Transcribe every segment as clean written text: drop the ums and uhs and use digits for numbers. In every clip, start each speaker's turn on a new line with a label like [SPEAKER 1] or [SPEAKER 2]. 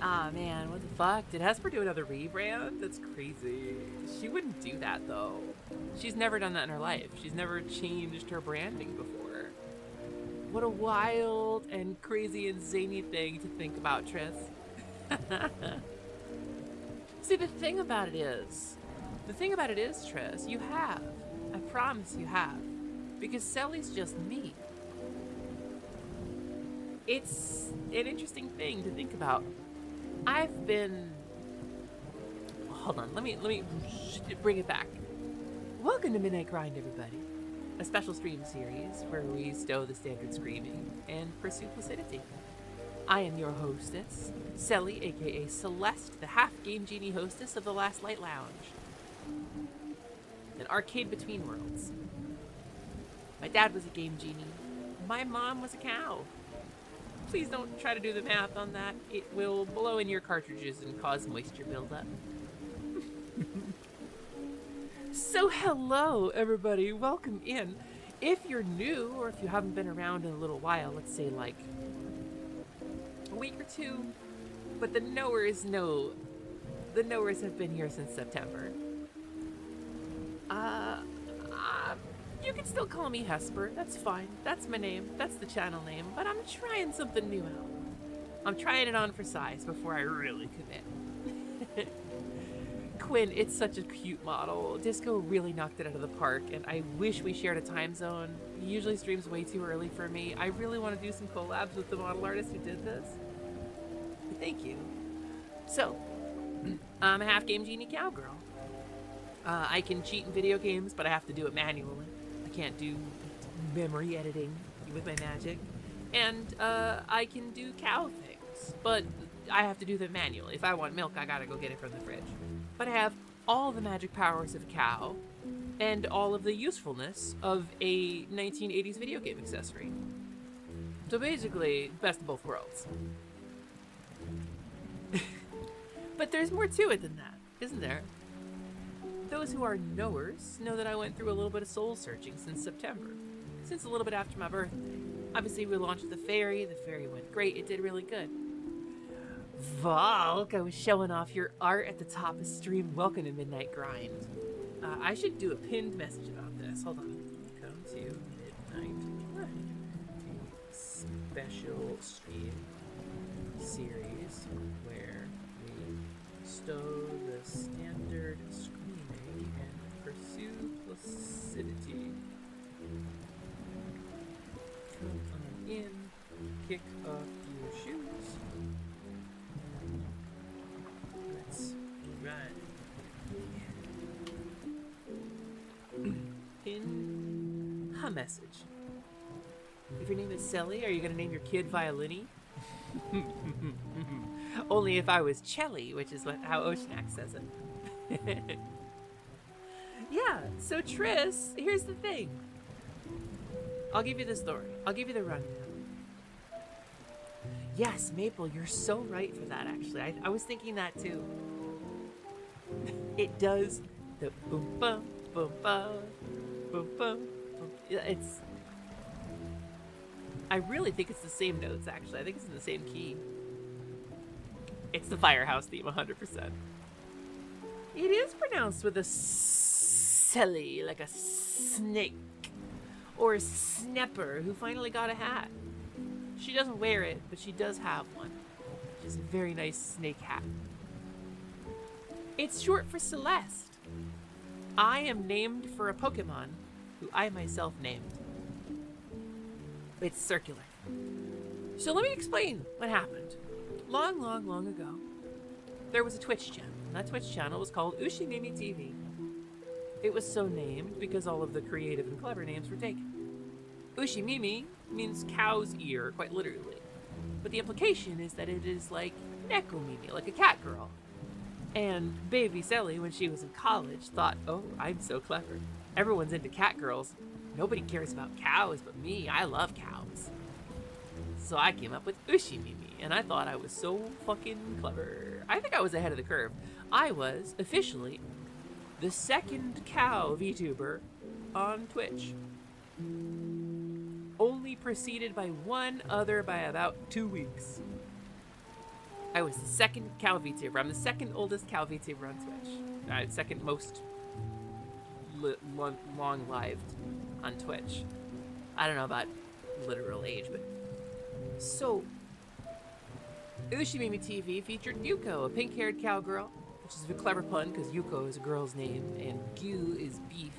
[SPEAKER 1] Ah, man, what the fuck? Did Hesper do another rebrand? That's crazy. She wouldn't do that, though. She's never done that in her life. She's never changed her branding before. What a wild and crazy and zany thing to think about, Tris. See, the thing about it is, Tris, you have. I promise you have. Because Sally's just me. It's an interesting thing to think about. I've been... Hold on, let me bring it back. Welcome to Midnight Grind, everybody. A special stream series where we stow the standard screaming and pursue placidity. I am your hostess, Selly, aka Celeste, the half-game genie hostess of the Last Light Lounge. An arcade between worlds. My dad was a game genie. My mom was a cow. Please don't try to do the math on that. It will blow in your cartridges and cause moisture buildup. So hello, everybody. Welcome in. If you're new, or if you haven't been around in a little while, let's say like a week or two, but the knowers know. The knowers have been here since September. You can still call me Hesper. That's fine. That's my name. That's the channel name. But I'm trying something new out. I'm trying it on for size before I really commit. Quinn, it's such a cute model. Disco really knocked it out of the park, and I wish we shared a time zone. He usually streams way too early for me. I really want to do some collabs with the model artist who did this. Thank you. So, I'm a half-game genie cowgirl. I can cheat in video games, but I have to do it manually. I can't do memory editing with my magic. And I can do cow things, but I have to do them manually. If I want milk, I gotta go get it from the fridge. But I have all the magic powers of a cow and all of the usefulness of a 1980s video game accessory. So basically, best of both worlds. But there's more to it than that, isn't there? Those who are knowers know that I went through a little bit of soul searching since September, since a little bit after my birthday. Obviously, we launched the fairy went great, it did really good. Valk, I was showing off your art at the top of stream. Welcome to Midnight Grind. I should do a pinned message about this. Hold on. Welcome to Midnight Grind, a special stream series where we stow the standard screaming and pursue placidity. Come on in, kick off your shoes. Let's ride. Pin a message. If your name is Selly, are you gonna name your kid Violini? Only if I was Chelly, which is how Oceanac says it. Yeah, so Tris, here's the thing. I'll give you the story. I'll give you the rundown. Yes, Maple, you're so right for that, actually. I was thinking that too. It does the boom bum boom bum boom bum boom. It's. I really think it's the same notes, actually. I think it's in the same key. It's the Firehouse theme, 100%. It is pronounced with a silly, like a snake. Or a snapper who finally got a hat. She doesn't wear it, but she does have one. Which is a very nice snake hat. It's short for Celeste. I am named for a Pokemon who I myself named. It's circular. So let me explain what happened. Long, long, long ago, there was a Twitch channel. That Twitch channel was called Ushimimi TV. It was so named because all of the creative and clever names were taken. Ushimimi means cow's ear, quite literally. But the implication is that it is like Neko Mimi, like a cat girl. And baby Sally, when she was in college, thought, oh, I'm so clever. Everyone's into cat girls. Nobody cares about cows but me. I love cows. So I came up with Ushi Mimi, and I thought I was so fucking clever. I think I was ahead of the curve. I was officially the second cow VTuber on Twitch. Only preceded by one other by about 2 weeks. I was the second cow VTuber. I'm the second oldest cow VTuber on Twitch. Second most long-lived on Twitch. I don't know about literal age, but... So, Ushimimi TV featured Yuko, a pink-haired cowgirl, which is a clever pun because Yuko is a girl's name and Gyu is beef.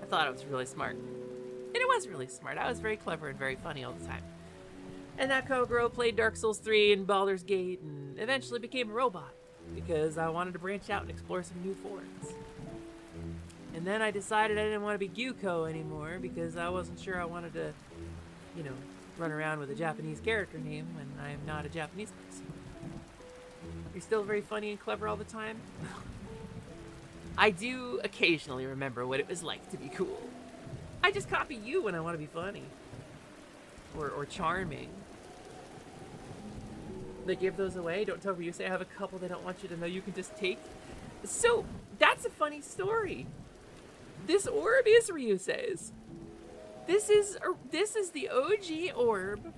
[SPEAKER 1] I thought it was really smart. And it was really smart. I was very clever and very funny all the time. And that cowgirl played Dark Souls 3 and Baldur's Gate and eventually became a robot because I wanted to branch out and explore some new forms. And then I decided I didn't want to be Gyuko anymore because I wasn't sure I wanted to, run around with a Japanese character name when I'm not a Japanese person. You're still very funny and clever all the time? I do occasionally remember what it was like to be cool. I just copy you when I want to be funny. Or charming. They give those away. Don't tell Ryusei I have a couple they don't want you to know you can just take. So, that's a funny story. This orb is Ryusei's. This is the OG orb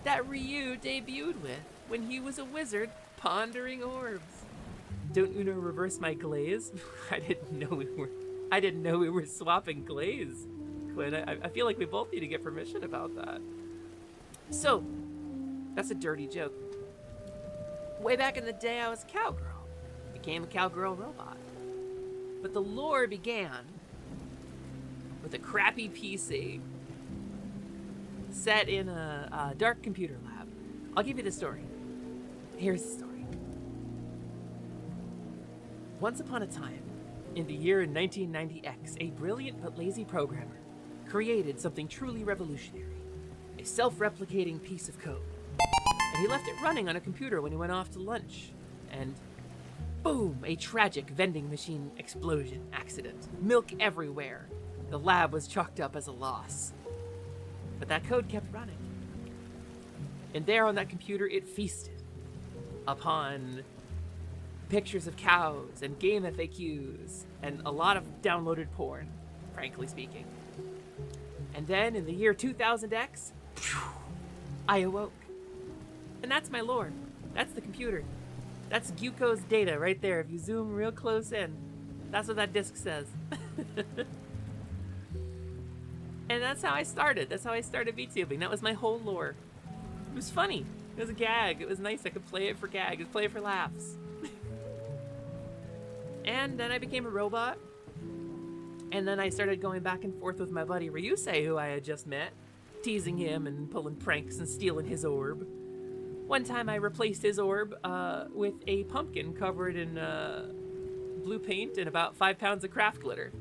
[SPEAKER 1] that Ryu debuted with when he was a wizard pondering orbs. Don't Uno reverse my glaze? I didn't know we were swapping glaze. Quinn, I feel like we both need to get permission about that. So, that's a dirty joke. Way back in the day, I was a cowgirl. Became a cowgirl robot. But the lore began with a crappy PC set in a dark computer lab. I'll give you the story. Here's the story. Once upon a time, in the year 1990X, a brilliant but lazy programmer created something truly revolutionary. A self-replicating piece of code. And he left it running on a computer when he went off to lunch. And boom, a tragic vending machine explosion accident. Milk everywhere. The lab was chalked up as a loss. But that code kept running. And there on that computer, it feasted upon pictures of cows and game FAQs and a lot of downloaded porn, frankly speaking. And then in the year 2000X, I awoke. And that's my lore. That's the computer. That's Gyuko's data right there. If you zoom real close in, that's what that disc says. And that's how I started. That's how I started VTubing. That was my whole lore. It was funny. It was a gag. It was nice. I could play it for gags, play it for laughs. And then I became a robot. And then I started going back and forth with my buddy Ryusei, who I had just met, teasing him and pulling pranks and stealing his orb. One time I replaced his orb with a pumpkin covered in blue paint and about 5 pounds of craft glitter.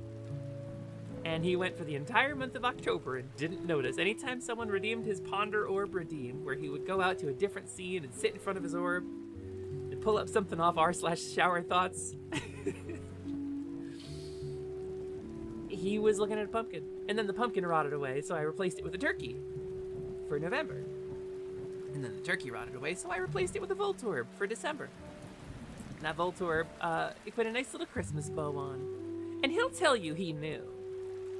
[SPEAKER 1] And he went for the entire month of October and didn't notice. Anytime someone redeemed his Ponder Orb Redeem, where he would go out to a different scene and sit in front of his orb and pull up something off r/shower thoughts, he was looking at a pumpkin. And then the pumpkin rotted away, so I replaced it with a turkey for November. And then the turkey rotted away, so I replaced it with a Voltorb for December. And that Voltorb, he put a nice little Christmas bow on. And he'll tell you he knew.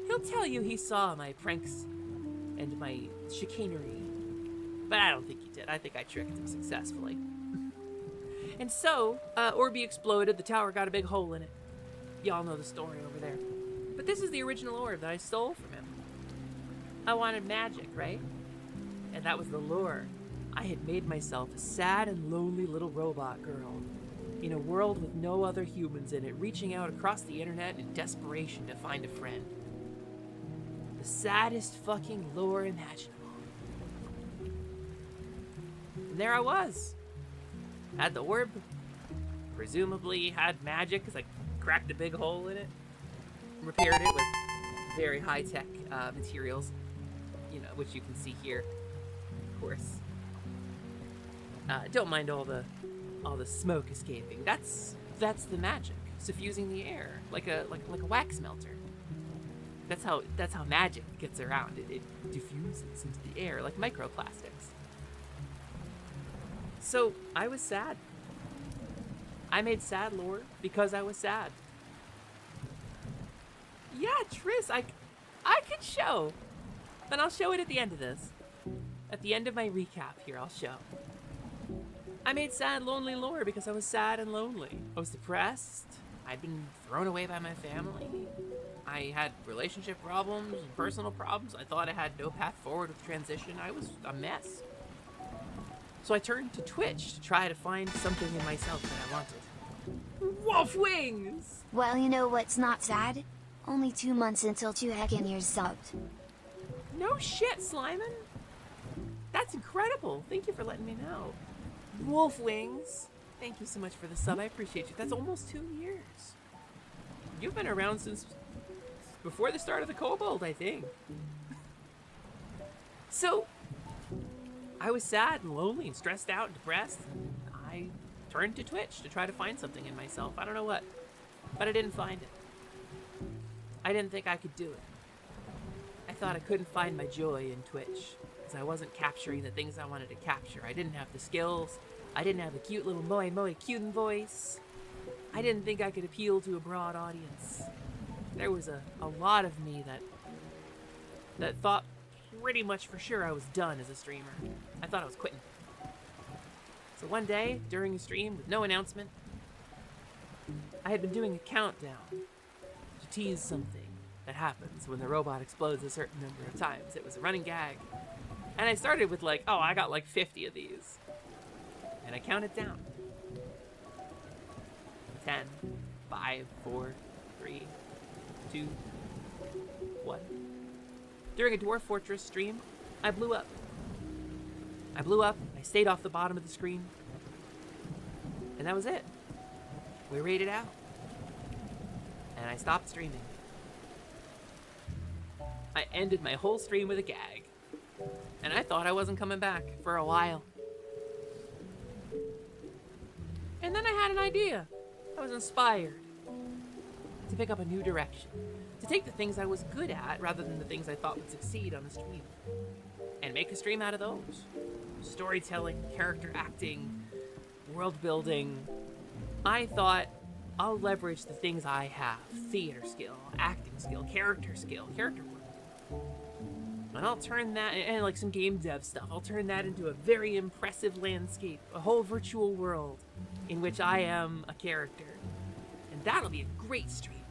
[SPEAKER 1] He'll tell you he saw my pranks and my chicanery. But I don't think he did. I think I tricked him successfully. And so, Orby exploded, the tower got a big hole in it. Y'all know the story over there. But this is the original orb that I stole from him. I wanted magic, right? And that was the lure. I had made myself a sad and lonely little robot girl in a world with no other humans in it, reaching out across the internet in desperation to find a friend. The saddest fucking lure imaginable. And there I was. Had the orb. Presumably had magic because I cracked a big hole in it. Repaired it with very high-tech materials, which you can see here, of course. Don't mind all the smoke escaping. That's the magic, suffusing the air like a wax melter. That's how magic gets around. It diffuses into the air like microplastics. So I was sad. I made sad lore because I was sad. Yeah, Triss, I could show. Then I'll show it at the end of this. At the end of my recap here, I'll show. I made sad, lonely lore because I was sad and lonely. I was depressed. I'd been thrown away by my family. I had relationship problems and personal problems. I thought I had no path forward with transition. I was a mess. So I turned to Twitch to try to find something in myself that I wanted. Wolf wings!
[SPEAKER 2] Well, you know what's not sad? Only 2 months until 2 heckin' years subbed.
[SPEAKER 1] No shit, Slyman. That's incredible. Thank you for letting me know. Wolf wings. Thank you so much for the sub. I appreciate you. That's almost 2 years. You've been around since before the start of the Kobold, I think. So, I was sad and lonely and stressed out and depressed. I turned to Twitch to try to find something in myself. I don't know what, but I didn't find it. I didn't think I could do it. I thought I couldn't find my joy in Twitch because I wasn't capturing the things I wanted to capture. I didn't have the skills. I didn't have the cute little moe cutin voice. I didn't think I could appeal to a broad audience. There was a lot of me that thought pretty much for sure I was done as a streamer. I thought I was quitting. So one day, during a stream with no announcement, I had been doing a countdown to tease something that happens when the robot explodes a certain number of times. It was a running gag. And I started with like, oh, I got like 50 of these. And I counted down. 10, 5, 4, 3, 2, 1. During a Dwarf Fortress stream, I blew up. I stayed off the bottom of the screen. And that was it. We raided out. And I stopped streaming. I ended my whole stream with a gag. And I thought I wasn't coming back for a while. And then I had an idea. I was inspired to pick up a new direction. To take the things I was good at rather than the things I thought would succeed on a stream. And make a stream out of those. Storytelling, character acting, world building. I thought I'll leverage the things I have. Theater skill, acting skill, character work. And I'll turn that, and like some game dev stuff, I'll turn that into a very impressive landscape. A whole virtual world in which I am a character. And that'll be a great stream.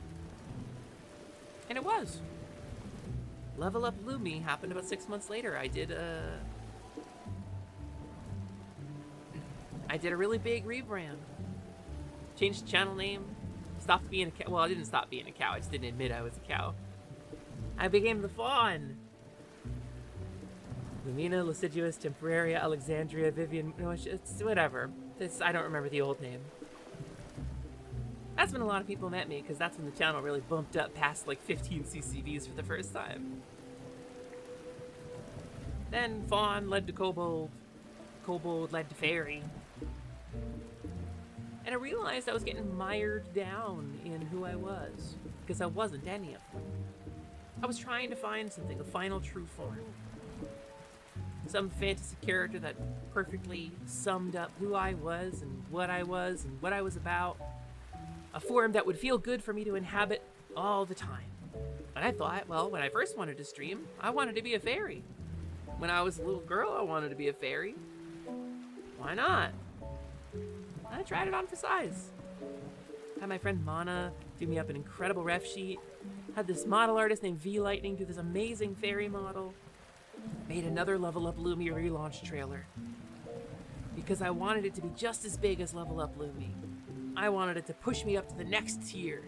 [SPEAKER 1] And it was. Level Up Lumi happened about 6 months later. I did a really big rebrand. Changed the channel name. Stopped being a cow. Well, I didn't stop being a cow. I just didn't admit I was a cow. I became the fawn. Lumina, Lasiduous, Temporaria, Alexandria, Vivian. No, it's whatever. I don't remember the old name. That's when a lot of people met me, because that's when the channel really bumped up past like 15 CCVs for the first time. Then Fawn led to Kobold. Kobold led to Fairy. And I realized I was getting mired down in who I was, because I wasn't any of them. I was trying to find something, a final true form. Some fantasy character that perfectly summed up who I was and what I was about. A form that would feel good for me to inhabit all the time. And I thought, well, when I first wanted to stream, I wanted to be a fairy. When I was a little girl, I wanted to be a fairy. Why not? I tried it on for size. Had my friend Mana do me up an incredible ref sheet. Had this model artist named V Lightning do this amazing fairy model. Made another Level Up Lumi relaunch trailer. Because I wanted it to be just as big as Level Up Lumi. I wanted it to push me up to the next tier.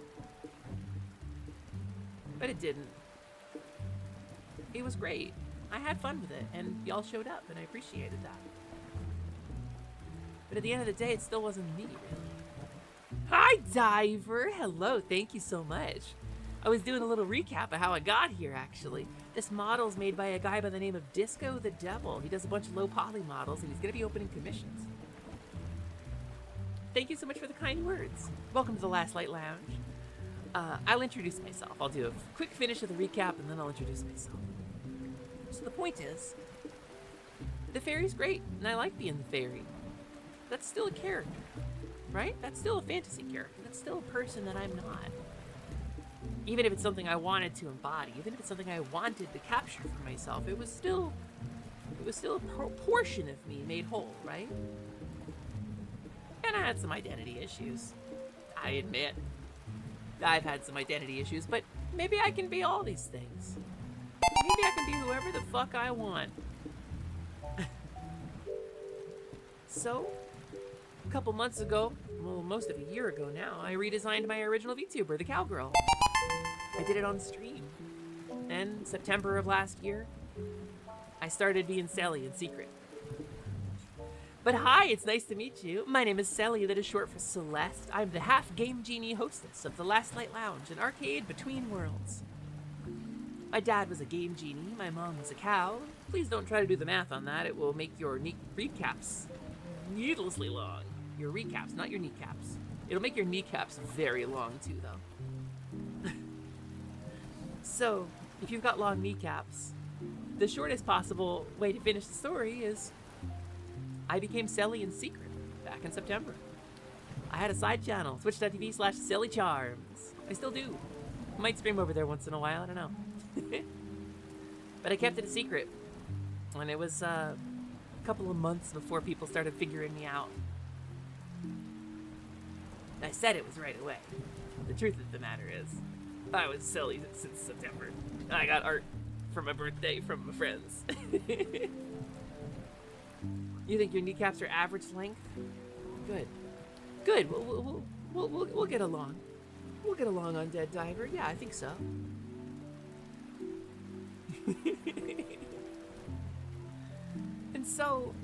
[SPEAKER 1] But it didn't. It was great. I had fun with it, and y'all showed up, and I appreciated that. But at the end of the day, it still wasn't me, really. Hi, Diver! Hello, thank you so much. I was doing a little recap of how I got here, actually. This model's made by a guy by the name of Disco the Devil. He does a bunch of low poly models, and he's gonna be opening commissions. thank you so much for the kind words. Welcome to the Last Light Lounge. I'll introduce myself. I'll do a quick finish of the recap, and then I'll introduce myself. So the point is, the fairy's great, and I like being the fairy. That's still a character, right? That's still a fantasy character. That's still a person that I'm not. Even if it's something I wanted to embody, even if it's something I wanted to capture for myself, it was still a portion of me made whole, right? And I had some identity issues. I admit, I've had some identity issues, but maybe I can be all these things. Maybe I can be whoever the fuck I want. So, a couple months ago, well, most of a year ago now, I redesigned my original VTuber, the Cowgirl. I did it on stream. And September of last year, I started being Sally in secret. But hi, it's nice to meet you. My name is Sally, that is short for Celeste. I'm the half-game genie hostess of the Last Light Lounge, an arcade between worlds. My dad was a game genie, my mom was a cow. Please don't try to do the math on that, it will make your recaps needlessly long. Your recaps, not your kneecaps. It'll make your kneecaps very long too, though. So, if you've got long kneecaps, the shortest possible way to finish the story is I became Sally in secret back in September. I had a side channel, twitch.tv/SallyCharms. I still do. Might stream over there once in a while, I don't know. But I kept it a secret. And it was a couple of months before people started figuring me out. I said it was right away. The truth of the matter is, I was Sally since September. I got art for my birthday from my friends. You think your kneecaps are average length? Good. Good. We'll get along. We'll get along on Dead Diver. Yeah, I think so. And so,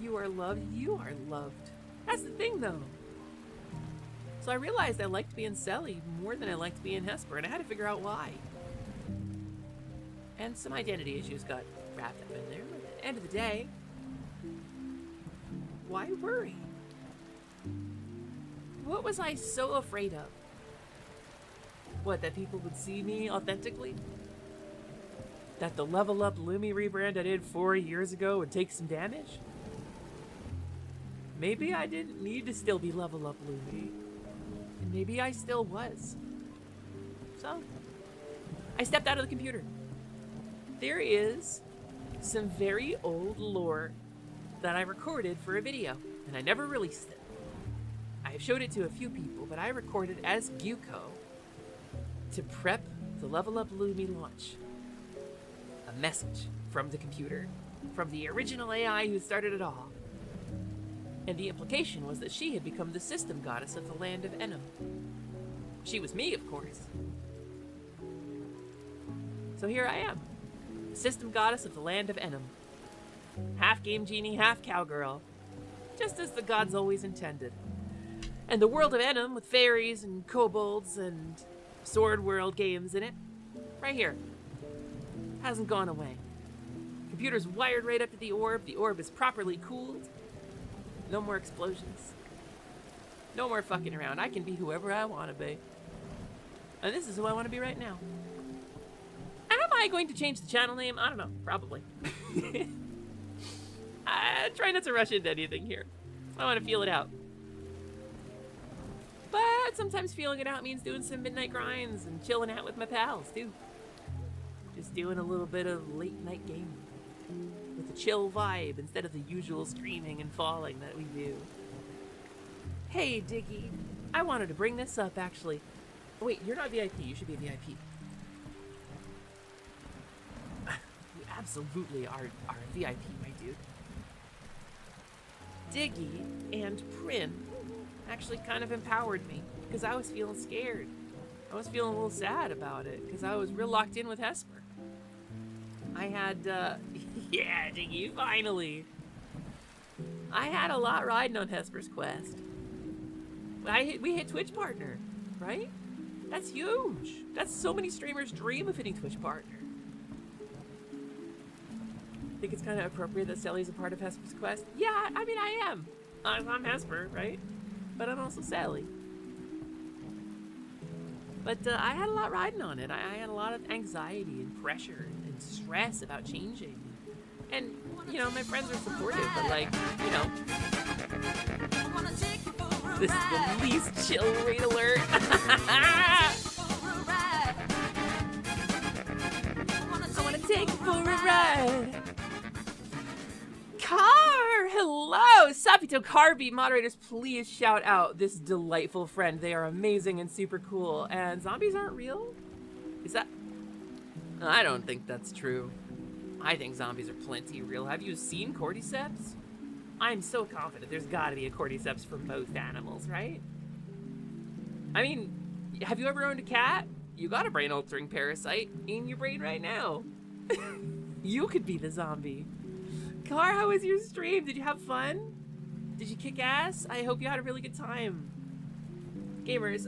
[SPEAKER 1] you are loved. You are loved. That's the thing, though. So I realized I liked being Sally more than I liked being Hesper, and I had to figure out why. And some identity issues got wrapped up in there. But at the end of the day, why worry? What was I so afraid of? What, that people would see me authentically? That the Level Up Lumi rebrand I did 4 years ago would take some damage? Maybe I didn't need to still be Level Up Lumi. And maybe I still was. So, I stepped out of the computer. There is some very old lore that I recorded for a video, and I never released it. I have showed it to a few people, but I recorded as Gyuko to prep the Level Up Lumi launch. A message from the computer, from the original AI who started it all. And the implication was that she had become the system goddess of the land of Enem. She was me, of course. So here I am, system goddess of the land of Enem. Half game genie, half cowgirl. Just as the gods always intended. And the world of Enem, with fairies and kobolds and sword world games in it, right here, hasn't gone away. Computer's wired right up to the orb. The orb is properly cooled. No more explosions. No more fucking around. I can be whoever I want to be. And this is who I want to be right now. Am I going to change the channel name? I don't know. Probably. I try not to rush into anything here. I want to feel it out. But sometimes feeling it out means doing some midnight grinds and chilling out with my pals, too. Just doing a little bit of late night gaming. With a chill vibe instead of the usual screaming and falling that we do. Hey, Diggy. I wanted to bring this up, actually. Oh, wait, you're not VIP. You should be a VIP. You absolutely are a VIP, my dude. Diggy and Prin actually kind of empowered me because I was feeling scared. I was feeling a little sad about it because I was real locked in with Hesper. I had, yeah, Diggy, finally. I had a lot riding on Hesper's quest. We hit Twitch partner, right? That's huge. That's so many streamers dream of hitting Twitch partner. Think it's kind of appropriate that Sally's a part of Hesper's quest? Yeah, I mean, I am. I'm Hesper, right? But I'm also Sally. But I had a lot riding on it. I had a lot of anxiety and pressure and stress about changing. And, you know, my friends are supportive, but like, you know, this is the least chill read alert. I want to take you for a ride. Car! Hello! Sapito Carby, moderators, please shout out this delightful friend. They are amazing and super cool. And zombies aren't real? Is that... I don't think that's true. I think zombies are plenty real. Have you seen cordyceps? I'm so confident there's gotta be a cordyceps for most animals, right? I mean, have you ever owned a cat? You got a brain-altering parasite in your brain right now. You could be the zombie. Car, how was your stream? Did you have fun? Did you kick ass? I hope you had a really good time. Gamers,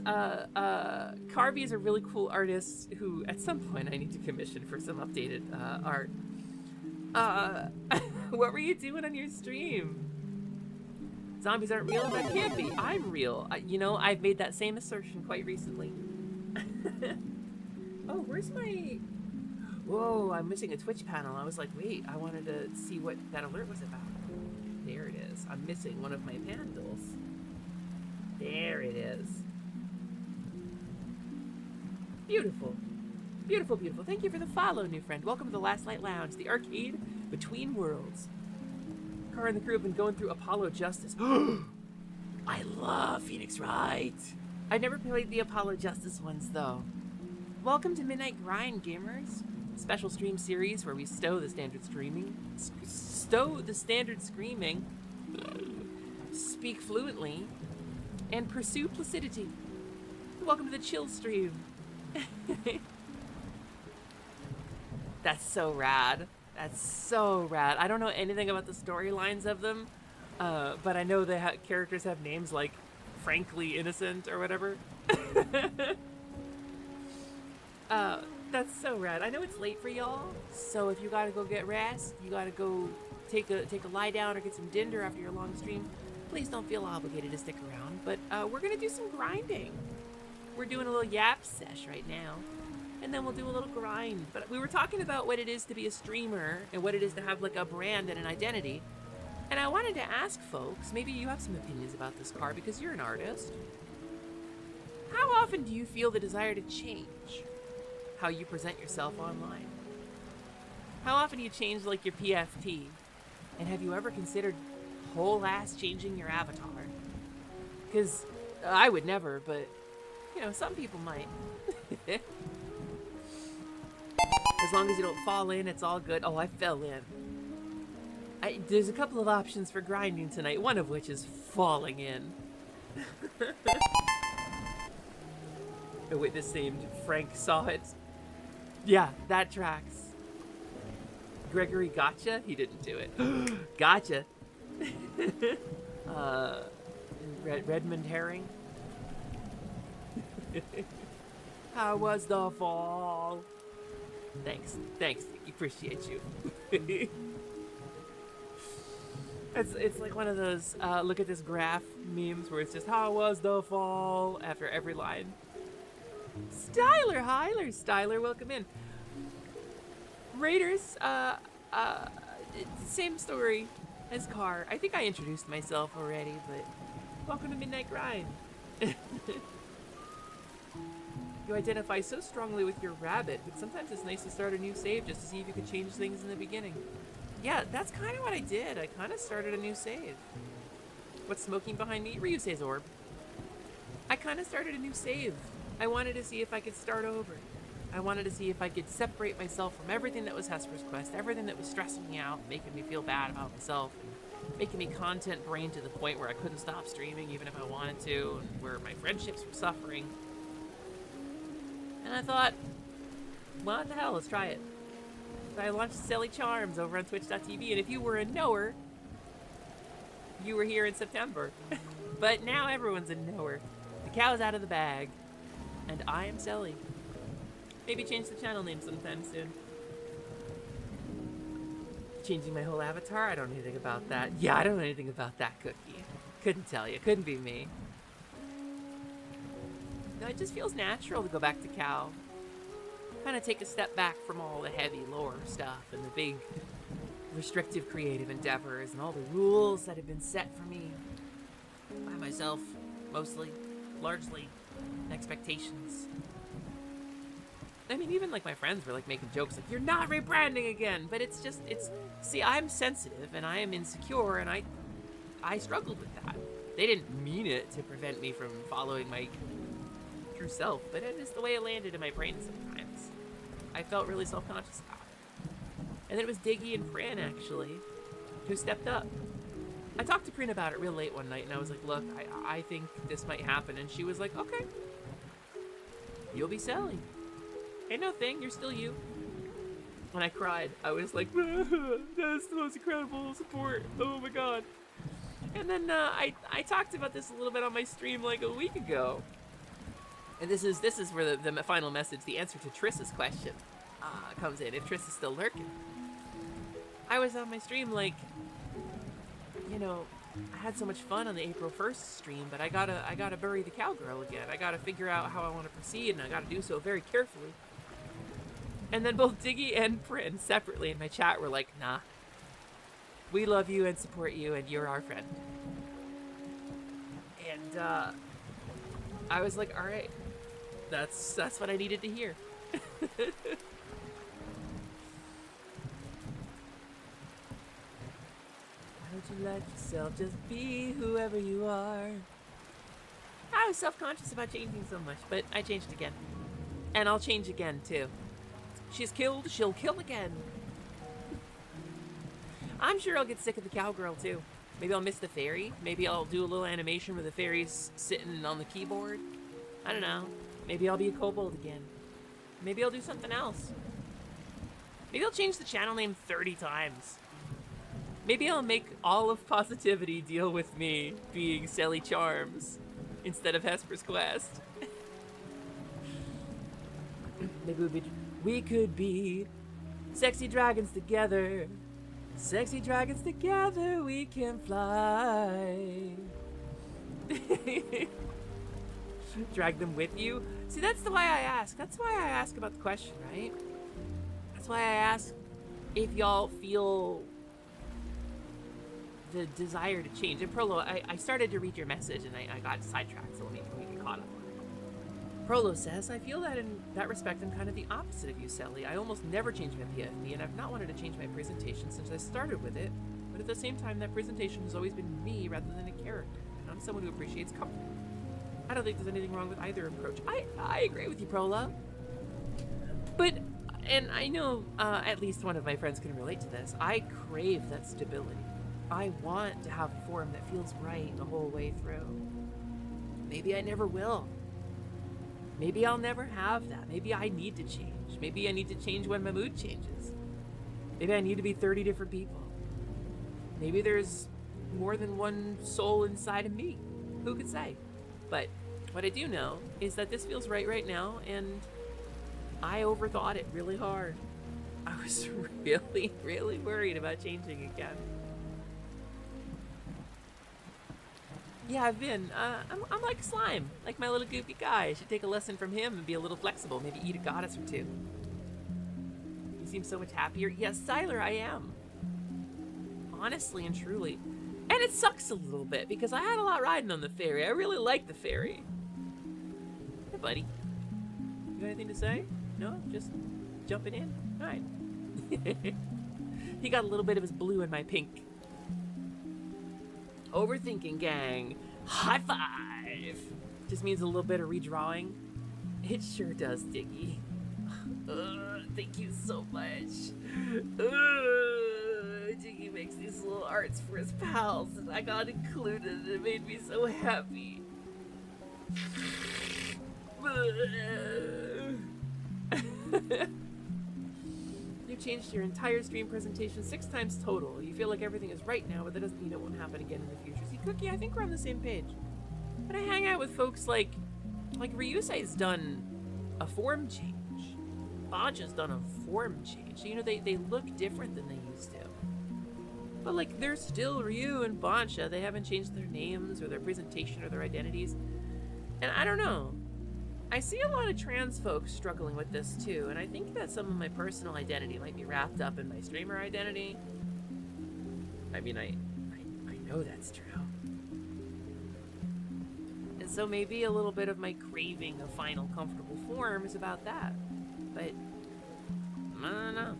[SPEAKER 1] Carby is a really cool artist who, at some point, I need to commission for some updated art. What were you doing on your stream? Zombies aren't real? That can't be. I'm real. You know, I've made that same assertion quite recently. Oh, where's my... Whoa, I'm missing a Twitch panel. I was like, wait, I wanted to see what that alert was about. There it is. I'm missing one of my handles. There it is. Beautiful. Beautiful, beautiful. Thank you for the follow, new friend. Welcome to the Last Light Lounge, the arcade between worlds. Car and the crew have been going through Apollo Justice. I love Phoenix Wright. I never played the Apollo Justice ones, though. Welcome to Midnight Grind, gamers. Special stream series where we stow the standard screaming, speak fluently, and pursue placidity. Welcome to the chill stream. That's so rad. That's so rad. I don't know anything about the storylines of them, but I know the characters have names like Frankly Innocent or whatever. That's so rad. I know it's late for y'all, so if you gotta go get rest, you gotta go take a lie down or get some dinner after your long stream, please don't feel obligated to stick around. But we're gonna do some grinding. We're doing a little yap sesh right now, and then we'll do a little grind. But we were talking about what it is to be a streamer and what it is to have like a brand and an identity. And I wanted to ask folks, maybe you have some opinions about this, Car, because you're an artist. How often do you feel the desire to change how you present yourself online? How often do you change like your PFP? And have you ever considered whole ass changing your avatar? Because I would never, but you know, some people might. As long as you don't fall in, it's all good. Oh, I fell in. There's a couple of options for grinding tonight, one of which is falling in. A witness named Frank saw it. Yeah, that tracks. Gregory gotcha? He didn't do it. Gotcha. Redmond Herring. How was the fall? Thanks. Appreciate you. It's like one of those look at this graph memes where it's just how was the fall after every line. Styler, welcome in. Raiders, same story as Car. I think I introduced myself already, but welcome to Midnight Grind. You identify so strongly with your rabbit, but sometimes it's nice to start a new save just to see if you can change things in the beginning. Yeah, that's kind of what I did. I kind of started a new save. What's smoking behind me? Ryusei's orb. I kind of started a new save. I wanted to see if I could start over. I wanted to see if I could separate myself from everything that was Hesper's Quest, everything that was stressing me out, making me feel bad about myself, making me content brain to the point where I couldn't stop streaming even if I wanted to, and where my friendships were suffering. And I thought, what the hell, let's try it. So I launched Silly Charms over on Twitch.tv, and if you were a knower, you were here in September. But now everyone's a knower. The cow's out of the bag. And I am Sally. Maybe change the channel name sometime soon. Changing my whole avatar? I don't know anything about that. Yeah, I don't know anything about that, Cookie. Couldn't tell you. Couldn't be me. No, it just feels natural to go back to Cal. Kind of take a step back from all the heavy lore stuff and the big restrictive creative endeavors and all the rules that have been set for me by myself, mostly, largely, expectations. I mean, even like my friends were like making jokes like, you're not rebranding again, but it's see, I'm sensitive and I am insecure and I struggled with that. They didn't mean it to prevent me from following my true self, but it is the way it landed in my brain sometimes. I felt really self-conscious about it. And then it was Diggy and Fran, actually, who stepped up. I talked to Prin about it real late one night, and I was like, look, I think this might happen. And she was like, okay. You'll be Sally. Ain't no thing, you're still you. When I cried, I was like, that's the most incredible support. Oh my god. And then I talked about this a little bit on my stream like a week ago. And this is where the final message, the answer to Triss's question, comes in, if Triss is still lurking. I was on my stream like, you know, I had so much fun on the April 1st stream, but I gotta bury the cowgirl again. I gotta figure out how I want to proceed, and I gotta do so very carefully. And then both Diggy and Prin separately in my chat were like, nah. We love you and support you, and you're our friend. And I was like, all right, that's what I needed to hear. Why don't you let yourself just be whoever you are? I was self-conscious about changing so much, but I changed again. And I'll change again, too. She's killed, she'll kill again. I'm sure I'll get sick of the cowgirl, too. Maybe I'll miss the fairy. Maybe I'll do a little animation where the fairy's sitting on the keyboard. I don't know. Maybe I'll be a kobold again. Maybe I'll do something else. Maybe I'll change the channel name 30 times. Maybe I'll make all of positivity deal with me being Sally Charms instead of Hesper's Quest. Maybe we could be sexy dragons together. Sexy dragons together, we can fly. Drag them with you? See, that's the way I ask. That's why I ask about the question, right? That's why I ask if y'all feel the desire to change. And Prolo, I started to read your message and I got sidetracked, so let me get caught up. Prolo says, I feel that in that respect I'm kind of the opposite of you, Sally. I almost never change my PFP, and I've not wanted to change my presentation since I started with it, but at the same time that presentation has always been me rather than a character, and I'm someone who appreciates comfort. I don't think there's anything wrong with either approach. I agree with you, Prolo. But, and I know at least one of my friends can relate to this, I crave that stability. I want to have a form that feels right the whole way through. Maybe I never will. Maybe I'll never have that. Maybe I need to change. Maybe I need to change when my mood changes. Maybe I need to be 30 different people. Maybe there's more than one soul inside of me. Who could say? But what I do know is that this feels right now, and I overthought it really hard. I was really worried about changing again. Yeah, I've been. I'm like Slime, like my little goofy guy. I should take a lesson from him and be a little flexible, maybe eat a goddess or two. You seem so much happier. Yes, Siler, I am. Honestly and truly. And it sucks a little bit, because I had a lot riding on the ferry. I really like the ferry. Hey, buddy. You got anything to say? No? Just jumping in? Alright. He got a little bit of his blue in my pink. Overthinking, gang. High five! Just means a little bit of redrawing. It sure does, Diggy. Thank you so much. Diggy makes these little arts for his pals, and I got included, and it made me so happy. You changed your entire stream presentation 6 times total. You feel like everything is right now, but that doesn't mean it won't happen again in the future. See, Cookie, I think we're on the same page. But I hang out with folks like Ryusei's done a form change. Baja's done a form change. So, you know, they look different than they used to. But like, they're still Ryu and Bansha. They haven't changed their names or their presentation or their identities. And I don't know. I see a lot of trans folks struggling with this too, and I think that some of my personal identity might be wrapped up in my streamer identity. I mean, I know that's true. And so maybe a little bit of my craving of final comfortable form is about that. But I don't know.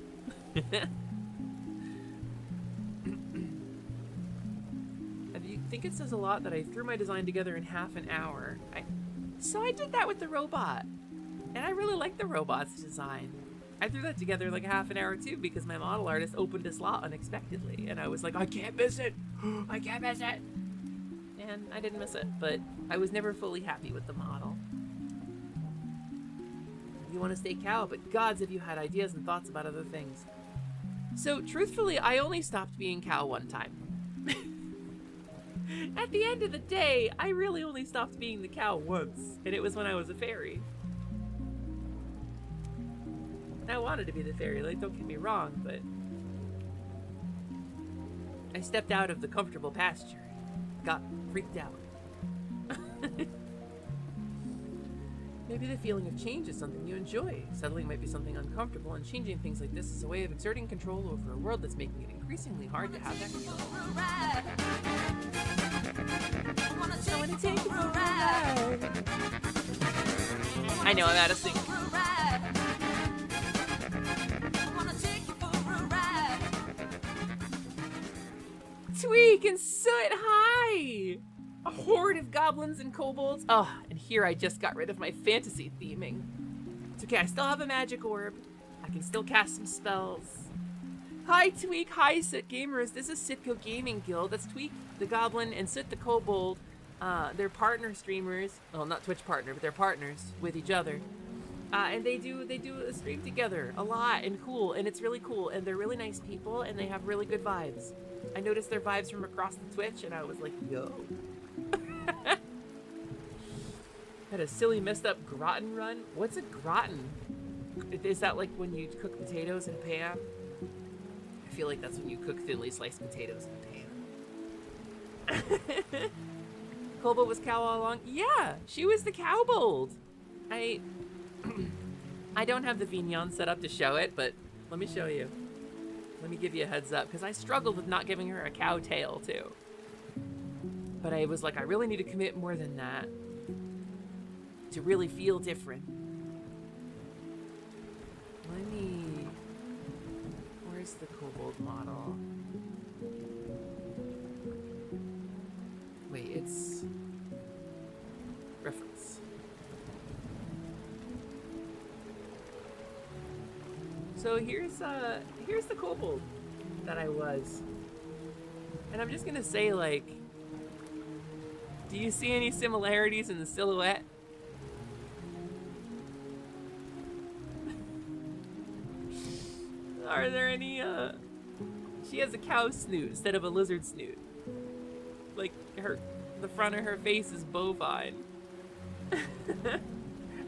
[SPEAKER 1] I think it says a lot that I threw my design together in half an hour. So I did that with the robot. And I really like the robot's design. I threw that together in like half an hour too because my model artist opened a slot unexpectedly. And I was like, I can't miss it. I can't miss it. And I didn't miss it, but I was never fully happy with the model. You want to stay cow, but gods have you had ideas and thoughts about other things. So truthfully, I only stopped being cow one time. At the end of the day, I really only stopped being the cow once, and it was when I was a fairy. I wanted to be the fairy, like, don't get me wrong, but I stepped out of the comfortable pasture, got freaked out. Maybe the feeling of change is something you enjoy. Settling might be something uncomfortable, and changing things like this is a way of exerting control over a world that's making it increasingly hard to have that control. I wanna take you for a ride. I know I'm out of sync. Tweak and Soot, hi! A horde of goblins and kobolds. Oh, and here I just got rid of my fantasy theming. It's okay, I still have a magic orb. I can still cast some spells. Hi Tweak, hi Soot Gamers. This is Sitco Gaming Guild. That's Tweak the Goblin and Soot the Kobold. They're partner streamers. Well, not Twitch partner, but they're partners with each other. And they do a stream together a lot and cool, and it's really cool, and they're really nice people, and they have really good vibes. I noticed their vibes from across the Twitch, and I was like, yo. Had a silly messed up gratin run. What's a gratin? Is that like when you cook potatoes in a pan? I feel like that's when you cook thinly sliced potatoes in a pan. Kobold was cow all along? Yeah, she was the cowbold. I don't have the vignon set up to show it, but let me show you. Let me give you a heads up, because I struggled with not giving her a cow tail too. But I was like, I really need to commit more than that to really feel different. Where's the kobold model? Wait, it's reference. So here's the kobold that I was. And I'm just gonna say, like, do you see any similarities in the silhouette? Are there any, she has a cow snoot instead of a lizard snoot. Like, the front of her face is bovine.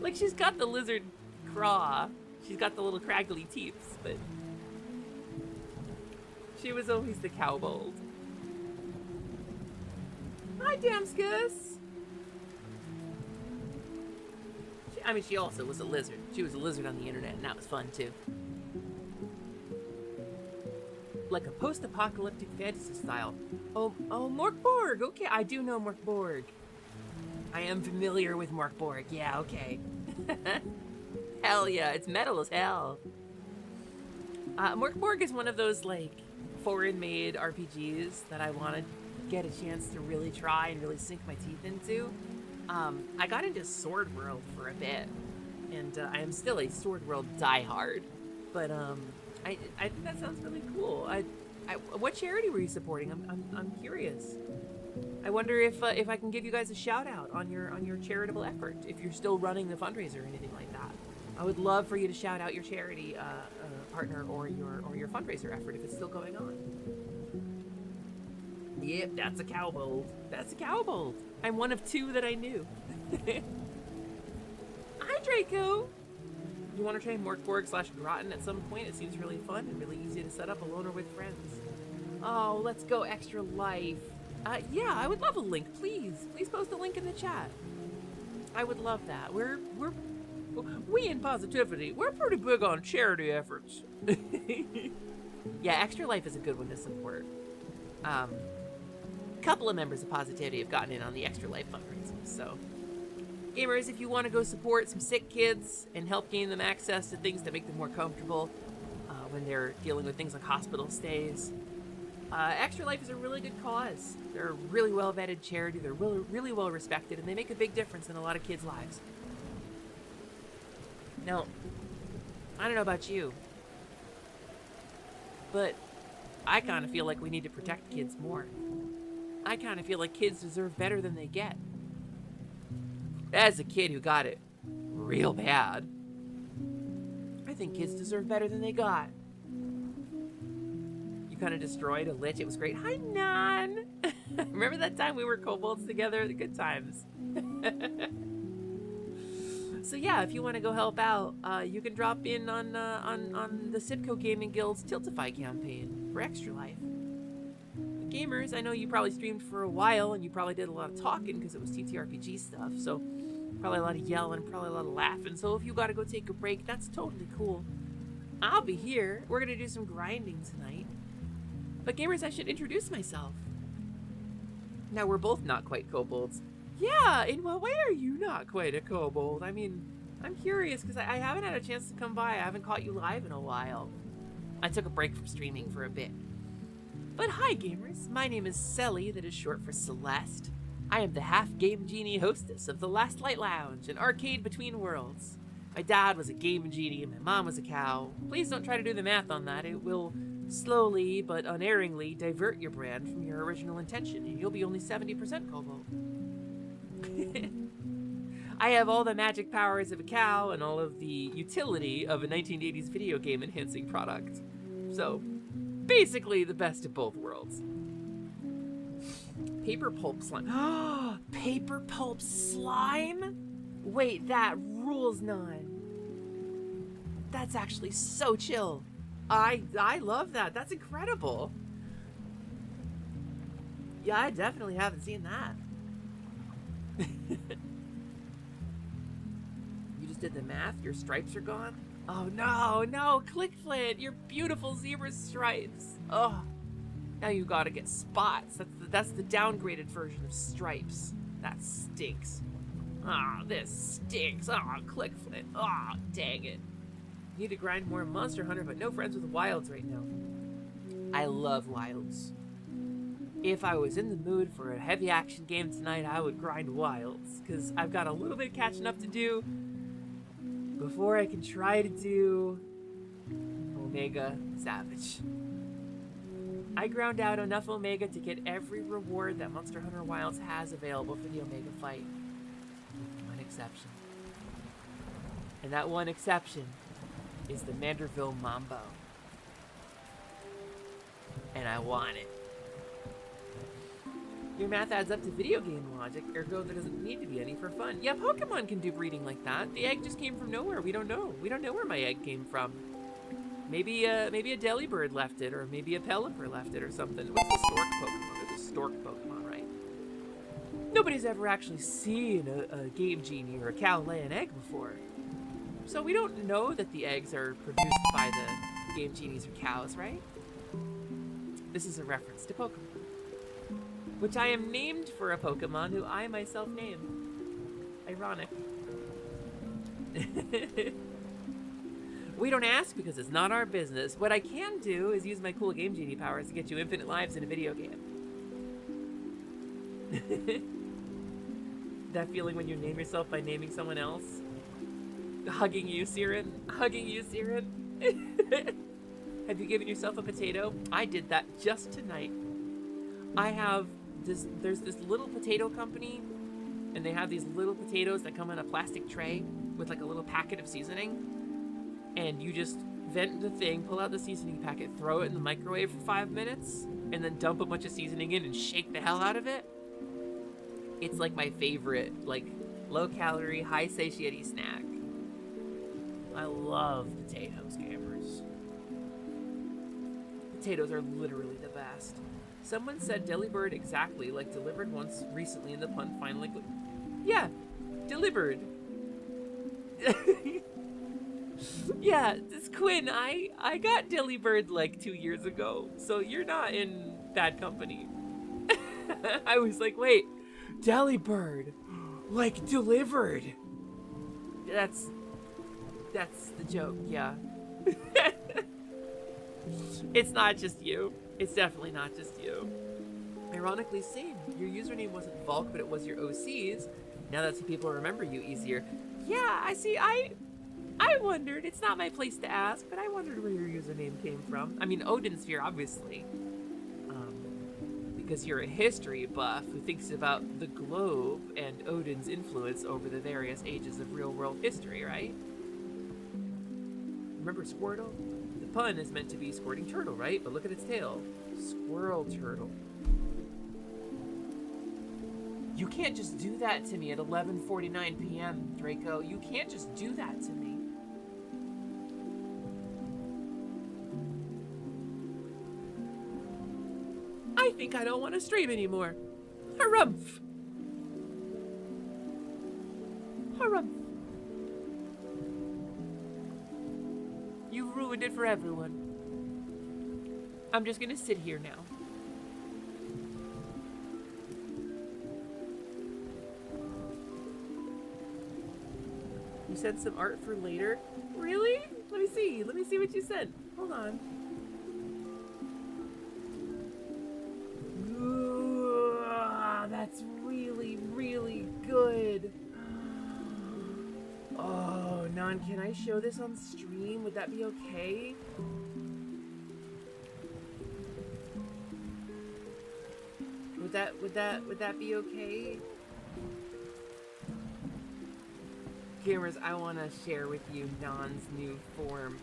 [SPEAKER 1] Like, she's got the lizard craw. She's got the little craggly teeth, but she was always the cowbold. Hi, Damskus! I mean, she also was a lizard. She was a lizard on the internet, and that was fun, too. Like a post-apocalyptic fantasy style. Oh, Morkborg! Okay, I do know Morkborg. I am familiar with Morkborg. Yeah, okay. Hell yeah, it's metal as hell. Morkborg is one of those, like, foreign-made RPGs that I want to get a chance to really try and really sink my teeth into. I got into Sword World for a bit, and I am still a Sword World diehard. But I think that sounds really cool. What charity were you supporting? I'm curious. I wonder if I can give you guys a shout out on your charitable effort, if you're still running the fundraiser or anything like that. I would love for you to shout out your charity partner or your fundraiser effort if it's still going on. Yep, that's a cowbold. That's a cowbold. I'm one of two that I knew. Hi, Draco. You want to try Morkborg /Groton at some point? It seems really fun and really easy to set up alone or with friends. Oh, let's go Extra Life. Yeah, I would love a link. Please post a link in the chat. I would love that. We in Positivity, we're pretty big on charity efforts. Yeah, Extra Life is a good one to support. A couple of members of Positivity have gotten in on the Extra Life fundraising. So, gamers, if you want to go support some sick kids and help gain them access to things that make them more comfortable when they're dealing with things like hospital stays, Extra Life is a really good cause. They're a really well-vetted charity. They're really well-respected, and they make a big difference in a lot of kids' lives. Now, I don't know about you, but I kind of feel like we need to protect kids more. I kind of feel like kids deserve better than they get. As a kid who got it real bad, I think kids deserve better than they got. You kind of destroyed a lich. It was great. Hi, Nan! Remember that time we were kobolds together? The good times. So yeah, if you want to go help out, you can drop in on the Sipco Gaming Guild's Tiltify campaign for Extra Life. Gamers, I know you probably streamed for a while and you probably did a lot of talking because it was TTRPG stuff, so probably a lot of yelling, probably a lot of laughing. So if you gotta go take a break, that's totally cool. I'll be here. We're gonna do some grinding tonight. But gamers, I should introduce myself. Now, we're both not quite kobolds. Yeah, in what way are you not quite a kobold? I mean, I'm curious because I haven't had a chance to come by. I haven't caught you live in a while. I took a break from streaming for a bit. But hi, gamers. My name is Selly, that is short for Celeste. I am the half-game genie hostess of the Last Light Lounge, an arcade between worlds. My dad was a game genie and my mom was a cow. Please don't try to do the math on that. It will slowly but unerringly divert your brand from your original intention, and you'll be only 70% kobold. I have all the magic powers of a cow and all of the utility of a 1980s video game enhancing product. So, basically the best of both worlds. Paper pulp slime. Paper pulp slime? Wait, that rules, none. That's actually so chill. I love that. That's incredible. Yeah, I definitely haven't seen that. You just did the math? Your stripes are gone? Oh no, Clickflint, your beautiful zebra stripes. Oh, now you gotta get spots. That's the downgraded version of stripes. That stinks. Ah, this stinks. Ah, Clickflint. Ah, dang it. Need to grind more Monster Hunter, but no friends with wilds right now. I love wilds. If I was in the mood for a heavy action game tonight, I would grind wilds, because I've got a little bit of catching up to do before I can try to do Omega Savage. I ground out enough Omega to get every reward that Monster Hunter Wilds has available for the Omega fight. With one exception. And that one exception is the Manderville Mambo. And I want it. Your math adds up to video game logic, ergo there doesn't need to be any for fun. Yeah, Pokemon can do breeding like that. The egg just came from nowhere. We don't know. We don't know where my egg came from. Maybe a Delibird left it, or maybe a Pelipper left it or something. What's the stork Pokemon? There's a stork Pokemon, right? Nobody's ever actually seen a game genie or a cow lay an egg before. So we don't know that the eggs are produced by the game genies or cows, right? This is a reference to Pokemon, which I am named for a Pokemon who I myself named. Ironic. We don't ask because it's not our business. What I can do is use my cool Game Genie powers to get you infinite lives in a video game. That feeling when you name yourself by naming someone else? Hugging you, Siren. Hugging you, Siren. Have you given yourself a potato? I did that just tonight. I have there's this little potato company, and they have these little potatoes that come in a plastic tray with like a little packet of seasoning, and you just vent the thing, pull out the seasoning packet, throw it in the microwave for 5 minutes, and then dump a bunch of seasoning in and shake the hell out of it. It's like my favorite, like, low-calorie, high-satiety snack. I love potatoes, gamers. Potatoes are literally the best. fast. Someone said delivered exactly like delivered once recently in the pun finally. Yeah, delivered. Yeah, this Quinn, I got delivered like 2 years ago, so you're not in bad company. I was like, wait, Delibird, like delivered. That's the joke, yeah. It's not just you. It's definitely not just you. Ironically, same. Your username wasn't Volk, but it was your OC's. Now that's how people remember you easier. Yeah, I see. I wondered. It's not my place to ask, but I wondered where your username came from. I mean, Odin Sphere, obviously. Because you're a history buff who thinks about the globe and Odin's influence over the various ages of real-world history, right? Remember Squirtle? The pun is meant to be squirting turtle, right? But look at its tail. Squirrel turtle. You can't just do that to me at 11:49 p.m., Draco. You can't just do that to me. I think I don't want to stream anymore. Harumph. Harumph. You've ruined it for everyone. I'm just gonna sit here now. You sent some art for later? Really? Let me see. Let me see what you sent. Hold on. Ooh, that's really, really good. Oh, Nan, can I show this on stream? Would that be okay? Would that be okay? Gamers, I want to share with you Nan's new form.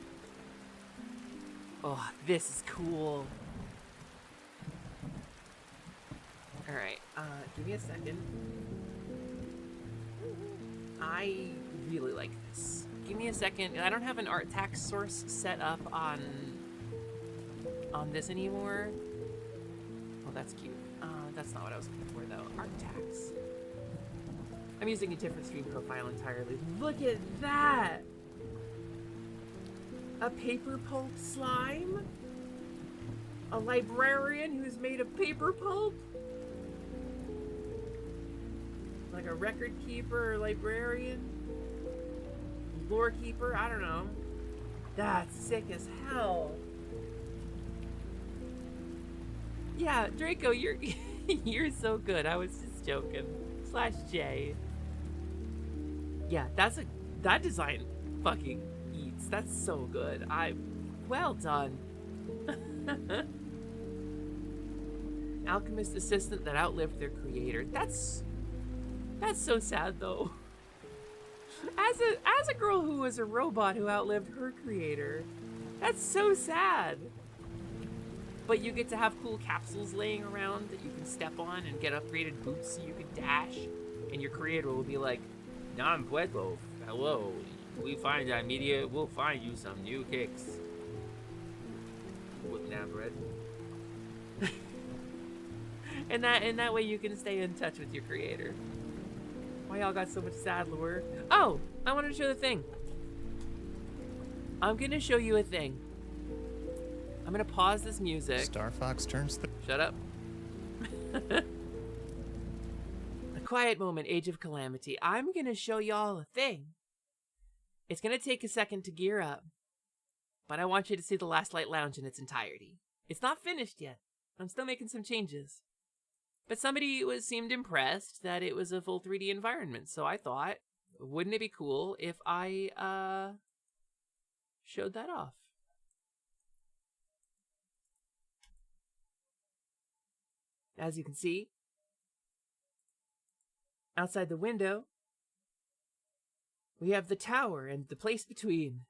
[SPEAKER 1] Oh, this is cool. Alright, give me a second. I really like this. Give me a second. I don't have an art tax source set up on this anymore. Oh, that's cute. That's not what I was looking for, though. Art tax. I'm using a different stream profile entirely. Look at that! A paper pulp slime? A librarian who's made of paper pulp? Like a record keeper or librarian? Lore keeper? I don't know. That's sick as hell. Yeah, Draco, you're you're so good. I was just joking. /J. Yeah, that design fucking eats. That's so good. Well done. Alchemist assistant that outlived their creator. That's so sad though. As a girl who was a robot who outlived her creator, that's so sad. But you get to have cool capsules laying around that you can step on and get upgraded boots so you can dash. And your creator will be like, Nam Pueto, hello. We find that media, we'll find you some new kicks. With Navred. and that way you can stay in touch with your creator. Why y'all got so much sad lore? Oh, I wanted to show the thing. I'm gonna show you a thing. I'm gonna pause this music.
[SPEAKER 3] Star Fox turns the.
[SPEAKER 1] Shut up. A quiet moment, Age of Calamity. I'm gonna show y'all a thing. It's gonna take a second to gear up, but I want you to see the Last Light Lounge in its entirety. It's not finished yet. I'm still making some changes. But somebody seemed impressed that it was a full 3D environment, so I thought, wouldn't it be cool if I showed that off? As you can see, outside the window, we have the tower and the place between.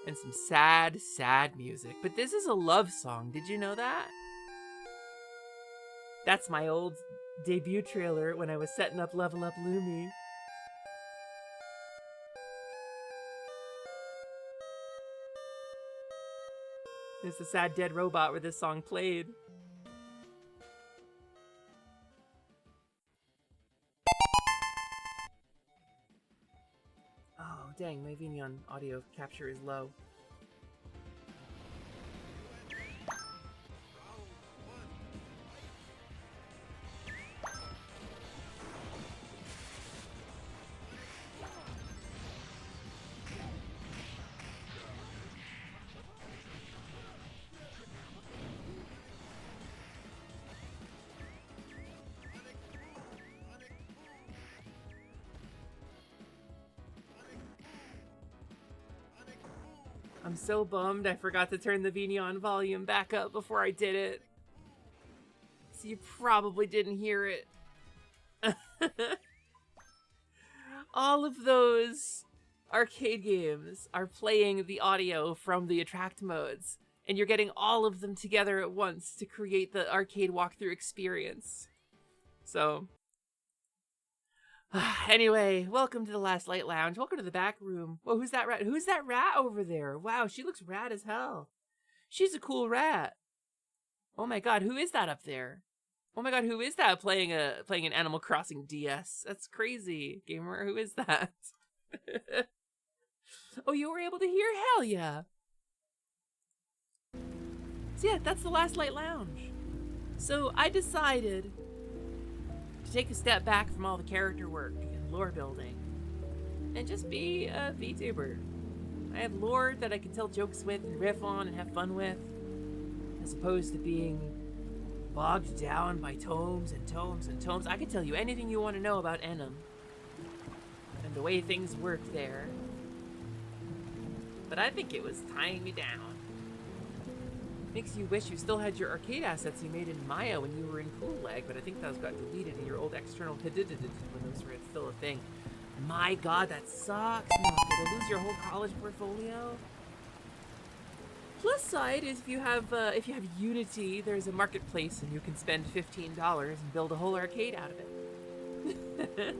[SPEAKER 1] And some sad, sad music. But this is a love song. Did you know that? That's my old debut trailer when I was setting up Level Up Lumi. There's the sad dead robot where this song played. Oh, dang, my Vignon audio capture is low. I'm so bummed I forgot to turn the Vignon volume back up before I did it. So you probably didn't hear it. All of those arcade games are playing the audio from the attract modes, and you're getting all of them together at once to create the arcade walkthrough experience. So, anyway, welcome to the Last Light Lounge. Welcome to the back room. Whoa, who's that rat? Who's that rat over there? Wow, she looks rad as hell. She's a cool rat. Oh my god, who is that up there? Oh my god, who is that playing an Animal Crossing DS? That's crazy. Gamer, who is that? Oh, you were able to hear? Hell yeah. So yeah, that's the Last Light Lounge. So I decided to take a step back from all the character work and lore building and just be a VTuber. I have lore that I can tell jokes with and riff on and have fun with, as opposed to being bogged down by tomes and tomes and tomes. I can tell you anything you want to know about Enum and the way things work there. But I think it was tying me down. Makes you wish you still had your arcade assets you made in Maya when you were in Cool Leg, but I think those got deleted in your old external when those were still a thing. My god, that sucks. Not to lose your whole college portfolio. Plus side is if you have Unity, there's a marketplace and you can spend $15 and build a whole arcade out of it.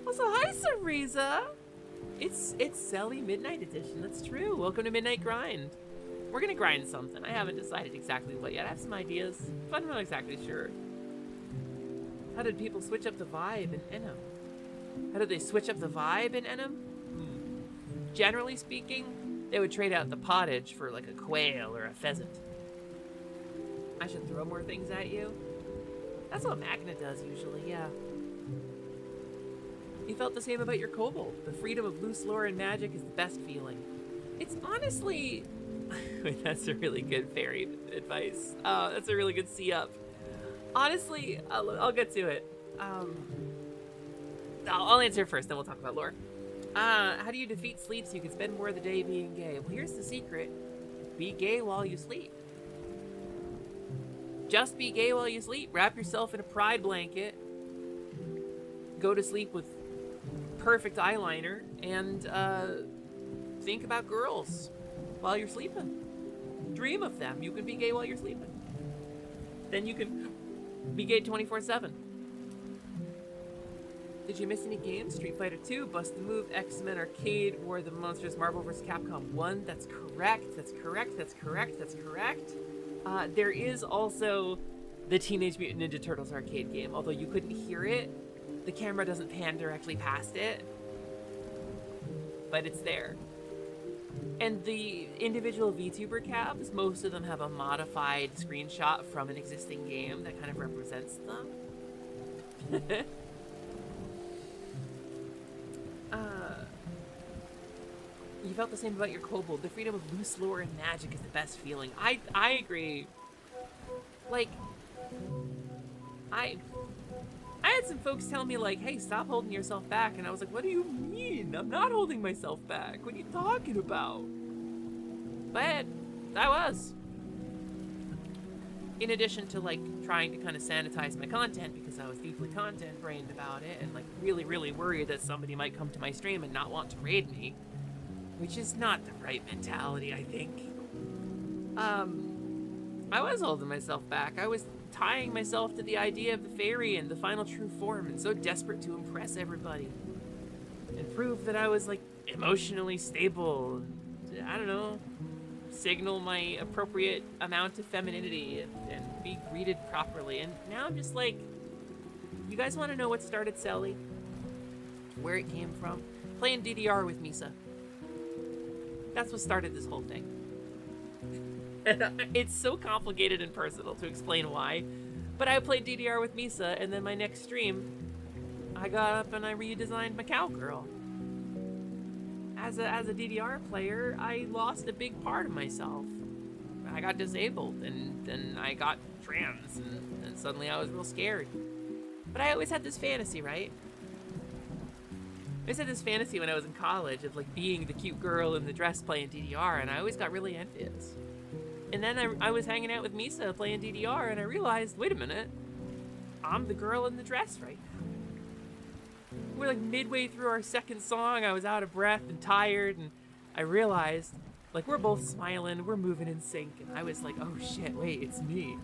[SPEAKER 1] Also, hi Sariza! It's Selly Midnight Edition, that's true. Welcome to Midnight Grind. We're gonna grind something. I haven't decided exactly what yet. I have some ideas, but I'm not exactly sure. How did people switch up the vibe in Enum? How did they switch up the vibe in Enum? Generally speaking, they would trade out the pottage for like a quail or a pheasant. I should throw more things at you. That's what Magna does usually, yeah. You felt the same about your kobold. The freedom of loose lore and magic is the best feeling. It's honestly... Wait, that's a really good fairy advice. That's a really good C-up. Honestly, I'll get to it. I'll answer first, then we'll talk about lore. How do you defeat sleep so you can spend more of the day being gay? Well, here's the secret. Be gay while you sleep. Just be gay while you sleep. Wrap yourself in a pride blanket. Go to sleep with perfect eyeliner and think about girls while you're sleeping. Dream of them. You can be gay while you're sleeping. Then you can be gay 24/7. Did you miss any games? Street Fighter 2, Bust the Move, X-Men Arcade, War of the Monsters, Marvel vs. Capcom 1. That's correct. That's correct. That's correct. That's correct. There is also the Teenage Mutant Ninja Turtles arcade game. Although you couldn't hear it, the camera doesn't pan directly past it. But it's there. And the individual VTuber cabs, most of them have a modified screenshot from an existing game that kind of represents them. You felt the same about your kobold. The freedom of loose lore and magic is the best feeling. I agree. Like, I had some folks tell me like, hey, stop holding yourself back. And I was like, what do you mean? I'm not holding myself back. What are you talking about? But I was. In addition to like trying to kind of sanitize my content because I was deeply content brained about it and like really, really worried that somebody might come to my stream and not want to raid me. Which is not the right mentality, I think. I was holding myself back. I was tying myself to the idea of the fairy and the final true form, and so desperate to impress everybody and prove that I was like emotionally stable. I don't know, signal my appropriate amount of femininity and be greeted properly. And now I'm just like, you guys want to know what started Selly? Where it came from? Playing DDR with Misa. That's what started this whole thing. And it's so complicated and personal to explain why, but I played DDR with Misa, and then my next stream, I got up and I redesigned my cowgirl. As a DDR player, I lost a big part of myself. I got disabled, and then I got trans, and suddenly I was real scared. But I always had this fantasy, right? I always had this fantasy when I was in college of like being the cute girl in the dress playing DDR, and I always got really envious. And then I was hanging out with Misa playing DDR, and I realized, wait a minute, I'm the girl in the dress right now. We're like midway through our second song, I was out of breath and tired, and I realized, like, we're both smiling, we're moving in sync, and I was like, oh shit, wait, it's me.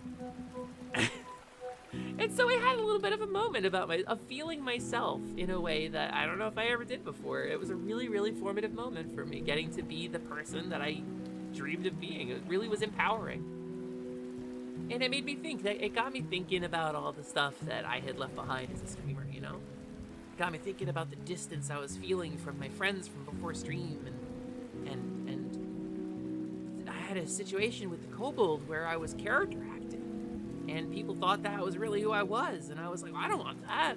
[SPEAKER 1] And so I had a little bit of a moment of feeling myself in a way that I don't know if I ever did before. It was a really, really formative moment for me, getting to be the person that I dreamed of being. It really was empowering. And it made me think, it got me thinking about all the stuff that I had left behind as a streamer, you know? It got me thinking about the distance I was feeling from my friends from before stream, and I had a situation with the kobold where I was character acting, and people thought that was really who I was, and I was like, I don't want that.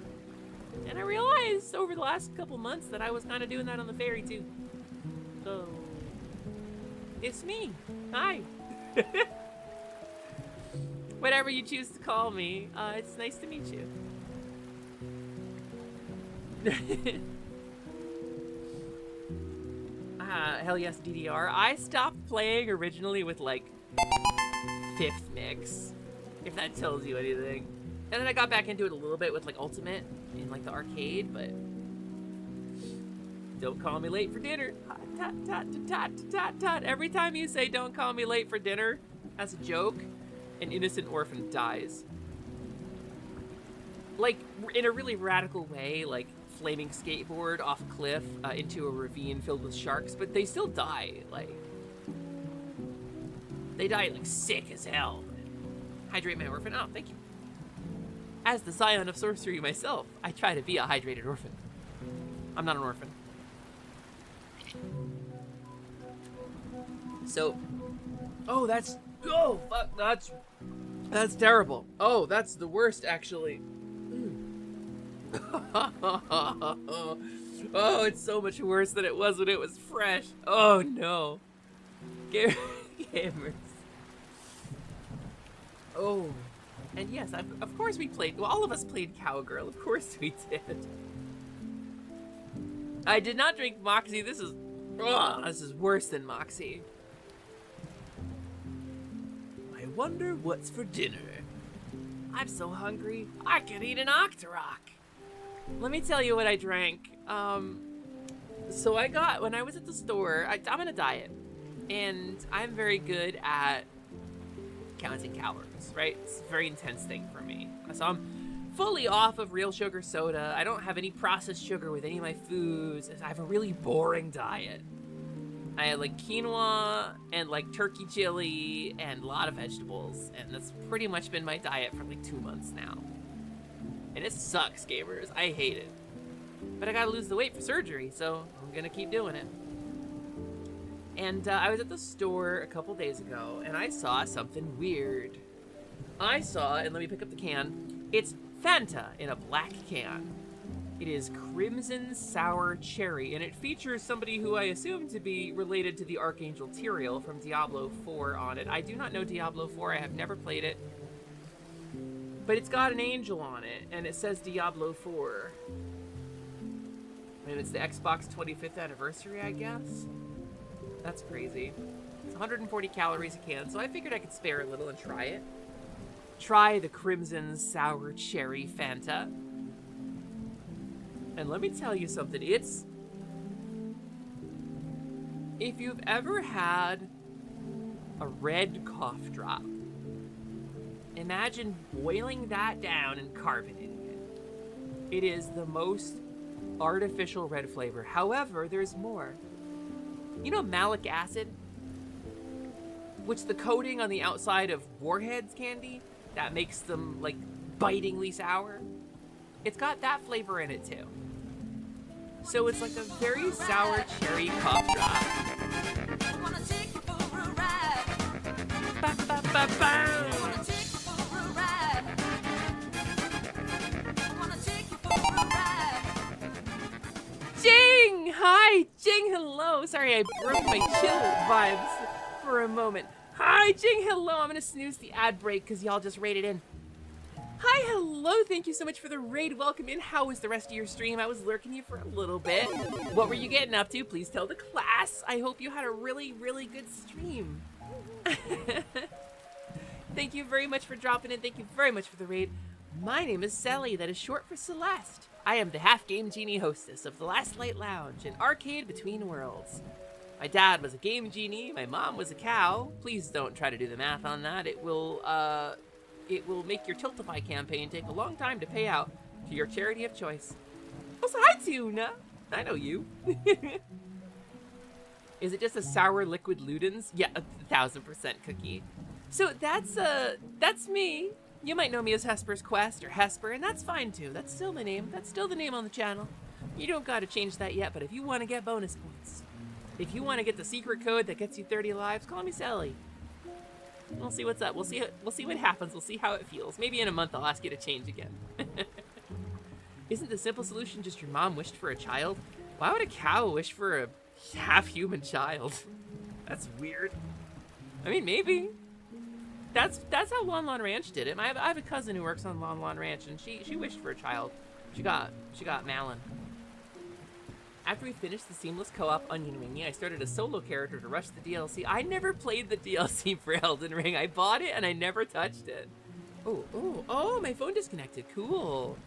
[SPEAKER 1] And I realized over the last couple months that I was kind of doing that on the fairy too. So it's me. Hi. Whatever you choose to call me, it's nice to meet you. Hell yes, DDR. I stopped playing originally with like 5th mix, if that tells you anything. And then I got back into it a little bit with like Ultimate in like the arcade, but don't call me late for dinner. Tot, tot, tot, tot, tot. Every time you say don't call me late for dinner, as a joke, an innocent orphan dies. Like, in a really radical way, like flaming skateboard off a cliff into a ravine filled with sharks, but they still die, like, they die like sick as hell. Hydrate my orphan. Oh, thank you. As the scion of sorcery myself, I try to be a hydrated orphan. I'm not an orphan. So, oh, fuck, that's terrible. Oh, that's the worst, actually. Oh, it's so much worse than it was when it was fresh. Oh, no. Gamers. Oh. And yes, of course we played, well, all of us played Cowgirl. Of course we did. I did not drink Moxie. This is worse than Moxie. I wonder what's for dinner. I'm so hungry, I could eat an Octorok. Let me tell you what I drank. So when I was at the store, I'm on a diet, and I'm very good at counting calories, right? It's a very intense thing for me. So I'm fully off of real sugar soda. I don't have any processed sugar with any of my foods. I have a really boring diet. I had like quinoa and like turkey chili and a lot of vegetables, and that's pretty much been my diet for like 2 months now. And it sucks, gamers. I hate it. But I gotta lose the weight for surgery, so I'm gonna keep doing it. And I was at the store a couple days ago, and I saw something weird. And let me pick up the can, it's Fanta in a black can. It is Crimson Sour Cherry, and it features somebody who I assume to be related to the Archangel Tyrael from Diablo 4 on it. I do not know Diablo 4, I have never played it. But it's got an angel on it, and it says Diablo 4. And it's the Xbox 25th anniversary, I guess? That's crazy. It's 140 calories a can, so I figured I could spare a little and try it. Try the Crimson Sour Cherry Fanta. And let me tell you something, if you've ever had a red cough drop, Imagine boiling that down and carbonating it. It is the most artificial red flavor. However, there's more. You know malic acid? Which the coating on the outside of Warheads candy that makes them like bitingly sour. It's got that flavor in it too. So it's like a very sour cherry cough drop. Ba, ba, ba, ba. Jing! Hi! Jing, hello! Sorry, I broke my chill vibes for a moment. Hi, Jing, hello! I'm gonna snooze the ad break because y'all just raided in. Hi, hello! Thank you so much for the raid. Welcome in. How was the rest of your stream? I was lurking you for a little bit. What were you getting up to? Please tell the class. I hope you had a really, really good stream. Thank you very much for dropping in. Thank you very much for the raid. My name is Sally, that is short for Celeste. I am the half-game genie hostess of the Last Light Lounge, an arcade between worlds. My dad was a game genie, my mom was a cow. Please don't try to do the math on that. It will make your Tiltify campaign take a long time to pay out to your charity of choice. Also, hi, Tuna. I know you. Is it just a sour liquid Ludens? Yeah, 1000% Cookie. So that's me. You might know me as Hesper's Quest or Hesper, and that's fine too. That's still the name. That's still the name on the channel. You don't gotta change that yet, but if you want to get bonus points, if you want to get the secret code that gets you 30 lives, call me Sally. We'll see what's up. We'll see what happens. We'll see how it feels. Maybe in a month I'll ask you to change again. Isn't the simple solution just your mom wished for a child? Why would a cow wish for a half-human child? That's weird. I mean, maybe. That's how Lon Lon Ranch did it. I have a cousin who works on Lon Lon Ranch, and she wished for a child. She got Malin. After we finished the seamless co-op Onion Wingy, I started a solo character to rush the DLC. I never played the DLC for Elden Ring. I bought it and I never touched it. Oh, my phone disconnected. Cool.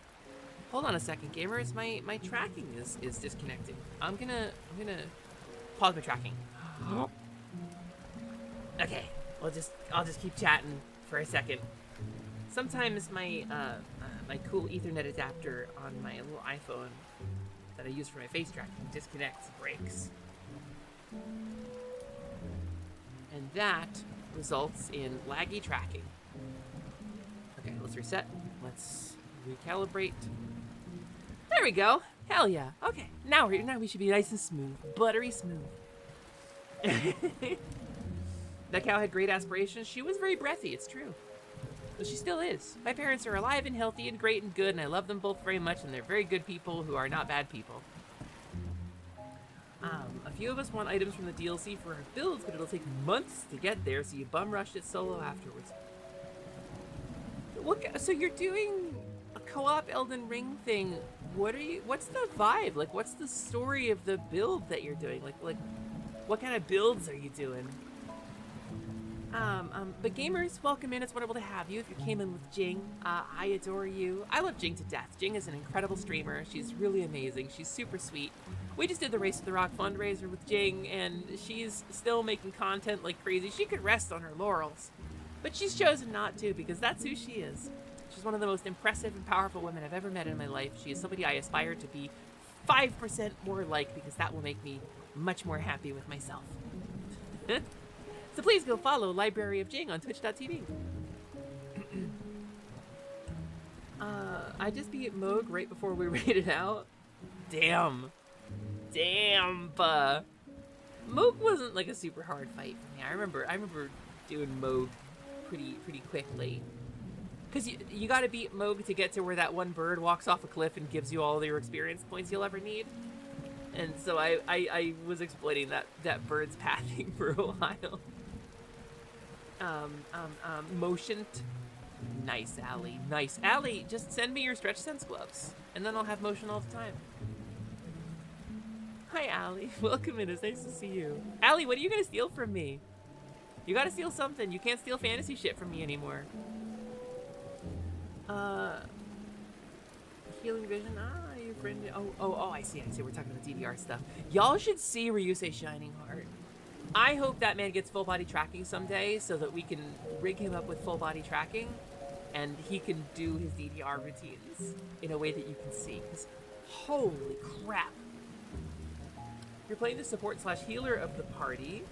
[SPEAKER 1] Hold on a second, gamers. My tracking is disconnecting. I'm gonna pause my tracking. Okay. I'll just keep chatting for a second. Sometimes my my cool Ethernet adapter on my little iPhone that I use for my face tracking disconnects, breaks. And that results in laggy tracking. Okay, let's reset. Let's recalibrate. There we go. Hell yeah. Okay, now we should be nice and smooth, buttery smooth. That cow had great aspirations. She was very breathy, it's true. But she still is. My parents are alive and healthy and great and good, and I love them both very much, and they're very good people who are not bad people. A few of us want items from the DLC for our builds, but it'll take months to get there, so you bum rushed it solo afterwards. So you're doing a co-op Elden Ring thing. What's the vibe? Like, what's the story of the build that you're doing? Like, what kind of builds are you doing? But gamers, welcome in. It's wonderful to have you. If you came in with Jing, I adore you. I love Jing to death. Jing is an incredible streamer. She's really amazing. She's super sweet. We just did the Race to the Rock fundraiser with Jing, and she's still making content like crazy. She could rest on her laurels, but she's chosen not to because that's who she is. She's one of the most impressive and powerful women I've ever met in my life. She is somebody I aspire to be 5% more like because that will make me much more happy with myself. So please go follow Library of Jing on twitch.tv. I just beat Moog right before we raided out. Damn. Moog wasn't like a super hard fight for me. I remember doing Moog pretty quickly. Because you gotta beat Moog to get to where that one bird walks off a cliff and gives you all your experience points you'll ever need. And so I was exploiting that bird's pathing for a while. Motioned. Nice, Allie. Nice. Allie, just send me your Stretch Sense gloves, and then I'll have motion all the time. Hi, Allie. Welcome in. It's nice to see you. Allie, what are you gonna steal from me? You gotta steal something. You can't steal fantasy shit from me anymore. Healing vision. Your friend. Oh, I see. We're talking about DDR stuff. Y'all should see Ryusei Shining Heart. I hope that man gets full body tracking someday so that we can rig him up with full body tracking and he can do his DDR routines in a way that you can see. 'Cause holy crap. You're playing the support/healer of the party.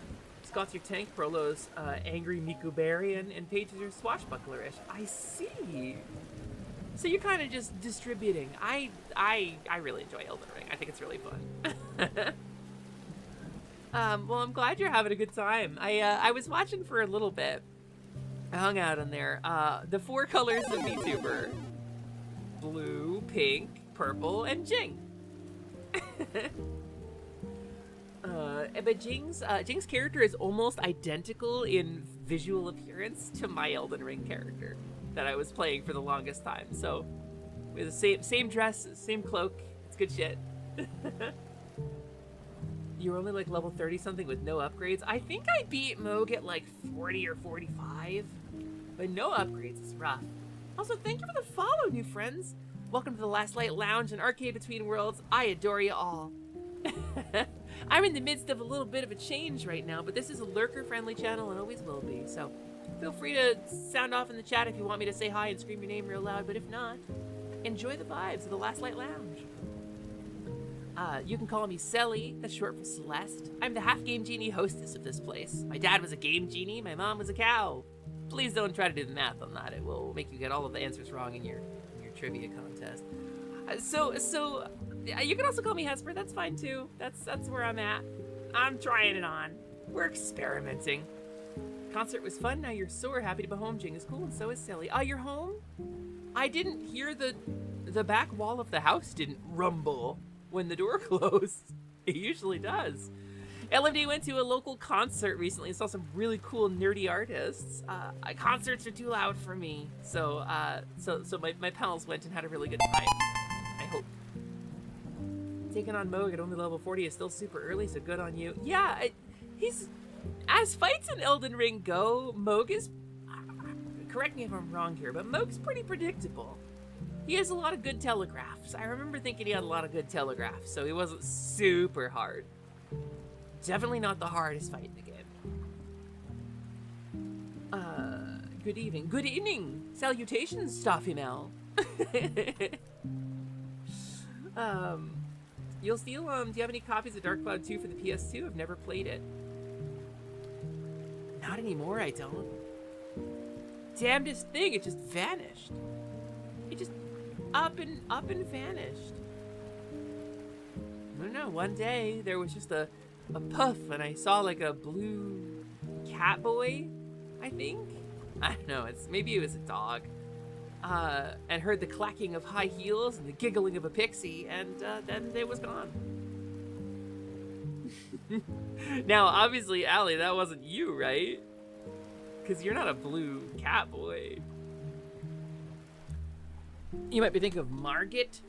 [SPEAKER 1] Scott's your tank, Prolo's angry Mikubarian, and Paige is your swashbucklerish. I see. So you're kind of just distributing. I really enjoy Elden Ring. I think it's really fun. Well, I'm glad you're having a good time. I was watching for a little bit. I hung out in there. The 4 colors of VTuber: blue, pink, purple, and Jing. But Jing's character is almost identical in visual appearance to my Elden Ring character that I was playing for the longest time. So we have the same dress, same cloak. It's good shit. You're only like level 30 something with no upgrades. I think I beat Moog at like 40 or 45, but no upgrades is rough. Also, thank you for the follow, new friends. Welcome to the Last Light Lounge and Arcade Between Worlds. I adore you all. I'm in the midst of a little bit of a change right now, but this is a lurker-friendly channel and always will be, so feel free to sound off in the chat if you want me to say hi and scream your name real loud, but if not, enjoy the vibes of the Last Light Lounge. You can call me Selly, that's short for Celeste. I'm the half-game genie hostess of this place. My dad was a game genie, my mom was a cow. Please don't try to do the math on that. It will make you get all of the answers wrong in your trivia contest. So you can also call me Hesper, that's fine too. That's where I'm at. I'm trying it on. We're experimenting. Concert was fun, now you're sore. Happy to be home. Jing is cool, and so is Sally. Oh, you're home? I didn't hear the back wall of the house didn't rumble when the door closed. It usually does. LMD went to a local concert recently and saw some really cool nerdy artists. Concerts are too loud for me, so my pals went and had a really good time. I hope. Taking on Moog at only level 40 is still super early, so good on you. Yeah, he's... As fights in Elden Ring go, Moog is... Correct me if I'm wrong here, but Moog's pretty predictable. He has a lot of good telegraphs. I remember thinking he had a lot of good telegraphs, so he wasn't super hard. Definitely not the hardest fight in the game. Good evening. Good evening! Salutations, Staffy Mel. You'll steal, do you have any copies of Dark Cloud 2 for the PS2? I've never played it. Not anymore, I don't. Damnedest thing, it just vanished. It just up and vanished. I don't know, one day there was just a puff and I saw like a blue cat boy, I think. I don't know, maybe it was a dog. And heard the clacking of high heels and the giggling of a pixie, and then it was gone. Now, obviously, Allie, that wasn't you, right? Because you're not a blue cat boy. You might be thinking of Margit.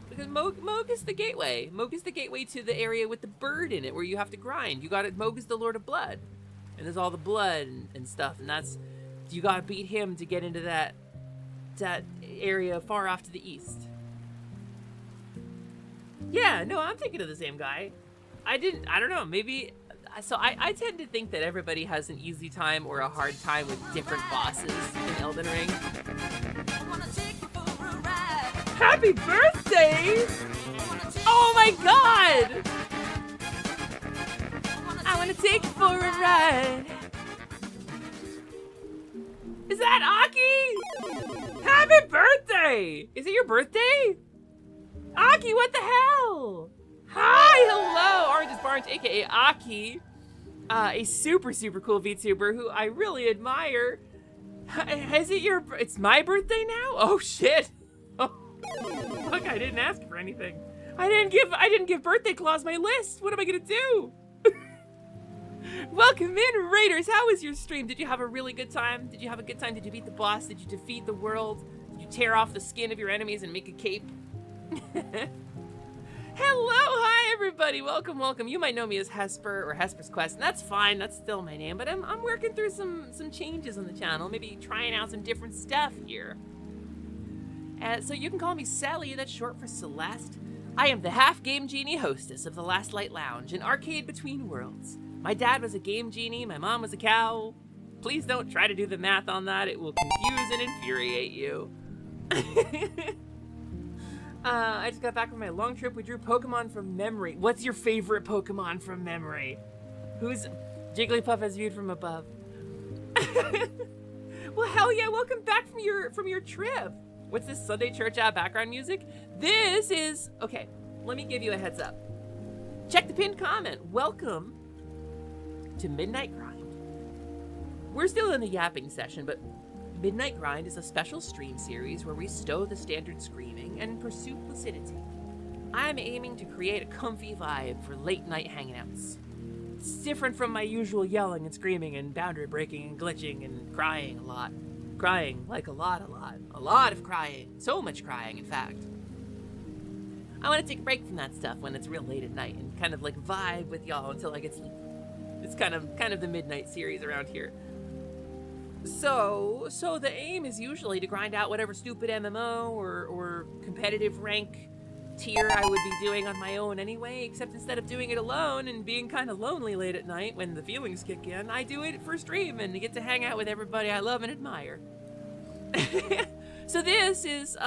[SPEAKER 1] Because Moog is the gateway. Moog is the gateway to the area with the bird in it, where you have to grind. You got it. Moog is the Lord of Blood, and there's all the blood and stuff, and that's you gotta beat him to get into that area far off to the east. Yeah, no, I'm thinking of the same guy. I don't know, maybe. So I tend to think that everybody has an easy time or a hard time with different bosses in Elden Ring. Happy birthday! Oh my god! I wanna take you for a ride. Is that Aki? Happy birthday! Is it your birthday? Aki, what the hell? Hi, hello, Orange's Barnes, aka Aki. A super cool VTuber who I really admire. Is it it's my birthday now? Oh shit. Oh, look, I didn't ask for anything. I didn't give birthday clause my list. What am I gonna do? Welcome in, Raiders. How was your stream? Did you have a really good time? Did you have a good time? Did you beat the boss? Did you defeat the world? Did you tear off the skin of your enemies and make a cape? Hello, hi everybody. Welcome. You might know me as Hesper or Hesper's Quest, and that's fine. That's still my name, but I'm working through some changes on the channel. Maybe trying out some different stuff here. So you can call me Sally. That's short for Celeste. I am the half-game genie hostess of the Last Light Lounge, an arcade between worlds. My dad was a game genie, my mom was a cow. Please don't try to do the math on that. It will confuse and infuriate you. I just got back from my long trip. We drew Pokemon from memory. What's your favorite Pokemon from memory? Who's Jigglypuff as viewed from above? Well, hell yeah! Welcome back from your trip. What's this Sunday church background music? This is okay. Let me give you a heads up. Check the pinned comment. Welcome to Midnight Grind. We're still in the yapping session, but Midnight Grind is a special stream series where we stow the standard screaming and pursue placidity. I'm aiming to create a comfy vibe for late night hangouts. It's different from my usual yelling and screaming and boundary breaking and glitching and crying a lot. Crying, like a lot. A lot of crying. So much crying, in fact. I want to take a break from that stuff when it's real late at night and kind of like vibe with y'all until I get sleepy. It's kind of the midnight series around here. So the aim is usually to grind out whatever stupid MMO or competitive rank tier I would be doing on my own anyway, except instead of doing it alone and being kind of lonely late at night when the feelings kick in, I do it for stream and get to hang out with everybody I love and admire. So this is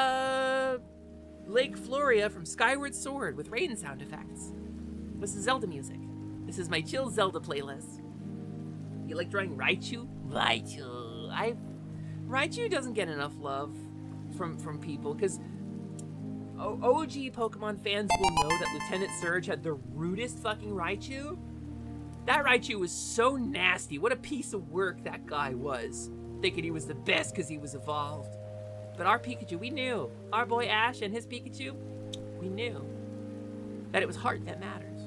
[SPEAKER 1] Lake Floria from Skyward Sword with rain sound effects. This is Zelda music. This is my chill Zelda playlist. You like drawing Raichu? Raichu doesn't get enough love from people because OG Pokemon fans will know that Lieutenant Surge had the rudest fucking Raichu. That Raichu was so nasty. What a piece of work that guy was. Thinking he was the best because he was evolved. But our Pikachu, we knew. Our boy Ash and his Pikachu, we knew that it was heart that matters.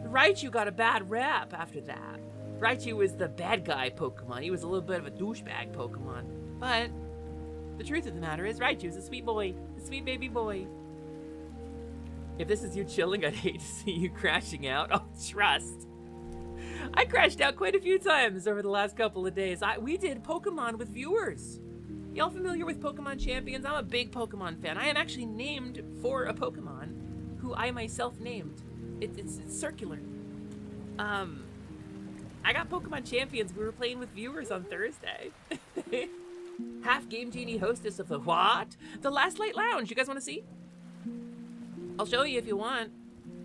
[SPEAKER 1] Raichu got a bad rap after that. Raichu was the bad guy Pokemon. He was a little bit of a douchebag Pokemon. But the truth of the matter is Raichu's a sweet boy. A sweet baby boy. If this is you chilling, I'd hate to see you crashing out. Oh, trust. I crashed out quite a few times over the last couple of days. We did Pokemon with viewers. Y'all familiar with Pokemon Champions? I'm a big Pokemon fan. I am actually named for a Pokemon who I myself named. It's circular. I got Pokemon Champions. We were playing with viewers on Thursday. Half Game Genie hostess of the what? The Last Light Lounge. You guys want to see? I'll show you if you want.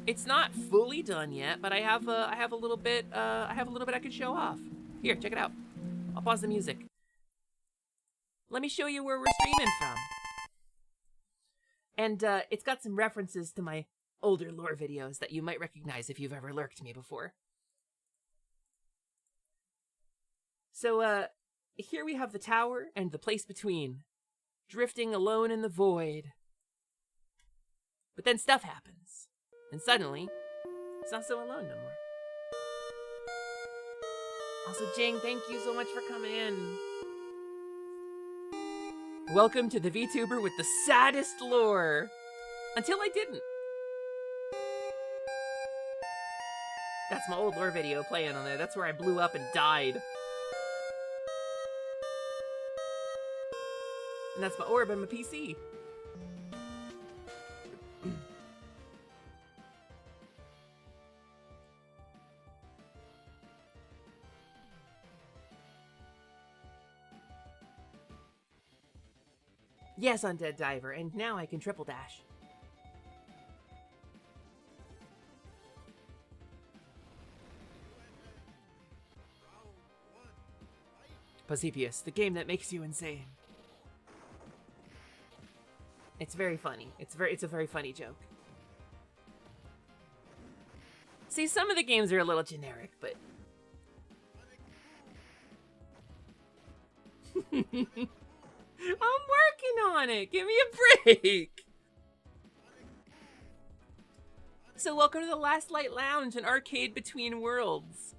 [SPEAKER 1] It's not fully done yet, but I have a little bit. I can show off. Here, check it out. I'll pause the music. Let me show you where we're streaming from. And it's got some references to my older lore videos that you might recognize if you've ever lurked me before. So, here we have the tower and the place between, drifting alone in the void. But then stuff happens, and suddenly, it's not so alone no more. Also, Jing, thank you so much for coming in. Welcome to the VTuber with the saddest lore. Until I didn't. That's my old lore video playing on there. That's where I blew up and died. And that's my orb on my PC. Yes, Undead Diver, and now I can triple dash. Posipius, the game that makes you insane. It's very funny. It's a very funny joke. See, some of the games are a little generic, but I'm working on it. Give me a break. So welcome to the Last Light Lounge, an arcade between worlds.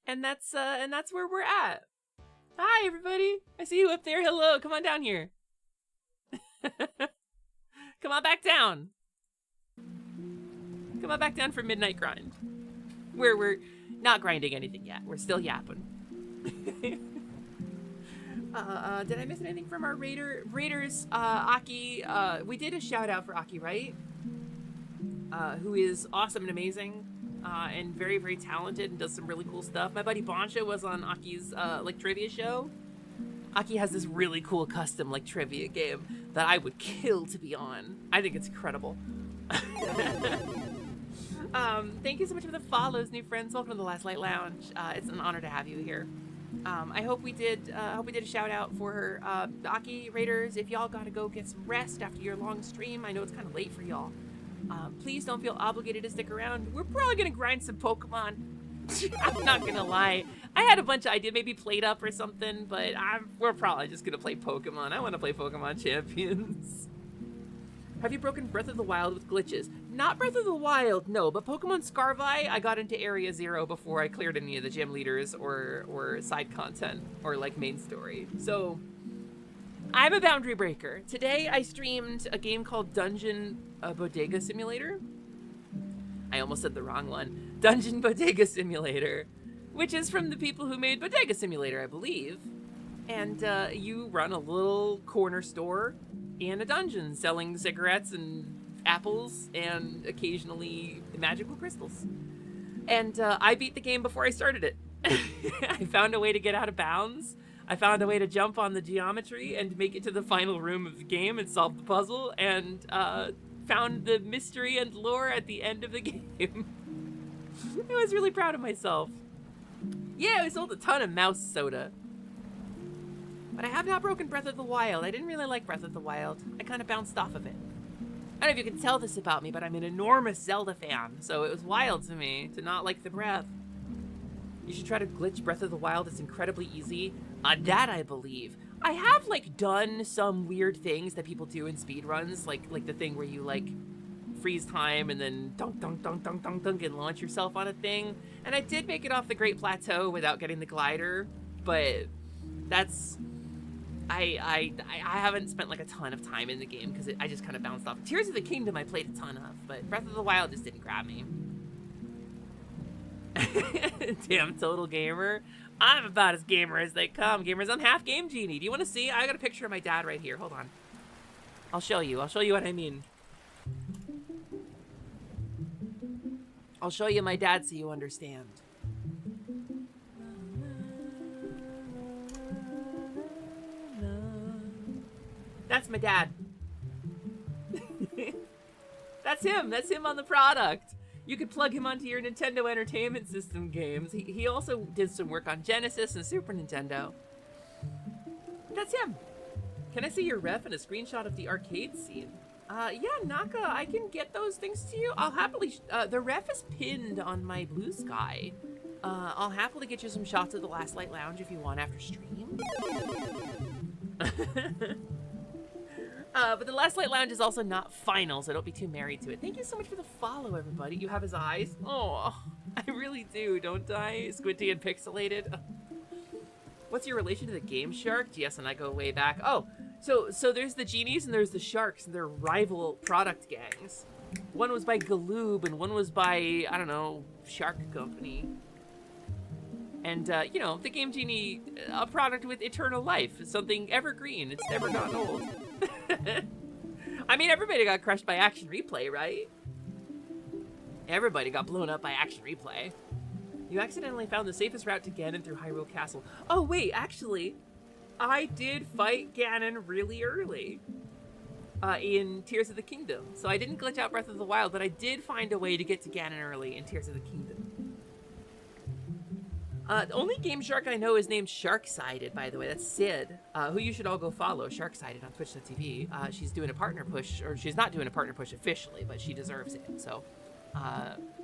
[SPEAKER 1] And that's where we're at. Hi everybody. I see you up there. Hello. Come on down here. Come on back down. Come on back down for Midnight Grind. Where we're not grinding anything yet. We're still yapping. Did I miss anything from our raiders? Aki, we did a shout out for Aki, right? who is awesome and amazing, and very, very talented and does some really cool stuff. My buddy Bonsha was on Aki's like trivia show. Aki has this really cool custom like trivia game that I would kill to be on. I think it's incredible. Thank you so much for the follows, new friends. Welcome to the Last Light Lounge. It's an honor to have you here. I hope we did a shout out for the Aki Raiders. If y'all gotta go get some rest after your long stream, I know it's kind of late for y'all. Please don't feel obligated to stick around. We're probably gonna grind some Pokemon. I'm not gonna lie. I had a bunch of ideas, maybe Played Up or something, but we're probably just gonna play Pokemon. I want to play Pokemon Champions. Have you broken Breath of the Wild with glitches? Not Breath of the Wild, no, but Pokemon Scarvi, I got into Area 0 before I cleared any of the gym leaders or side content or like main story. So I'm a boundary breaker. Today I streamed a game called Dungeon Bodega Simulator. I almost said the wrong one. Dungeon Bodega Simulator, which is from the people who made Bodega Simulator, I believe. And you run a little corner store in a dungeon selling cigarettes and apples and occasionally magical crystals. And I beat the game before I started it. I found a way to get out of bounds. I found a way to jump on the geometry and make it to the final room of the game and solve the puzzle, and found the mystery and lore at the end of the game. I was really proud of myself. Yeah, I sold a ton of mouse soda. But I have not broken Breath of the Wild. I didn't really like Breath of the Wild. I kind of bounced off of it. I don't know if you can tell this about me, but I'm an enormous Zelda fan, so it was wild to me to not like the breath. You should try to glitch Breath of the Wild. It's incredibly easy. That I believe. I have like done some weird things that people do in speedruns, like the thing where you like freeze time and then dunk dunk dunk dunk dunk dunk and launch yourself on a thing. And I did make it off the Great Plateau without getting the glider, but that's I haven't spent like a ton of time in the game because I just kind of bounced off. Tears of the Kingdom I played a ton of, but Breath of the Wild just didn't grab me. Damn total gamer. I'm about as gamer as they come. Gamers, I'm half Game Genie. Do you want to see? I got a picture of my dad right here. Hold on. I'll show you. I'll show you what I mean. I'll show you my dad so you understand. That's my dad. That's him. That's him on the product. You could plug him onto your Nintendo Entertainment System games. He also did some work on Genesis and Super Nintendo. That's him. Can I see your ref and a screenshot of the arcade scene? Yeah, Naka, I can get those things to you. I'll happily... the ref is pinned on my Blue Sky. I'll happily get you some shots of the Last Light Lounge if you want after stream. But the Last Light Lounge is also not final, so don't be too married to it. Thank you so much for the follow, everybody. You have his eyes? Oh, I really do, don't I? Squinty and pixelated. What's your relation to the Game Shark? Yes, and I go way back. Oh, so there's the genies and there's the sharks, and they're rival product gangs. One was by Galoob, and one was by, I don't know, Shark Company. And, you know, the Game Genie, a product with eternal life, something evergreen. It's never gotten old. I mean, everybody got crushed by Action Replay, right? Everybody got blown up by Action Replay. You accidentally found the safest route to Ganon through Hyrule Castle. Oh, wait, actually, I did fight Ganon really early in Tears of the Kingdom. So I didn't glitch out Breath of the Wild, but I did find a way to get to Ganon early in Tears of the Kingdom. The only Game Shark I know is named Sharksided, by the way. That's Sid, who you should all go follow, Sharksided on Twitch.tv. She's doing a partner push, or she's not doing a partner push officially, but she deserves it. So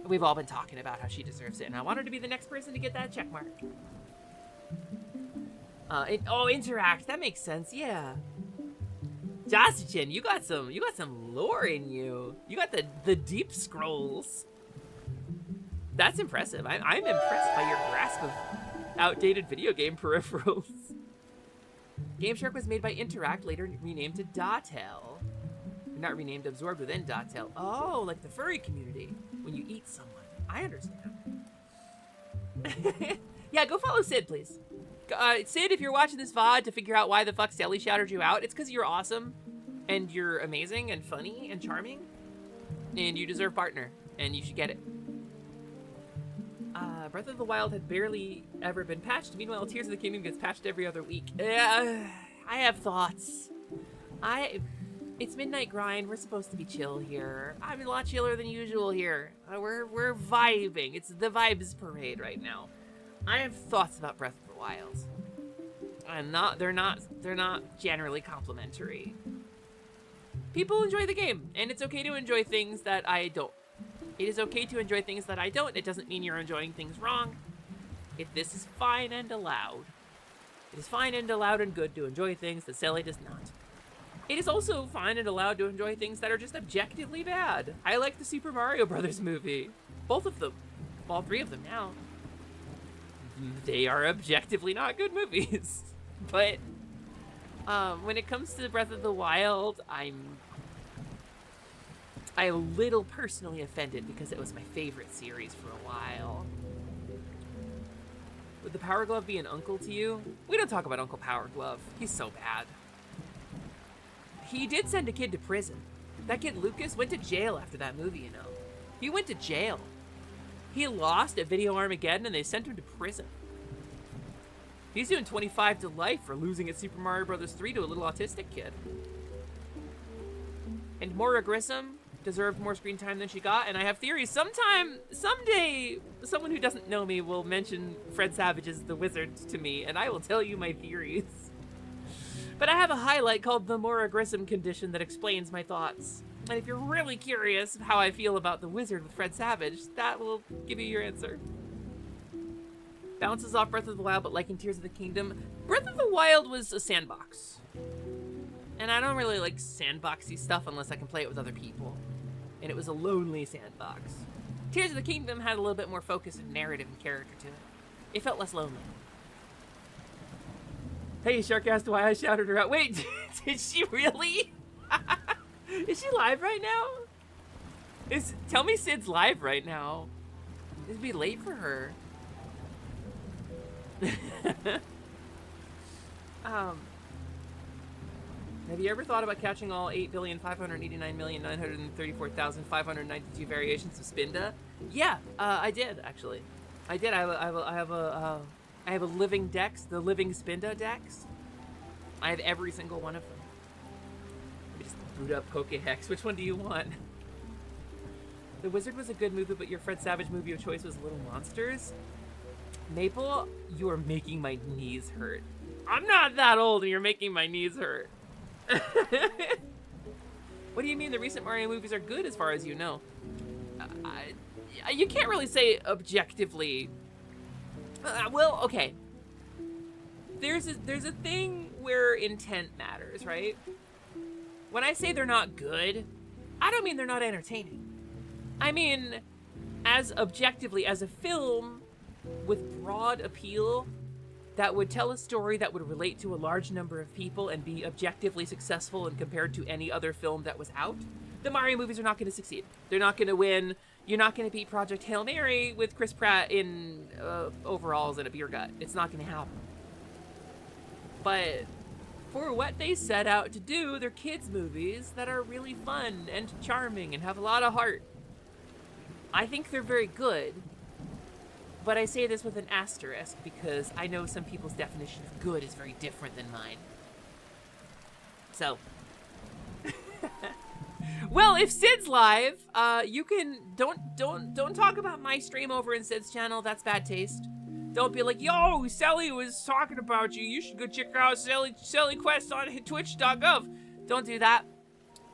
[SPEAKER 1] we've all been talking about how she deserves it, and I want her to be the next person to get that check mark. Interact. That makes sense. Yeah. Josichin, you got some lore in you. You got the deep scrolls. That's impressive. I'm impressed by your grasp of outdated video game peripherals. Game Shark was made by Interact, later renamed to Datel. Not renamed, absorbed within Datel. Oh, like the furry community. When you eat someone. I understand. Yeah, go follow Sid, please. Sid, if you're watching this VOD to figure out why the fuck Sally shouted you out, it's because you're awesome, and you're amazing, and funny, and charming. and you deserve partner, and you should get it. Breath of the Wild had barely ever been patched. Meanwhile, Tears of the Kingdom gets patched every other week. I have thoughts. It's midnight grind. We're supposed to be chill here. I'm a lot chiller than usual here. We're vibing. It's the vibes parade right now. I have thoughts about Breath of the Wild. They're not generally complimentary. People enjoy the game, and it's okay to enjoy things that I don't. It is okay to enjoy things that I don't. It doesn't mean you're enjoying things wrong. This is fine and allowed. It is fine and allowed and good to enjoy things that Sally does not. It is also fine and allowed to enjoy things that are just objectively bad. I like the Super Mario Brothers movie. Both of them. All three of them now. They are objectively not good movies. But when it comes to Breath of the Wild, I'm a little personally offended because it was my favorite series for a while. Would the Power Glove be an uncle to you? We don't talk about Uncle Power Glove. He's so bad. He did send a kid to prison. That kid Lucas went to jail after that movie, you know. He went to jail. He lost at Video Armageddon and they sent him to prison. He's doing 25 to life for losing at Super Mario Bros. 3 to a little autistic kid. And Maura Grissom deserved more screen time than she got, and I have theories. Someday, someone who doesn't know me will mention Fred Savage's The Wizard to me, and I will tell you my theories. But I have a highlight called the Maura Grissom condition that explains my thoughts. And if you're really curious how I feel about The Wizard with Fred Savage, that will give you your answer. Bounces off Breath of the Wild, but like in Tears of the Kingdom, Breath of the Wild was a sandbox. And I don't really like sandboxy stuff unless I can play it with other people. And it was a lonely sandbox. Tears of the Kingdom had a little bit more focus and narrative and character to it. It felt less lonely. Hey, Shark asked why I shouted her out. Wait, did she really? Is she live right now? Tell me Sid's live right now. It'd be late for her. Have you ever thought about catching all 8,589,934,592 variations of Spinda? Yeah, I did actually. I did. I have a living Dex, the living Spinda Dex. I have every single one of them. Let me just boot up Pokehex. Which one do you want? The Wizard was a good movie, but your Fred Savage movie of choice was Little Monsters. Maple, you are making my knees hurt. I'm not that old and you're making my knees hurt. What do you mean the recent Mario movies are good as far as you know? You can't really say objectively. Well, okay. There's a thing where intent matters, right? When I say they're not good, I don't mean they're not entertaining. I mean, as objectively, as a film with broad appeal that would tell a story that would relate to a large number of people and be objectively successful and compared to any other film that was out, the Mario movies are not going to succeed. They're not going to win. You're not going to beat Project Hail Mary with Chris Pratt in overalls and a beer gut. It's not going to happen. But for what they set out to do, they're kids' movies that are really fun and charming and have a lot of heart. I think they're very good. But I say this with an asterisk because I know some people's definition of good is very different than mine. So. Well, if Sid's live, you can don't talk about my stream over in Sid's channel. That's bad taste. Don't be like, yo, Sally was talking about you. You should go check out Sally Quest on twitch.gov. Don't do that.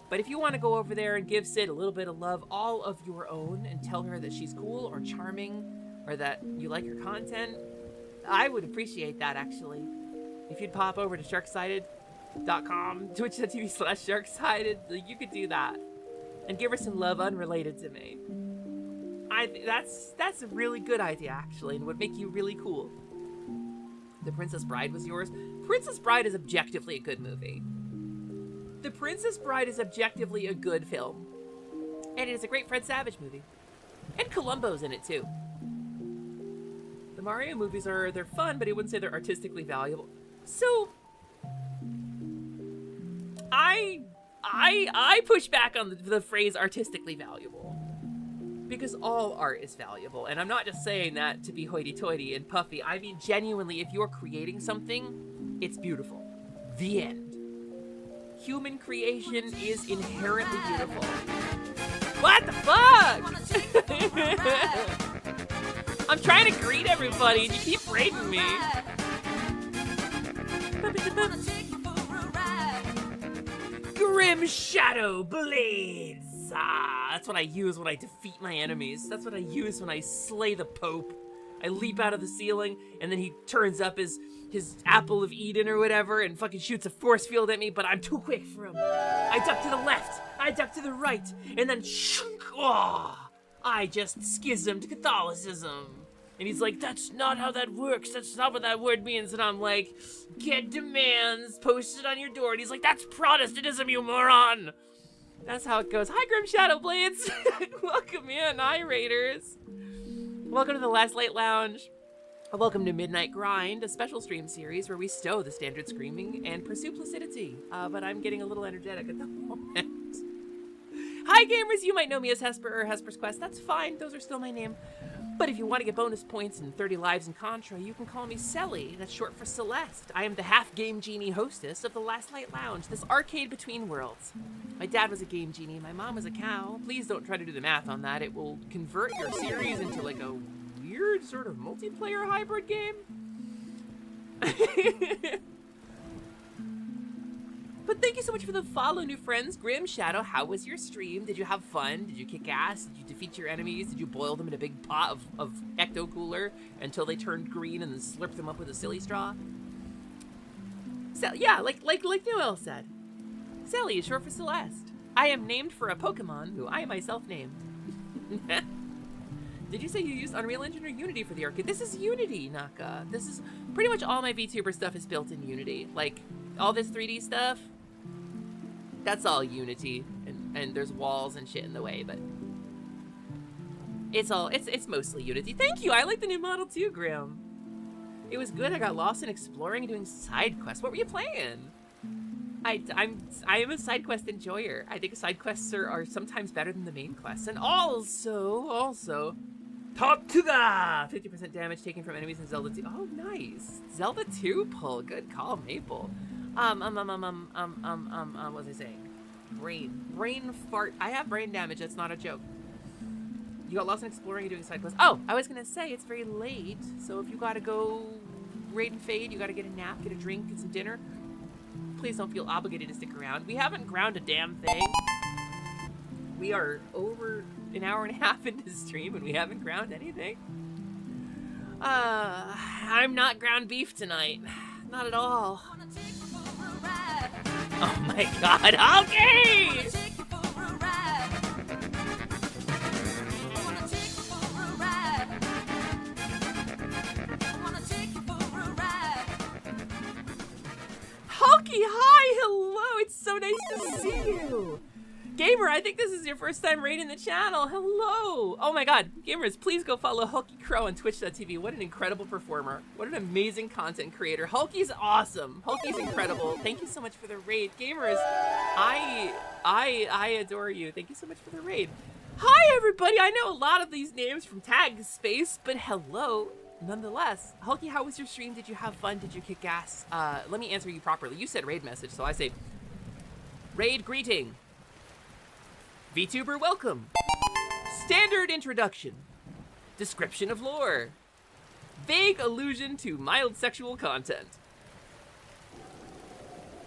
[SPEAKER 1] But if you want to go over there and give Sid a little bit of love, all of your own, and tell her that she's cool or charming, or that you like her content, I would appreciate that, actually. If you'd pop over to sharksided.com, twitch.tv/sharksided, you could do that. And give her some love unrelated to me. That's a really good idea, actually, and would make you really cool. The Princess Bride was yours. Princess Bride is objectively a good movie. The Princess Bride is objectively a good film. And it is a great Fred Savage movie. And Columbo's in it, too. The Mario movies they're fun, but I wouldn't say they're artistically valuable. So, I I push back on the phrase artistically valuable. Because all art is valuable. And I'm not just saying that to be hoity-toity and puffy. I mean, genuinely, if you're creating something, it's beautiful. The end. Human creation is inherently beautiful. What the fuck? I'm trying to greet everybody and you keep raiding me. Grim Shadow Blades. Ah, that's what I use when I defeat my enemies. That's what I use when I slay the Pope. I leap out of the ceiling, and then he turns up his apple of Eden or whatever and fucking shoots a force field at me, but I'm too quick for him. I duck to the left, I duck to the right, and then I just schismed Catholicism. And he's like, that's not how that works. That's not what that word means. And I'm like, get demands posted on your door. And he's like, that's Protestantism, you moron. That's how it goes. Hi, Grim Shadow Blades. Welcome in. Hi, Raiders. Welcome to the Last Light Lounge. Welcome to Midnight Grind, a special stream series where we stow the standard screaming and pursue placidity. But I'm getting a little energetic at the moment. Hi, gamers. You might know me as Hesper or Hesper's Quest. That's fine. Those are still my name. But if you want to get bonus points and 30 lives in Contra, you can call me Selly. That's short for Celeste. I am the half-game genie hostess of the Last Light Lounge, this arcade between worlds. My dad was a game genie, my mom was a cow. Please don't try to do the math on that. It will convert your series into like a weird sort of multiplayer hybrid game. But thank you so much for the follow, new friends. Grim Shadow, how was your stream? Did you have fun? Did you kick ass? Did you defeat your enemies? Did you boil them in a big pot of ecto cooler until they turned green and then slurp them up with a silly straw? So, yeah, like Noel said. Sally is short for Celeste. I am named for a Pokemon who I myself named. Did you say you used Unreal Engine or Unity for the arcade? This is Unity, Naka. This is pretty much all my VTuber stuff is built in Unity. Like, all this 3D stuff, that's all Unity, and there's walls and shit in the way, but it's mostly Unity. Thank you. I like the new model too, Grim. It was good. I got lost in exploring and doing side quests. What were you playing? I am a side quest enjoyer. I think side quests are sometimes better than the main quests, and also. Tortuga! 50% damage taken from enemies in Zelda 2. Oh, nice. Zelda 2 pull. Good call, Maple. What was I saying? Brain fart. I have brain damage. That's not a joke. You got lost in exploring and doing side quests. Oh, I was gonna say it's very late. So if you gotta go raid and fade, you gotta get a nap, get a drink, get some dinner. Please don't feel obligated to stick around. We haven't ground a damn thing. We are over an hour and a half into the stream and we haven't ground anything. I'm not ground beef tonight. Not at all. Oh my god, okay! Hulky, hi, hello, it's so nice to see you. Gamer, I think this is your first time raiding the channel. Hello. Oh my god. Gamers, please go follow Hulky Crow on twitch.tv. What an incredible performer. What an amazing content creator. Hulky's awesome. Hulky's incredible. Thank you so much for the raid. Gamers, I adore you. Thank you so much for the raid. Hi, everybody. I know a lot of these names from Tag Space, but hello. Nonetheless, Hulky, how was your stream? Did you have fun? Did you kick ass? Let me answer you properly. You said raid message, so I say raid greeting. VTuber welcome. Standard introduction. Description of lore. Vague allusion to mild sexual content.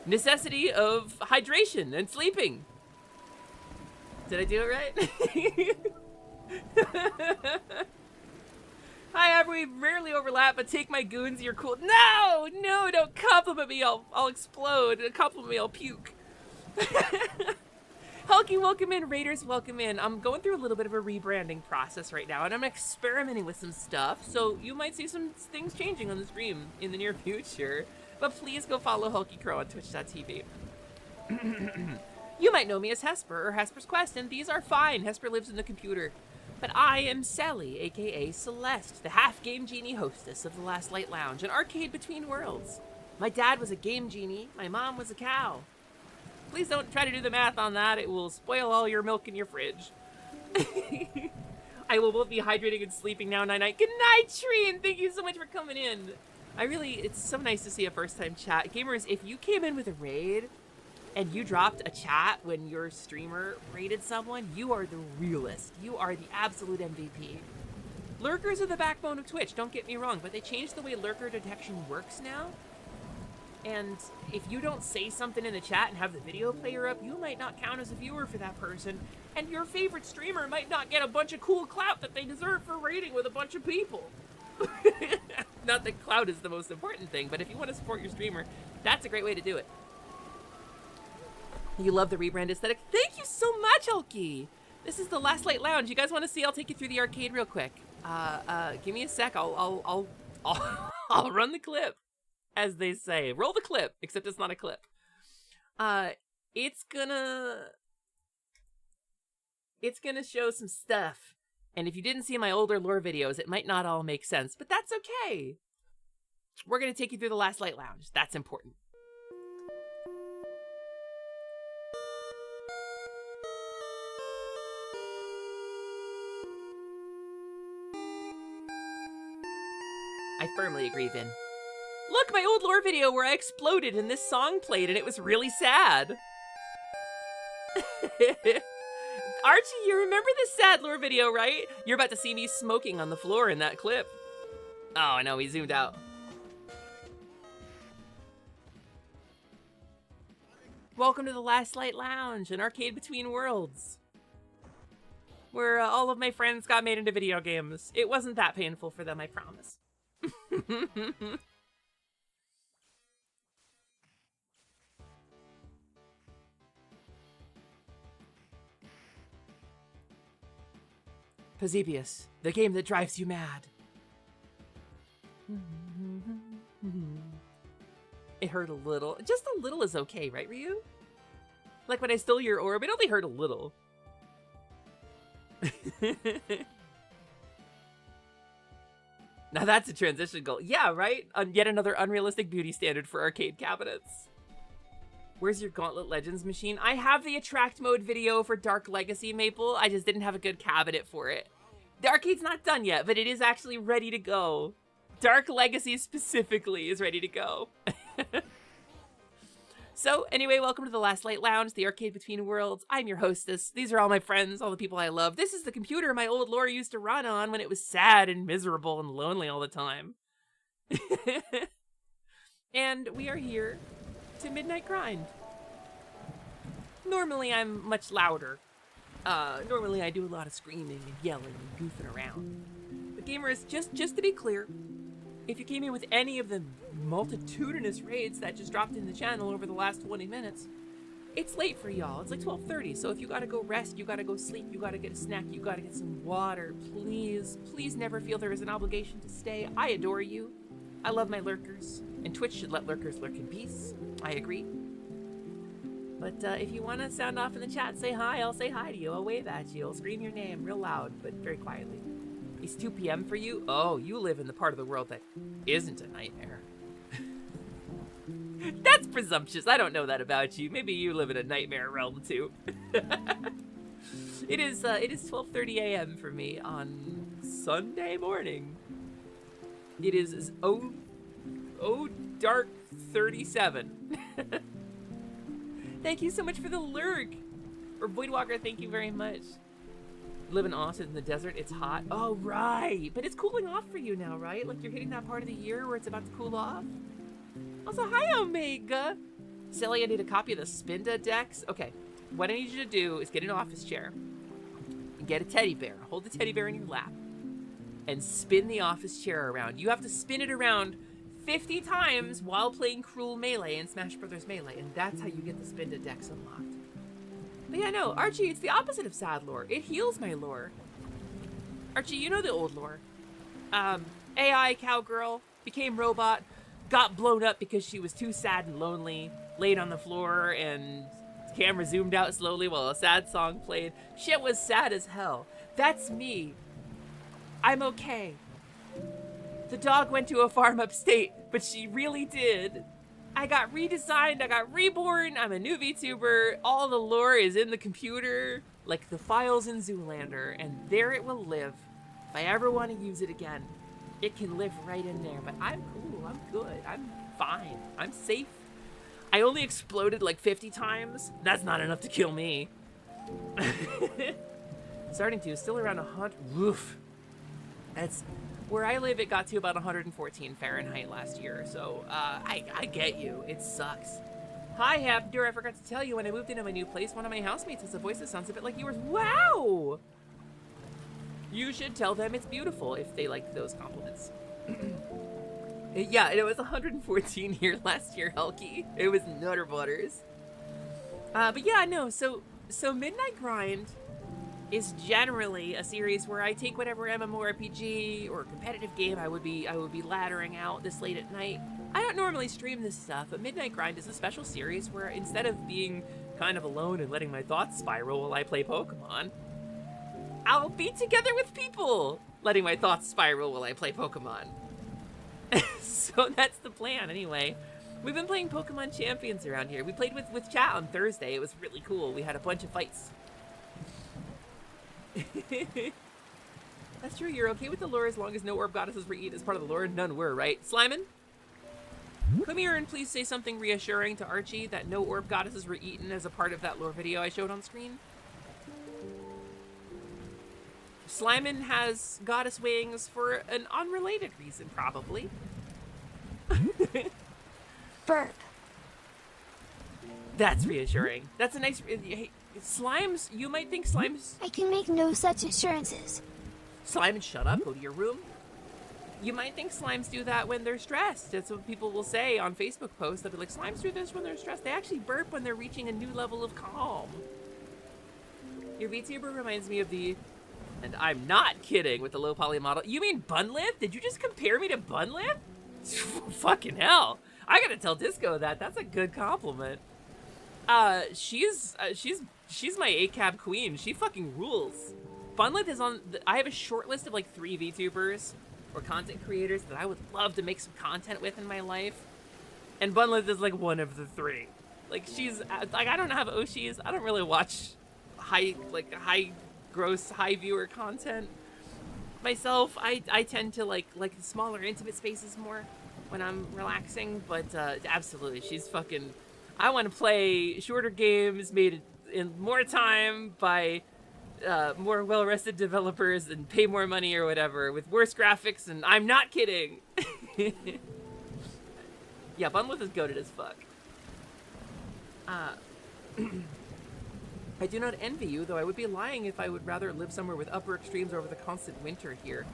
[SPEAKER 1] Necessity of hydration and sleeping. Did I do it right? Hi, we rarely overlap, but take my goons, you're cool. No, don't compliment me, I'll explode. Compliment me, I'll puke. Hulky, welcome in. Raiders, welcome in. I'm going through a little bit of a rebranding process right now, and I'm experimenting with some stuff, so you might see some things changing on the stream in the near future. But please go follow Hulky Crow on twitch.tv. You might know me as Hesper or Hesper's Quest, and these are fine. Hesper lives in the computer. But I am Sally, aka Celeste, the half-game genie hostess of the Last Light Lounge, an arcade between worlds. My dad was a game genie, my mom was a cow. Please don't try to do the math on that. It will spoil all your milk in your fridge. I will both be hydrating and sleeping now. Night-night. Good night, Treen. Thank you so much for coming in. It's so nice to see a first-time chat. Gamers, if you came in with a raid and you dropped a chat when your streamer raided someone, you are the realest. You are the absolute MVP. Lurkers are the backbone of Twitch, don't get me wrong, but they changed the way lurker detection works now. And if you don't say something in the chat and have the video player up, you might not count as a viewer for that person. And your favorite streamer might not get a bunch of cool clout that they deserve for raiding with a bunch of people. Not that clout is the most important thing, but if you want to support your streamer, that's a great way to do it. You love the rebrand aesthetic. Thank you so much, Elky. This is the Last Light Lounge. You guys want to see? I'll take you through the arcade real quick. Give me a sec. I'll run the clip, as they say. Roll the clip, except it's not a clip. It's gonna show some stuff. And if you didn't see my older lore videos, it might not all make sense, but that's okay. We're gonna take you through the Last Light Lounge. That's important. I firmly agree, Vin. Look, my old lore video where I exploded and this song played and it was really sad. Archie, you remember this sad lore video, right? You're about to see me smoking on the floor in that clip. Oh, I know, we zoomed out. Welcome to the Last Light Lounge, an arcade between worlds. Where all of my friends got made into video games. It wasn't that painful for them, I promise. Posebius, the game that drives you mad. It hurt a little. Just a little is okay, right, Ryu? Like when I stole your orb, it only hurt a little. Now that's a transition goal. Yeah, right? Yet another unrealistic beauty standard for arcade cabinets. Where's your Gauntlet Legends machine? I have the attract mode video for Dark Legacy, Maple. I just didn't have a good cabinet for it. The arcade's not done yet, but it is actually ready to go. Dark Legacy specifically is ready to go. So anyway, welcome to the Last Light Lounge, the arcade between worlds. I'm your hostess. These are all my friends, all the people I love. This is the computer my old lore used to run on when it was sad and miserable and lonely all the time. And we are here to Midnight Grind. Normally I'm much louder. Normally I do a lot of screaming and yelling and goofing around. But gamers, just to be clear, if you came in with any of the multitudinous raids that just dropped in the channel over the last 20 minutes, it's late for y'all. It's like 12:30, so if you gotta go rest, you gotta go sleep, you gotta get a snack, you gotta get some water, please never feel there is an obligation to stay. I adore you. I love my lurkers, and Twitch should let lurkers lurk in peace. I agree. But if you want to sound off in the chat, say hi. I'll say hi to you. I'll wave at you. I'll scream your name real loud, but very quietly. It's 2 p.m. for you? Oh, you live in the part of the world that isn't a nightmare. That's presumptuous. I don't know that about you. Maybe you live in a nightmare realm too. It is 12:30 a.m. for me on Sunday morning. It is dark 37. Thank you so much for the lurk. Or Voidwalker, thank you very much. Live in Austin in the desert, it's hot. Oh, right. But it's cooling off for you now, right? Like you're hitting that part of the year where it's about to cool off. Also, hi, Omega. Silly, I need a copy of the Spinda decks. Okay, what I need you to do is get an office chair and get a teddy bear. Hold the teddy bear in your lap and spin the office chair around. You have to spin it around 50 times while playing Cruel Melee in Smash Brothers Melee, and that's how you get the Spinda decks unlocked. But yeah, no, Archie, it's the opposite of sad lore. It heals my lore. Archie, you know the old lore. AI cowgirl, became robot, got blown up because she was too sad and lonely, laid on the floor, and the camera zoomed out slowly while a sad song played. Shit was sad as hell. That's me. I'm okay. The dog went to a farm upstate, but she really did I got redesigned, I got reborn, I'm a new VTuber, all the lore is in the computer, like the files in Zoolander, and there it will live. If I ever want to use it again, it can live right in there, but I'm cool, I'm good, I'm fine, I'm safe. I only exploded like 50 times. That's not enough to kill me. Starting to, still around 100, woof. That's, where I live, it got to about 114 Fahrenheit last year, so I get you, it sucks. Hi, Habdur, I forgot to tell you, when I moved into my new place, one of my housemates has a voice that sounds a bit like yours. Wow! You should tell them it's beautiful if they like those compliments. Yeah, it was 114 here last year, Helky. It was Nutter Butters. But yeah, no, so Midnight Grind is generally a series where I take whatever MMORPG or competitive game I would be laddering out this late at night. I don't normally stream this stuff, but Midnight Grind is a special series where instead of being kind of alone and letting my thoughts spiral while I play Pokemon, I'll be together with people letting my thoughts spiral while I play Pokemon. So that's the plan anyway. We've been playing Pokemon Champions around here. We played with chat on Thursday. It was really cool. We had a bunch of fights. That's true. You're okay with the lore as long as no orb goddesses were eaten as part of the lore. None were, right? Slimon? Come here and please say something reassuring to Archie that no orb goddesses were eaten as a part of that lore video I showed on screen. Slimon has goddess wings for an unrelated reason, probably.
[SPEAKER 2] Burp.
[SPEAKER 1] That's reassuring. That's a nice... Hey, slimes, you might think slimes...
[SPEAKER 2] I can make no such assurances.
[SPEAKER 1] Slimon, shut up. Go to your room. You might think slimes do that when they're stressed. That's what people will say on Facebook posts. They'll be like, slimes do this when they're stressed. They actually burp when they're reaching a new level of calm. Your VTuber reminds me of the... And I'm not kidding with the low poly model. You mean Bunlith? Did you just compare me to Bunlith? Fucking hell. I gotta tell Disco that. That's a good compliment. She's my ACAB queen. She fucking rules. Bunlith is on... I have a short list of like 3 VTubers or content creators that I would love to make some content with in my life. And Bunlith is like one of the 3. Like she's... Like I don't have Oshis. I don't really watch high gross, high viewer content myself. I tend to like smaller intimate spaces more when I'm relaxing, but absolutely she's fucking... I want to play shorter games made in more time by more well-rested developers and pay more money or whatever with worse graphics, and I'm not kidding. Yeah, Bunlith is goated as fuck. I do not envy you, though I would be lying if I would rather live somewhere with upper extremes over the constant winter here.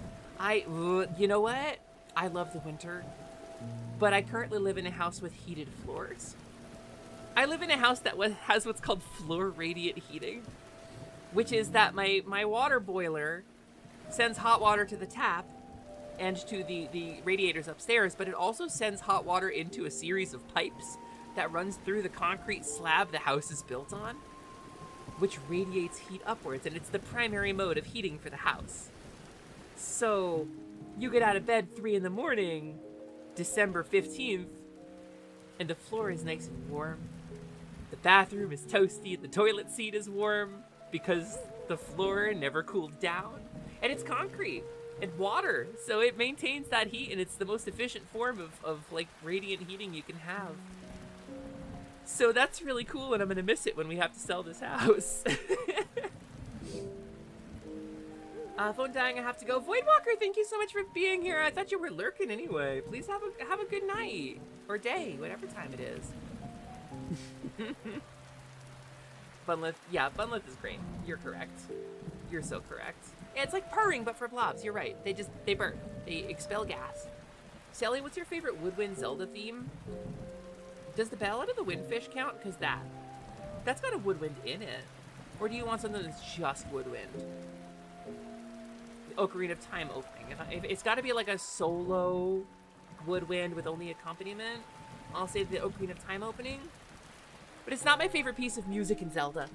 [SPEAKER 1] You know what? I love the winter, but I currently live in a house with heated floors. I live in a house that has what's called floor radiant heating, which is that my water boiler sends hot water to the tap and to the radiators upstairs, but it also sends hot water into a series of pipes that runs through the concrete slab the house is built on, which radiates heat upwards, and it's the primary mode of heating for the house. So you get out of bed 3 in the morning, December 15th, and the floor is nice and warm. The bathroom is toasty, and the toilet seat is warm because the floor never cooled down. And it's concrete and water, so it maintains that heat, and it's the most efficient form of like radiant heating you can have. So that's really cool, and I'm gonna miss it when we have to sell this house. Phone dying, I have to go. Voidwalker, thank you so much for being here. I thought you were lurking anyway. Please have a good night or day, whatever time it is. Bunlith, yeah, Bunlith is great. You're correct. You're so correct. Yeah, it's like purring, but for blobs. You're right. They burn. They expel gas. Sally, what's your favorite Woodwind Zelda theme? Does the Ballad of the Windfish count? Because that's got a woodwind in it. Or do you want something that's just woodwind? The Ocarina of Time opening. If it's got to be like a solo woodwind with only accompaniment, I'll say the Ocarina of Time opening. But it's not my favorite piece of music in Zelda.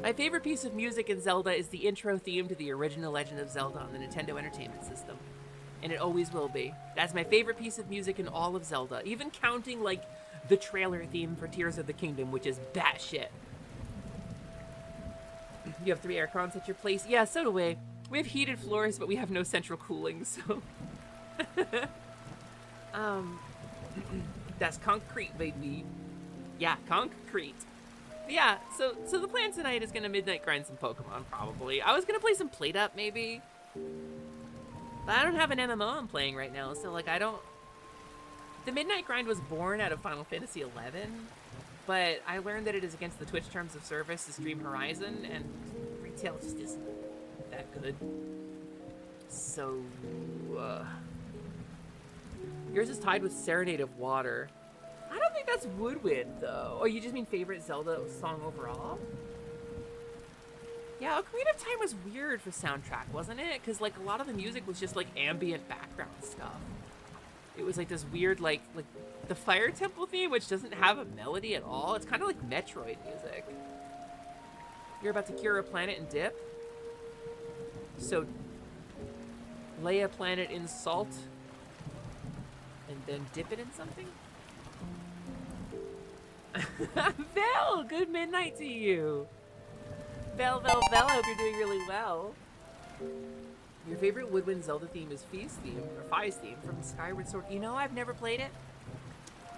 [SPEAKER 1] My favorite piece of music in Zelda is the intro theme to the original Legend of Zelda on the Nintendo Entertainment System. And it always will be. That's my favorite piece of music in all of Zelda. Even counting, like, the trailer theme for Tears of the Kingdom, which is batshit. You have 3 air cons at your place? Yeah, so do we. We have heated floors, but we have no central cooling, so... That's concrete, baby. Yeah, concrete. Yeah, so the plan tonight is gonna midnight grind some Pokemon, probably. I was gonna play some Plate Up, maybe. But I don't have an MMO I'm playing right now, so, like, I don't... The midnight grind was born out of Final Fantasy XI, but I learned that it is against the Twitch terms of service to stream Horizon, and retail just isn't that good. So, yours is tied with Serenade of Water. I don't think that's Woodwind, though. Oh, you just mean favorite Zelda song overall? Yeah, Ocarina of Time was weird for soundtrack, wasn't it? Because, like, a lot of the music was just, like, ambient background stuff. It was, like, this weird, like the Fire Temple theme, which doesn't have a melody at all. It's kind of like Metroid music. You're about to cure a planet and dip? So, lay a planet in salt and then dip it in something? Vel, good midnight to you. Vel, I hope you're doing really well. Your favorite Woodwind Zelda theme is Fi's theme, or Fi's theme, from Skyward Sword. You know, I've never played it.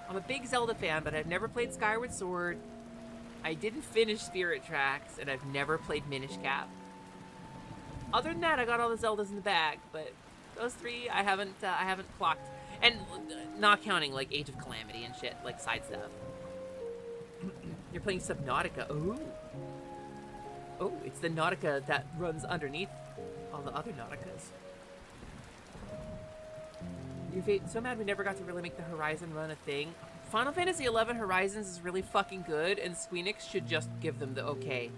[SPEAKER 1] I'm a big Zelda fan, but I've never played Skyward Sword. I didn't finish Spirit Tracks, and I've never played Minish Cap. Other than that, I got all the Zeldas in the bag, but those 3 I haven't clocked. And not counting, like, Age of Calamity and shit, like, side stuff. You're playing Subnautica. Ooh. Oh, it's the Nautica that runs underneath all the other Nauticas. You're so mad we never got to really make the Horizon run a thing. Final Fantasy XI Horizons is really fucking good, and Squeenix should just give them the okay.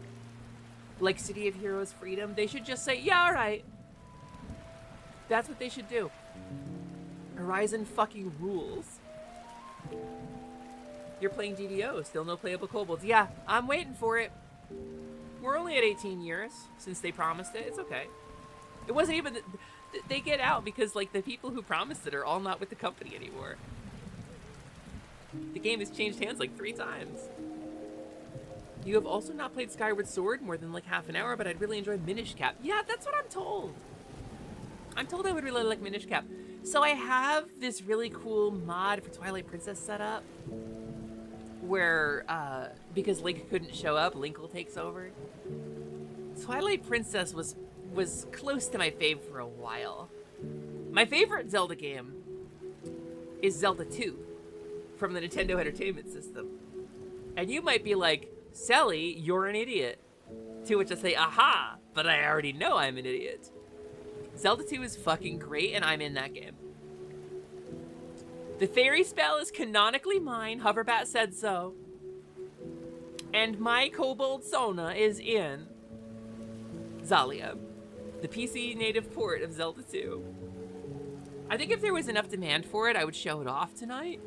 [SPEAKER 1] Like City of Heroes Freedom, they should just say, yeah, alright. That's what they should do. Horizon fucking rules. You're playing DDO, still no playable kobolds. Yeah, I'm waiting for it. We're only at 18 years since they promised it. It's okay. It wasn't even... They get out because, like, the people who promised it are all not with the company anymore. The game has changed hands, like, 3 times. You have also not played Skyward Sword more than, like, half an hour, but I'd really enjoy Minish Cap. Yeah, that's what I'm told. I'm told I would really like Minish Cap. So I have this really cool mod for Twilight Princess set up where, because Link couldn't show up, Linkle takes over. Twilight Princess was close to my fave for a while. My favorite Zelda game is Zelda 2 from the Nintendo Entertainment System. And you might be like, Sally, you're an idiot. To which I say, aha, but I already know I'm an idiot. Zelda 2 is fucking great, and I'm in that game. The fairy spell is canonically mine, Hoverbat said so. And my kobold Sona is in Xalia, the PC native port of Zelda 2. I think if there was enough demand for it, I would show it off tonight.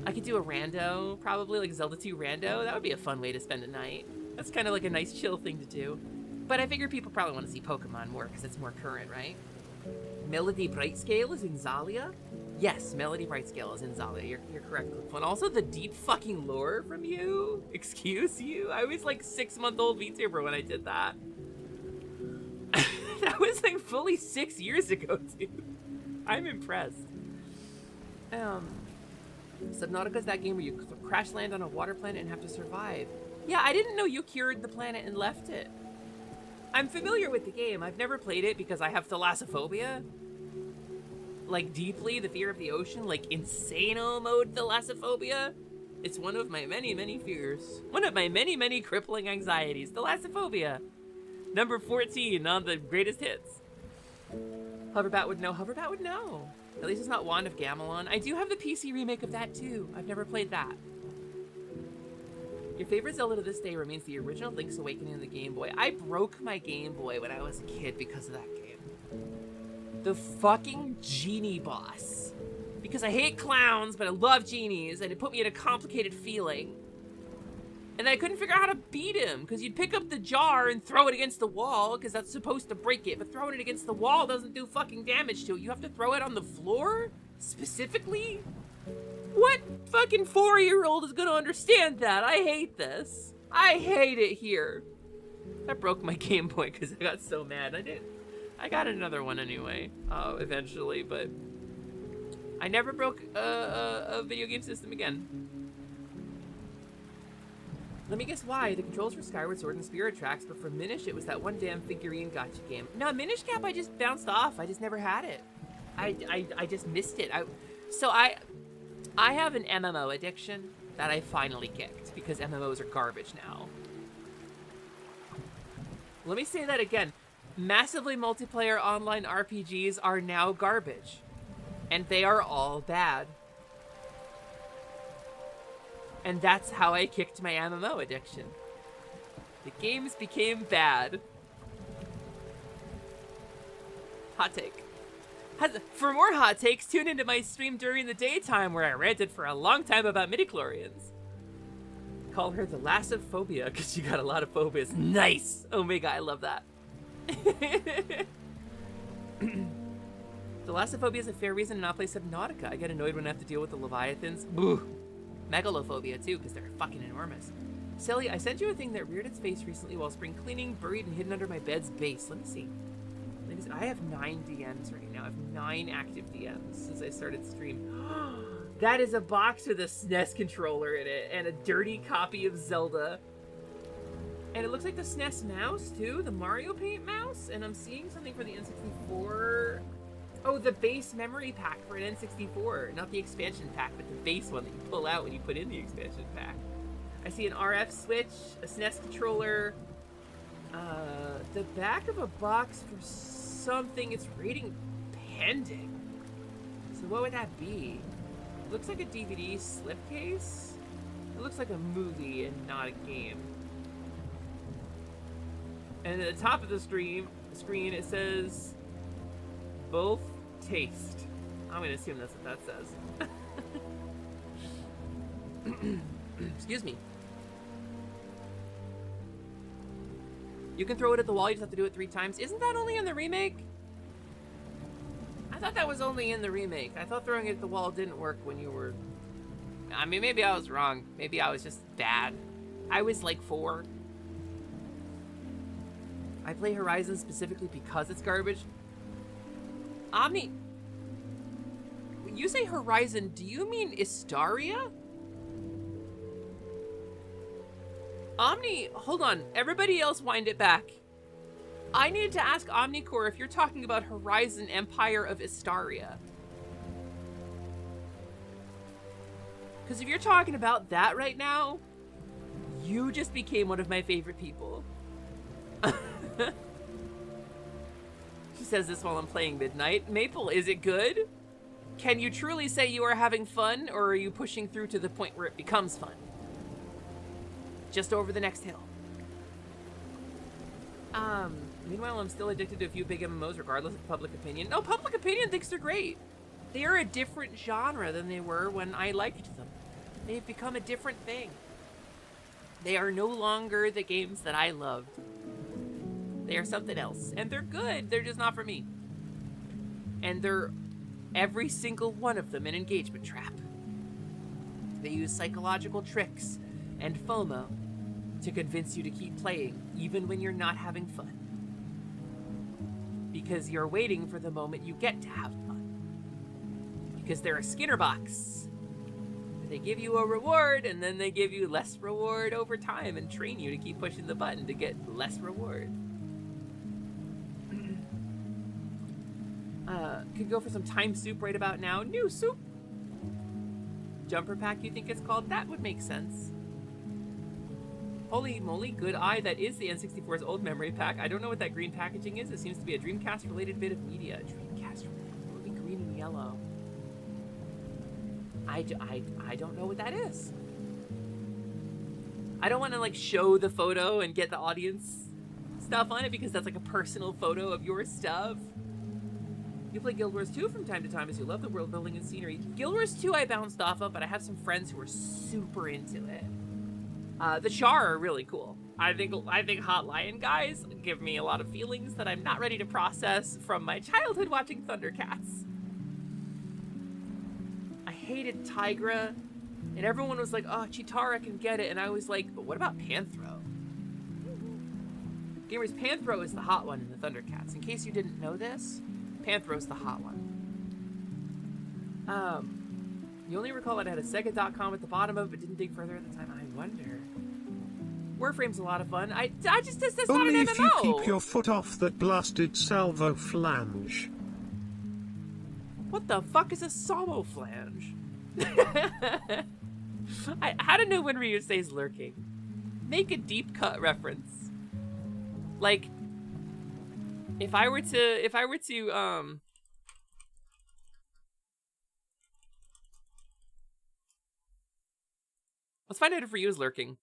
[SPEAKER 1] I could do a rando, probably like Zelda 2 rando. That would be a fun way to spend a night. That's kind of like a nice chill thing to do. But I figure people probably want to see Pokemon more because it's more current, right? Melody Brightscale is in Xalia? Yes, Melody Brightscale is in Xalia. You're correct. And also the deep fucking lore from you. Excuse you? I was like 6-month-old VTuber when I did that. That was like fully 6 years ago, dude. I'm impressed. Subnautica's that game where you crash land on a water planet and have to survive. Yeah, I didn't know you cured the planet and left it. I'm familiar with the game. I've never played it because I have thalassophobia. Like, deeply, the fear of the ocean, like, insano mode thalassophobia. It's one of my many, many fears. One of my many, many crippling anxieties. Thalassophobia. Number 14 on the greatest hits. Hoverbat would know. Hoverbat would know. At least it's not Wand of Gamelon. I do have the PC remake of that, too. I've never played that. Your favorite Zelda to this day remains the original Link's Awakening on the Game Boy. I broke my Game Boy when I was a kid because of that game. The fucking genie boss. Because I hate clowns, but I love genies, and it put me in a complicated feeling. And I couldn't figure out how to beat him, because you'd pick up the jar and throw it against the wall, because that's supposed to break it, but throwing it against the wall doesn't do fucking damage to it. You have to throw it on the floor? Specifically? What fucking 4-year-old is gonna understand that? I hate this. I hate it here. That broke my Game Boy, because I got so mad. I got another one anyway, eventually, but I never broke a video game system again. Let me guess why. The controls for Skyward Sword and Spirit Tracks, but for Minish, it was that one damn figurine gotcha game. No, Minish Cap, I just bounced off. I just never had it. I just missed it. I have an MMO addiction that I finally kicked, because MMOs are garbage now. Let me say that again. Massively multiplayer online RPGs are now garbage. And they are all bad. And that's how I kicked my MMO addiction. The games became bad. Hot take. For more hot takes, tune into my stream during the daytime where I ranted for a long time about midichlorians. Call her the Lassophobia because she got a lot of phobias. Nice! Omega, I love that. The Lassophobia is a fair reason to not play Subnautica. I get annoyed when I have to deal with the Leviathans. Boo! Megalophobia too, because they're fucking enormous. Sally, I sent you a thing that reared its face recently while spring cleaning, buried and hidden under my bed's base. Let me see. I have 9 DMs right now. I have 9 active DMs since I started stream. That is a box with a SNES controller in it and a dirty copy of Zelda. And it looks like the SNES mouse too, the Mario Paint mouse. And I'm seeing something for the N64. Oh, the base memory pack for an N64. Not the expansion pack, but the base one that you pull out when you put in the expansion pack. I see an RF switch, a SNES controller, the back of a box for something. It's rating pending. So what would that be? It looks like a DVD slipcase. It looks like a movie and not a game. And at the top of the screen it says, both taste. I'm gonna assume that's what that says. Excuse me. You can throw it at the wall, you just have to do it 3 times. Isn't that only in the remake? I thought that was only in the remake. I thought throwing it at the wall didn't work when you were... I mean, maybe I was wrong. Maybe I was just bad. I was like 4. I play Horizon specifically because it's garbage. Omni... When you say Horizon, do you mean Istaria? Omni, hold on. Everybody else wind it back. I need to ask Omnicore if you're talking about Horizon Empire of Istaria. Because if you're talking about that right now, you just became one of my favorite people. She says this while I'm playing Midnight. Maple, is it good? Can you truly say you are having fun, or are you pushing through to the point where it becomes fun? Just over the next hill. Meanwhile, I'm still addicted to a few big MMOs regardless of public opinion. No, public opinion thinks they're great. They are a different genre than they were when I liked them. They've become a different thing. They are no longer the games that I loved. They are something else. And they're good, they're just not for me. And they're, every single one of them, an engagement trap. They use psychological tricks and FOMO to convince you to keep playing, even when you're not having fun. Because you're waiting for the moment you get to have fun. Because they're a Skinner box. They give you a reward, and then they give you less reward over time and train you to keep pushing the button to get less reward. Could go for some time soup right about now. New soup! Jumper pack, you think it's called? That would make sense. Holy moly, good eye, that is the N64's old memory pack. I don't know what that green packaging is. It seems to be a Dreamcast-related bit of media. Dreamcast-related, movie green and yellow. I don't know what that is. I don't want to, like, show the photo and get the audience stuff on it because that's, like, a personal photo of your stuff. You play Guild Wars 2 from time to time as you love the world building and scenery. Guild Wars 2 I bounced off of, but I have some friends who are super into it. The Char are really cool. I think Hot Lion guys give me a lot of feelings that I'm not ready to process from my childhood watching Thundercats. I hated Tigra, and everyone was like, oh, Chitara can get it, and I was like, but what about Panthro? Gamers, Panthro is the hot one in the Thundercats. In case you didn't know this, Panthro's the hot one. You only recall it had a Sega.com at the bottom of it, but didn't dig further at the time. I wonder. Warframe's a lot of fun. I just, that's not an MMO.
[SPEAKER 3] Only if you keep your foot off that blasted salvo flange.
[SPEAKER 1] What the fuck is a salvo flange? How to know when Ryu says lurking? Make a deep cut reference. Like, if I were to, let's find out if Ryu's lurking.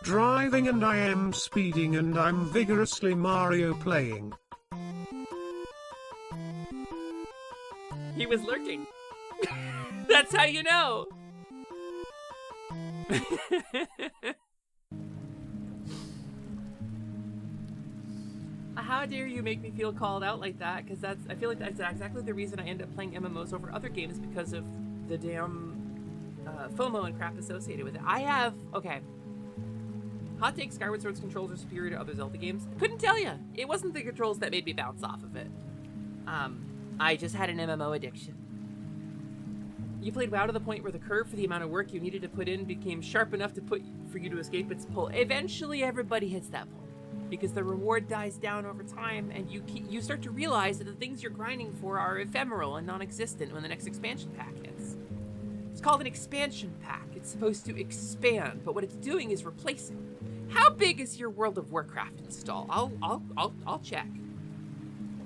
[SPEAKER 3] Driving and I am speeding and I'm vigorously Mario playing.
[SPEAKER 1] He was lurking. That's how you know. How dare you make me feel called out like that? Because I feel like that's exactly the reason I end up playing MMOs over other games, because of the damn FOMO and crap associated with it. Okay. Hot take, Skyward Sword's controls are superior to other Zelda games. Couldn't tell you. It wasn't the controls that made me bounce off of it. I just had an MMO addiction. You played WoW to the point where the curve for the amount of work you needed to put in became sharp enough for you to escape its pull. Eventually, everybody hits that point, because the reward dies down over time, and you start to realize that the things you're grinding for are ephemeral and non-existent when the next expansion pack hits. It's called an expansion pack. It's supposed to expand, but what it's doing is replacing. How big is your World of Warcraft install? I'll check.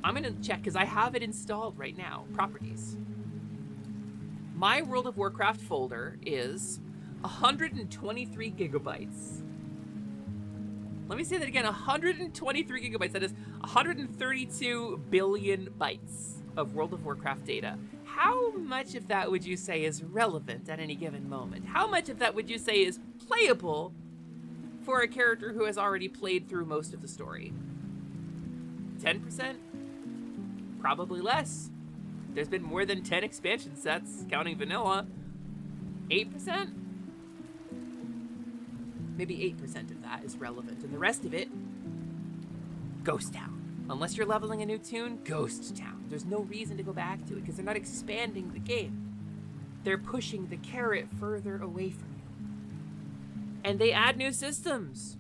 [SPEAKER 1] I'm gonna check because I have it installed right now. Properties. My World of Warcraft folder is 123 gigabytes. Let me say that again, 123 gigabytes. That is 132 billion bytes of World of Warcraft data. How much of that would you say is relevant at any given moment? How much of that would you say is playable for a character who has already played through most of the story? 10%? Probably less. There's been more than 10 expansion sets, counting vanilla. 8%? Maybe 8% of that is relevant, and the rest of it, Ghost Town. Unless you're leveling a new tune, Ghost Town. There's no reason to go back to it, because they're not expanding the game. They're pushing the carrot further away from you. And they add new systems.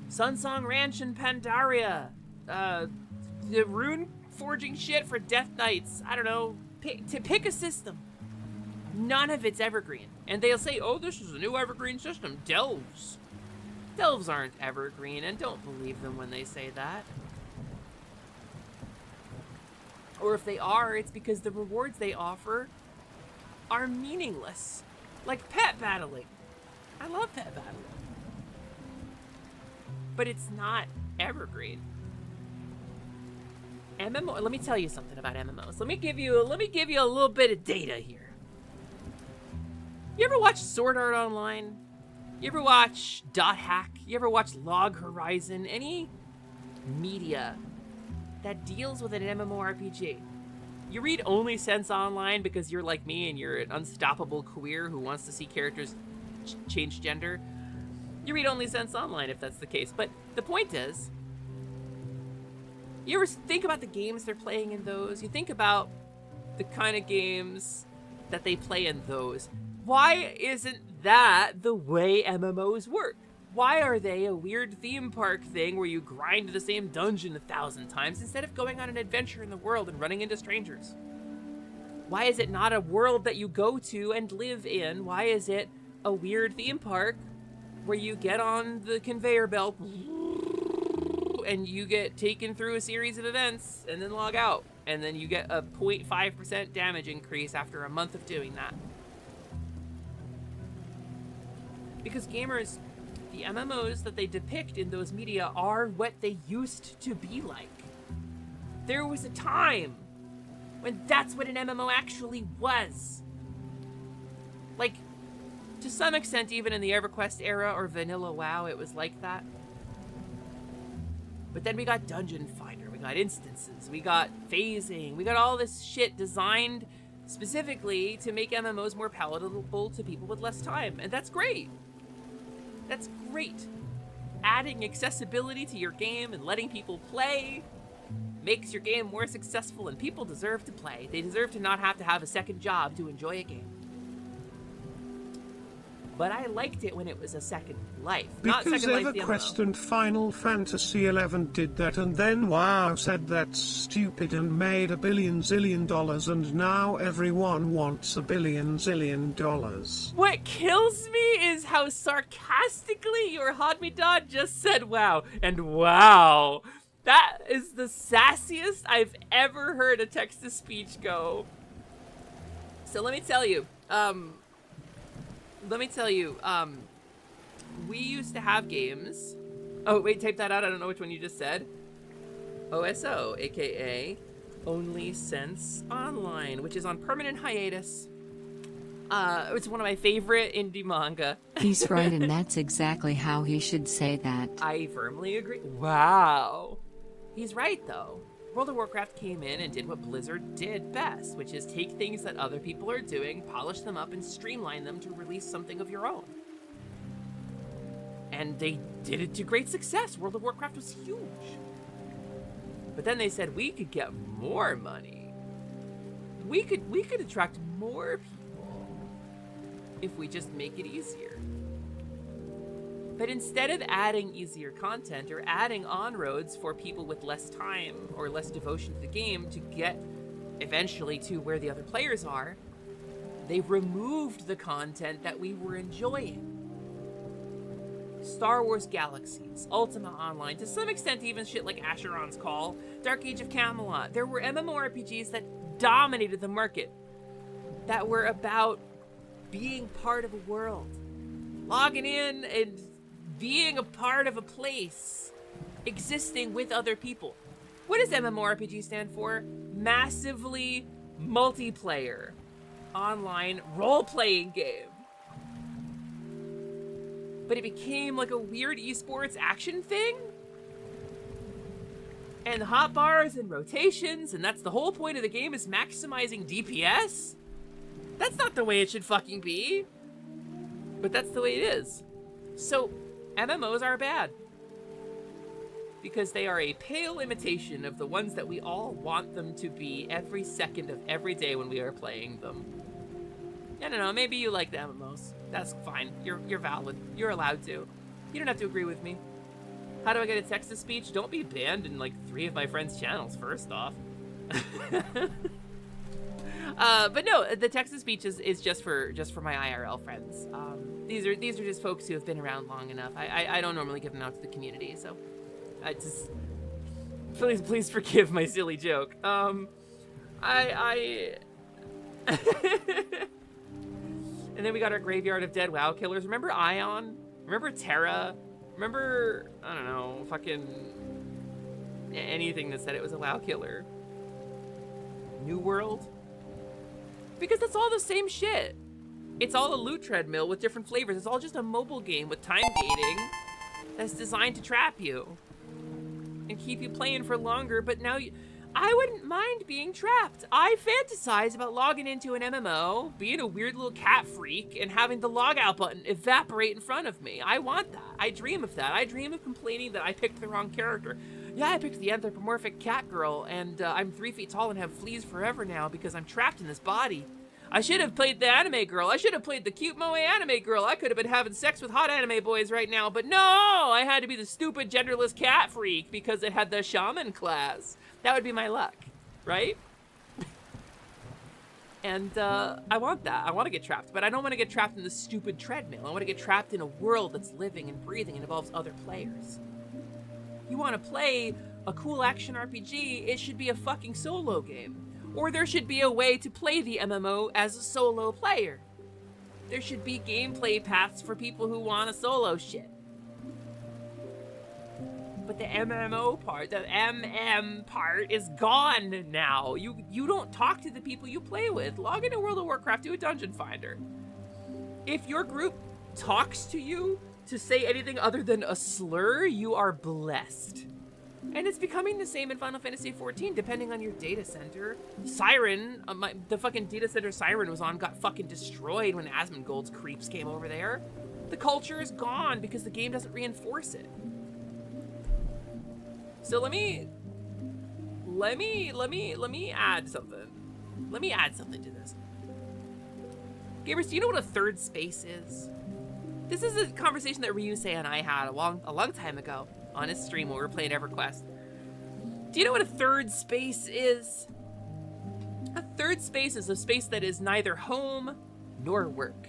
[SPEAKER 1] Sunsong Ranch and Pandaria. The rune forging shit for Death Knights. I don't know. Pick a system. None of it's evergreen. And they'll say, oh, this is a new evergreen system. Delves. Delves aren't evergreen, and don't believe them when they say that. Or if they are, it's because the rewards they offer are meaningless. Like pet battling. I love pet battling. But it's not evergreen. MMO, let me tell you something about MMOs. Let me give you a little bit of data here. You ever watch Sword Art Online? You ever watch Dot Hack? You ever watch Log Horizon? Any media that deals with an MMORPG? You read only Sense Online because you're like me and you're an unstoppable queer who wants to see characters change gender. You read only Sense Online if that's the case. But the point is, you ever think about the games they're playing in those? You think about the kind of games that they play in those. Why isn't that the way MMOs work? Why are they a weird theme park thing where you grind the same dungeon 1,000 times instead of going on an adventure in the world and running into strangers? Why is it not a world that you go to and live in? Why is it a weird theme park where you get on the conveyor belt and you get taken through a series of events and then log out, and then you get a 0.5% damage increase after a month of doing that? Because gamers The MMOs that they depict in those media are what they used to be like. There was a time when that's what an MMO actually was. Like, to some extent, even in the EverQuest era or Vanilla WoW, it was like that. But then we got Dungeon Finder, we got instances, we got phasing, we got all this shit designed specifically to make MMOs more palatable to people with less time. And that's great. That's great. Adding accessibility to your game and letting people play makes your game more successful, and people deserve to play. They deserve to not have to have a second job to enjoy a game. But I liked it when it was a second life. Not
[SPEAKER 3] Because
[SPEAKER 1] second life the
[SPEAKER 3] EverQuest
[SPEAKER 1] MMO.
[SPEAKER 3] and Final Fantasy XI did that, and then WoW said that's stupid and made $1 billion zillion, and now everyone wants $1 billion zillion.
[SPEAKER 1] What kills me is how sarcastically your Hadmidad just said wow. And wow. That is the sassiest I've ever heard a text-to-speech go. So let me tell you, we used to have games. Oh, wait, type that out. I don't know which one you just said. OSO, aka Only Sense Online, which is on permanent hiatus. It's one of my favorite indie manga.
[SPEAKER 4] He's right, and that's exactly how he should say that.
[SPEAKER 1] I firmly agree. Wow. He's right, though. World of Warcraft came in and did what Blizzard did best, which is take things that other people are doing, polish them up, and streamline them to release something of your own. And they did it to great success. World of Warcraft was huge. But then they said we could get more money. We could attract more people if we just make it easier. But instead of adding easier content or adding on-roads for people with less time or less devotion to the game to get eventually to where the other players are, they removed the content that we were enjoying. Star Wars Galaxies, Ultima Online, to some extent even shit like Asheron's Call, Dark Age of Camelot. There were MMORPGs that dominated the market, that were about being part of a world, logging in and being a part of a place, existing with other people. What does MMORPG stand for? Massively multiplayer, online role-playing game. But it became like a weird esports action thing? And hotbars and rotations, and that's the whole point of the game, is maximizing DPS? That's not the way it should fucking be. But that's the way it is. So, MMOs are bad. Because they are a pale imitation of the ones that we all want them to be every second of every day when we are playing them. I don't know, maybe you like the MMOs. That's fine. You're valid. You're allowed to. You don't have to agree with me. How do I get a text-to-speech? Don't be banned in like 3 of my friends' channels, first off. But no, the text-to-speech is just for my IRL friends. These are just folks who have been around long enough. I don't normally give them out to the community, so I just please forgive my silly joke. And then we got our Graveyard of Dead WoW killers. Remember Ion? Remember Terra? Remember, I don't know, fucking anything that said it was a WoW killer? New World? Because that's all the same shit. It's all a loot treadmill with different flavors. It's all just a mobile game with time gating that's designed to trap you and keep you playing for longer, but now I wouldn't mind being trapped. I fantasize about logging into an MMO, being a weird little cat freak, and having the log out button evaporate in front of me. I want that. I dream of that. I dream of complaining that I picked the wrong character. Yeah, I picked the anthropomorphic cat girl, and I'm 3 feet tall and have fleas forever now because I'm trapped in this body. I should have played the anime girl. I should have played the cute moe anime girl. I could have been having sex with hot anime boys right now, but no! I had to be the stupid genderless cat freak because it had the shaman class. That would be my luck, right? And I want that. I want to get trapped, but I don't want to get trapped in the stupid treadmill. I want to get trapped in a world that's living and breathing and involves other players. You want to play a cool action RPG, it should be a fucking solo game. Or there should be a way to play the MMO as a solo player. There should be gameplay paths for people who want to solo shit. but the MMO part, the MM part is gone now. You don't talk to the people you play with. Log into World of Warcraft, do a dungeon finder. If your group talks to you to say anything other than a slur, you are blessed. And it's becoming the same in Final Fantasy XIV, depending on your data center. Siren, the fucking data center Siren was on got fucking destroyed when Asmongold's creeps came over there. The culture is gone because the game doesn't reinforce it. So let me add something. Let me add something to this. Gamers, do you know what a third space is? This is a conversation that Ryusei and I had a long time ago on his stream when we were playing EverQuest. Do you know what a third space is? A third space is a space that is neither home nor work.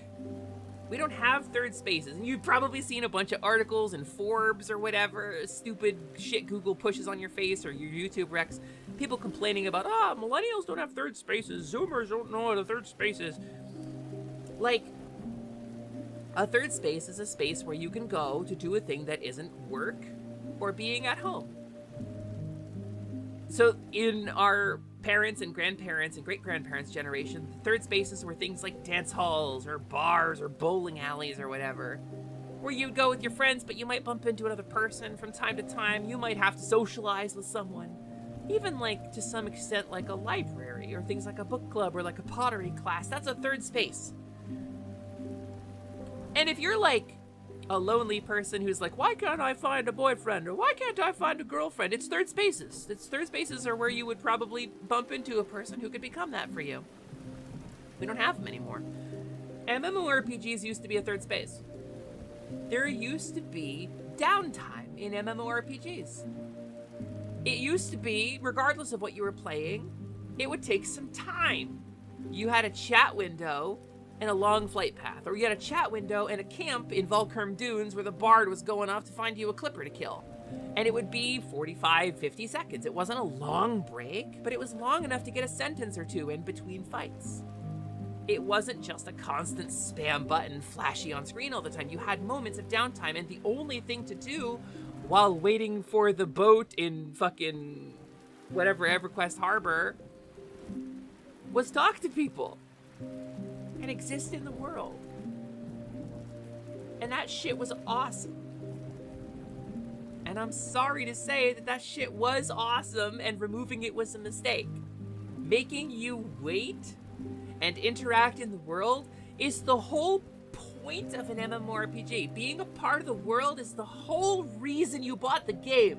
[SPEAKER 1] We don't have third spaces, and you've probably seen a bunch of articles in Forbes or whatever, stupid shit Google pushes on your face or your YouTube recs, people complaining about, millennials don't have third spaces, Zoomers don't know what a third space is. Like, a third space is a space where you can go to do a thing that isn't work or being at home. So in our parents and grandparents and great-grandparents' generation, the third spaces were things like dance halls or bars or bowling alleys or whatever, where you'd go with your friends, but you might bump into another person from time to time. You might have to socialize with someone. Even like, to some extent, like a library or things like a book club or like a pottery class. That's a third space. And if you're like a lonely person who's like, why can't I find a boyfriend? Or why can't I find a girlfriend? It's third spaces. Third spaces are where you would probably bump into a person who could become that for you. We don't have them anymore. MMORPGs used to be a third space. There used to be downtime in MMORPGs. It used to be, regardless of what you were playing, it would take some time. You had a chat window and a long flight path, or you had a chat window and a camp in Valkurm Dunes where the bard was going off to find you a clipper to kill. And it would be 45, 50 seconds. It wasn't a long break, but it was long enough to get a sentence or two in between fights. It wasn't just a constant spam button flashy on screen all the time. You had moments of downtime, and the only thing to do while waiting for the boat in fucking whatever EverQuest Harbor was talk to people and exist in the world. And that shit was awesome. And I'm sorry to say that shit was awesome, and removing it was a mistake. Making you wait and interact in the world is the whole point of an MMORPG. Being a part of the world is the whole reason you bought the game.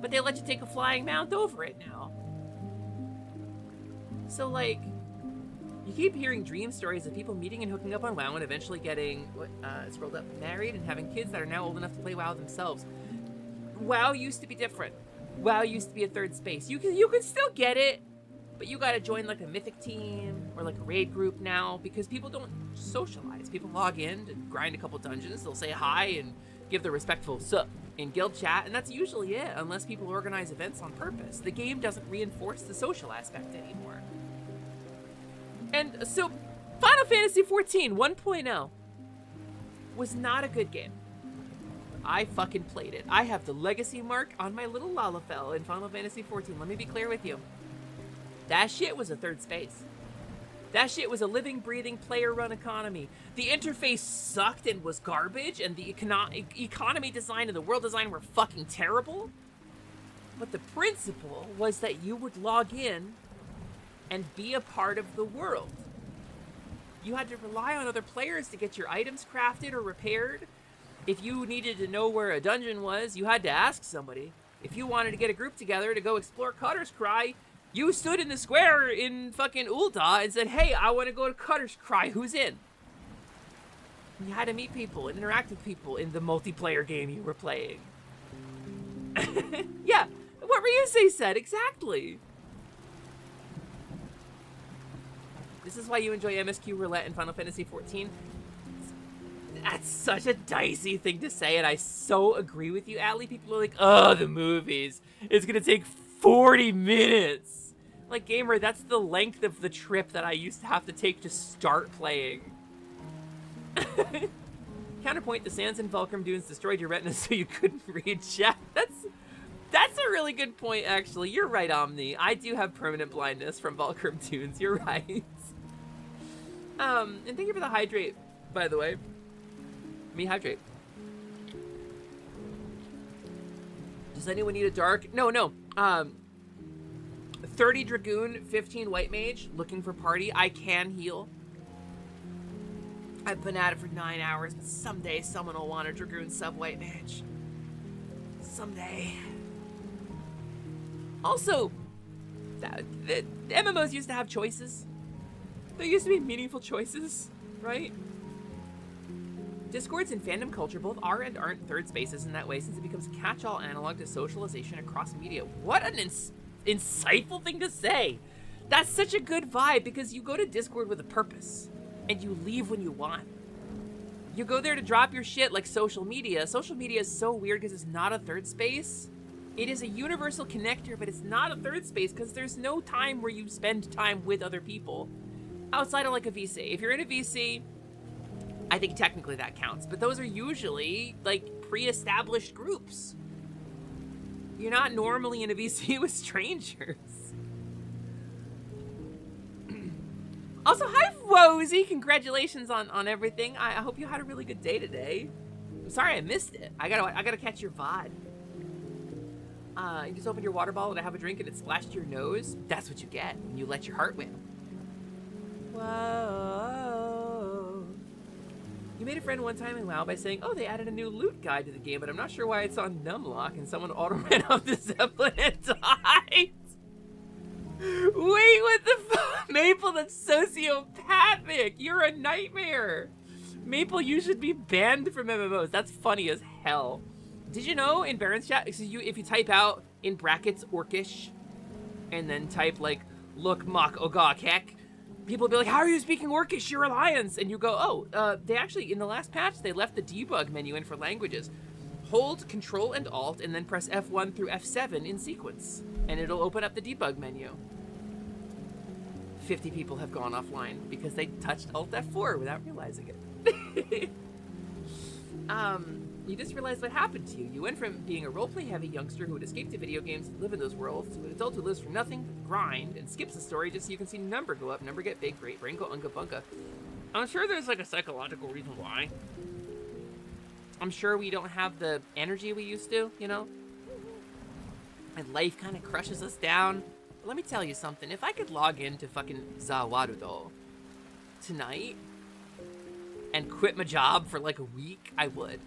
[SPEAKER 1] But they let you take a flying mount over it now. So like, you keep hearing dream stories of people meeting and hooking up on WoW and eventually getting, scrolled up, married and having kids that are now old enough to play WoW themselves. WoW used to be different. WoW used to be a third space. You can still get it, but you gotta join like a mythic team or like a raid group now, because people don't socialize. People log in to grind a couple dungeons, they'll say hi and give the respectful sup in guild chat, and that's usually it, unless people organize events on purpose. The game doesn't reinforce the social aspect anymore. And so, Final Fantasy XIV 1.0 was not a good game. I fucking played it. I have the legacy mark on my little Lalafell in Final Fantasy XIV. Let me be clear with you. That shit was a third space. That shit was a living, breathing, player-run economy. The interface sucked and was garbage, and the economy design and the world design were fucking terrible. But the principle was that you would log in and be a part of the world. You had to rely on other players to get your items crafted or repaired. If you needed to know where a dungeon was, you had to ask somebody. If you wanted to get a group together to go explore Cutter's Cry, you stood in the square in fucking Ul'dah and said, hey, I want to go to Cutter's Cry, who's in? You had to meet people and interact with people in the multiplayer game you were playing. Yeah, what Ryusei said, exactly. This is why you enjoy MSQ Roulette in Final Fantasy XIV. That's such a dicey thing to say, and I so agree with you, Allie. People are like, oh, the movies. It's gonna take 40 minutes. Like, gamer, that's the length of the trip that I used to have to take to start playing. Counterpoint, the sands in Vulcrum Dunes destroyed your retina so you couldn't read chat. That's a really good point, actually. You're right, Omni. I do have permanent blindness from Vulcrum Dunes. You're right. And thank you for the hydrate, by the way. Me hydrate. Does anyone need a dark? No. 30 Dragoon, 15 White Mage, looking for party. I can heal. I've been at it for 9 hours, but someday someone will want a Dragoon sub White Mage. Someday. Also, the MMOs used to have choices. There used to be meaningful choices, right? Discords and fandom culture both are and aren't third spaces in that way, since it becomes a catch-all analog to socialization across media. What an insightful thing to say. That's such a good vibe, because you go to Discord with a purpose, and you leave when you want. You go there to drop your shit like social media. Social media is so weird because it's not a third space. It is a universal connector, but it's not a third space because there's no time where you spend time with other people outside of like a VC. If you're in a VC, I think technically that counts, but those are usually like pre-established groups. You're not normally in a VC with strangers. Also, hi, Wozy. Congratulations on everything. I hope you had a really good day today. I'm sorry I missed it. I gotta catch your VOD. You just opened your water bottle to have a drink and it splashed your nose. That's what you get when you let your heart win. Whoa. You made a friend one time in WoW by saying, oh, they added a new loot guide to the game, but I'm not sure why it's on numlock, and someone auto ran off the Zeppelin and died. Wait, what the fuck? Maple, that's sociopathic. You're a nightmare. Maple, you should be banned from MMOs. That's funny as hell. Did you know in Baron's chat, if you type out in brackets Orcish and then type like, look, mock, ogok, heck, people will be like, how are you speaking Orcish? You're Alliance. And you go, oh, they actually, in the last patch, they left the debug menu in for languages. Hold Control and Alt and then press F1 through F7 in sequence. And it'll open up the debug menu. 50 people have gone offline because they touched Alt F4 without realizing it. You just realized what happened to you. You went from being a roleplay heavy youngster who would escape to video games and live in those worlds to an adult who lives for nothing, grind, and skips the story just so you can see number go up, number get big, brain go unga bunga. I'm sure there's like a psychological reason why. I'm sure we don't have the energy we used to, you know? And life kind of crushes us down. But let me tell you something. If I could log into fucking Zawarudo tonight and quit my job for like a week, I would.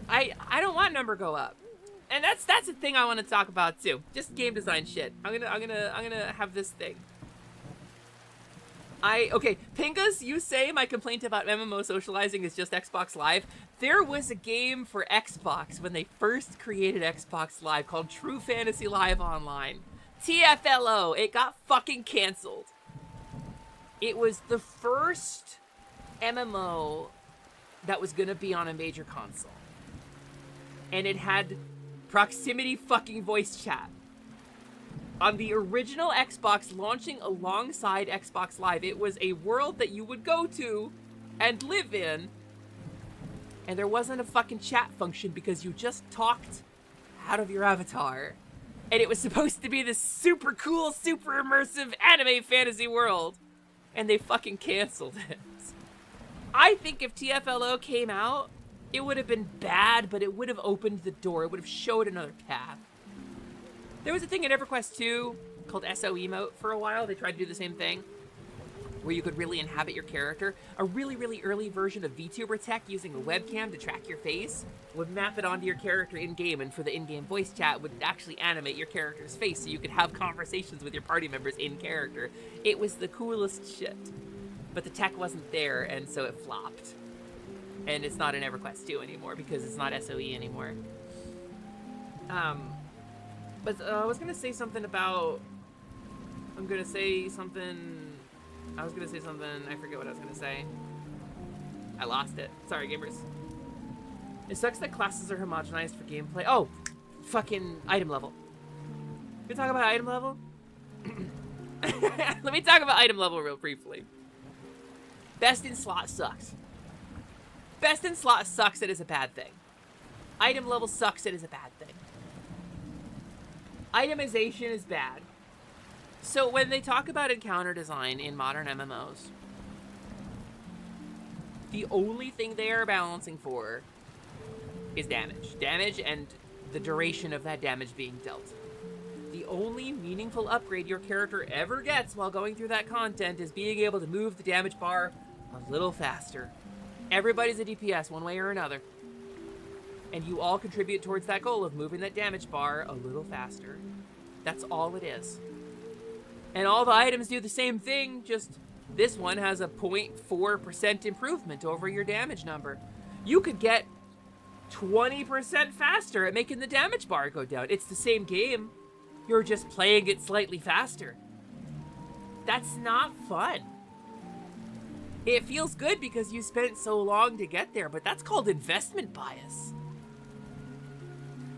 [SPEAKER 1] I don't want number go up, and that's the thing I want to talk about too. Just game design shit. I'm gonna have this thing. Okay, Pingas, you say my complaint about MMO socializing is just Xbox Live. There was a game for Xbox when they first created Xbox Live called True Fantasy Live Online. TFLO, it got fucking canceled. It was the first MMO that was gonna be on a major console. And it had proximity fucking voice chat. On the original Xbox launching alongside Xbox Live, it was a world that you would go to and live in. And there wasn't a fucking chat function because you just talked out of your avatar. And it was supposed to be this super cool, super immersive anime fantasy world. And they fucking canceled it. I think if TFLO came out, it would have been bad, but it would have opened the door. It would have showed another path. There was a thing in EverQuest 2 called SO Emote for a while. They tried to do the same thing, where you could really inhabit your character. A really, really early version of VTuber tech using a webcam to track your face would map it onto your character in-game, and for the in-game voice chat would actually animate your character's face so you could have conversations with your party members in character. It was the coolest shit. But the tech wasn't there, and so it flopped. And it's not in EverQuest 2 anymore because it's not SOE anymore. But I was gonna say something about... I was gonna say something... I forget what I was gonna say. I lost it. Sorry, gamers. It sucks that classes are homogenized for gameplay. Oh! Fucking item level. Can we talk about item level? Let me talk about item level real briefly. Best in slot sucks. Best in slot sucks, it is a bad thing. Item level sucks, it is a bad thing. Itemization is bad. So when they talk about encounter design in modern MMOs, the only thing they are balancing for is damage. Damage and the duration of that damage being dealt. The only meaningful upgrade your character ever gets while going through that content is being able to move the damage bar a little faster. Everybody's a DPS one way or another. And you all contribute towards that goal of moving that damage bar a little faster. That's all it is. And all the items do the same thing, just this one has a 0.4% improvement over your damage number. You could get 20% faster at making the damage bar go down. It's the same game. You're just playing it slightly faster. That's not fun. It feels good because you spent so long to get there, but that's called investment bias.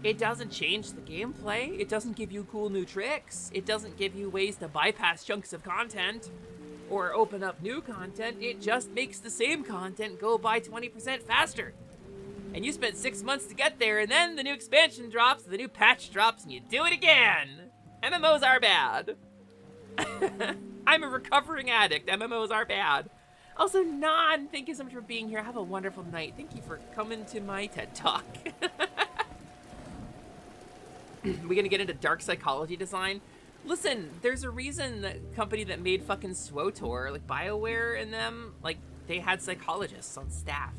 [SPEAKER 1] It doesn't change the gameplay. It doesn't give you cool new tricks. It doesn't give you ways to bypass chunks of content or open up new content. It just makes the same content go by 20% faster. And you spent 6 months to get there, and then the new expansion drops, the new patch drops, and you do it again. MMOs are bad. I'm a recovering addict. MMOs are bad. Also, Nan, thank you so much for being here. Have a wonderful night. Thank you for coming to my TED Talk. We're gonna get into dark psychology design. Listen, there's a reason the company that made fucking SWOTOR, like BioWare and them, like, they had psychologists on staff.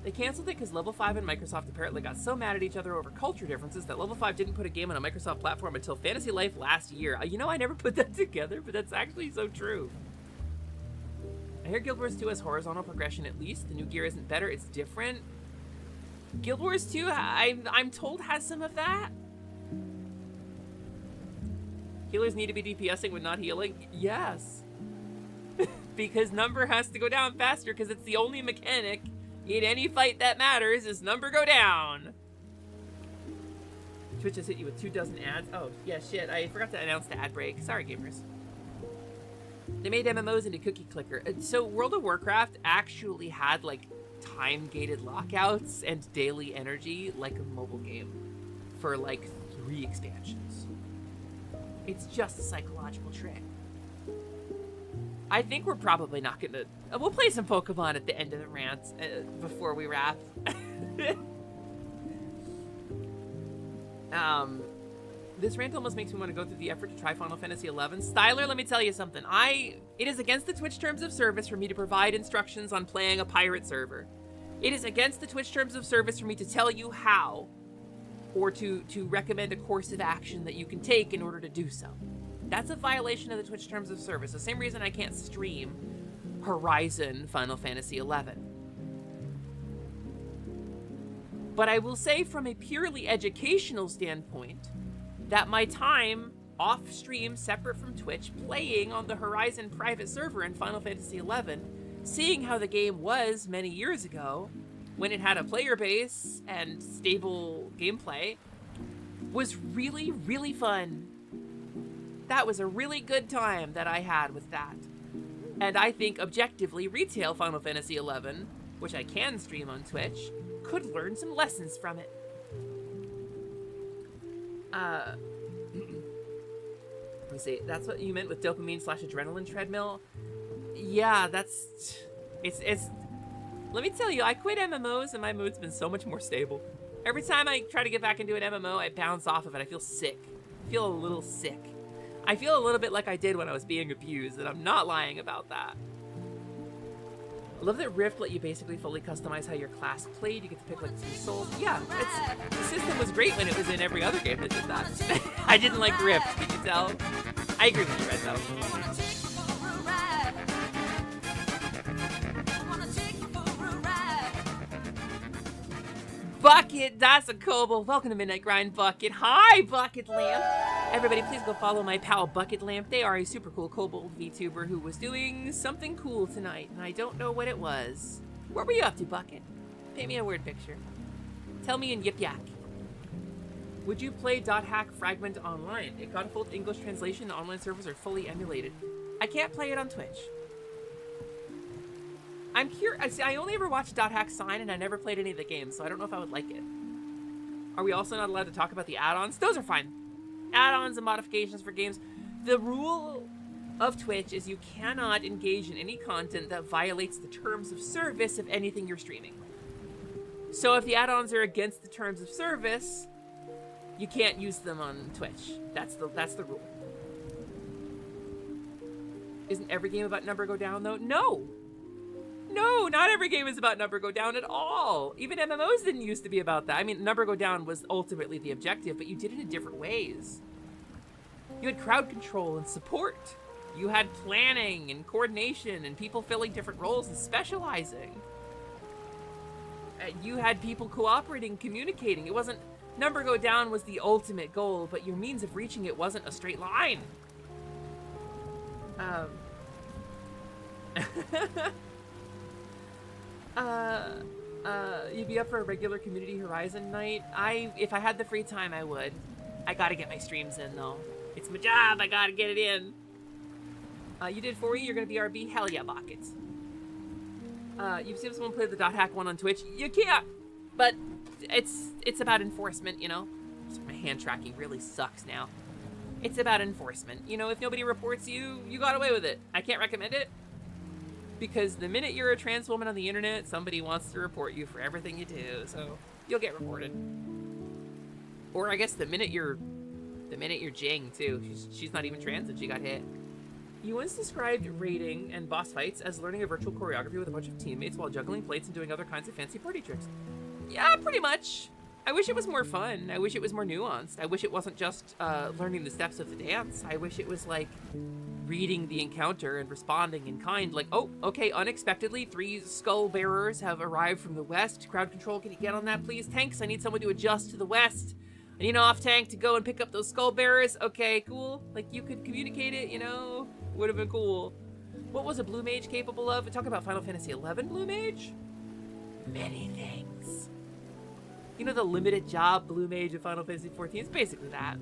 [SPEAKER 1] They canceled it because Level 5 and Microsoft apparently got so mad at each other over culture differences that Level 5 didn't put a game on a Microsoft platform until Fantasy Life last year. You know, I never put that together, but that's actually so true. I hear Guild Wars 2 has horizontal progression at least. The new gear isn't better, it's different. Guild Wars 2, I'm told, has some of that. Healers need to be DPSing when not healing? Yes. Because number has to go down faster because it's the only mechanic in any fight that matters is number go down. Twitch has hit you with 24 ads. Oh, yeah, shit. I forgot to announce the ad break. Sorry, gamers. They made MMOs into cookie clicker. So World of Warcraft actually had, like, time-gated lockouts and daily energy like a mobile game for, like, 3 expansions. It's just a psychological trick. I think we're probably not gonna... We'll play some Pokemon at the end of the rant before we wrap. This rant almost makes me want to go through the effort to try Final Fantasy XI. Styler, let me tell you something. It is against the Twitch terms of service for me to provide instructions on playing a pirate server. It is against the Twitch terms of service for me to tell you how, or to recommend a course of action that you can take in order to do so. That's a violation of the Twitch terms of service. The same reason I can't stream Horizon Final Fantasy XI. But I will say from a purely educational standpoint that my time off stream, separate from Twitch, playing on the Horizon private server in Final Fantasy XI, seeing how the game was many years ago, when it had a player base and stable gameplay, was really, really fun. That was a really good time that I had with that. And I think, objectively, retail Final Fantasy XI, which I can stream on Twitch, could learn some lessons from it. Let me see. That's what you meant with dopamine/adrenaline treadmill? Yeah, it's... Let me tell you, I quit MMOs and my mood's been so much more stable. Every time I try to get back into an MMO, I bounce off of it. I feel sick. I feel a little sick. I feel a little bit like I did when I was being abused, and I'm not lying about that. I love that Rift let you basically fully customize how your class played. You get to pick like 2 souls. Yeah, the system was great when it was in every other game that did that. I didn't like Rift, can you tell? I agree with you, Red, though. Bucket, that's a Kobo. Welcome to Midnight Grind, Bucket. Hi, Bucket Lamp. Everybody, please go follow my pal, Bucket Lamp. They are a super cool kobold VTuber who was doing something cool tonight, and I don't know what it was. What were you up to, Bucket? Paint me a word picture. Tell me in Yip Yak. Would you play .hack Fragment online? It got a full English translation. The online servers are fully emulated. I can't play it on Twitch. I'm curious. I only ever watched .hack Sign, and I never played any of the games, so I don't know if I would like it. Are we also not allowed to talk about the add-ons? Those are fine. Add-ons and modifications for games. The rule of Twitch is you cannot engage in any content that violates the terms of service of anything you're streaming. So if the add-ons are against the terms of service, you can't use them on Twitch. That's the rule. Isn't every game about Number Go Down, though? No! No, not every game is about Number Go Down at all. Even MMOs didn't used to be about that. I mean, Number Go Down was ultimately the objective, but you did it in different ways. You had crowd control and support. You had planning and coordination and people filling different roles and specializing. You had people cooperating, communicating. It wasn't... Number Go Down was the ultimate goal, but your means of reaching it wasn't a straight line. You'd be up for a regular Community Horizon night? If I had the free time, I would. I gotta get my streams in, though. It's my job, I gotta get it in. You did 4E, you're gonna BRB? Hell yeah, buckets. You've seen someone play the .hack one on Twitch? You can't! But it's about enforcement, you know? My hand tracking really sucks now. It's about enforcement. You know, if nobody reports you, you got away with it. I can't recommend it. Because the minute you're a trans woman on the internet, somebody wants to report you for everything you do, so you'll get reported. Or I guess the minute you're Jing too. She's not even trans and she got hit. You once described raiding and boss fights as learning a virtual choreography with a bunch of teammates while juggling plates and doing other kinds of fancy party tricks. Yeah, pretty much. I wish it was more fun. I wish it was more nuanced. I wish it wasn't just learning the steps of the dance. I wish it was like reading the encounter and responding in kind. Like, oh, okay, unexpectedly, 3 skull bearers have arrived from the west. Crowd control, can you get on that, please? Tanks, I need someone to adjust to the west. I need an off tank to go and pick up those skull bearers. Okay, cool. Like, you could communicate it, you know? Would have been cool. What was a blue mage capable of? Talk about Final Fantasy XI blue mage? Many things. You know the limited job Blue Mage of Final Fantasy XIV? It's basically that.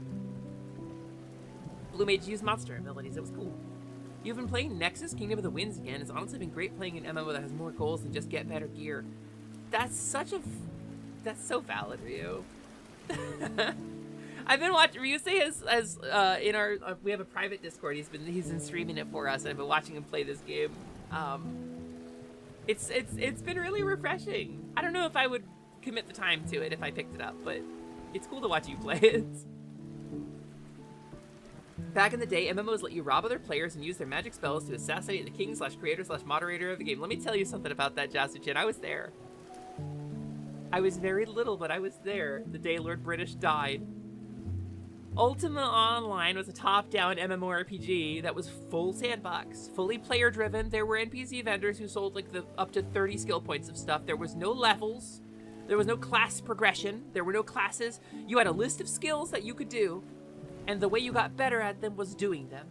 [SPEAKER 1] Blue Mage used monster abilities. It was cool. You've been playing Nexus Kingdom of the Winds again. It's honestly been great playing an MMO that has more goals than just get better gear. That's so valid, Ryu. I've been watching. Ryusei has in our we have a private Discord. He's been streaming it for us. And I've been watching him play this game. It's been really refreshing. I don't know if I would commit the time to it if I picked it up, but it's cool to watch you play it. Back in the day, MMOs let you rob other players and use their magic spells to assassinate the king/creator/moderator of the game. Let me tell you something about that, Jasuchin. I was there. I was very little, but I was there the day Lord British died. Ultima Online was a top-down MMORPG that was full sandbox, fully player-driven. There were NPC vendors who sold like up to 30 skill points of stuff. There was no levels. There was no class progression. There were no classes. You had a list of skills that you could do, and the way you got better at them was doing them.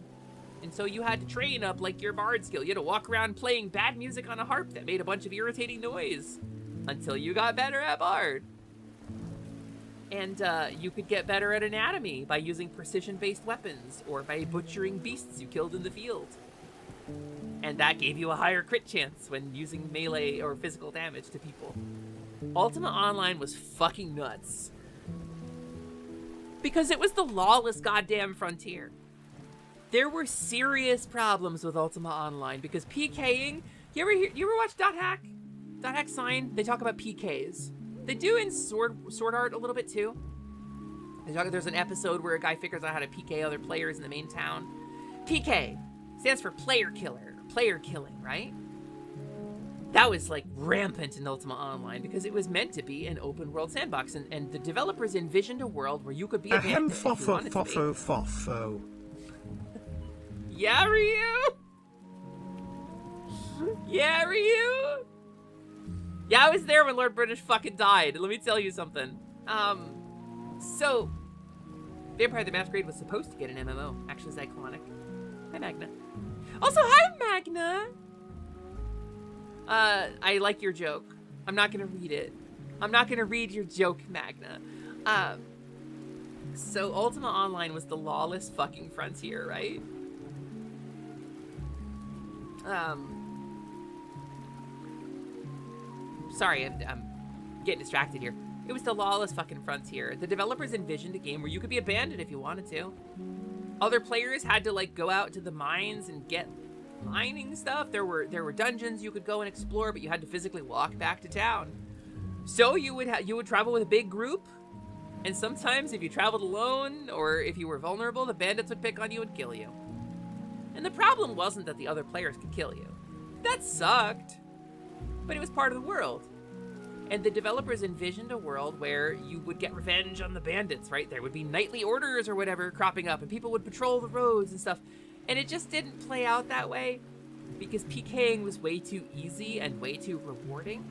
[SPEAKER 1] And so you had to train up like your bard skill. You had to walk around playing bad music on a harp that made a bunch of irritating noise until you got better at bard. And you could get better at anatomy by using precision-based weapons or by butchering beasts you killed in the field. And that gave you a higher crit chance when using melee or physical damage to people. Ultima Online was fucking nuts. Because it was the lawless goddamn frontier. There were serious problems with Ultima Online because PKing... You ever watch .hack? .hack Sign? They talk about PKs. They do in Sword Art a little bit too. There's an episode where a guy figures out how to PK other players in the main town. PK stands for player killer, player killing, right? That was like rampant in Ultima Online because it was meant to be an open world sandbox, and the developers envisioned a world where you could be a bandit if you wanted to be.
[SPEAKER 3] Fofo.
[SPEAKER 1] Yeah, Ryu? Yeah, Ryu? Yeah, I was there when Lord British fucking died. Let me tell you something. So, Vampire the Masquerade was supposed to get an MMO. Actually, Zyclonic. Hi, Magna. Also, hi, Magna! I like your joke. I'm not gonna read it. I'm not gonna read your joke, Magna. So Ultima Online was the lawless fucking frontier, right? sorry, I'm getting distracted here. It was the lawless fucking frontier. The developers envisioned a game where you could be abandoned if you wanted to. Other players had to like go out to the mines and get mining stuff. There were dungeons you could go and explore, but you had to physically walk back to town. So you would travel with a big group, and sometimes if you traveled alone or if you were vulnerable, the bandits would pick on you and kill you. And the problem wasn't that the other players could kill you. That sucked, but it was part of the world. And the developers envisioned a world where you would get revenge on the bandits, right? There would be nightly orders or whatever cropping up, and people would patrol the roads and stuff. And it just didn't play out that way because PKing was way too easy and way too rewarding.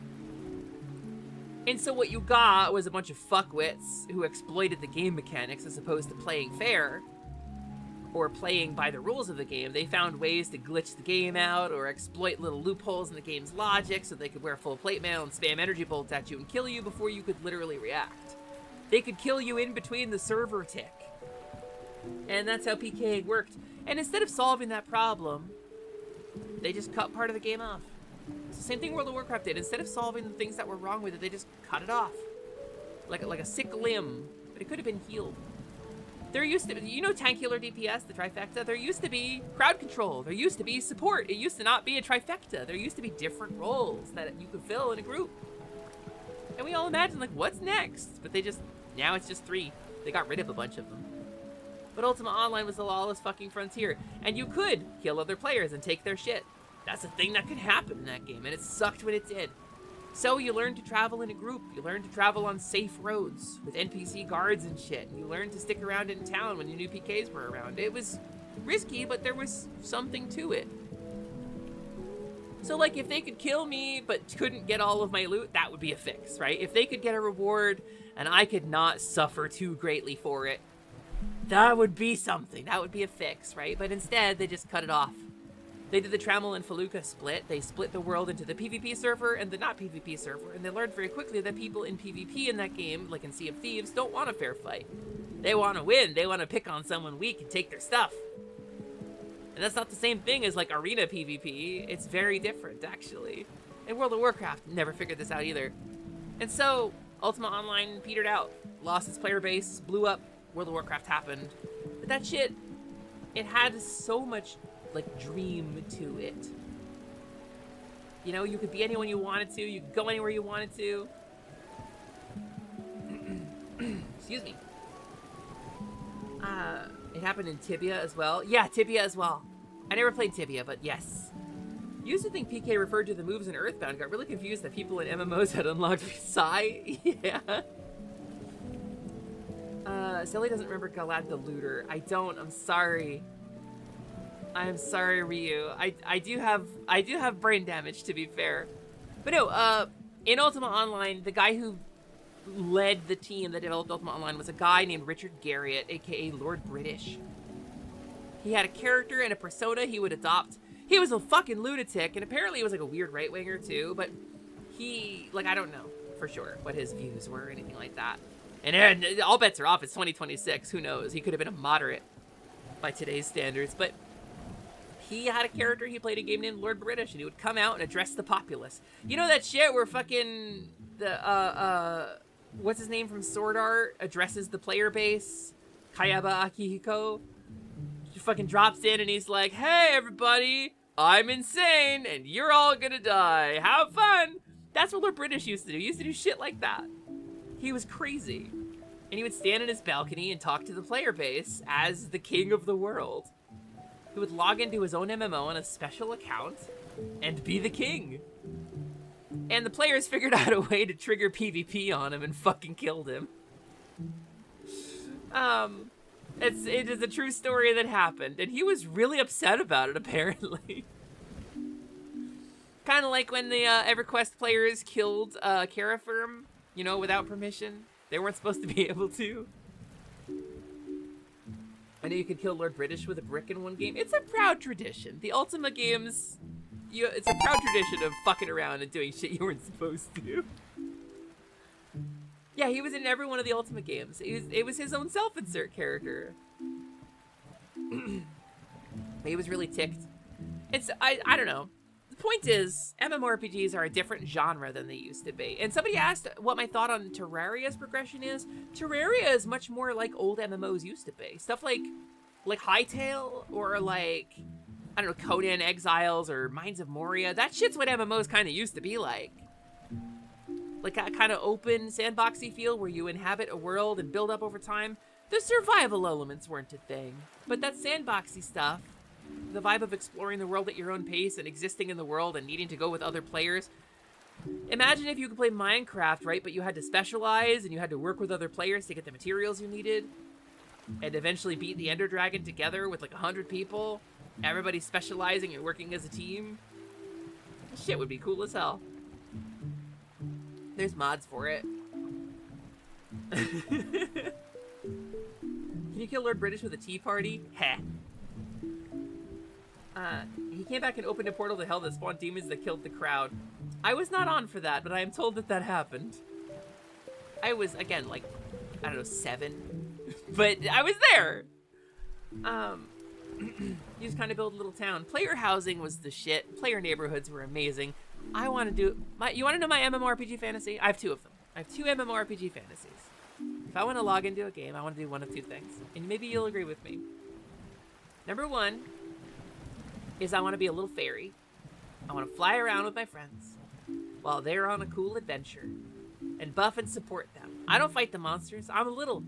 [SPEAKER 1] And so what you got was a bunch of fuckwits who exploited the game mechanics as opposed to playing fair or playing by the rules of the game. They found ways to glitch the game out or exploit little loopholes in the game's logic so they could wear full plate mail and spam energy bolts at you and kill you before you could literally react. They could kill you in between the server tick. And that's how PKing worked. And instead of solving that problem, they just cut part of the game off. It's the same thing World of Warcraft did. Instead of solving the things that were wrong with it, they just cut it off. Like a sick limb, but it could have been healed. There used to be, you know, tank healer DPS, the trifecta? There used to be crowd control. There used to be support. It used to not be a trifecta. There used to be different roles that you could fill in a group. And we all imagined, like, what's next? But now it's just 3. They got rid of a bunch of them. But Ultima Online was the lawless fucking frontier. And you could kill other players and take their shit. That's a thing that could happen in that game, and it sucked when it did. So you learned to travel in a group. You learned to travel on safe roads with NPC guards and shit. You learned to stick around in town when your new PKs were around. It was risky, but there was something to it. So like if they could kill me but couldn't get all of my loot, that would be a fix, right? If they could get a reward and I could not suffer too greatly for it, that would be something. That would be a fix, right? But instead, they just cut it off. They did the Trammel and Felucca split. They split the world into the PvP server and the not PvP server, and they learned very quickly that people in PvP in that game, like in Sea of Thieves, don't want a fair fight. They want to win. They want to pick on someone weak and take their stuff. And that's not the same thing as like arena PvP. It's very different, actually. And World of Warcraft never figured this out either. And so, Ultima Online petered out, lost its player base, blew up, World of Warcraft happened. But that shit, it had so much like dream to it. You know, you could be anyone you wanted to, you could go anywhere you wanted to. Excuse me. It happened in Tibia as well. Yeah, Tibia as well. I never played Tibia, but yes. Used to think PK referred to the moves in Earthbound. Got really confused that people in MMOs had unlocked Psy. Yeah. Sally doesn't remember Galad the Looter. I don't. I'm sorry. I'm sorry, Ryu. I do have brain damage, to be fair. But no, in Ultima Online, the guy who led the team that developed Ultima Online was a guy named Richard Garriott, aka Lord British. He had a character and a persona he would adopt. He was a fucking lunatic, and apparently he was like a weird right-winger too, but he, like, I don't know for sure what his views were or anything like that. And all bets are off, it's 2026, who knows? He could have been a moderate by today's standards, but he had a character he played a game named Lord British, and he would come out and address the populace. You know that shit where fucking what's his name from Sword Art addresses the player base? Kayaba Akihiko. He fucking drops in and he's like, hey everybody, I'm insane and you're all gonna die. Have fun. That's what Lord British used to do. He used to do shit like that. He was crazy. And he would stand in his balcony and talk to the player base as the king of the world. He would log into his own MMO on a special account and be the king. And the players figured out a way to trigger PvP on him and fucking killed him. It is a true story that happened, and he was really upset about it, apparently. Kind of like when the EverQuest players killed Carafirm, you know, without permission. They weren't supposed to be able to. I know you could kill Lord British with a brick in one game. It's a proud tradition. The Ultima games, it's a proud tradition of fucking around and doing shit you weren't supposed to. Yeah, he was in every one of the Ultima games. It was his own self-insert character. He was really ticked. I don't know. point is, MMORPGs are a different genre than they used to be. And somebody asked what my thought on Terraria's progression is. Terraria is much more like old MMOs used to be. Stuff like Hytale or like, I don't know, Conan Exiles or Mines of Moria. That shit's what MMOs kind of used to be like. Like a kind of open, sandboxy feel where you inhabit a world and build up over time. The survival elements weren't a thing. But that sandboxy stuff, the vibe of exploring the world at your own pace and existing in the world and needing to go with other players. Imagine if you could play Minecraft, right? But you had to specialize and you had to work with other players to get the materials you needed. And eventually beat the Ender Dragon together with like 100 people. Everybody specializing and working as a team. Shit would be cool as hell. There's mods for it. Can you kill Lord British with a tea party? Heh. He came back and opened a portal to hell that spawned demons that killed the crowd. I was not on for that, but I am told that that happened. I was, again, like, I don't know, 7. But I was there! You just kind of build a little town. Player housing was the shit. Player neighborhoods were amazing. I want to do... You want to know my MMORPG fantasy? I have 2 of them. I have 2 MMORPG fantasies. If I want to log into a game, I want to do one of 2 things. And maybe you'll agree with me. Number 1 is I want to be a little fairy. I want to fly around with my friends while they're on a cool adventure and buff and support them. I don't fight the monsters. I'm a little...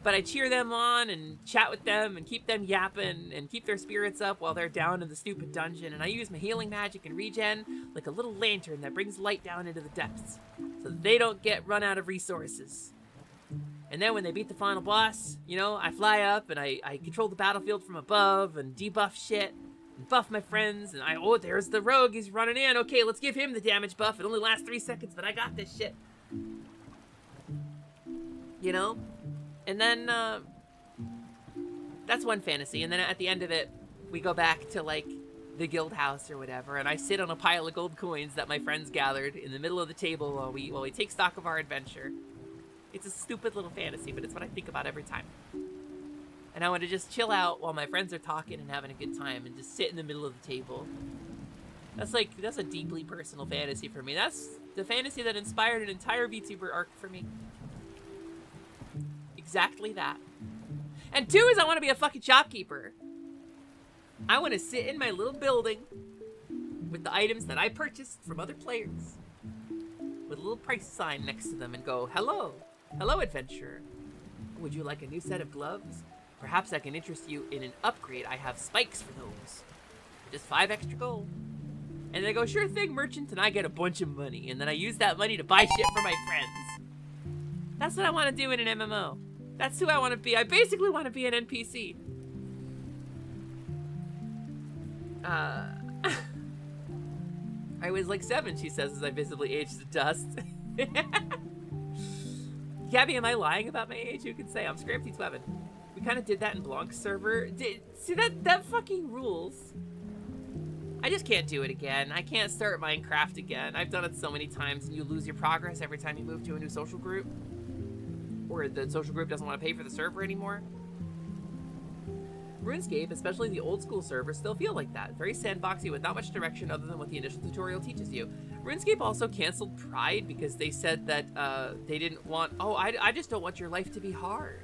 [SPEAKER 1] But I cheer them on and chat with them and keep them yapping and keep their spirits up while they're down in the stupid dungeon. And I use my healing magic and regen like a little lantern that brings light down into the depths so that they don't get run out of resources. And then when they beat the final boss, you know, I fly up and I control the battlefield from above and debuff shit and buff my friends. And oh, there's the rogue. He's running in. Okay, let's give him the damage buff. It only lasts 3 seconds, but I got this shit. You know? And then, that's one fantasy. And then at the end of it, we go back to, like, the guild house or whatever. And I sit on a pile of gold coins that my friends gathered in the middle of the table while we take stock of our adventure. It's a stupid little fantasy, but it's what I think about every time. And I want to just chill out while my friends are talking and having a good time and just sit in the middle of the table. That's a deeply personal fantasy for me. That's the fantasy that inspired an entire VTuber arc for me. Exactly that. And 2 is I want to be a fucking shopkeeper. I want to sit in my little building with the items that I purchased from other players with a little price sign next to them and go, hello, hello adventurer. Would you like a new set of gloves? Perhaps I can interest you in an upgrade. I have spikes for those. Just 5 extra gold. And they go, sure thing, merchant, and I get a bunch of money. And then I use that money to buy shit for my friends. That's what I want to do in an MMO. That's who I want to be. I basically want to be an NPC. I was like 7, she says, as I visibly aged to dust. Gabby, am I lying about my age? Who can say? I'm Scrampty11. We kind of did that in Blanc's server. See, that fucking rules. I just can't do it again. I can't start Minecraft again. I've done it so many times, and you lose your progress every time you move to a new social group. Or the social group doesn't want to pay for the server anymore. RuneScape, especially the old school servers, still feel like that. Very sandboxy with not much direction other than what the initial tutorial teaches you. RuneScape also canceled Pride because they said that they didn't want... Oh, I just don't want your life to be hard.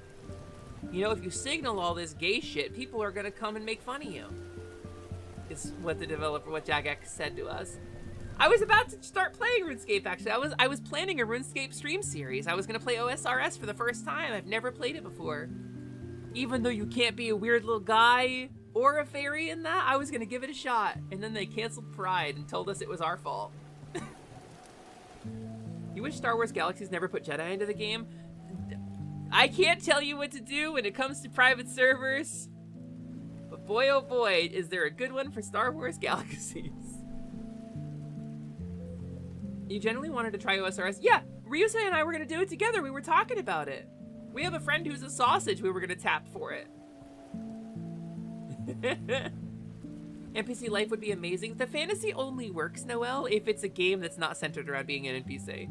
[SPEAKER 1] You know, if you signal all this gay shit, people are going to come and make fun of you. Is what the developer, what Jagex said to us. I was about to start playing RuneScape, actually. I was planning a RuneScape stream series. I was going to play OSRS for the first time. I've never played it before. Even though you can't be a weird little guy or a fairy in that, I was going to give it a shot. And then they canceled Pride and told us it was our fault. You wish Star Wars Galaxies never put Jedi into the game? I can't tell you what to do when it comes to private servers. But boy, oh boy, is there a good one for Star Wars Galaxies. You generally wanted to try OSRS? Yeah, Ryusei and I were going to do it together. We were talking about it. We have a friend who's a sausage. We were going to tap for it. NPC life would be amazing. The fantasy only works, Noelle, if it's a game that's not centered around being an NPC.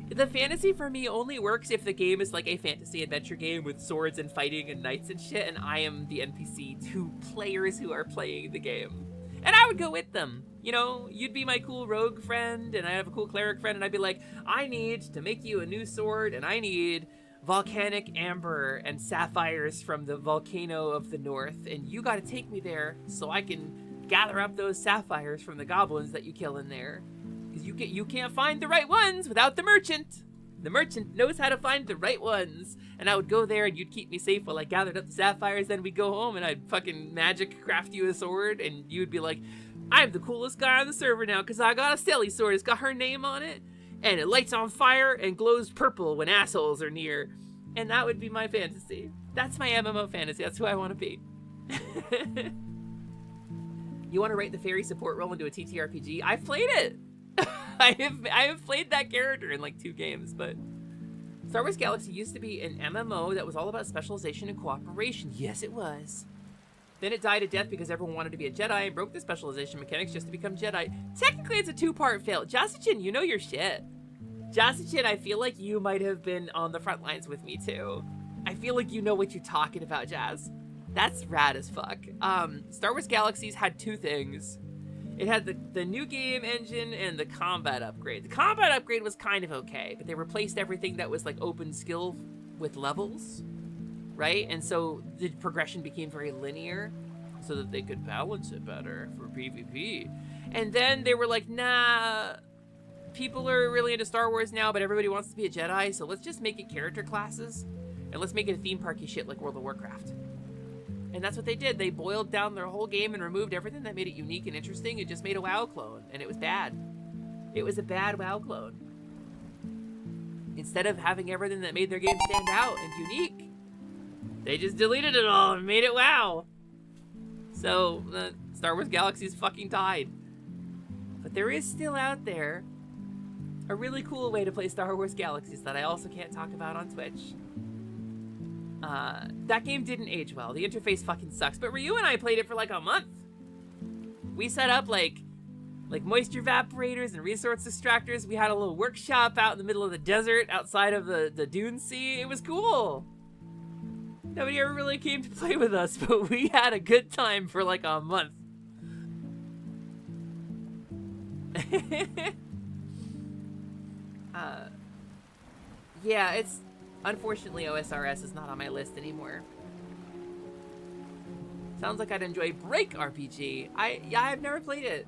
[SPEAKER 1] The fantasy for me only works if the game is like a fantasy adventure game with swords and fighting and knights and shit, and I am the NPC to players who are playing the game. And I would go with them. You know, you'd be my cool rogue friend, and I have a cool cleric friend, and I'd be like, I need to make you a new sword, and I need volcanic amber and sapphires from the volcano of the north, and you gotta take me there so I can gather up those sapphires from the goblins that you kill in there. Because you can't find the right ones without the merchant. The merchant knows how to find the right ones. And I would go there and you'd keep me safe while I gathered up the sapphires. Then we'd go home and I'd fucking magic craft you a sword. And you would be like, I'm the coolest guy on the server now because I got a Sally sword. It's got her name on it. And it lights on fire and glows purple when assholes are near. And that would be my fantasy. That's my MMO fantasy. That's who I want to be. You want to write the fairy support role into a TTRPG? I've played it. I have played that character in like 2 games, but Star Wars Galaxy used to be an MMO that was all about specialization and cooperation. Yes, it was. Then it died a death because everyone wanted to be a Jedi and broke the specialization mechanics just to become Jedi. Technically, it's a 2-part fail. Jasichin, you know your shit. Jasichin, I feel like you might have been on the front lines with me too. I feel like you know what you're talking about, Jazz. That's rad as fuck. Star Wars Galaxies had 2 things. It had the new game engine and the combat upgrade. The combat upgrade was kind of okay, but they replaced everything that was like open skill with levels, right? And so the progression became very linear so that they could balance it better for PvP. And then they were like, nah, people are really into Star Wars now, but everybody wants to be a Jedi, so let's just make it character classes, and let's make it a theme parky shit like World of Warcraft. And that's what they did. They boiled down their whole game and removed everything that made it unique and interesting. It just made a WoW clone, and it was bad. It was a bad WoW clone. Instead of having everything that made their game stand out and unique, they just deleted it all and made it WoW. So, Star Wars Galaxies fucking died. But there is still out there a really cool way to play Star Wars Galaxies that I also can't talk about on Twitch. That game didn't age well. The interface fucking sucks. But Ryu and I played it for like a month. We set up like moisture evaporators and resource extractors. We had a little workshop out in the middle of the desert outside of the Dune Sea. It was cool. Nobody ever really came to play with us, but we had a good time for like a month. Yeah, it's... Unfortunately, OSRS is not on my list anymore. Sounds like I'd enjoy Break RPG. I've never played it.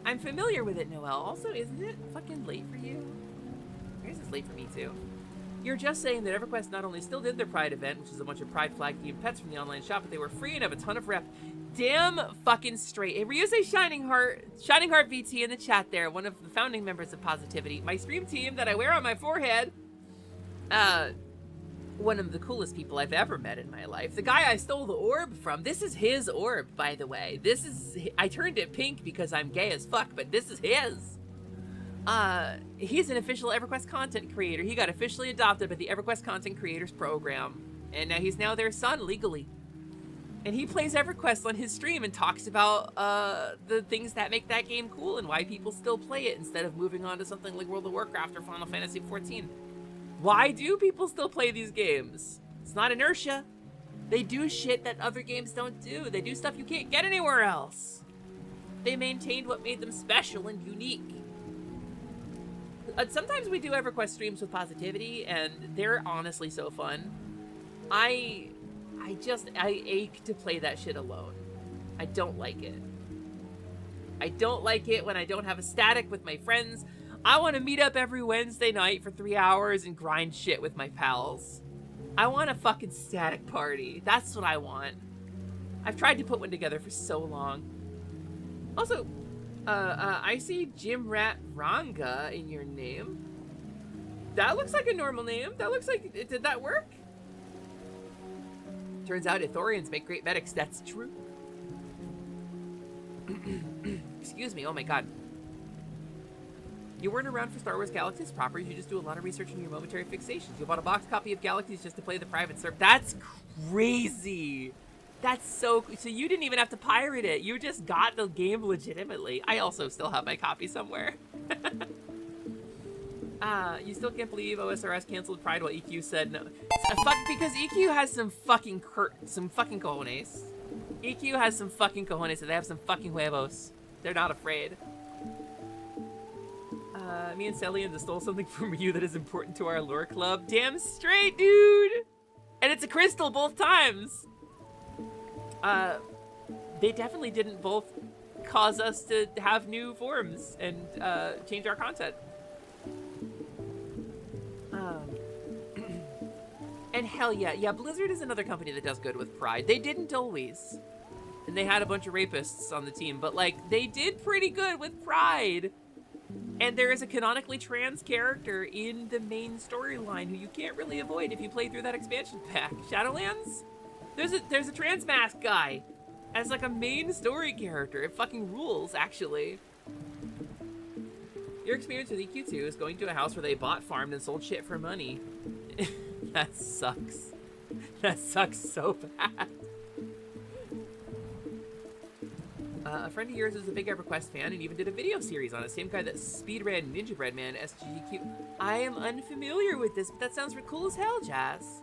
[SPEAKER 1] I'm familiar with it, Noelle. Also, isn't it fucking late for you? I guess it's late for me, too. You're just saying that EverQuest not only still did their Pride event, which is a bunch of Pride flag-themed pets from the online shop, but they were free and have a ton of rep. Damn fucking straight. Hey, Ryusei Shining Heart VT in the chat there, one of the founding members of Positivity. My stream team that I wear on my forehead. One of the coolest people I've ever met in my life. The guy I stole the orb from. This is his orb, by the way. I turned it pink because I'm gay as fuck, but this is his. He's an official EverQuest content creator. He got officially adopted by the EverQuest Content Creators Program. And now he's now their son legally. And he plays EverQuest on his stream and talks about the things that make that game cool and why people still play it instead of moving on to something like World of Warcraft or Final Fantasy XIV. Why do people still play these games? It's not inertia. They do shit that other games don't do. They do stuff you can't get anywhere else. They maintained what made them special and unique. Sometimes we do EverQuest streams with Positivity, and they're honestly so fun. I ache to play that shit alone. I don't like it. I don't like it when I don't have a static with my friends. I want to meet up every Wednesday night for 3 hours and grind shit with my pals. I want a fucking static party. That's what I want. I've tried to put one together for so long. Also, I see Jim Rat Ranga in your name. That looks like a normal name. That looks like... Did that work? Turns out Ithorians make great medics. That's true. Excuse me. Oh my god. You weren't around for Star Wars Galaxies proper. You just do a lot of research in your momentary fixations. You bought a box copy of Galaxies just to play the private server. That's crazy. That's so... So you didn't even have to pirate it. You just got the game legitimately. I also still have my copy somewhere. You still can't believe OSRS canceled Pride while EQ said no. Because EQ has some fucking cojones. EQ has some fucking cojones, so they have some fucking huevos. They're not afraid. Me and Celian stole something from you that is important to our lore club. Damn straight, dude! And it's a crystal both times! They definitely didn't both cause us to have new forms and change our content. And hell yeah, Blizzard is another company that does good with Pride. They didn't always. And they had a bunch of rapists on the team, but like, they did pretty good with Pride. And there is a canonically trans character in the main storyline who you can't really avoid if you play through that expansion pack. Shadowlands? There's a trans mask guy as like a main story character. It fucking rules, actually. Your experience with EQ2 is going to a house where they bought, farmed, and sold shit for money. That sucks. That sucks so bad. A friend of yours is a big EverQuest fan and even did a video series on it. Same guy that speedran Ninja Bread Man, SGQ. I am unfamiliar with this, but that sounds cool as hell, Jazz.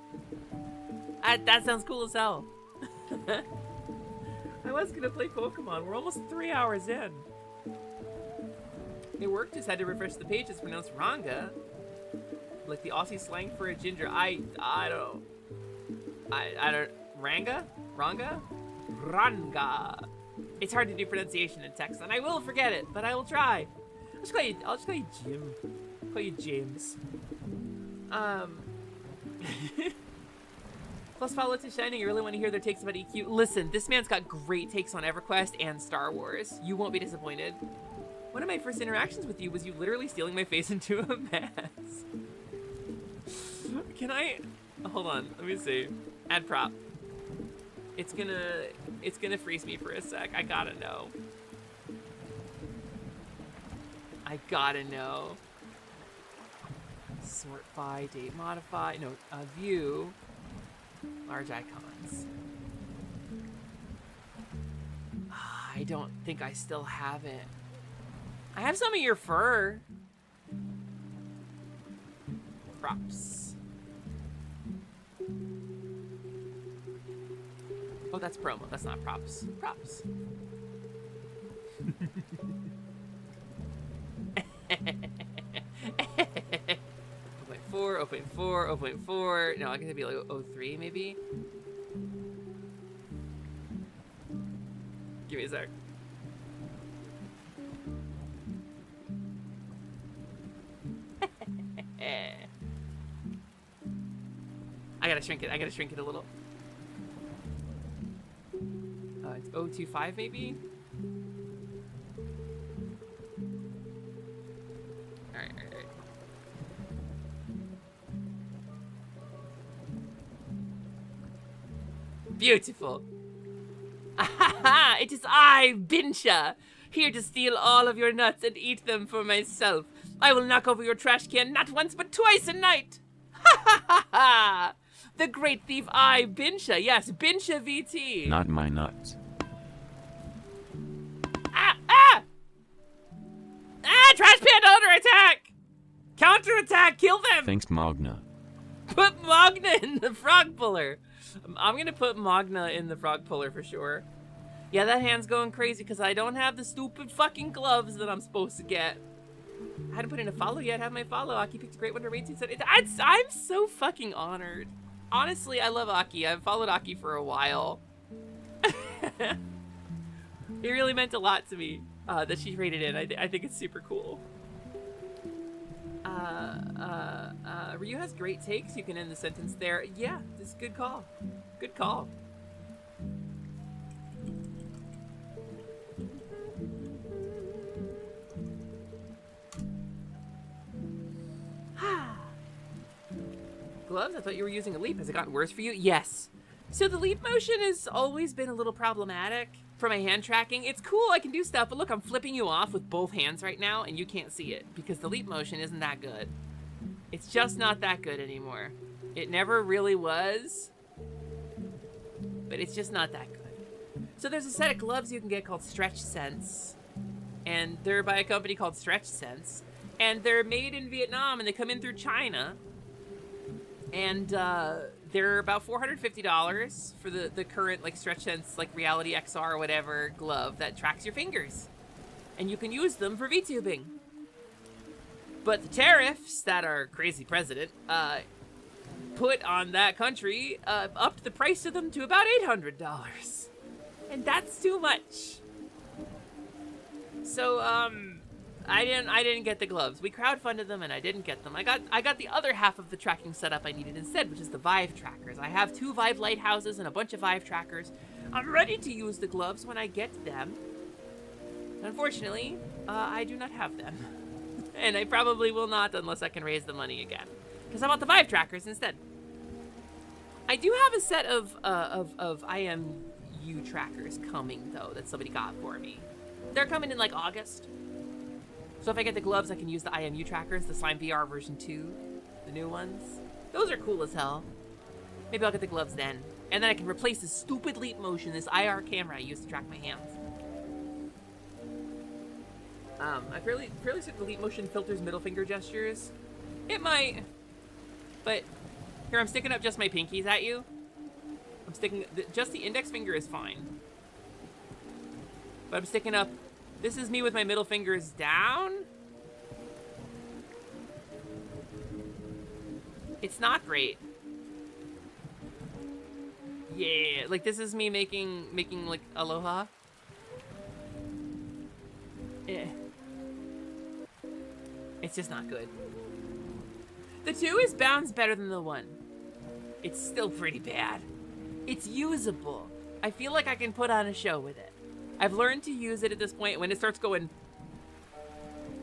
[SPEAKER 1] That sounds cool as hell. I was gonna play Pokemon. We're almost 3 hours in. It worked, just had to refresh the page. It's pronounced Ranga. Like the Aussie slang for a ginger. I don't... Ranga? Ranga? Ranga. It's hard to do pronunciation in text, and I will forget it, but I will try. I'll just call you Jim. I'll call you James. Plus follow to Shining. You really want to hear their takes about EQ? Listen, this man's got great takes on EverQuest and Star Wars. You won't be disappointed. One of my first interactions with you was you literally stealing my face into a mask. Can I... Hold on, let me see. Add prop. It's gonna freeze me for a sec. I gotta know. I gotta know. Sort by, date modify. No, view. Large icons. I don't think I still have it. I have some of your fur. Props. Oh, that's promo. That's not props. Props. 0.4, 0.4, 0.4. No, I guess it'd be like 0.3 maybe. Give me a sec. I gotta shrink it. I gotta shrink it a little. It's 0.25 maybe? Alright. Beautiful. It is I, Binsha, here to steal all of your nuts and eat them for myself. I will knock over your trash can not once but twice a night. Ha ha ha ha! The great thief I, Binsha. Yes, Binsha VT.
[SPEAKER 5] Not my nuts.
[SPEAKER 1] Trash pan under attack! Counter attack, kill them!
[SPEAKER 5] Thanks, Magna.
[SPEAKER 1] Put Magna in the frog puller. I'm gonna put Magna in the frog puller for sure. Yeah, that hand's going crazy because I don't have the stupid fucking gloves that I'm supposed to get. I hadn't put in a follow yet. Have my follow. Aki picked a great one to rate. I'm so fucking honored. Honestly, I love Aki. I've followed Aki for a while. It really meant a lot to me that she rated it. I think it's super cool. Ryu has great takes. You can end the sentence there. Yeah, this is a good call. Good call. Gloves? I thought you were using a leap. Has it gotten worse for you? Yes. So the leap motion has always been a little problematic for my hand tracking. It's cool, I can do stuff, but look, I'm flipping you off with both hands right now, and you can't see it because the leap motion isn't that good. It's just not that good anymore. It never really was, but it's just not that good. So there's a set of gloves you can get called Stretch Sense, and they're by a company called Stretch Sense, and they're made in Vietnam, and they come in through China. And they're about $450 for the current like Stretch Sense like Reality XR or whatever glove that tracks your fingers, and you can use them for VTubing. But the tariffs that our crazy president put on that country upped the price of them to about $800, and that's too much. So I didn't get the gloves. We crowdfunded them and I didn't get them. I got the other half of the tracking setup I needed instead, which is the Vive trackers. I have 2 Vive lighthouses and a bunch of Vive trackers. I'm ready to use the gloves when I get them. Unfortunately, I do not have them. And I probably will not unless I can raise the money again. Because I want the Vive trackers instead. I do have a set of IMU trackers coming, though, that somebody got for me. They're coming in like August. So if I get the gloves, I can use the IMU trackers, the Slime VR version 2, the new ones. Those are cool as hell. Maybe I'll get the gloves then. And then I can replace this stupid Leap Motion, this IR camera I use to track my hands. I fairly certain the Leap Motion filters middle finger gestures. It might. But here, I'm sticking up just my pinkies at you. I'm sticking, just the index finger is fine. But I'm sticking up, this is me with my middle fingers down. It's not great. Yeah, like this is me making like aloha. Yeah. It's just not good. The 2 is bounds better than the 1. It's still pretty bad. It's usable. I feel like I can put on a show with it. I've learned to use it at this point. When it starts going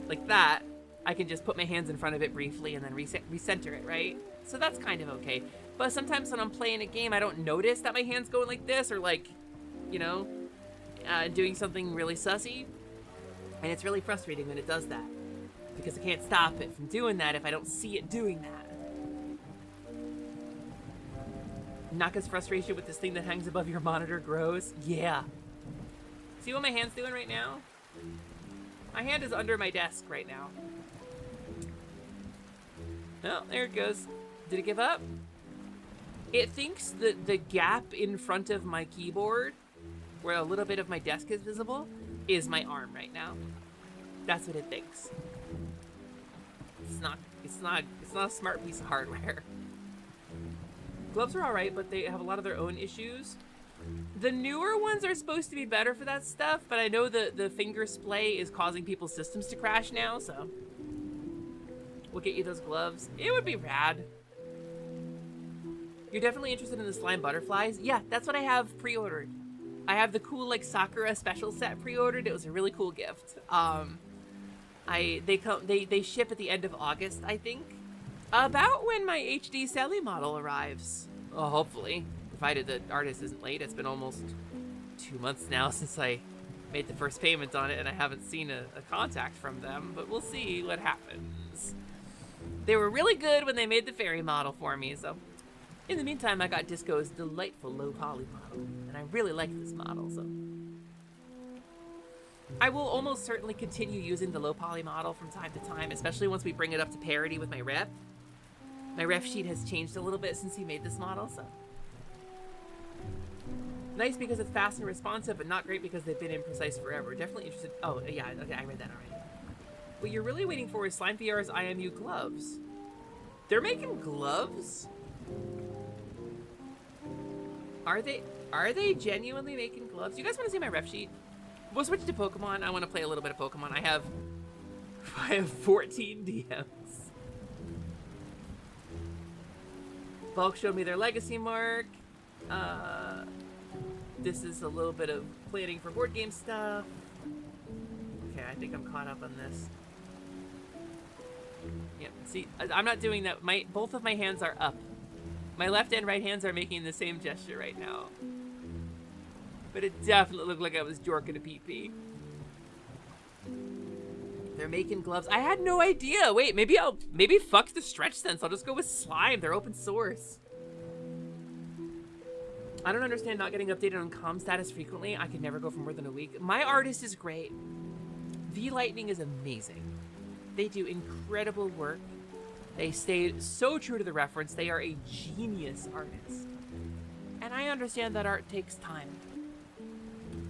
[SPEAKER 1] like that, I can just put my hands in front of it briefly and then recenter it, right? So that's kind of okay. But sometimes when I'm playing a game, I don't notice that my hand's going like this or like, you know, doing something really sussy. And it's really frustrating when it does that. Because I can't stop it from doing that if I don't see it doing that. Naka's frustration with this thing that hangs above your monitor grows. Yeah. See what my hand's doing right now? My hand is under my desk right now. Oh, there it goes. Did it give up? It thinks that the gap in front of my keyboard, where a little bit of my desk is visible, is my arm right now. That's what it thinks. It's not a smart piece of hardware. Gloves are alright, but they have a lot of their own issues. The newer ones are supposed to be better for that stuff, but I know the finger splay is causing people's systems to crash now, so we'll get you those gloves. It would be rad. You're definitely interested in the slime butterflies? Yeah, that's what I have pre-ordered. I have the cool like Sakura special set pre-ordered. It was a really cool gift. They ship at the end of August, I think. About when my HD Selly model arrives. Oh, hopefully. Provided the artist isn't late. It's been almost 2 months now since I made the first payment on it, and I haven't seen a contact from them, but we'll see what happens. They were really good when they made the fairy model for me, so in the meantime, I got Disco's delightful low poly model, and I really like this model, so I will almost certainly continue using the low poly model from time to time, especially once we bring it up to parity with my rep. My ref sheet has changed a little bit since he made this model, so nice because it's fast and responsive, but not great because they've been imprecise forever. Definitely interested. Oh, yeah, okay, I read that already. What you're really waiting for is Slime VR's IMU gloves. They're making gloves? Are they genuinely making gloves? You guys want to see my ref sheet? We'll switch to Pokemon. I want to play a little bit of Pokemon. I have 14 DMs. Bulk showed me their legacy mark. This is a little bit of planning for board game stuff. Okay, I think I'm caught up on this. Yep, see, I'm not doing that. Both of my hands are up. My left and right hands are making the same gesture right now. But it definitely looked like I was jorking a pee-pee. They're making gloves. I had no idea. Wait, maybe fuck the Stretch Sense. I'll just go with Slime. They're open source. I don't understand not getting updated on comm status frequently. I could never go for more than a week. My artist is great. V Lightning is amazing. They do incredible work. They stayed so true to the reference. They are a genius artist. And I understand that art takes time.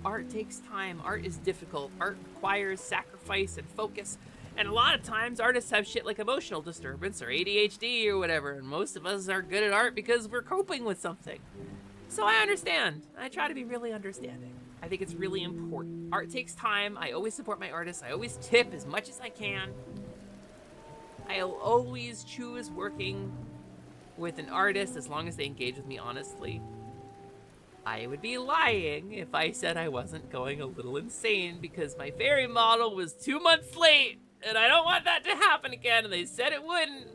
[SPEAKER 1] Art takes time. Art is difficult. Art requires sacrifice and focus. And a lot of times artists have shit like emotional disturbance or ADHD or whatever. And most of us are good at art because we're coping with something. So I understand. I try to be really understanding. I think it's really important. Art takes time. I always support my artists. I always tip as much as I can. I'll always choose working with an artist as long as they engage with me honestly. I would be lying if I said I wasn't going a little insane because my fairy model was 2 months late and I don't want that to happen again, and they said it wouldn't.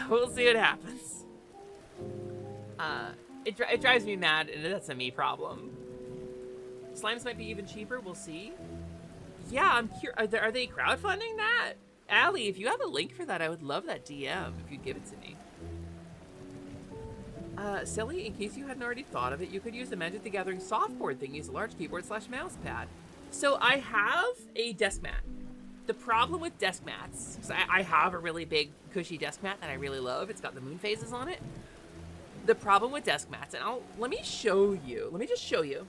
[SPEAKER 1] We'll see what happens. It drives me mad, and that's a me problem. Slimes might be even cheaper, we'll see. Yeah, I'm curious. Are they crowdfunding that? Allie, if you have a link for that, I would love that DM if you'd give it to me. Silly, in case you hadn't already thought of it, you could use the Magic the Gathering softboard thing. Use a large keyboard / mouse pad. So I have a desk mat. The problem with desk mats, so I have a really big cushy desk mat that I really love. It's got the moon phases on it. The problem with desk mats, and let me show you. Let me just show you.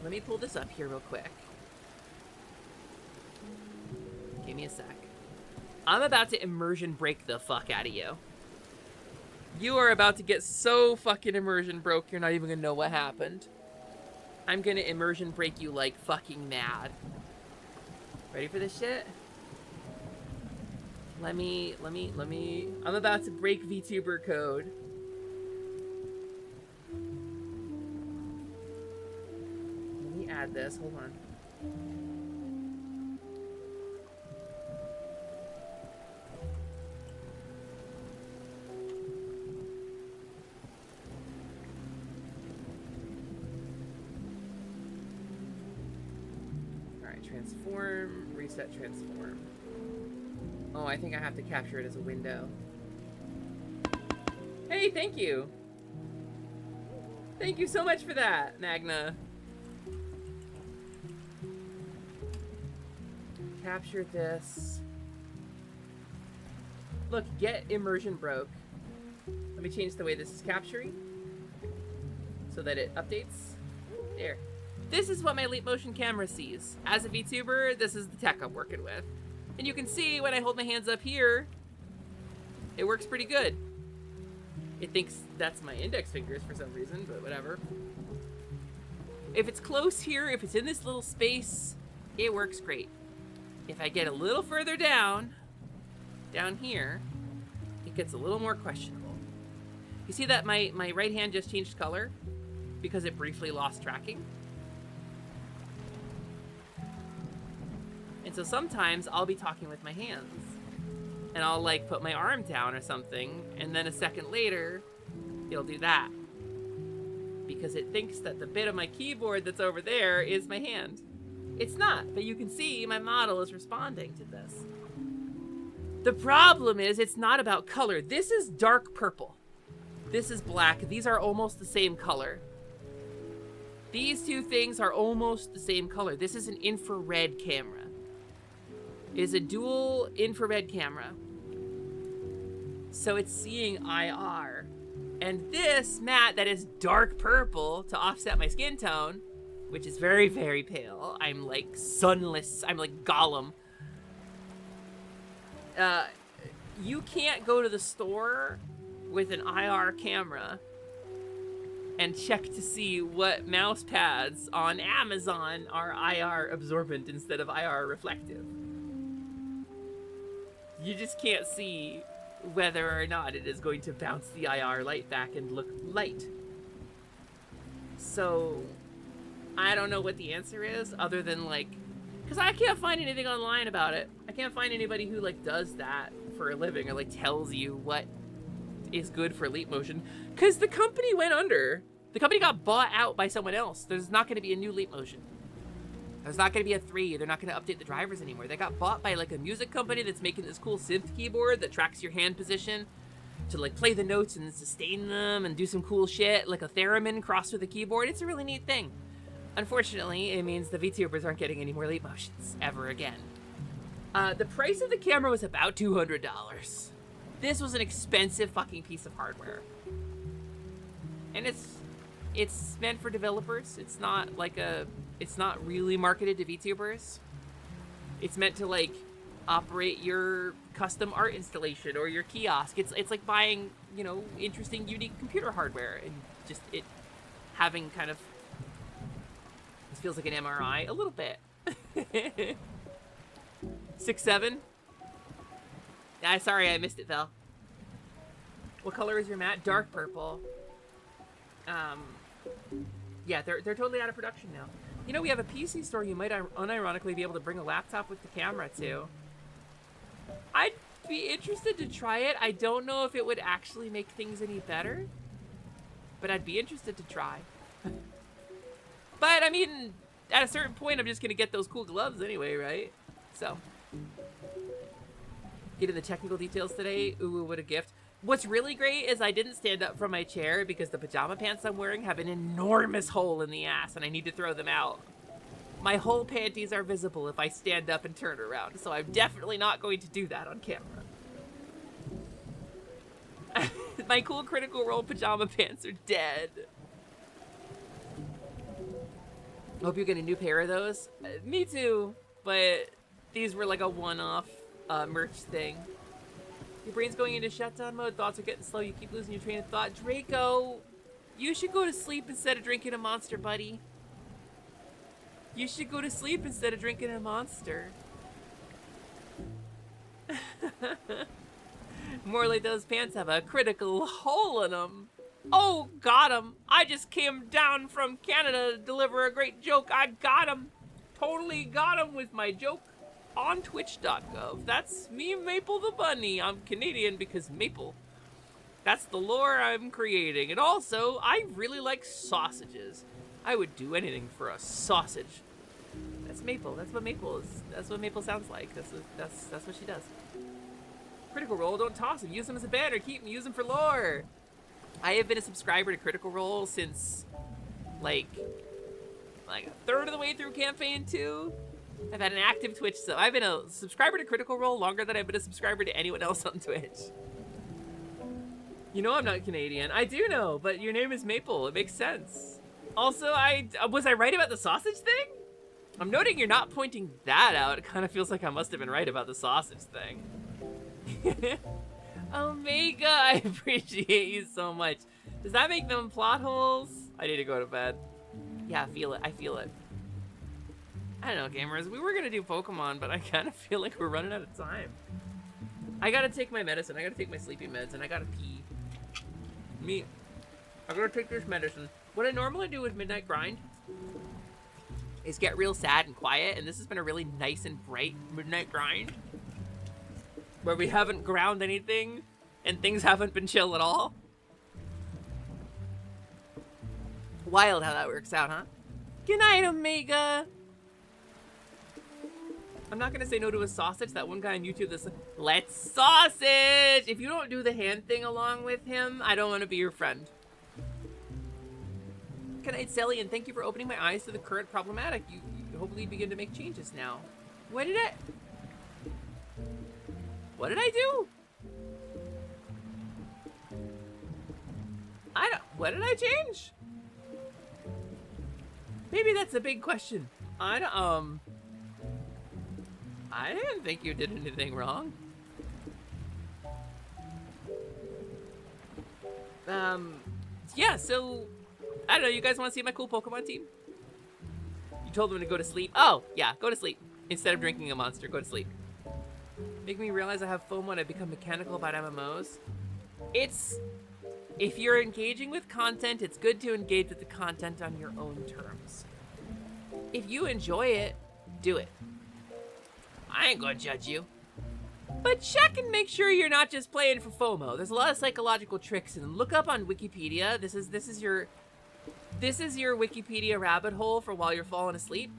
[SPEAKER 1] Let me pull this up here real quick. Give me a sec. I'm about to immersion break the fuck out of you. You are about to get so fucking immersion broke, you're not even gonna know what happened. I'm gonna immersion break you like fucking mad. Ready for this shit? Let me, I'm about to break VTuber code. Let me add this, hold on. Transform, reset, transform. Oh, I think I have to capture it as a window. Hey, thank you. Thank you so much for that, Magna. Capture this. Look, get immersion broke. Let me change the way this is capturing so that it updates. There. This is what my Leap Motion camera sees. As a VTuber, this is the tech I'm working with. And you can see when I hold my hands up here, it works pretty good. It thinks that's my index fingers for some reason, but whatever. If it's close here, if it's in this little space, it works great. If I get a little further down here, it gets a little more questionable. You see that my right hand just changed color because it briefly lost tracking? And so sometimes I'll be talking with my hands and I'll like put my arm down or something, and then a second later it'll do that because it thinks that the bit of my keyboard that's over there is my hand. It's not, but you can see my model is responding to this. The problem is it's not about color. This is dark purple. This is black. These are almost the same color. These two things are almost the same color. This is an infrared camera. It is a dual infrared camera. So it's seeing IR. And this mat that is dark purple to offset my skin tone, which is very, very pale. I'm like sunless. I'm like Gollum. You can't go to the store with an IR camera and check to see what mouse pads on Amazon are IR absorbent instead of IR reflective. You just can't see whether or not it is going to bounce the IR light back and look light. So, I don't know what the answer is other than like, because I can't find anything online about it. I can't find anybody who like does that for a living or like tells you what is good for Leap Motion. Because the company went under. The company got bought out by someone else. There's not going to be a new Leap Motion. There's not going to be a 3. They're not going to update the drivers anymore. They got bought by like a music company that's making this cool synth keyboard that tracks your hand position to like play the notes and sustain them and do some cool shit, like a theremin crossed with a keyboard. It's a really neat thing. Unfortunately, it means the VTubers aren't getting any more Leap Motions ever again. The price of the camera was about $200. This was an expensive fucking piece of hardware. And it's meant for developers. It's not really marketed to VTubers. It's meant to like operate your custom art installation or your kiosk. It's like buying, you know, interesting, unique computer hardware and just it having kind of, this feels like an MRI a little bit. 6'7". Sorry, I missed it, Val. What color is your mat? Dark purple. Yeah, they're totally out of production now. You know, we have a PC store you might unironically be able to bring a laptop with the camera to. I'd be interested to try it. I don't know if it would actually make things any better, but I'd be interested to try. But, I mean, at a certain point, I'm just going to get those cool gloves anyway, right? So, get into the technical details today. Ooh, what a gift. What's really great is I didn't stand up from my chair because the pajama pants I'm wearing have an enormous hole in the ass and I need to throw them out. My whole panties are visible if I stand up and turn around, so I'm definitely not going to do that on camera. My cool Critical Role pajama pants are dead. Hope you get a new pair of those. Me too, but these were like a one-off merch thing. Your brain's going into shutdown mode, thoughts are getting slow, you keep losing your train of thought. Draco, you should go to sleep instead of drinking a Monster, buddy. You should go to sleep instead of drinking a Monster. More like those pants have a critical hole in them. Oh, got him. I just came down from Canada to deliver a great joke. I got him. Totally got him with my joke. On twitch.gov. That's me, Maple the Bunny. I'm Canadian because Maple. That's the lore I'm creating. And also, I really like sausages. I would do anything for a sausage. That's Maple. That's what Maple is. That's what Maple sounds like. That's what she does. Critical Role, don't toss him. Use him as a banner. Keep him. Use him for lore. I have been a subscriber to Critical Role since, like a third of the way through campaign 2. I've had an active Twitch, so I've been a subscriber to Critical Role longer than I've been a subscriber to anyone else on Twitch. You know I'm not Canadian. I do know, but your name is Maple. It makes sense. Also, was I right about the sausage thing? I'm noting you're not pointing that out. It kind of feels like I must have been right about the sausage thing. Omega, I appreciate you so much. Does that make them plot holes? I need to go to bed. Yeah, I feel it. I feel it. I don't know, gamers. We were gonna do Pokemon, but I kind of feel like we're running out of time. I gotta take my medicine. I gotta take my sleeping meds, and I gotta pee. I gotta take this medicine. What I normally do with Midnight Grind is get real sad and quiet, and this has been a really nice and bright Midnight Grind where we haven't ground anything and things haven't been chill at all. Wild how that works out, huh? Good night, Omega! I'm not gonna say no to a sausage. That one guy on YouTube that's like, let's sausage! If you don't do the hand thing along with him, I don't want to be your friend. Good night, Sally, and thank you for opening my eyes to the current problematic. You hopefully begin to make changes now. What did I do? What did I change? Maybe that's a big question. I didn't think you did anything wrong. Yeah, so, I don't know, you guys want to see my cool Pokemon team? You told them to go to sleep. Oh, yeah, go to sleep. Instead of drinking a Monster, go to sleep. Make me realize I have FOMO and I become mechanical about MMOs. If you're engaging with content, it's good to engage with the content on your own terms. If you enjoy it, do it. I ain't gonna judge you. But check and make sure you're not just playing for FOMO. There's a lot of psychological tricks, and look up on Wikipedia. This is your Wikipedia rabbit hole for while you're falling asleep.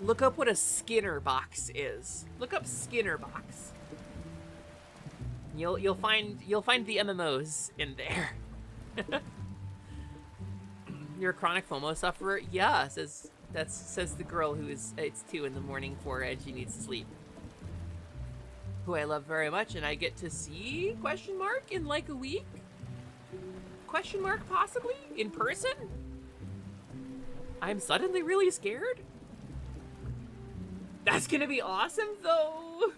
[SPEAKER 1] Look up what a Skinner box is. Look up Skinner box. You'll find the MMOs in there. You're a chronic FOMO sufferer? Yeah, says the girl who is, it's 2 in the morning for her and she needs to sleep. who I love very much, and I get to see question mark in like a week? Question mark possibly? In person? I'm suddenly really scared? That's gonna be awesome though!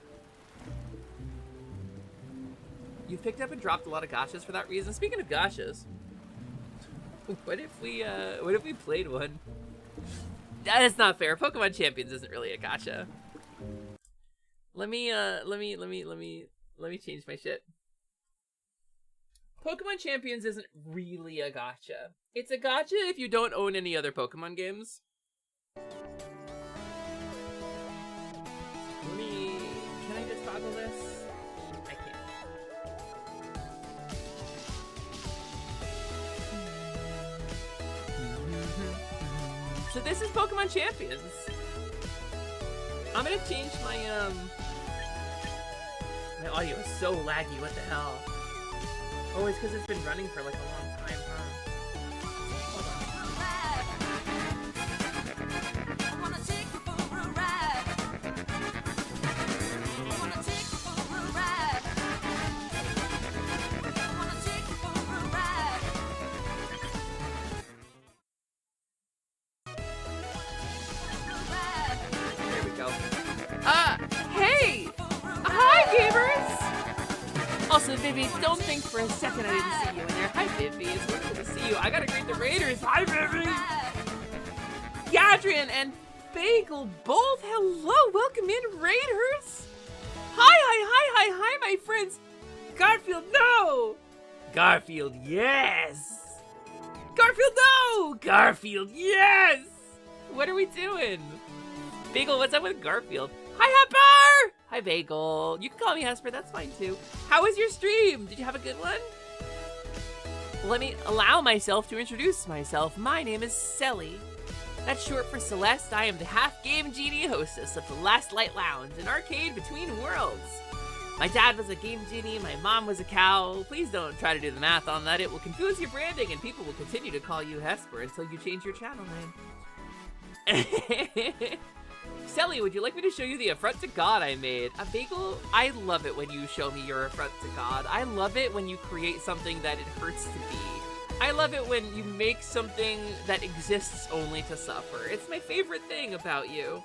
[SPEAKER 1] You've picked up and dropped a lot of gachas for that reason. Speaking of gachas, what if we played one? That's not fair. Pokemon Champions isn't really a gacha. Let me change my shit. Pokemon Champions isn't really a gacha. It's a gacha if you don't own any other Pokemon games. Can I just toggle this? I can't. So this is Pokemon Champions. I'm gonna change my my audio is so laggy, what the hell? Oh, it's because it's been running for like a long time, huh? Hold on. There we go. Hey! Hi, gamers! Also, Vivi, don't think for a second I didn't see you in there. Hi, Vivi. It's wonderful to see you. I gotta greet the Raiders. Hi, Vivi! Gadrian and Bagel both. Hello, welcome in, Raiders! Hi, my friends! Garfield, no! Garfield, yes! Garfield, no! Garfield, yes! What are we doing? Bagel, what's up with Garfield? Hi, Hesper! Hi, Bagel. You can call me Hesper, that's fine too. How was your stream? Did you have a good one? Let me allow myself to introduce myself. My name is Selly. That's short for Celeste. I am the half-game genie hostess of the Last Light Lounge, an arcade between worlds. My dad was a game genie, my mom was a cow. Please don't try to do the math on that. It will confuse your branding and people will continue to call you Hesper until you change your channel name. Selly, would you like me to show you the affront to God I made? A Bagel, I love it when you show me your affront to God. I love it when you create something that it hurts to be. I love it when you make something that exists only to suffer. It's my favorite thing about you.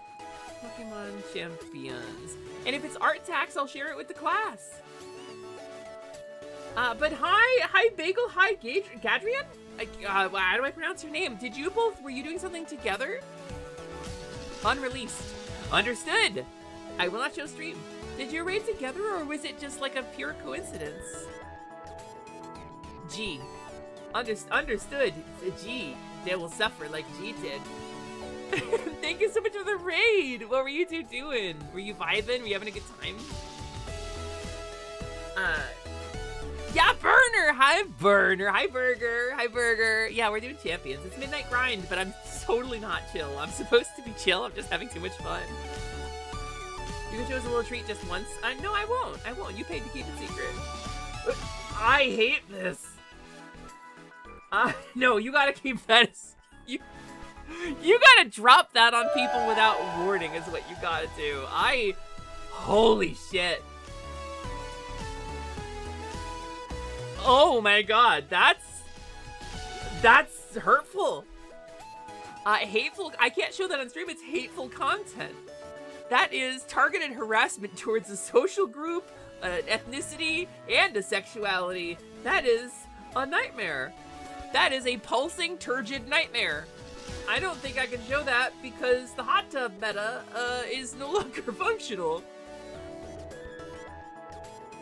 [SPEAKER 1] Pokemon Champions. And if it's art tax, I'll share it with the class. But hi Bagel, hi Gadrian? How do I pronounce your name? Were you doing something together? Unreleased. Understood. I will not show stream. Did you raid together or was it just like a pure coincidence? G. Understood. G. They will suffer like G did. Thank you so much for the raid. What were you two doing? Were you vibing? Were you having a good time? Yeah, Burner. Hi, Burner. Hi, Burger. Hi, Burger. Yeah, we're doing Champions. It's midnight grind, but I'm totally not chill. I'm supposed to be chill. I'm just having too much fun. You can show us a little treat just once. No, I won't. I won't. You paid to keep it secret. I hate this. No, you gotta keep that. You gotta drop that on people without warning is what you gotta do. Holy shit. Oh my god, that's hurtful. Hateful, I can't show that on stream, it's hateful content. That is targeted harassment towards a social group, an ethnicity, and a sexuality. That is a nightmare. That is a pulsing, turgid nightmare. I don't think I can show that because the hot tub meta is no longer functional.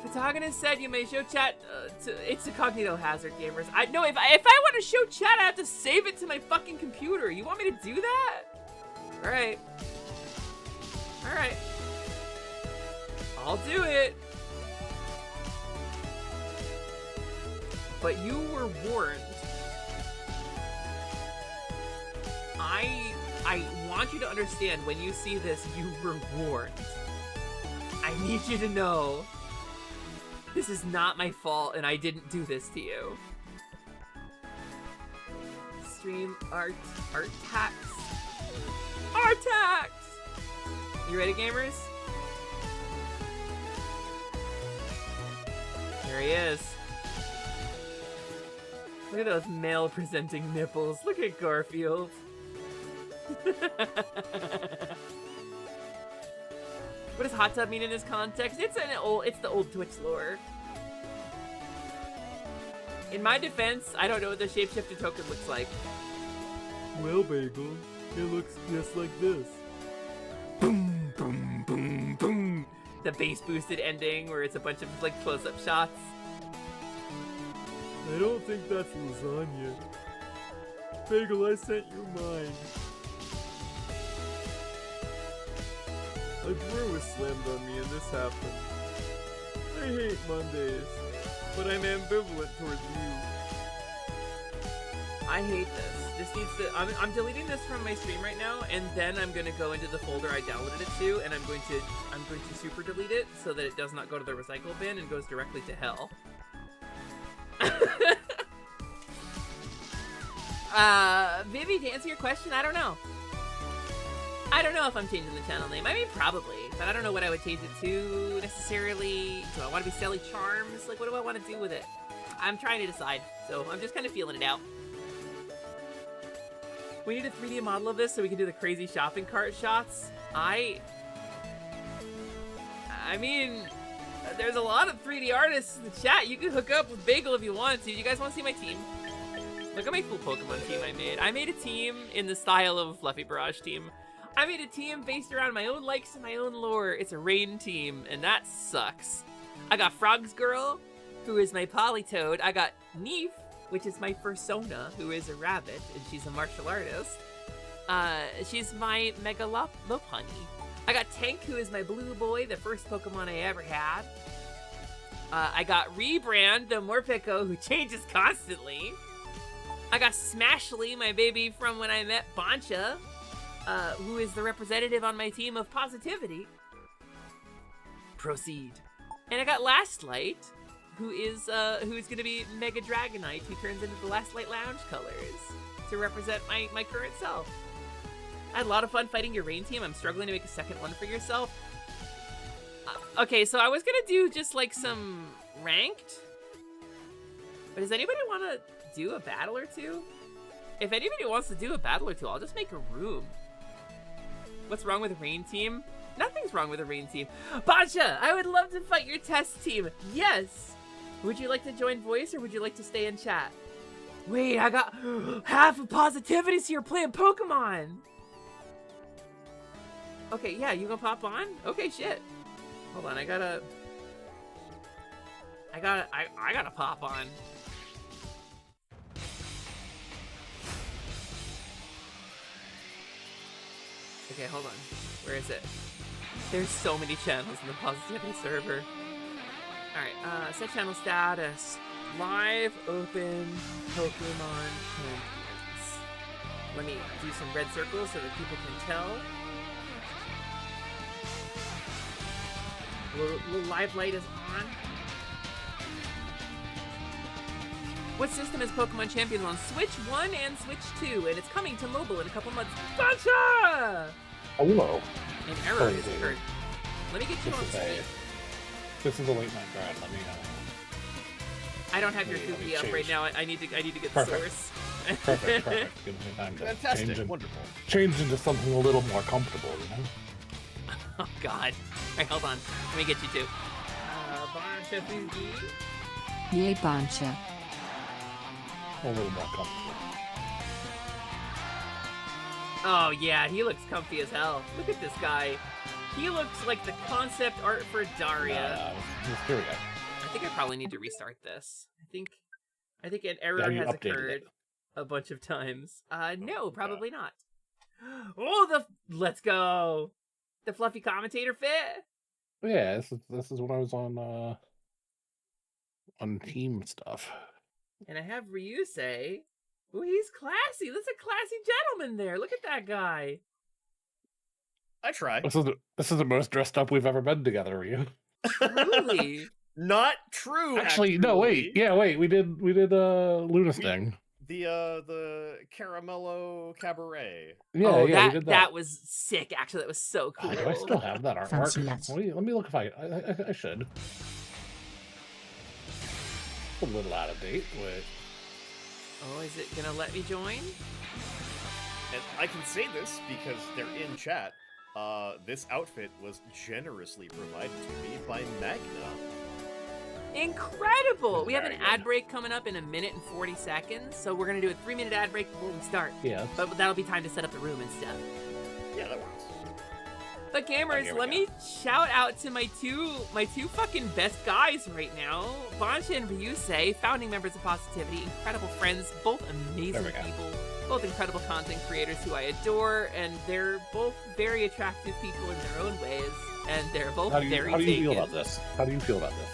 [SPEAKER 1] Protagonist said you may show chat it's a cognito hazard, gamers. No, if I want to show chat, I have to save it to my fucking computer. You want me to do that? Alright. Alright. I'll do it. But you were warned. I want you to understand when you see this, you were warned. I need you to know. This is not my fault, and I didn't do this to you. Stream art tax. Art tax! You ready, gamers? he is. Look at those male-presenting nipples. Look at Garfield. What does hot tub mean in this context? It's the old Twitch lore. In my defense, I don't know what the shapeshifter token looks like. Well, Bagel, it looks just like this. Boom, boom, boom, boom. The bass boosted ending where it's a bunch of like close-up shots. I don't think that's lasagna. Bagel, I sent you mine. A brew was slammed on me and this happened. I hate Mondays, but I'm ambivalent towards you. I hate this. This needs to. I'm deleting this from my stream right now, and then I'm gonna go into the folder I downloaded it to, and I'm going to super delete it so that it does not go to the recycle bin and goes directly to hell. Vivi, to answer your question, I don't know. I don't know if I'm changing the channel name. I mean, probably, but I don't know what I would change it to necessarily. Do I want to be Sally Charms? Like, what do I want to do with it? I'm trying to decide, so I'm just kind of feeling it out. We need a 3D model of this so we can do the crazy shopping cart shots. I mean, there's a lot of 3D artists in the chat. You can hook up with Bagel if you want to. You guys want to see my team? Look at my cool Pokemon team I made. I made a team in the style of Fluffy Barrage team. I made a team based around my own likes and my own lore. It's a rain team, and that sucks. I got Frogs Girl, who is my Politoed. I got Neef, which is my Fursona, who is a rabbit, and she's a martial artist. She's my Mega Lopunny. I got Tank, who is my Blue Boy, the first Pokemon I ever had. I got Rebrand, the Morpeko, who changes constantly. I got Smashly, my baby from when I met Bancha, who is the representative on my team of positivity. Proceed. And I got Last Light, who's gonna be Mega Dragonite, who turns into the Last Light Lounge colors to represent my current self. I had a lot of fun fighting your rain team. I'm struggling to make a second one for yourself. Okay, so I was gonna do just like some ranked, but does anybody want to do a battle or two? If anybody wants to do a battle or two, I'll just make a room. What's wrong with a rain team? Nothing's wrong with a rain team. Bancha, I would love to fight your test team. Yes. Would you like to join voice or would you like to stay in chat? Wait, I got half of positivity's here playing Pokemon. Okay, yeah, you gonna pop on? Okay, shit. Hold on, I gotta pop on. Okay, hold on. Where is it? There's so many channels in the positivity server. Alright, set channel status. Live open Pokemon champions. Let me do some red circles so that people can tell. Little live light is on. What system is Pokemon Champions on? Switch 1 and Switch 2, and it's coming to mobile in a couple months. Gotcha!
[SPEAKER 5] Hello.
[SPEAKER 1] An error has occurred. Let me get you on screen.
[SPEAKER 5] This is a late night grind. Let me
[SPEAKER 1] I don't have your goofy up right now. I need to get the source.
[SPEAKER 5] Perfect. Gives me time to
[SPEAKER 6] Fantastic. Wonderful.
[SPEAKER 5] change into something a little more comfortable, you know?
[SPEAKER 1] Oh god. Alright, hold on. Let me get you two. Bancha Boogie.
[SPEAKER 4] Yay, Bancha.
[SPEAKER 5] A little more comfortable.
[SPEAKER 1] Oh yeah, he looks comfy as hell. Look at this guy. He looks like the concept art for Daria.
[SPEAKER 5] Here we go.
[SPEAKER 1] I think I probably need to restart this. I think an error has occurred a bunch of times. No, probably not. Oh, let's go. The fluffy commentator fit.
[SPEAKER 5] Yeah, this is when I was on team stuff.
[SPEAKER 1] And I have Ryusei. Oh, he's classy. That's a classy gentleman there. Look at that guy.
[SPEAKER 6] I try.
[SPEAKER 5] This is the most dressed up we've ever been together, Ryu.
[SPEAKER 1] Truly.
[SPEAKER 6] Not true.
[SPEAKER 5] Actually, no, wait. Yeah, wait. We did Luna Sting.
[SPEAKER 6] The Caramello Cabaret.
[SPEAKER 5] Yeah,
[SPEAKER 1] oh,
[SPEAKER 5] yeah, we did that.
[SPEAKER 1] That was sick. Actually, that was so cool.
[SPEAKER 5] God, do I still have that artwork?
[SPEAKER 4] Fancy nuts.
[SPEAKER 5] Let me look if I should. A little out of date, but
[SPEAKER 1] Oh, is it gonna let me join?
[SPEAKER 6] And I can say this because they're in chat. This outfit was generously provided to me by Magna.
[SPEAKER 1] Incredible! We have an
[SPEAKER 6] Very good.
[SPEAKER 1] ad break coming up in 1 minute and 40 seconds, so we're gonna do a 3-minute ad break before we start.
[SPEAKER 5] yeah.
[SPEAKER 1] But that'll be time to set up the room and stuff.
[SPEAKER 6] Yeah, that works.
[SPEAKER 1] But gamers,
[SPEAKER 6] here we
[SPEAKER 1] let
[SPEAKER 6] go.
[SPEAKER 1] me shout out to my two fucking best guys right now. Bancha and Ryusei, founding members of Positivity, incredible friends, both amazing
[SPEAKER 5] There we go.
[SPEAKER 1] people, both incredible content creators who I adore, and they're both very attractive people in their own ways, and they're both
[SPEAKER 5] How do
[SPEAKER 1] very
[SPEAKER 5] you
[SPEAKER 1] taken.
[SPEAKER 5] feel about this? How do you feel about this?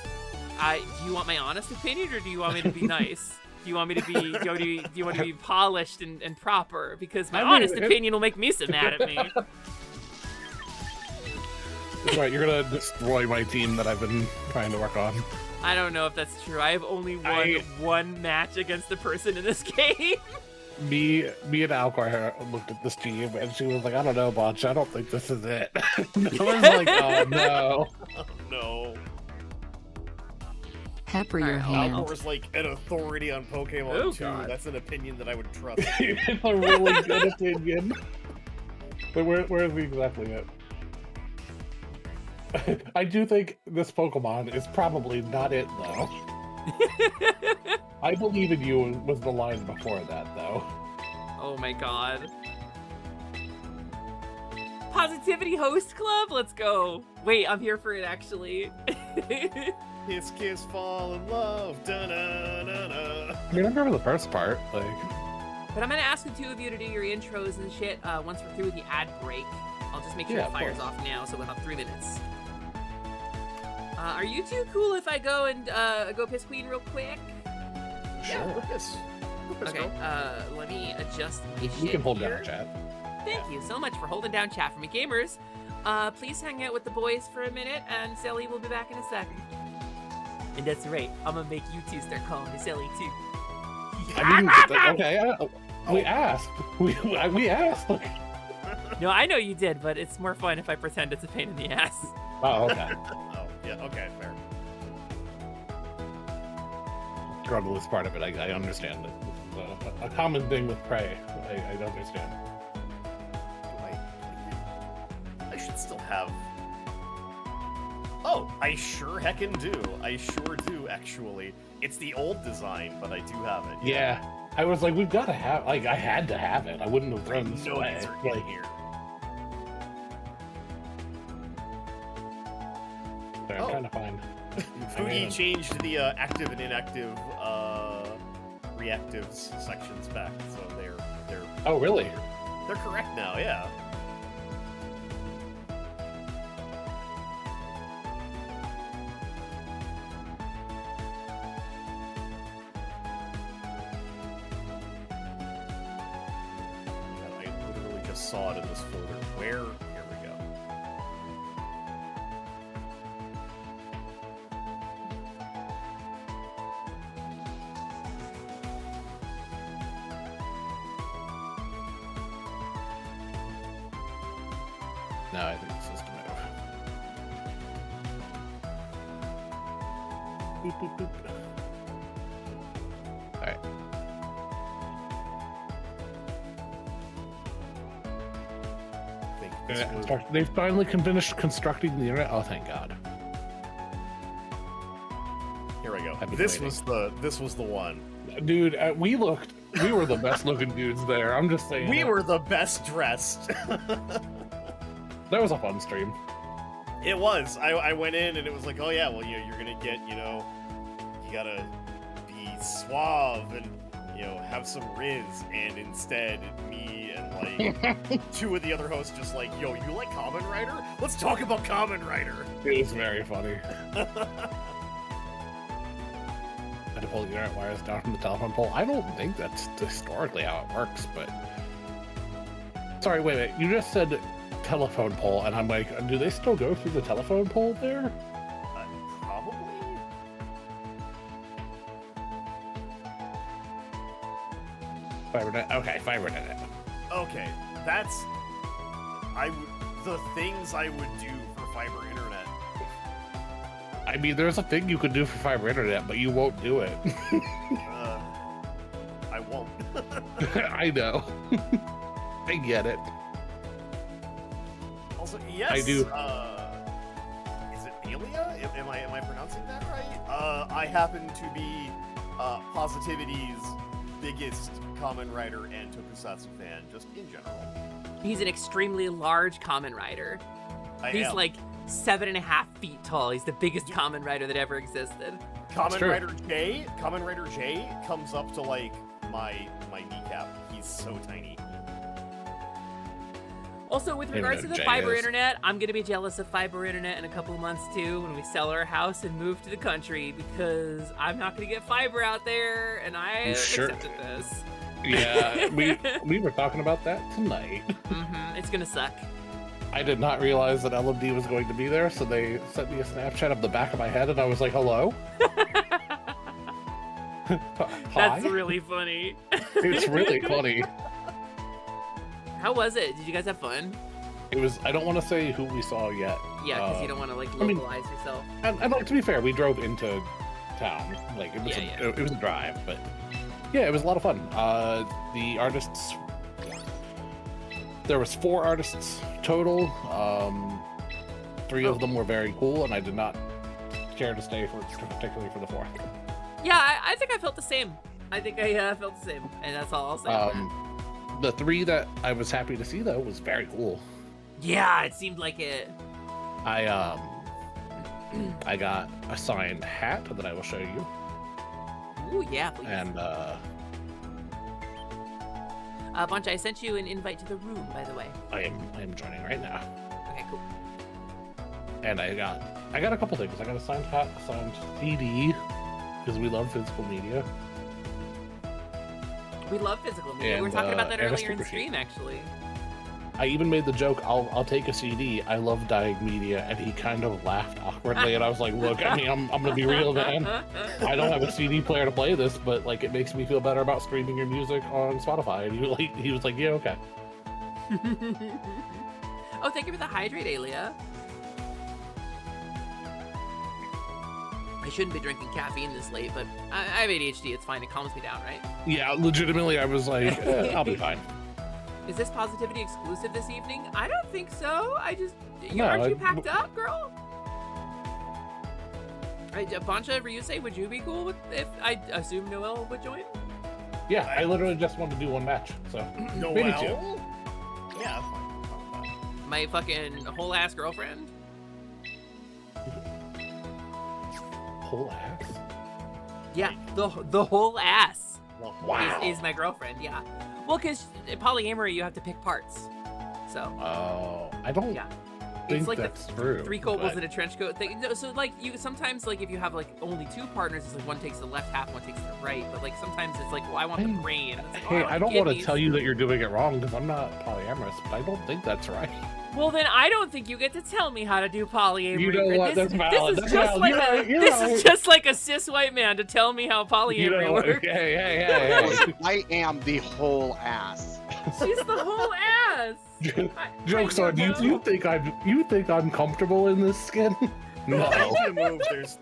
[SPEAKER 1] Do you want my honest opinion, or do you want me to be nice? Do you want me to be? Do you want to be polished and proper? Because my
[SPEAKER 5] I mean,
[SPEAKER 1] honest opinion will make me so mad at me.
[SPEAKER 5] That's right. You're gonna destroy my team that I've been trying to work on.
[SPEAKER 1] I don't know if that's true. I have only won one match against the person in this game.
[SPEAKER 5] Me and Alcor looked at this team, and she was like, "I don't know, Bunch. I don't think this is it." And I was like, "Oh no."
[SPEAKER 6] Oh, no.
[SPEAKER 4] Pepper your
[SPEAKER 1] Alright,
[SPEAKER 4] hand.
[SPEAKER 6] Alcor's like an authority on Pokemon
[SPEAKER 1] Oh,
[SPEAKER 6] too.
[SPEAKER 1] God.
[SPEAKER 6] That's an opinion that I would trust.
[SPEAKER 5] It's a really good opinion. But where is he exactly at? I do think this Pokemon is probably not it, though. I believe in you was the line before that, though.
[SPEAKER 1] Oh my god. Positivity Host Club? Let's go. Wait, I'm here for it actually.
[SPEAKER 6] Kiss, kiss, fall in love. Da-na-na-na.
[SPEAKER 5] I mean, I remember the first part. Like,
[SPEAKER 1] But I'm gonna ask the two of you to do your intros and shit once we're through with the ad break. I'll just make sure
[SPEAKER 5] Yeah,
[SPEAKER 1] it
[SPEAKER 5] of
[SPEAKER 1] fires
[SPEAKER 5] course.
[SPEAKER 1] off now, so we'll have 3 minutes. Are you two cool if I go and go piss queen real quick?
[SPEAKER 6] Yeah, Lucas. Lucas,
[SPEAKER 1] Okay,
[SPEAKER 6] go.
[SPEAKER 1] let me adjust my
[SPEAKER 5] you
[SPEAKER 1] shit
[SPEAKER 5] can hold
[SPEAKER 1] here.
[SPEAKER 5] down chat.
[SPEAKER 1] Thank you so much for holding down chat for me, gamers. Please hang out with the boys for a minute, and Sally will be back in a second. And that's right, I'm gonna make you two start calling me Sally too.
[SPEAKER 5] I mean, okay, we asked. We asked.
[SPEAKER 1] No, I know you did, but it's more fun if I pretend it's a pain in the ass.
[SPEAKER 5] Oh, okay.
[SPEAKER 6] Oh, yeah, okay, fair.
[SPEAKER 5] Regardless part of it, I understand it. It's a common thing with prey. I understand.
[SPEAKER 6] I should still have. Oh, I sure heckin' do. I sure do, actually. It's the old design, but I do have it.
[SPEAKER 5] Yeah. I was like, we've got to have. Like, I had to have it. I wouldn't have thrown this
[SPEAKER 6] No,
[SPEAKER 5] away.
[SPEAKER 6] these are in
[SPEAKER 5] Like,
[SPEAKER 6] here.
[SPEAKER 5] I'm
[SPEAKER 6] Oh.
[SPEAKER 5] trying to find.
[SPEAKER 6] Fugi changed the active and inactive reactives sections back, so they're
[SPEAKER 5] Oh, really?
[SPEAKER 6] they're correct now. Yeah. Yeah, I literally just saw it in this folder. Where? Here we go.
[SPEAKER 5] No, I think this is the move. Boop, boop, boop. Alright.
[SPEAKER 6] I think this was-
[SPEAKER 5] They've finally finished constructing the internet. Oh, thank God.
[SPEAKER 6] Here we go.
[SPEAKER 5] I've been
[SPEAKER 6] This
[SPEAKER 5] waiting.
[SPEAKER 6] was the one.
[SPEAKER 5] Dude, we were the best looking dudes there. I'm just saying.
[SPEAKER 6] We were the best dressed.
[SPEAKER 5] That was a fun stream.
[SPEAKER 6] It was. I went in and it was like, oh yeah, well you're gonna get, you gotta be suave and have some Riz, and instead me and like two of the other hosts just like, yo, you like Kamen Rider? Let's talk about Kamen Rider.
[SPEAKER 5] It was very funny. Had to pull the internet wires down from the telephone pole. I don't think that's historically how it works, but sorry, wait. You just said telephone pole, and I'm like, do they still go through the telephone pole there?
[SPEAKER 6] Probably.
[SPEAKER 5] Fibernet. Okay, Fibernet.
[SPEAKER 6] Okay, that's the things I would do for fiber internet.
[SPEAKER 5] I mean, there's a thing you could do for fiber internet, but you won't do it.
[SPEAKER 6] I won't.
[SPEAKER 5] I know. I get it.
[SPEAKER 6] Also, yes.
[SPEAKER 5] I do.
[SPEAKER 6] Is it Amelia? Am I pronouncing that right? I happen to be Positivity's biggest Kamen Rider and Tokusatsu fan, just in general.
[SPEAKER 1] He's an extremely large Kamen Rider. He's
[SPEAKER 6] am.
[SPEAKER 1] like 7.5 feet tall. He's the biggest Kamen Rider that ever existed.
[SPEAKER 6] Kamen Rider J comes up to like my kneecap. He's so tiny.
[SPEAKER 1] Also, with regards to the fiber internet, I'm going to be jealous of fiber internet in a couple of months too when we sell our house and move to the country because I'm not going to get fiber out there and I accepted this.
[SPEAKER 5] Yeah, we were talking about that tonight.
[SPEAKER 1] It's going to suck.
[SPEAKER 5] I did not realize that LMD was going to be there, so they sent me a Snapchat of the back of my head and I was like, hello?
[SPEAKER 1] That's really funny.
[SPEAKER 5] It's really funny.
[SPEAKER 1] How was it? Did you guys have fun?
[SPEAKER 5] It was, I don't want to say who we saw yet.
[SPEAKER 1] Yeah, because you don't want to like localize yourself.
[SPEAKER 5] And like, to be fair, we drove into town. Like, it was, it was a drive, but yeah, it was a lot of fun. The artists, there was 4 artists total. 3 of them were very cool, and I did not care to stay for particularly for the 4th.
[SPEAKER 1] Yeah, I think I felt the same. I think I felt the same, and that's all I'll say.
[SPEAKER 5] The 3 that I was happy to see though was very cool.
[SPEAKER 1] Yeah, it seemed like it.
[SPEAKER 5] I got a signed hat that I will show you.
[SPEAKER 1] Ooh, yeah, please.
[SPEAKER 5] And
[SPEAKER 1] Boncha, I sent you an invite to the room, by the way.
[SPEAKER 5] I am joining right now.
[SPEAKER 1] Okay, cool.
[SPEAKER 5] And I got a couple things. I got a signed hat, a signed CD, because we love physical media.
[SPEAKER 1] We love physical media. We were talking about that earlier in the stream, actually.
[SPEAKER 5] I even made the joke, I'll take a CD. I love dying media, and he kind of laughed awkwardly, and I was like, look, I mean, I'm gonna be real, man. I don't have a CD player to play this, but like, it makes me feel better about streaming your music on Spotify. And he was like, yeah, okay.
[SPEAKER 1] Oh, thank you for the hydrate, Alia. I shouldn't be drinking caffeine this late, but I have ADHD. It's fine. It calms me down, right?
[SPEAKER 5] Yeah, legitimately, I was like, I'll be fine.
[SPEAKER 1] Is this Positivity exclusive this evening? I don't think so. Aren't you packed up, girl? Boncha, Ryusei, would you be cool with if I assume Noelle would join?
[SPEAKER 5] Yeah, I literally just wanted to do one match, so maybe 2.
[SPEAKER 6] Yeah, fine.
[SPEAKER 1] My fucking whole ass girlfriend.
[SPEAKER 5] Whole ass?
[SPEAKER 1] Yeah, the whole ass.
[SPEAKER 5] Wow.
[SPEAKER 1] Is my girlfriend, yeah. Well, because polyamory, you have to pick parts. So.
[SPEAKER 5] Oh, I don't think
[SPEAKER 1] it's like
[SPEAKER 5] that's
[SPEAKER 1] the
[SPEAKER 5] true.
[SPEAKER 1] 3 kobolds in a trench coat thing. No, so like you sometimes like if you have like only 2 partners, it's like one takes the left half, one takes the right. But like sometimes it's like, well, I want the brain. It's like,
[SPEAKER 5] Hey, I don't want to tell you that you're doing it wrong because I'm not polyamorous, but I don't think that's right.
[SPEAKER 1] Well, then I don't think you get to tell me how to do polyamory.
[SPEAKER 5] You know what? That's valid.
[SPEAKER 1] This is just like a cis white man to tell me how polyamory works.
[SPEAKER 5] Hey.
[SPEAKER 7] I am the whole ass.
[SPEAKER 1] She's the whole ass.
[SPEAKER 5] Jokes on you. You think I'm comfortable in this skin? No.
[SPEAKER 6] There's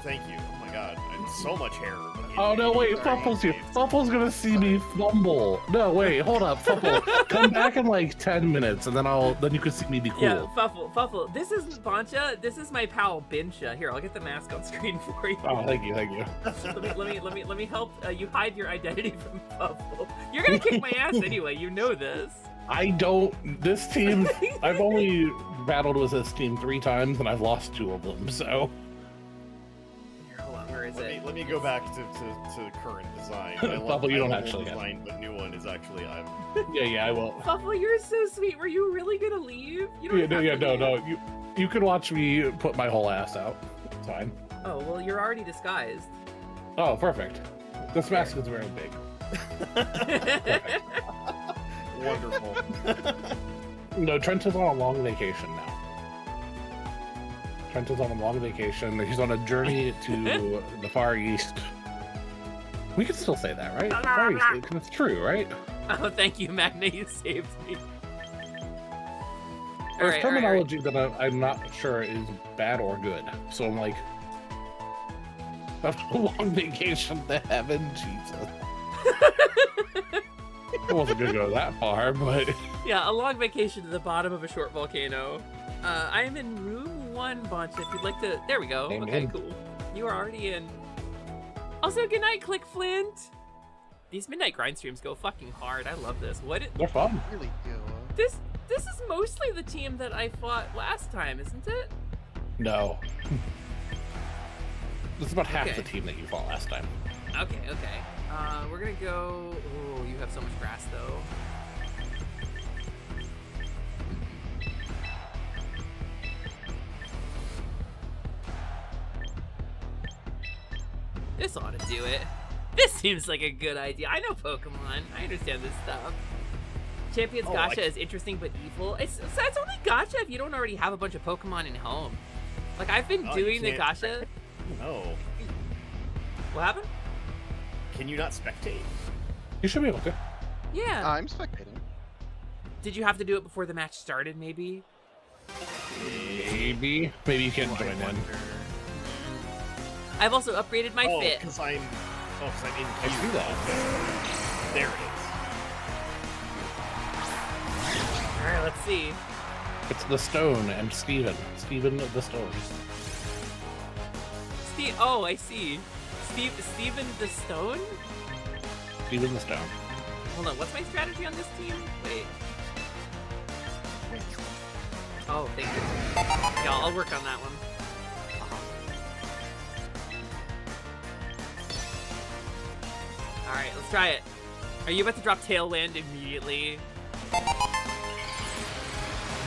[SPEAKER 6] thank you. Oh my god, so much hair.
[SPEAKER 5] Oh no, wait, Fuffle's here. Fuffle's gonna see me fumble. No, wait, hold up, Fuffle. Come back in like 10 minutes, and then you can see me be cool.
[SPEAKER 1] Yeah, Fuffle. This isn't Boncha. This is my pal Bincha. Here, I'll get the mask on screen for you.
[SPEAKER 5] Oh, thank you.
[SPEAKER 1] let me help you hide your identity from Fuffle. You're gonna kick my ass anyway. You know this.
[SPEAKER 5] I don't. This team. I've only battled with this team 3 times, and I've lost 2 of them. So.
[SPEAKER 6] Let me go back to current design.
[SPEAKER 5] Fuffle, you don't actually
[SPEAKER 6] design, but new one is actually I'm.
[SPEAKER 5] Yeah, I will.
[SPEAKER 1] Fuffle, you're so sweet. Were you really gonna leave? You don't
[SPEAKER 5] no. You can watch me put my whole ass out. It's fine.
[SPEAKER 1] Oh well, you're already disguised.
[SPEAKER 5] Oh, perfect. This mask is very big.
[SPEAKER 6] Wonderful.
[SPEAKER 5] No, Trent is on a long vacation now. Trent is on a long vacation. He's on a journey to the Far East. We can still say that, right? Far East. It's true, right?
[SPEAKER 1] Oh, thank you, Magna. You saved me.
[SPEAKER 5] There's
[SPEAKER 1] Alright,
[SPEAKER 5] terminology that I'm not sure is bad or good. So I'm like, a long vacation to heaven, Jesus. I wasn't gonna go that far, but
[SPEAKER 1] Yeah, a long vacation to the bottom of a short volcano. I am in room 1, Boncha. If you'd like to... There we go.
[SPEAKER 5] Amen.
[SPEAKER 1] Okay, cool. You are already in. Also, good night, Click Flint. These midnight grind streams go fucking hard. I love this.
[SPEAKER 5] they're fun.
[SPEAKER 7] Really do.
[SPEAKER 1] This is mostly the team that I fought last time, isn't it?
[SPEAKER 5] No. This is about half
[SPEAKER 1] Okay.
[SPEAKER 5] the team that you fought last time.
[SPEAKER 1] Okay. We're gonna go... Oh, you have so much grass, though. This ought to do it. This seems like a good idea. I know Pokemon. I understand this stuff. Champions
[SPEAKER 6] Oh,
[SPEAKER 1] Gacha is interesting but evil. It's only Gacha if you don't already have a bunch of Pokemon in home. Like, I've been
[SPEAKER 6] Oh, you
[SPEAKER 1] doing the
[SPEAKER 6] can't-
[SPEAKER 1] Gacha.
[SPEAKER 6] No.
[SPEAKER 1] What happened?
[SPEAKER 6] Can you not spectate?
[SPEAKER 5] You should be able to.
[SPEAKER 1] Yeah.
[SPEAKER 7] I'm spectating.
[SPEAKER 1] Did you have to do it before the match started, maybe?
[SPEAKER 5] Maybe you can join in.
[SPEAKER 1] I've also upgraded my
[SPEAKER 6] Oh,
[SPEAKER 1] fit.
[SPEAKER 6] because I'm in
[SPEAKER 5] I
[SPEAKER 6] queue.
[SPEAKER 5] see that.
[SPEAKER 6] There it is.
[SPEAKER 1] Alright, let's see.
[SPEAKER 5] It's the Stone and Steven. Steven the Stone.
[SPEAKER 1] Oh, I see. Steven the Stone?
[SPEAKER 5] Steven the Stone.
[SPEAKER 1] Hold on, what's my strategy on this team? Wait. Oh, thank you. Yeah, I'll work on that one. Alright, let's try it. Are you about to drop Tailwind immediately?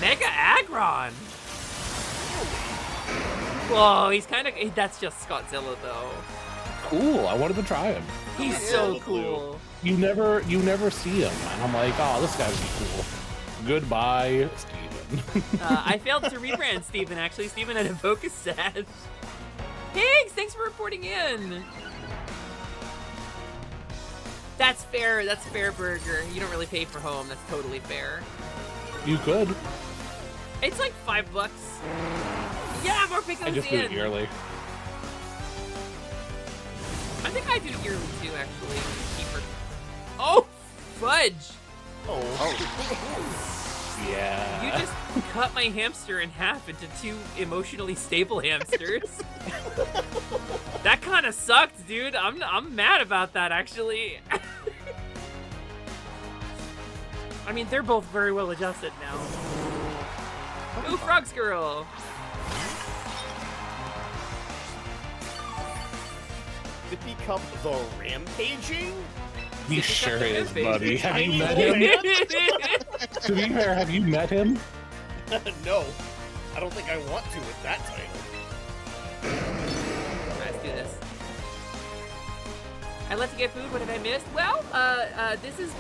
[SPEAKER 1] Mega Aggron! Whoa, he's kind of... That's just Scottzilla, though.
[SPEAKER 5] Cool. I wanted to try him.
[SPEAKER 1] He's
[SPEAKER 6] Yeah,
[SPEAKER 1] so
[SPEAKER 6] the
[SPEAKER 1] cool.
[SPEAKER 5] You never see him, and I'm like, oh, this guy's cool. Goodbye, Steven.
[SPEAKER 1] I failed to rebrand Steven, actually. Steven had a focus set. Pigs, thanks for reporting in. That's fair. That's fair, Burger. You don't really pay for home. That's totally fair.
[SPEAKER 5] You could.
[SPEAKER 1] It's like $5. Yeah, more pick
[SPEAKER 5] I
[SPEAKER 1] those
[SPEAKER 5] just do
[SPEAKER 1] in.
[SPEAKER 5] it yearly.
[SPEAKER 1] I think I do it yearly too, actually. Cheaper. Oh, fudge!
[SPEAKER 5] Yeah.
[SPEAKER 1] You just cut my hamster in half into 2 emotionally stable hamsters. That kind of sucked, dude. I'm mad about that, actually. I mean, they're both very well adjusted now. Ooh, Frogs Girl.
[SPEAKER 6] Did it become the rampaging?
[SPEAKER 5] He
[SPEAKER 1] Did you
[SPEAKER 5] sure
[SPEAKER 1] cut the
[SPEAKER 5] is,
[SPEAKER 1] rampage?
[SPEAKER 5] buddy. Have you
[SPEAKER 6] Tiny
[SPEAKER 5] met
[SPEAKER 6] little
[SPEAKER 5] him? To be fair, have you met him?
[SPEAKER 6] No. I don't think I want to with that title.
[SPEAKER 1] Let's do this. I'd love to get food. What have I missed? Well, this is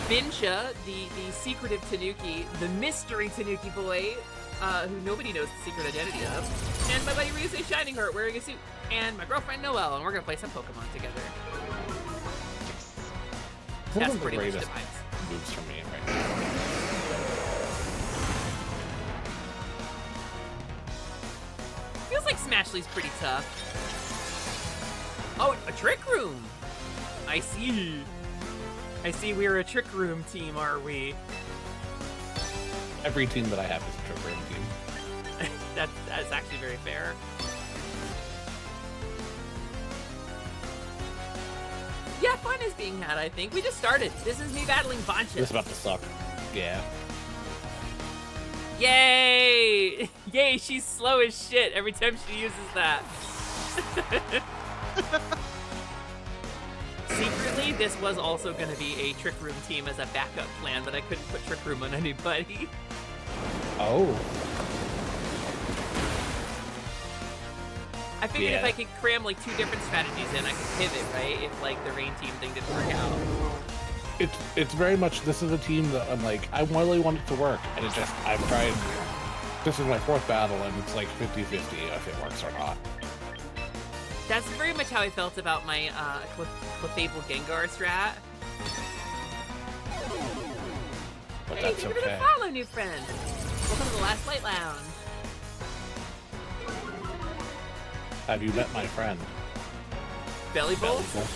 [SPEAKER 1] Vinsha, the secretive Tanuki, the mystery Tanuki boy, who nobody knows the secret identity of, and my buddy Ryusei Shining Heart wearing a suit, and my girlfriend Noelle, and we're gonna play some Pokemon together.
[SPEAKER 5] One
[SPEAKER 1] That's
[SPEAKER 5] of the
[SPEAKER 1] pretty much the
[SPEAKER 5] greatest
[SPEAKER 1] vibes.
[SPEAKER 5] moves for me right now.
[SPEAKER 1] Feels like Smashly's pretty tough. Oh, a Trick Room! I see. I see we're a Trick Room team, are we?
[SPEAKER 5] Every team that I have is a Trick Room team.
[SPEAKER 1] That's actually very fair. Yeah, fun is being had, I think. We just started. This is me battling
[SPEAKER 5] This is
[SPEAKER 1] Boncha.
[SPEAKER 5] about to suck. Yeah.
[SPEAKER 1] Yay! Yay, she's slow as shit every time she uses that. Secretly, this was also going to be a Trick Room team as a backup plan, but I couldn't put Trick Room on anybody.
[SPEAKER 5] Oh.
[SPEAKER 1] I figured if
[SPEAKER 5] Yeah.
[SPEAKER 1] I could cram like 2 different strategies in, I could pivot, right? If like the rain team thing didn't work out.
[SPEAKER 5] It's very much, this is a team that I'm like, I really want it to work, and I've tried, this is my 4th battle, and it's like 50-50 if it works or not.
[SPEAKER 1] That's very much how I felt about my Clefable Gengar strat.
[SPEAKER 5] But
[SPEAKER 1] Hey,
[SPEAKER 5] that's
[SPEAKER 1] give it a
[SPEAKER 5] okay.
[SPEAKER 1] follow, new friend. Welcome to the Last Light Lounge.
[SPEAKER 5] Have you met my friend?
[SPEAKER 1] Belly bowl?
[SPEAKER 5] Belly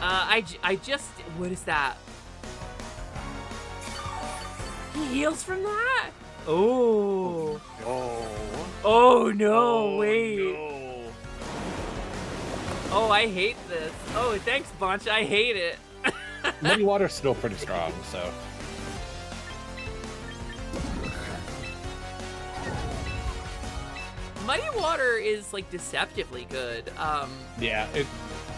[SPEAKER 1] I just, what is that? He heals from that? Oh.
[SPEAKER 6] Oh.
[SPEAKER 1] Oh no, wait.
[SPEAKER 6] No.
[SPEAKER 1] Oh, I hate this. Oh, thanks, Bunch. I hate it.
[SPEAKER 5] Muddy Water's still pretty strong, so.
[SPEAKER 1] Muddy Water is like deceptively good.
[SPEAKER 5] Yeah,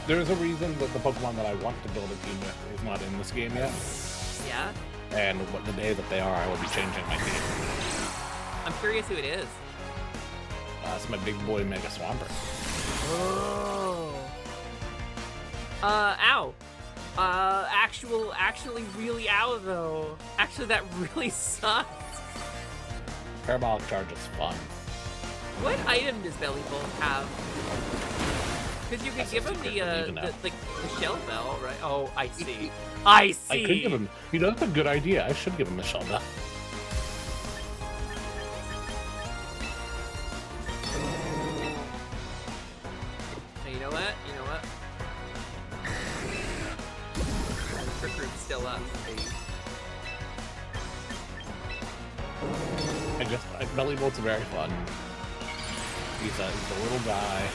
[SPEAKER 5] there's a reason that the Pokemon that I want to build a team with is not in this game yet.
[SPEAKER 1] Yeah.
[SPEAKER 5] And the day that they are, I will be changing my team.
[SPEAKER 1] I'm curious who it is.
[SPEAKER 5] It's my big boy Mega Swampert.
[SPEAKER 1] Oh. Ow. Actually really ow though. Actually, that really sucks.
[SPEAKER 5] Parabolic Charge is fun.
[SPEAKER 1] What item does Belly Bowl have? Because you could
[SPEAKER 5] That's
[SPEAKER 1] give
[SPEAKER 5] a
[SPEAKER 1] him
[SPEAKER 5] secret for me to know.
[SPEAKER 1] the shell bell, right? Oh, I see. I see.
[SPEAKER 5] I could give him. You know, that's a good idea. I should give him a shell bell.
[SPEAKER 1] Hey, you know what? You know what? The Trick Room's still up.
[SPEAKER 5] Belly Bolt's very fun. He's a little guy.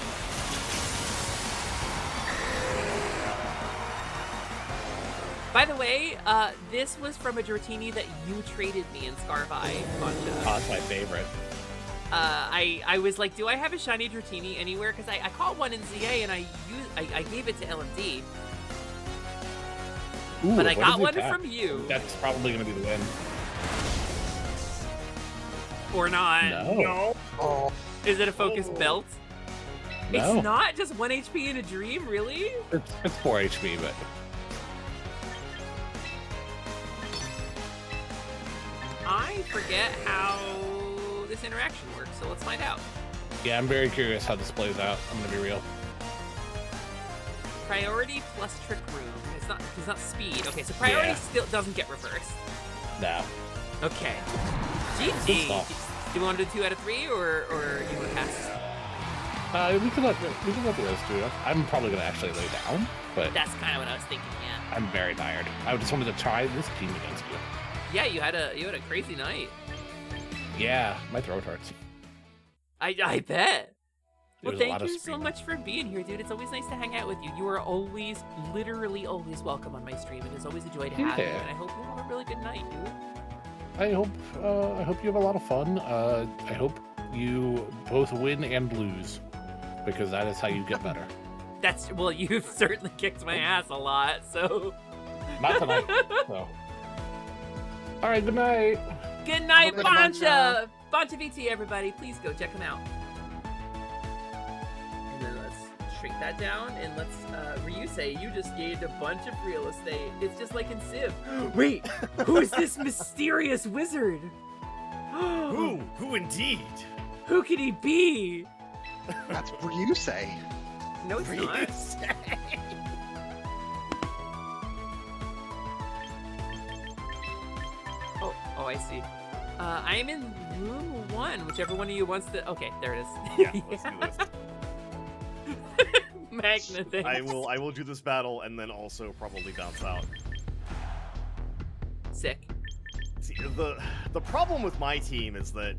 [SPEAKER 1] By the way, this was from a Dratini that you traded me in Scarvi.
[SPEAKER 5] Oh, that's my favorite.
[SPEAKER 1] I was like, do I have a shiny Dratini anywhere? Because I caught one in ZA and I gave it to LMD.
[SPEAKER 5] Ooh,
[SPEAKER 1] But I
[SPEAKER 5] what
[SPEAKER 1] got
[SPEAKER 5] is
[SPEAKER 1] one
[SPEAKER 5] it?
[SPEAKER 1] from you.
[SPEAKER 5] That's probably going to be the win.
[SPEAKER 1] Or not.
[SPEAKER 5] No.
[SPEAKER 7] Oh,
[SPEAKER 1] Is it a focus belt?
[SPEAKER 5] No.
[SPEAKER 1] It's not just 1 HP in a dream, really?
[SPEAKER 5] It's 4 HP, but
[SPEAKER 1] I forget how this interaction works, so let's find out.
[SPEAKER 5] yeah, I'm very curious how this plays out. I'm going to be real.
[SPEAKER 1] Priority plus Trick Room. It's not speed. Okay, so priority
[SPEAKER 5] Yeah.
[SPEAKER 1] still doesn't get reversed.
[SPEAKER 5] No.
[SPEAKER 1] Okay.
[SPEAKER 5] Good
[SPEAKER 1] GG.
[SPEAKER 5] stuff.
[SPEAKER 1] Do you want to do 2 out of 3 or you want to pass?
[SPEAKER 5] We can let the others do it. I'm probably going to actually lay down, but
[SPEAKER 1] That's kind of what I was thinking, yeah.
[SPEAKER 5] I'm very tired. I just wanted to try this team against you.
[SPEAKER 1] Yeah, you had a crazy night.
[SPEAKER 5] Yeah, my throat hurts.
[SPEAKER 1] I bet. Well,
[SPEAKER 5] There's a lot
[SPEAKER 1] thank
[SPEAKER 5] of
[SPEAKER 1] you so
[SPEAKER 5] screaming.
[SPEAKER 1] much for being here, dude. It's always nice to hang out with you. You are always, literally always welcome on my stream. It is always a joy to have you,
[SPEAKER 5] Yeah.
[SPEAKER 1] and I hope you have a really good night, dude.
[SPEAKER 5] I hope you have a lot of fun. I hope you both win and lose, because that is how you get better.
[SPEAKER 1] Well, you've certainly kicked my ass a lot, so.
[SPEAKER 5] Not tonight. So. All right. Good night.
[SPEAKER 1] Good night,
[SPEAKER 7] Good night,
[SPEAKER 1] Bancha! Bancha VT, everybody. Please go check them out. And then let's shrink that down, and let's, Ryusei, you just gained a bunch of real estate. It's just like in Civ. Wait, who's this mysterious wizard?
[SPEAKER 6] Who indeed?
[SPEAKER 1] Who could he be?
[SPEAKER 7] that's what you say.
[SPEAKER 1] No, it's not. Oh, I see. I'm in room 1, whichever one of you wants to. Okay, there it is.
[SPEAKER 6] Yeah, let's do this.
[SPEAKER 1] Magna, thanks.
[SPEAKER 6] I will do this battle and then also probably bounce out.
[SPEAKER 1] Sick.
[SPEAKER 6] See, the problem with my team is that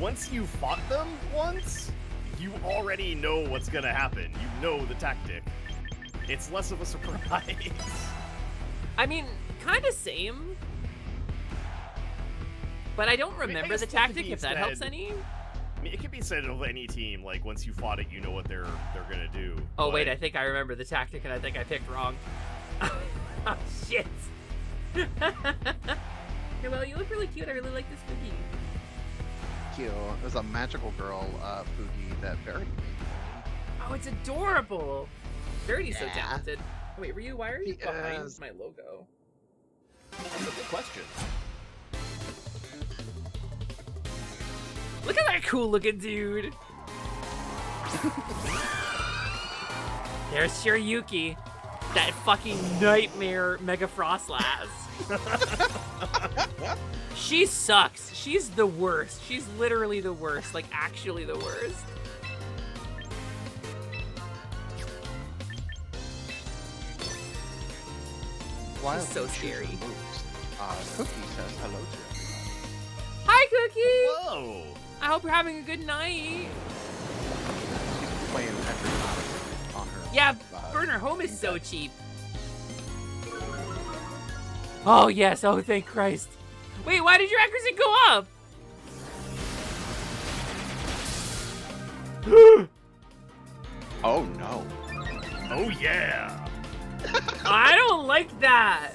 [SPEAKER 6] once you fought them once, you already know what's gonna happen. You know the tactic. It's less of a surprise.
[SPEAKER 1] I mean, kind of same. But I don't
[SPEAKER 6] I
[SPEAKER 1] remember
[SPEAKER 6] guess
[SPEAKER 1] the
[SPEAKER 6] that could
[SPEAKER 1] tactic,
[SPEAKER 6] be
[SPEAKER 1] if that helps
[SPEAKER 6] said.
[SPEAKER 1] any.
[SPEAKER 6] I mean, it can be said of any team. Like once you fought it, you know what they're gonna do.
[SPEAKER 1] Oh,
[SPEAKER 6] but-
[SPEAKER 1] wait, I think I remember the tactic, and I think I picked wrong. Oh, shit. Hey, well, you look really cute. I really like this cookie.
[SPEAKER 7] Cute. There's a magical girl, Fugi, that Verity made.
[SPEAKER 1] Oh, it's adorable. Verity's so
[SPEAKER 7] Yeah.
[SPEAKER 1] talented. Wait, Ryu, why are you
[SPEAKER 7] He
[SPEAKER 1] behind
[SPEAKER 7] is.
[SPEAKER 1] my logo?
[SPEAKER 6] That's a good question.
[SPEAKER 1] Look at that cool looking dude. There's Shiryuki. That fucking nightmare Mega Frostlass. She sucks. She's the worst. She's literally the worst. Like, actually the worst.
[SPEAKER 7] While
[SPEAKER 1] so
[SPEAKER 7] you choose your
[SPEAKER 1] scary.
[SPEAKER 7] moves, Cookie says hello to everybody.
[SPEAKER 1] Hi, Cookie!
[SPEAKER 6] Whoa!
[SPEAKER 1] I hope you're having a good night.
[SPEAKER 7] She's playing every time on her.
[SPEAKER 1] Yeah, Burner Home is so cheap. Oh, yes. Oh, thank Christ. Wait, why did your accuracy go up?
[SPEAKER 7] Oh no.
[SPEAKER 6] Oh yeah!
[SPEAKER 1] I don't like that.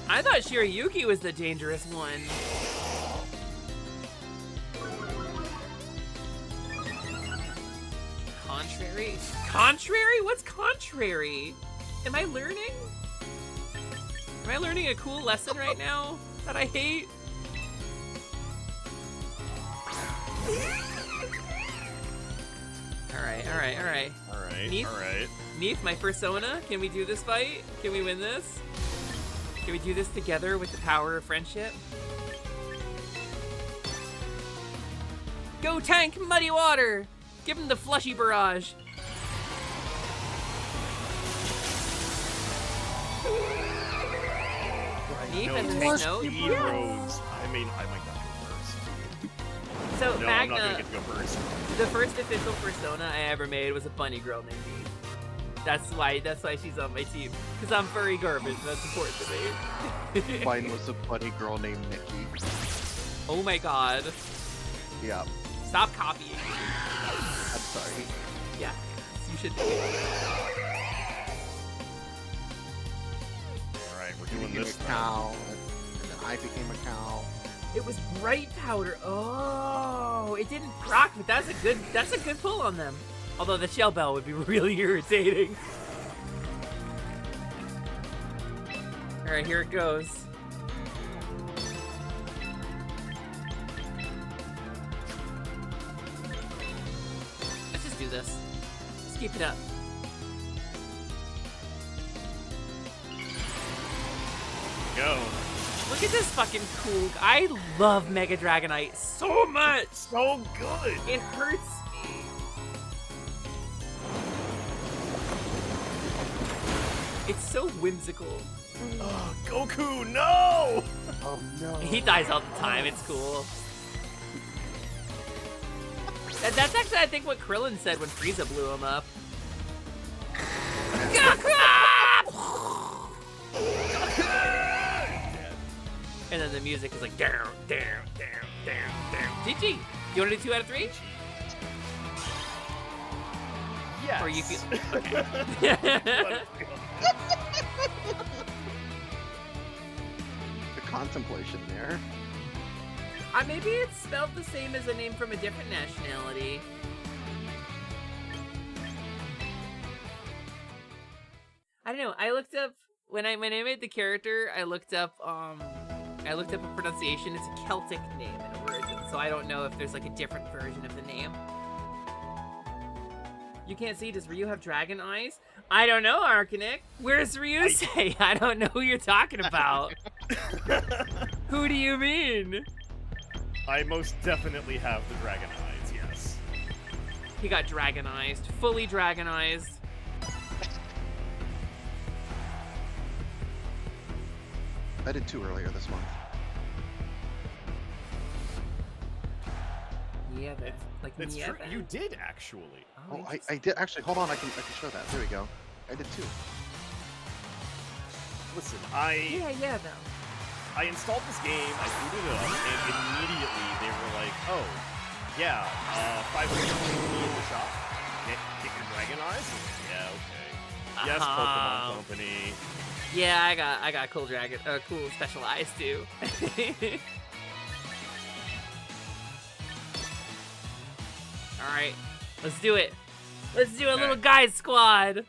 [SPEAKER 1] I thought Shirayuki was the dangerous one. Contrary? Contrary? What's contrary? Am I learning? Am I learning a cool lesson right now that I hate? Alright.
[SPEAKER 6] Alright,
[SPEAKER 1] Neath?
[SPEAKER 6] alright.
[SPEAKER 1] Neath, my persona, can we do this fight? Can we win this? Can we do this together with the power of friendship? Go tank Muddy Water! Give him the flushy barrage. Neath
[SPEAKER 6] No,
[SPEAKER 1] and
[SPEAKER 6] take
[SPEAKER 1] then Snow.
[SPEAKER 6] speed roads. I mean, I might not go first.
[SPEAKER 1] So
[SPEAKER 6] No, I'm not gonna
[SPEAKER 1] Magna,
[SPEAKER 6] get to go first.
[SPEAKER 1] the first official persona I ever made was a bunny girl named Neath. That's why she's on my team. Because I'm furry garbage, and that's important to me.
[SPEAKER 7] Mine was a buddy girl named Nikki.
[SPEAKER 1] Oh my god.
[SPEAKER 7] Yeah,
[SPEAKER 1] Stop copying.
[SPEAKER 7] I'm sorry.
[SPEAKER 1] Yeah, you should.
[SPEAKER 6] Alright, we're
[SPEAKER 7] You
[SPEAKER 6] doing
[SPEAKER 7] became
[SPEAKER 6] this
[SPEAKER 7] a cow, and then I became a cow.
[SPEAKER 1] It was bright powder. Oh, it didn't proc, but that's a good pull on them. Although the shell bell would be really irritating. All right, here it goes. Let's just do this. Just keep it up.
[SPEAKER 6] Go.
[SPEAKER 1] Look at this fucking cool. I love Mega Dragonite so much.
[SPEAKER 6] So good!
[SPEAKER 1] It hurts me. It's so whimsical.
[SPEAKER 6] Oh, Goku, no!
[SPEAKER 7] Oh no.
[SPEAKER 1] He dies all the time. It's cool. That's actually, I think, what Krillin said when Frieza blew him up. And then the music is like down, down, down, down, down. GG. You want to do 2 out of 3?
[SPEAKER 6] Yes.
[SPEAKER 1] Or you feel okay.
[SPEAKER 7] The contemplation there.
[SPEAKER 1] Maybe it's spelled the same as a name from a different nationality. I don't know. I looked up when I made the character. I looked up a pronunciation. It's a Celtic name in origin, so I don't know if there's like a different version of the name. You can't see. Does Ryu have dragon eyes? I don't know, Arcanic. Where's Ryu say? I don't know who you're talking about. Who do you mean?
[SPEAKER 6] I most definitely have the dragon eyes, yes.
[SPEAKER 1] He got dragonized. Fully dragonized.
[SPEAKER 7] I did 2 earlier this month.
[SPEAKER 1] Yeah, that's like
[SPEAKER 6] It's
[SPEAKER 1] yeah,
[SPEAKER 6] true.
[SPEAKER 1] that-
[SPEAKER 6] You did, actually.
[SPEAKER 7] Oh, I
[SPEAKER 1] interesting.
[SPEAKER 7] did actually. Hold on, I can show that. There we go. I did 2.
[SPEAKER 6] Listen,
[SPEAKER 1] Yeah, though.
[SPEAKER 6] I installed this game, I booted it up, and immediately they were like, oh, yeah, 500 in the shop. Get your dragon eyes? Yeah, okay. Yes, Pokemon Company.
[SPEAKER 1] Yeah, I got cool cool special eyes too. All right, let's do it. Let's do a little guys squad.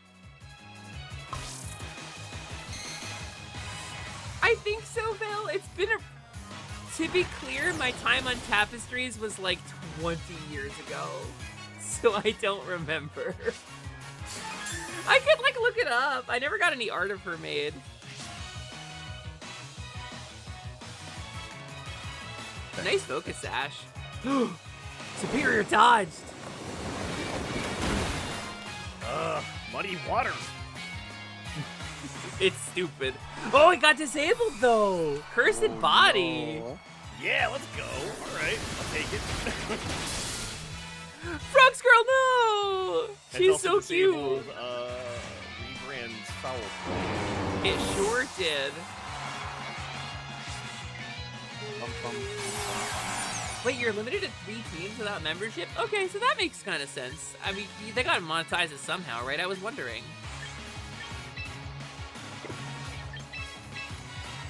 [SPEAKER 1] I think so, Val. It's been to be clear, my time on Tapestries was like 20 years ago, so I don't remember. I could like look it up. I never got any art of her made. Nice focus sash. Superior dodged.
[SPEAKER 6] Muddy water.
[SPEAKER 1] It's stupid. Oh, it got disabled though. Cursed body.
[SPEAKER 7] No.
[SPEAKER 6] Yeah, let's go. All right, I'll take it.
[SPEAKER 1] Frogs girl, no.
[SPEAKER 6] Has
[SPEAKER 1] She's
[SPEAKER 6] also
[SPEAKER 1] so cute.
[SPEAKER 6] disabled, Rebrand's foul play.
[SPEAKER 1] It sure did.
[SPEAKER 7] Bum, bum, bum, bum.
[SPEAKER 1] Wait, you're limited to 3 teams without membership? Okay, so that makes kind of sense. I mean, they gotta monetize it somehow, right? I was wondering.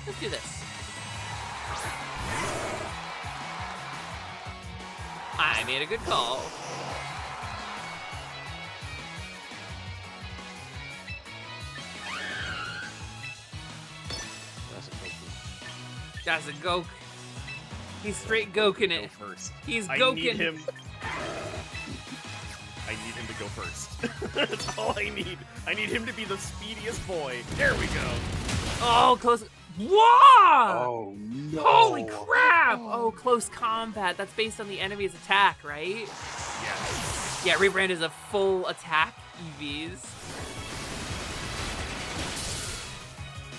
[SPEAKER 1] Let's do this. I made a good call. That's a goke. He's straight goking
[SPEAKER 6] Go
[SPEAKER 1] it.
[SPEAKER 6] first.
[SPEAKER 1] He's
[SPEAKER 6] I
[SPEAKER 1] goking.
[SPEAKER 6] need him. I need him to go first. That's all I need. I need him to be the speediest boy. There we go.
[SPEAKER 1] Oh, close. Whoa!
[SPEAKER 7] Oh no!
[SPEAKER 1] Holy crap! Oh, close combat. That's based on the enemy's attack, right?
[SPEAKER 6] Yeah.
[SPEAKER 1] Yeah, Rebrand is a full attack EVs.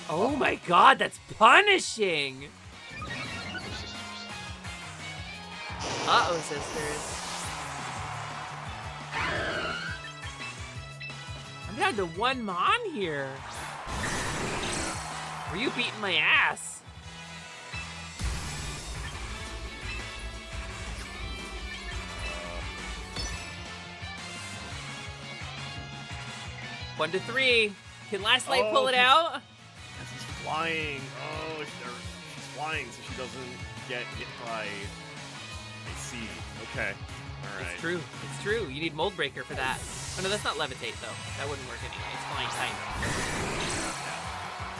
[SPEAKER 1] Oh my god, that's punishing! Uh-oh, sisters. I'm down to 1 Mon here. Were you beating my ass? One to 3. Can Last Light pull it out?
[SPEAKER 6] She's flying. Oh, she's flying so she doesn't get hit by. I see. Okay. All right.
[SPEAKER 1] It's true. It's true. You need Mold Breaker for that. Oh no, that's not Levitate though. That wouldn't work anyway. It's flying tight.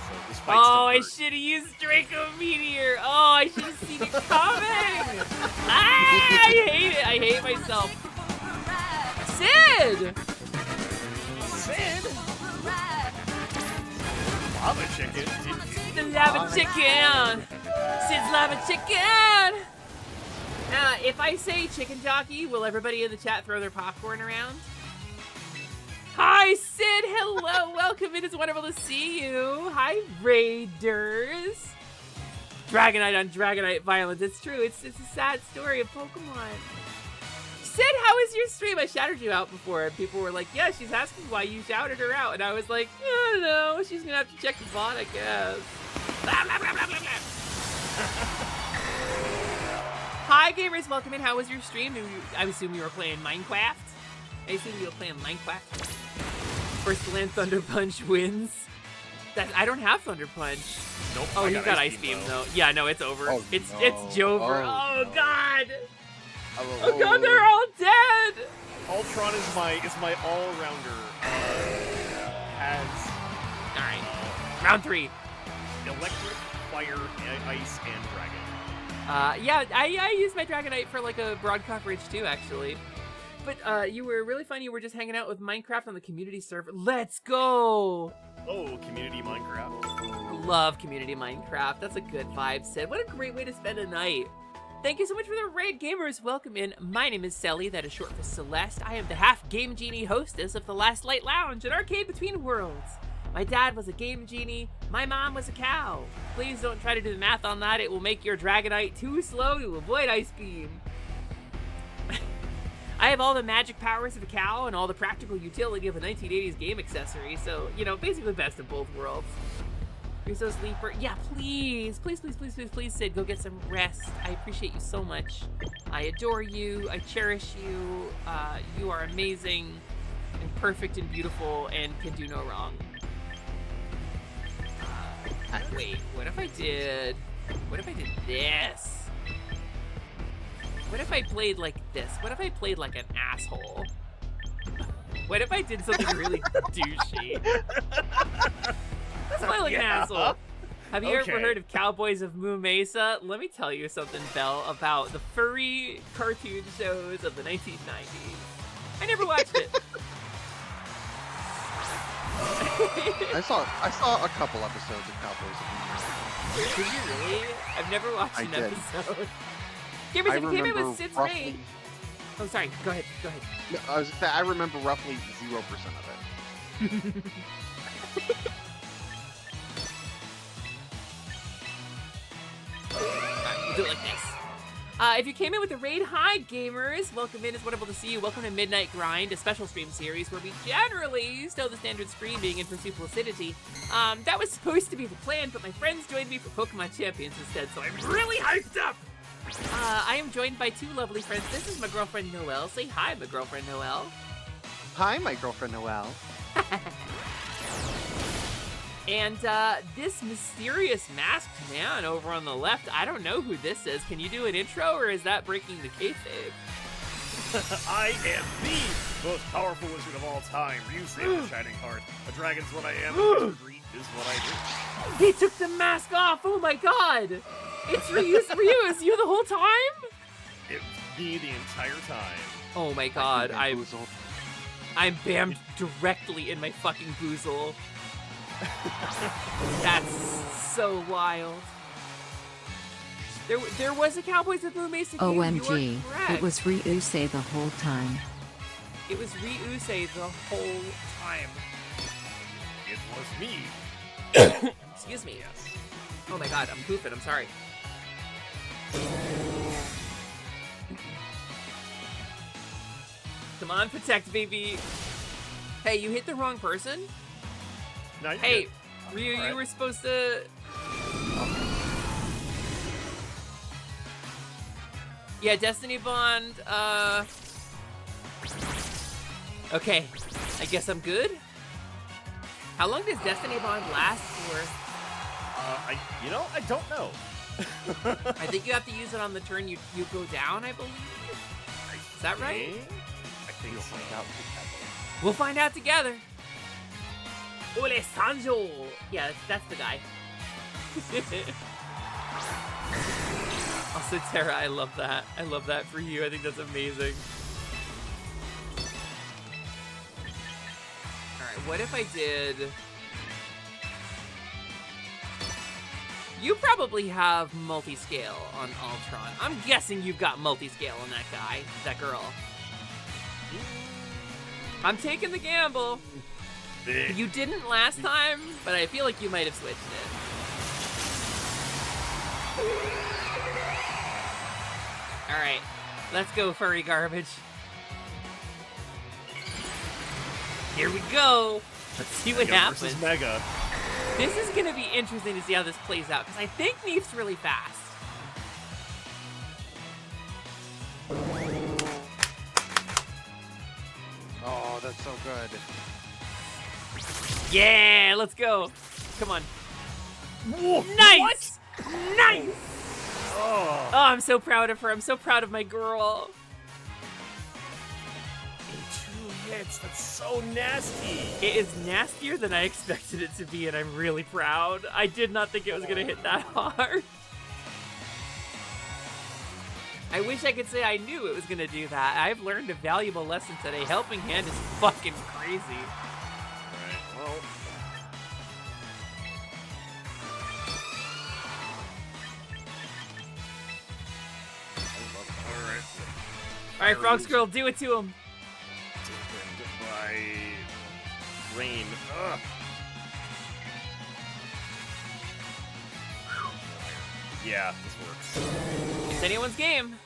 [SPEAKER 6] So this fight's
[SPEAKER 1] Oh, I
[SPEAKER 6] still
[SPEAKER 1] should have used Draco Meteor. Oh, I should have seen it coming. Ah, I hate it. I hate myself. Sid!
[SPEAKER 6] Sid! Lava chicken.
[SPEAKER 1] The lava chicken! Sid's lava chicken! If I say chicken jockey, will everybody in the chat throw their popcorn around? Hi, Sid! Hello! Welcome in. It's wonderful to see you. Hi, Raiders. Dragonite on Dragonite violence. It's true. It's a sad story of Pokemon. Sid, how was your stream? I shouted you out before, and people were like, yeah, she's asking why you shouted her out. And I was like, I don't know. She's going to have to check the bot, I guess. Blah, blah, blah, blah, blah, blah. Hi, gamers. Welcome in. How was your stream? I assume you were playing Minecraft. I assume you were playing Minecraft. First Land Thunder Punch wins. I don't have Thunder Punch.
[SPEAKER 6] Nope.
[SPEAKER 1] Oh,
[SPEAKER 6] I
[SPEAKER 1] you got Ice Beam though. Yeah, no, it's over.
[SPEAKER 7] Oh,
[SPEAKER 1] it's
[SPEAKER 7] no.
[SPEAKER 1] Jover.
[SPEAKER 7] Oh,
[SPEAKER 1] Oh god.
[SPEAKER 7] Oh,
[SPEAKER 1] Oh god, they're all dead.
[SPEAKER 6] Ultron is my all-rounder. Has
[SPEAKER 1] All right. Round 3.
[SPEAKER 6] electric, fire, ice, and dragon.
[SPEAKER 1] Yeah, I used my Dragonite for like a broad coverage too, actually. But you were really fun. You were just hanging out with Minecraft on the community server. Let's go!
[SPEAKER 6] Oh, community Minecraft.
[SPEAKER 1] Love community Minecraft. That's a good vibe, Sid. What a great way to spend a night. Thank you so much for the raid, gamers. Welcome in. My name is Sally. That is short for Celeste. I am the half Game Genie hostess of the Last Light Lounge, an arcade between worlds. My dad was a Game Genie. My mom was a cow. Please don't try to do the math on that. It will make your Dragonite too slow to avoid Ice Beam. I have all the magic powers of a cow and all the practical utility of a 1980s game accessory, so, you know, basically best of both worlds. You're so sleeper. Yeah, please, Sid, go get some rest. I appreciate you so much. I adore you. I cherish you. You are amazing and perfect and beautiful and can do no wrong. Wait, what if I did this? What if I played like this? What if I played like an asshole? What if I did something really douchey? Let's play like an asshole. Have you ever heard of Cowboys of Moo Mesa? Let me tell you something, Belle, about the furry cartoon shows of the 1990s. I never watched it.
[SPEAKER 7] I saw a couple episodes of Cowboys of New York.
[SPEAKER 1] Did you really? I've never watched
[SPEAKER 7] I
[SPEAKER 1] an
[SPEAKER 7] did.
[SPEAKER 1] episode. Gamers, if you came in with Sid's
[SPEAKER 7] roughly.
[SPEAKER 1] Raid. Oh, sorry. Go ahead. Go ahead.
[SPEAKER 7] No, I remember roughly 0% of it.
[SPEAKER 1] Alright, we'll do it like this. If you came in with the raid, hi gamers! Welcome in, it's wonderful to see you. Welcome to Midnight Grind, a special stream series where we generally stow the standard screaming and pursue placidity. That was supposed to be the plan, but my friends joined me for Pokemon Champions instead, so I'm really hyped up! I am joined by two lovely friends. This is my girlfriend Noelle. Say hi, my girlfriend Noelle.
[SPEAKER 7] Hi, my girlfriend Noelle.
[SPEAKER 1] And this mysterious masked man over on the left, I don't know who this is. Can you do an intro, or is that breaking the kayfabe?
[SPEAKER 6] I am the most powerful wizard of all time. Ryu saved the Shining Heart. A dragon's what I am, and wizardry is what I do.
[SPEAKER 1] He took the mask off! Oh my god! It's Ryu! Ryu, is you the whole time?
[SPEAKER 6] It was me the entire time.
[SPEAKER 1] Oh my god, I'm
[SPEAKER 7] Bamboozled.
[SPEAKER 1] bammed directly in my fucking boozle. That's so wild. There was a Cowboys with Blue Mason game.
[SPEAKER 4] OMG,
[SPEAKER 1] You are correct.
[SPEAKER 4] it was Ryusei the whole time.
[SPEAKER 1] It was Ryusei the whole time.
[SPEAKER 6] It was me.
[SPEAKER 1] Excuse me.
[SPEAKER 6] Yes.
[SPEAKER 1] Oh my god, I'm poofing. I'm sorry. Come on, protect, baby. Hey, you hit the wrong person?
[SPEAKER 6] No, you're
[SPEAKER 1] Hey,
[SPEAKER 6] good.
[SPEAKER 1] Ryu,
[SPEAKER 6] Alright.
[SPEAKER 1] you were supposed to... Yeah, Destiny Bond, Okay, I guess I'm good? How long does Destiny Bond last for?
[SPEAKER 6] I don't know.
[SPEAKER 1] I think you have to use it on the turn you go down, I believe. Is that right?
[SPEAKER 6] I think so.
[SPEAKER 1] We'll find out together. Ole Sanjo! Yeah, that's the guy. Also, Tara, I love that. I love that for you. I think that's amazing. Alright, what if I did... You probably have multi-scale on Ultron. I'm guessing you've got multi-scale on that guy, that girl. I'm taking the gamble. You didn't last time, but I feel like you might have switched it. Alright, let's go, furry garbage. Here we go. Let's see what
[SPEAKER 6] Mega
[SPEAKER 1] happens.
[SPEAKER 6] versus Mega.
[SPEAKER 1] This is going to be interesting to see how this plays out, because I think Neef's really fast.
[SPEAKER 7] Oh, that's so good.
[SPEAKER 1] Yeah, let's go. Come on.
[SPEAKER 6] Whoa,
[SPEAKER 1] Nice! Nice!
[SPEAKER 6] Oh,
[SPEAKER 1] Oh, I'm so proud of her. I'm so proud of my girl.
[SPEAKER 6] in 2 hits. That's so nasty.
[SPEAKER 1] It is nastier than I expected it to be, and I'm really proud. I did not think it was going to hit that hard. I wish I could say I knew it was going to do that. I've learned a valuable lesson today. Helping Hand is fucking crazy.
[SPEAKER 6] Alright, well. Alright.
[SPEAKER 1] All right, Frog Squirrel, do it to him.
[SPEAKER 6] Dampened by rain. Ugh. Yeah, this works.
[SPEAKER 1] It's anyone's game.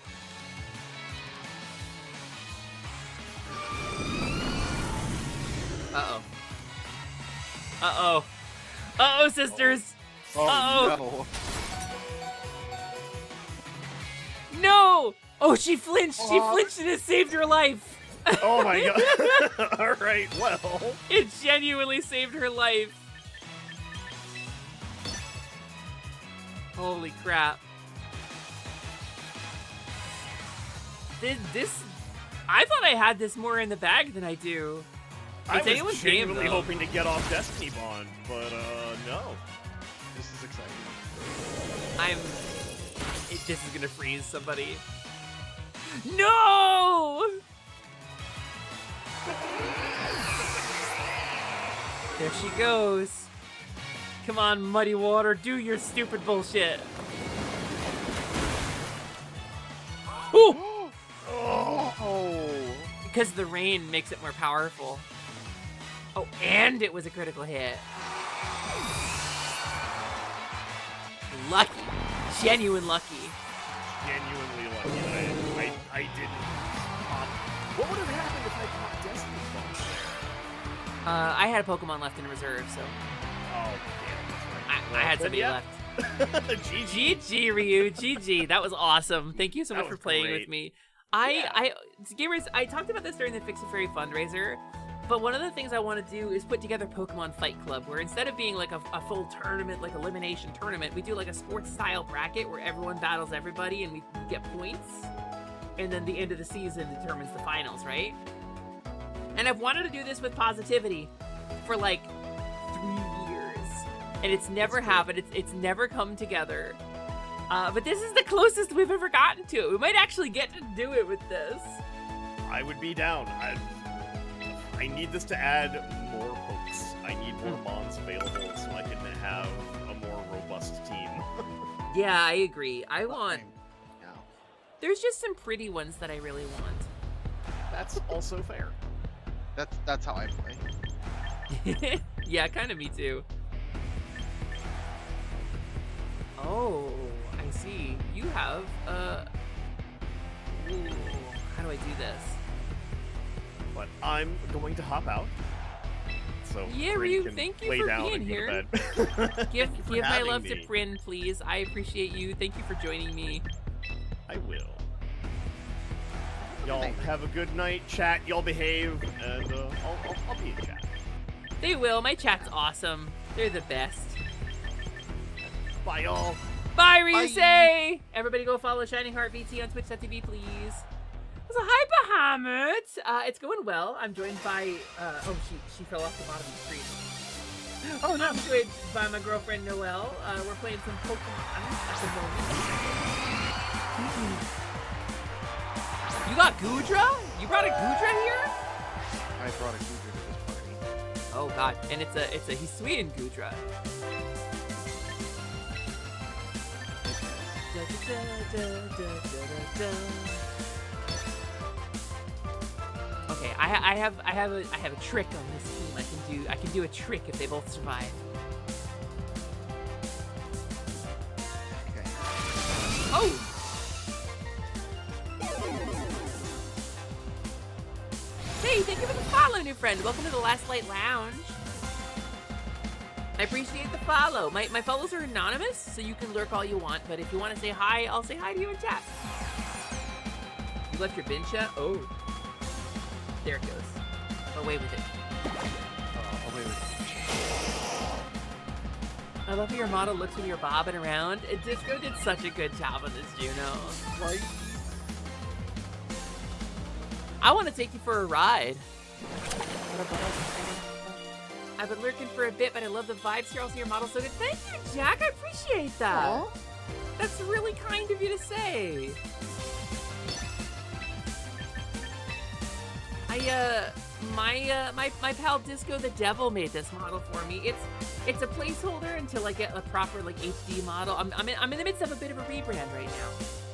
[SPEAKER 1] Uh-oh. Uh-oh. Uh-oh, sisters. Uh-oh.
[SPEAKER 7] No.
[SPEAKER 1] No! Oh, she flinched. She flinched and it saved her life.
[SPEAKER 6] Oh my god. Alright, well.
[SPEAKER 1] It genuinely saved her life. Holy crap. This... I thought I had this more in the bag than I do.
[SPEAKER 6] I
[SPEAKER 1] It's
[SPEAKER 6] was
[SPEAKER 1] anyone's game,
[SPEAKER 6] genuinely
[SPEAKER 1] though.
[SPEAKER 6] hoping to get off Destiny Bond, but no.
[SPEAKER 7] This is exciting.
[SPEAKER 1] This is gonna freeze somebody. No! There she goes. Come on, Muddy Water, do your stupid bullshit. Ooh!
[SPEAKER 7] Oh.
[SPEAKER 1] Because the rain makes it more powerful. Oh, and it was a critical hit. Lucky. Genuine lucky.
[SPEAKER 6] Genuinely lucky that I didn't pop. What would have happened if I popped Destiny Bones there?
[SPEAKER 1] I had a Pokemon left in reserve, so
[SPEAKER 6] Oh, damn, that's right.
[SPEAKER 1] I had somebody
[SPEAKER 6] yeah.
[SPEAKER 1] left.
[SPEAKER 6] GG.
[SPEAKER 1] GG, Ryu. GG. That was awesome. Thank you so
[SPEAKER 6] That
[SPEAKER 1] much for
[SPEAKER 6] was
[SPEAKER 1] playing
[SPEAKER 6] great.
[SPEAKER 1] with me.
[SPEAKER 6] Yeah.
[SPEAKER 1] Gamers, I talked about this during the Fix It Fairy fundraiser, but one of the things I want to do is put together Pokemon Fight Club, where instead of being like a full tournament, like elimination tournament, we do like a sports style bracket where everyone battles everybody and we get points, and then the end of the season determines the finals, right? And I've wanted to do this with Positivity for like 3 years, and it's never happened. It's never come together. But this is the closest we've ever gotten to it. We might actually get to do it with this.
[SPEAKER 6] I would be down. I need this to add more pokes. I need more mons available so I can have a more robust team.
[SPEAKER 1] Yeah, I agree. I want...
[SPEAKER 7] Yeah.
[SPEAKER 1] There's just some pretty ones that I really want.
[SPEAKER 6] That's also fair.
[SPEAKER 7] That's how I play.
[SPEAKER 1] Yeah, kind of me too. Oh, I see. You have, ooh, how do I do this?
[SPEAKER 6] But I'm going to hop out. So
[SPEAKER 1] Yeah,
[SPEAKER 6] Bryn
[SPEAKER 1] Ryu,
[SPEAKER 6] can
[SPEAKER 1] thank you
[SPEAKER 6] lay
[SPEAKER 1] for
[SPEAKER 6] down
[SPEAKER 1] being
[SPEAKER 6] and go
[SPEAKER 1] here.
[SPEAKER 6] to bed.
[SPEAKER 1] Give
[SPEAKER 6] Thank you for
[SPEAKER 1] my
[SPEAKER 6] having
[SPEAKER 1] love
[SPEAKER 6] me.
[SPEAKER 1] to Bryn, please. I appreciate you. Thank you for joining me.
[SPEAKER 6] I will. Y'all have a good night, chat. Y'all behave, and I'll be in chat.
[SPEAKER 1] They will. My chat's awesome. They're the best.
[SPEAKER 6] Bye, y'all.
[SPEAKER 1] Bye, Ryusei! Everybody go follow Shining Heart VT on twitch.tv, please. So, hi, Bahamut! It's going well. I'm joined by, oh, she fell off the bottom of the screen. Oh, no. I'm joined by my girlfriend, Noelle. We're playing some Pokemon at the moment. You got Goodra? You brought a Goodra here?
[SPEAKER 7] I brought a Cougar to this party.
[SPEAKER 1] Oh, God. And it's a Hisuian Goodra. Okay, I have a trick on this team. I can do a trick if they both survive.
[SPEAKER 7] Okay.
[SPEAKER 1] Oh! Hey, thank you for the follow, new friend. Welcome to the Last Light Lounge. I appreciate the follow. My follows are anonymous, so you can lurk all you want, but if you want to say hi, I'll say hi to you in chat. You left your bin chat? Oh. There it goes. Away with it.
[SPEAKER 7] Away with
[SPEAKER 1] I love how your model looks when you're bobbing around. Disco did such a good job on this Juno.
[SPEAKER 7] Right?
[SPEAKER 1] I want to take you for a ride. I've been lurking for a bit, but I love the vibes here. Also, your model's so good. Thank you, Jack. I appreciate that.
[SPEAKER 7] Aw.
[SPEAKER 1] That's really kind of you to say. My pal Disco the Devil made this model for me. It's a placeholder until I get a proper like HD model. I'm in the midst of a bit of a rebrand right now.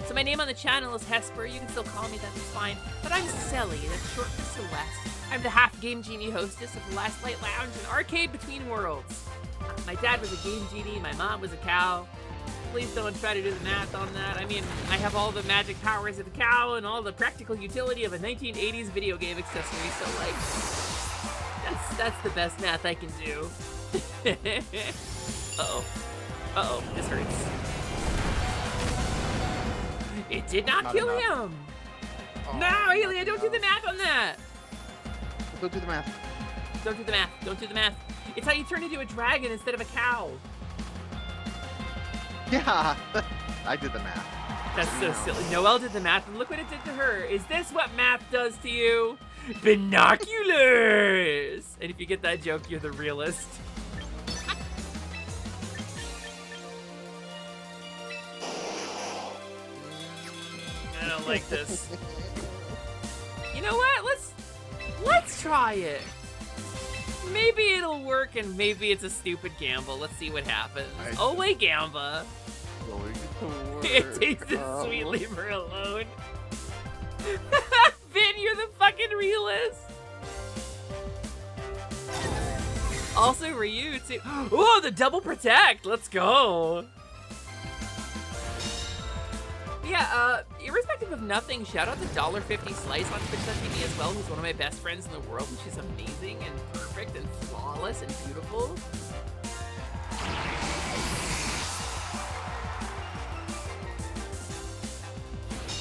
[SPEAKER 1] So my name on the channel is Hesper. You can still call me, that's fine. But I'm Selly, that's short for Celeste. I'm the half Game Genie hostess of the Last Light Lounge, an arcade between worlds. My dad was a Game Genie, my mom was a cow. Please don't try to do the math on that. I mean, I have all the magic powers of a cow and all the practical utility of a 1980s video game accessory, so like, that's the best math I can do. Uh-oh. Uh-oh, this hurts. It did not kill him!
[SPEAKER 7] Oh,
[SPEAKER 1] No, Helia, don't do the math on that!
[SPEAKER 7] Don't do the math.
[SPEAKER 1] Don't do the math, don't do the math. It's how you turn into a dragon instead of a cow.
[SPEAKER 7] Yeah, I did the math.
[SPEAKER 1] That's so silly. Noelle did the math, and look what it did to her. Is this what math does to you? Binoculars! And if you get that joke, you're the realist. I don't like this. You know what? Let's try it. Maybe it'll work and maybe it's a stupid gamble. Let's see what happens. Oh, wait, Gamba. It tasted sweet, leave her alone. Vin, you're the fucking realist. Also, Ryu, too. Oh, the double protect. Let's go. Yeah, irrespective of nothing, shout out to $1.50 Slice on Twitch.tv as well, who's one of my best friends in the world, and she's amazing and perfect and flawless and beautiful.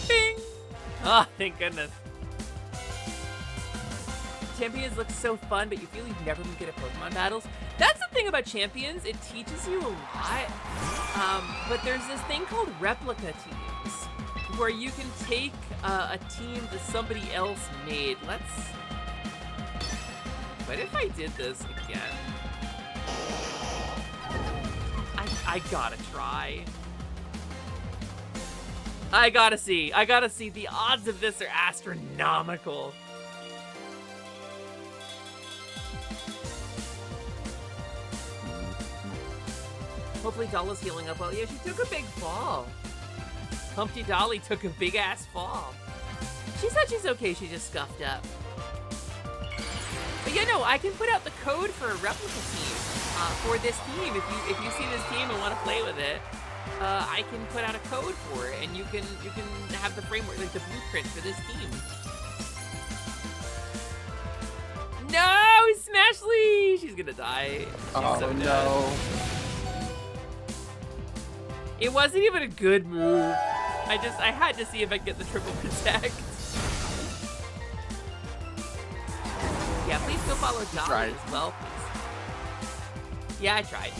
[SPEAKER 1] Bing! Oh, thank goodness. Champions look so fun, but you feel you've never been good at Pokemon battles. That's the thing about Champions, it teaches you a lot. But there's this thing called replica teams, where you can take a team that somebody else made. What if I did this again? I gotta try. I gotta see. The odds of this are astronomical. Hopefully Dolla's healing up well. Yeah, she took a big fall. Humpty Dolly took a big ass fall. She said she's okay, she just scuffed up. But yeah, no, I can put out the code for a replica team for this team. If you see this team and want to play with it, I can put out a code for it, and you can have the framework, like the blueprint for this team. No, Smashly! She's gonna die. She's so dead.
[SPEAKER 7] No.
[SPEAKER 1] It wasn't even a good move. I had to see if I could get the triple protect. Yeah, please go follow Dolly as well, please. Yeah, I tried.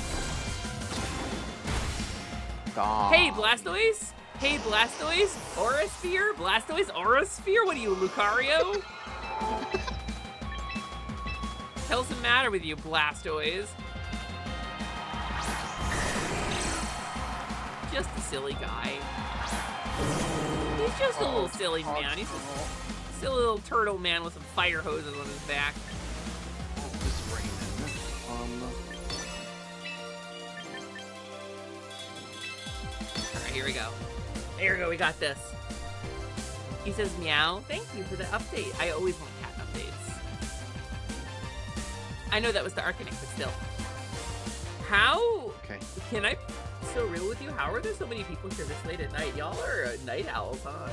[SPEAKER 1] Hey, Blastoise! Hey, Blastoise! Aura Sphere? Blastoise Aura Sphere? What are you, Lucario? Hell's the matter with you, Blastoise? Just a silly guy. He's just a little silly man. He's a silly little turtle man with some fire hoses on his back. Alright, here we go. Here we go, we got this. He says meow. Thank you for the update. I always want cat updates. I know that was the Arcanine, but still. How can I so real with you? How are there so many people here this late at night? Y'all are night owls, huh?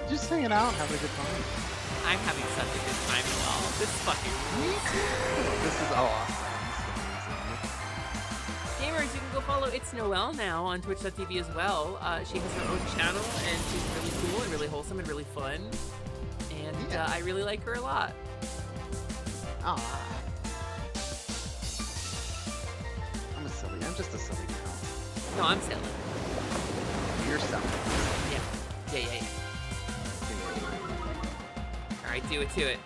[SPEAKER 7] Just hanging out, having a good time.
[SPEAKER 1] I'm having such a good time, Noel. This is fucking
[SPEAKER 7] This is awesome.
[SPEAKER 1] Gamers, you can go follow It's Noelle now on Twitch.tv as well. She has her own channel, and she's really cool and really wholesome and really fun. And I really like her a lot.
[SPEAKER 7] Aww. I'm just a silly girl.
[SPEAKER 1] No, I'm silly.
[SPEAKER 7] You're silly.
[SPEAKER 1] Yeah. Alright, do it.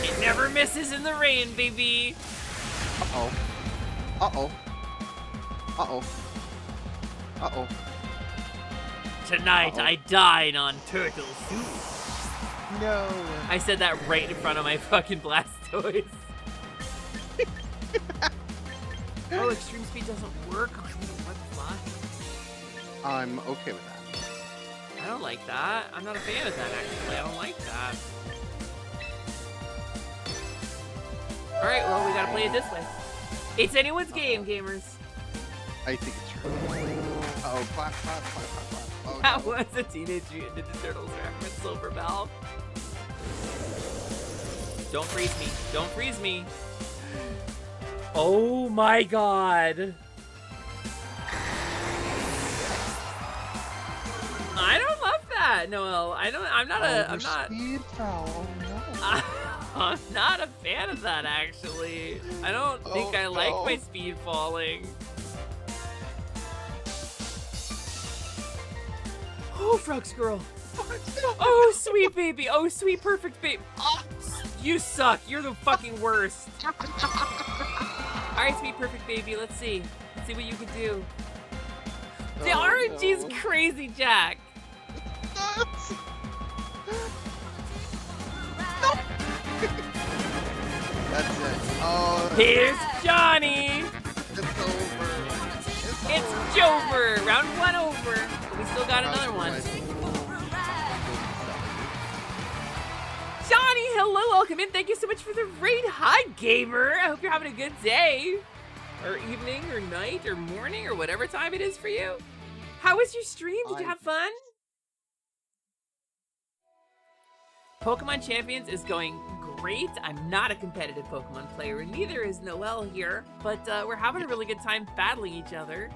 [SPEAKER 1] It never misses in the rain, baby!
[SPEAKER 7] Uh-oh.
[SPEAKER 1] Tonight I dine on turtle soup.
[SPEAKER 7] No.
[SPEAKER 1] I said that right in front of my fucking Blastoise. Oh, extreme speed doesn't work on me. What the fuck?
[SPEAKER 7] I'm okay with that.
[SPEAKER 1] I don't like that. I'm not a fan of that, actually. I don't like that. Alright, well, we gotta play it this way. It's anyone's game, gamers.
[SPEAKER 7] I think it's true. Uh-oh, clap. Oh,
[SPEAKER 1] That
[SPEAKER 7] no.
[SPEAKER 1] was a Teenage Mutant Ninja Turtles reference, Silver Bell. Don't freeze me. Oh my god. I don't love that, Noel. I'm not a fan of that, actually. I don't think I like my speed falling. Oh, Frog Squirrel. Oh, sweet baby. Oh, sweet perfect baby. Oh, you suck. You're the fucking worst. Alright, sweet perfect baby. Let's see. Let's see what you can do. The RNG's crazy, Jack. Here's Johnny.
[SPEAKER 7] It's over.
[SPEAKER 1] It's Jover. Round 1 over. But we still got another one. Johnny, hello, welcome in. Thank you so much for the raid. Hi, gamer. I hope you're having a good day, or evening, or night, or morning, or whatever time it is for you. How was your stream? Did you have fun? Pokemon Champions is going great. I'm not a competitive Pokemon player, and neither is Noelle here, but we're having a really good time battling each other.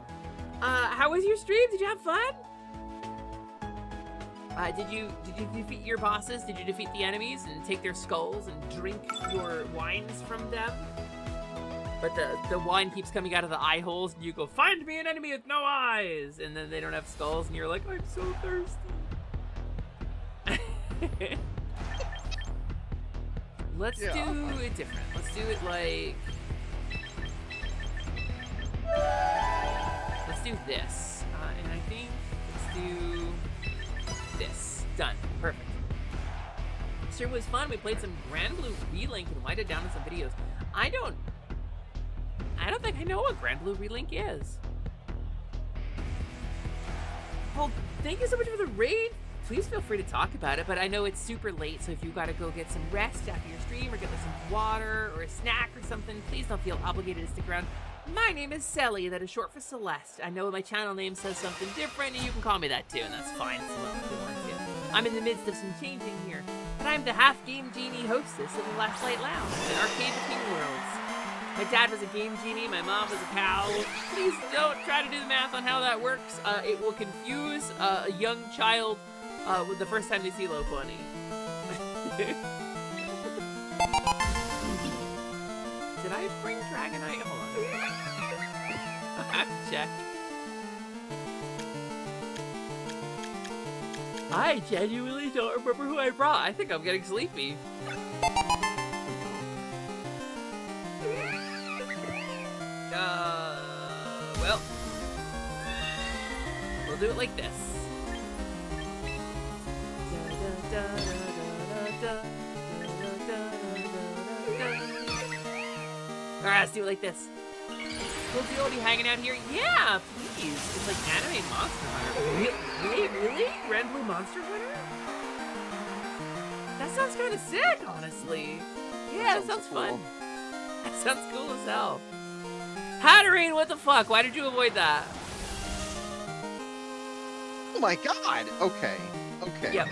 [SPEAKER 1] How was your stream? Did you have fun? Did you defeat your bosses? Did you defeat the enemies and take their skulls and drink your wines from them? But the wine keeps coming out of the eye holes, and you go, find me an enemy with no eyes! And then they don't have skulls, and you're like, I'm so thirsty. Let's do it different. Let's do it like... Let's do this. And I think let's do this. Done. Perfect. Stream was fun. We played some Grand Blue Relink and winded down in some videos. I don't think I know what Grand Blue Relink is. Well, thank you so much for the raid. Please feel free to talk about it, but I know it's super late, so if you gotta go get some rest after your stream or get some water or a snack or something, please don't feel obligated to stick around. My name is Selly, that is short for Celeste. I know my channel name says something different, and you can call me that too, and that's fine as well if you want to. I'm in the midst of some changing here, but I'm the half-game genie hostess of the Last Light Lounge, an arcade between worlds. My dad was a game genie, my mom was a cow. Please don't try to do the math on how that works. It will confuse a young child with the first time they see Low Bunny. Did I bring Dragonite? Hold on. I have to check. I genuinely don't remember who I brought. I think I'm getting sleepy. Well, we'll do it like this. Alright, let's do it like this. Will you all be hanging out here? Yeah, please. It's like anime Monster Hunter. Really? Grand Blue Monster Hunter? That sounds kind of sick, honestly. Yeah, that sounds fun. That sounds cool as hell. Hatterene, what the fuck? Why did you avoid that?
[SPEAKER 7] Oh my god! Okay. Okay.
[SPEAKER 1] Yep.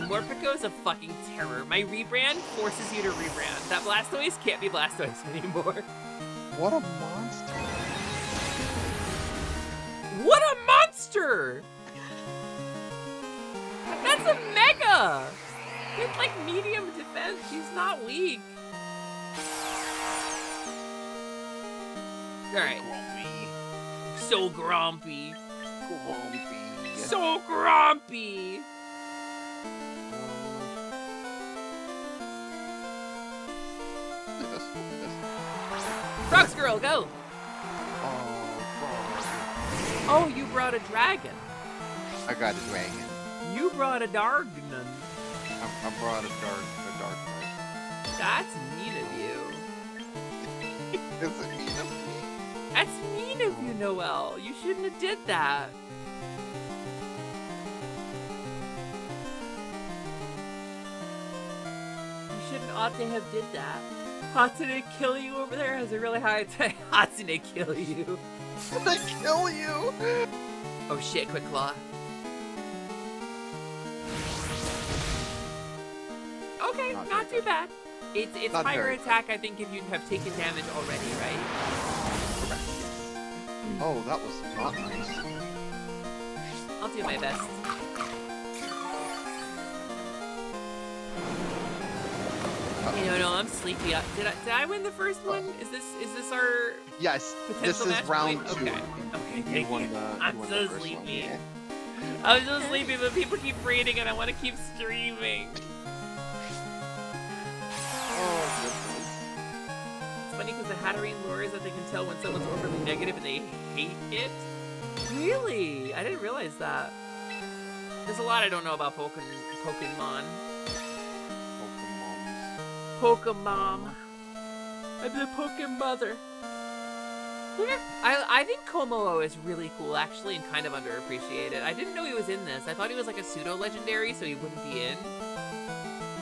[SPEAKER 1] Morpeko a fucking terror. My rebrand forces you to rebrand. That Blastoise can't be Blastoise anymore.
[SPEAKER 7] What a monster.
[SPEAKER 1] What a monster! That's a mega! It's like medium defense. She's not weak. Alright. So grumpy. So grumpy. Frogs girl, go! Oh, you brought a dragon.
[SPEAKER 7] I got a dragon.
[SPEAKER 1] You brought a Dargnon.
[SPEAKER 7] I brought a dark one.
[SPEAKER 1] That's mean of you.
[SPEAKER 7] Is it mean of me?
[SPEAKER 1] That's mean of you, Noelle. You shouldn't have did that. You shouldn't ought to have did that. Hatsune kill you over there has a really high attack. Hatsune kill you.
[SPEAKER 7] Did I kill you?
[SPEAKER 1] Oh shit, quick claw. Okay, not too bad. It's
[SPEAKER 7] Not
[SPEAKER 1] higher
[SPEAKER 7] very
[SPEAKER 1] attack, I think, if you have taken damage already, right?
[SPEAKER 7] Oh, that was not nice.
[SPEAKER 1] I'll do my best. No, I'm sleepy. Did I win the first one? Is this our
[SPEAKER 7] Yes,
[SPEAKER 1] potential
[SPEAKER 7] this is
[SPEAKER 1] match
[SPEAKER 7] round
[SPEAKER 1] point?
[SPEAKER 7] 2.
[SPEAKER 1] Okay,
[SPEAKER 7] You
[SPEAKER 1] thank
[SPEAKER 7] won
[SPEAKER 1] you.
[SPEAKER 7] the
[SPEAKER 1] I'm so
[SPEAKER 7] first one,
[SPEAKER 1] sleepy.
[SPEAKER 7] yeah.
[SPEAKER 1] I'm so sleepy, but people keep raiding and I want to keep streaming.
[SPEAKER 7] Oh, goodness.
[SPEAKER 1] It's funny because the Hatterene lore is that they can tell when someone's overly negative and they hate it. Really? I didn't realize that. There's a lot I don't know about Pokemon. Pokemon. I'm the Pokemon mother. I think Komodo is really cool, actually, and kind of underappreciated. I didn't know he was in this. I thought he was like a pseudo-legendary, so he wouldn't be in.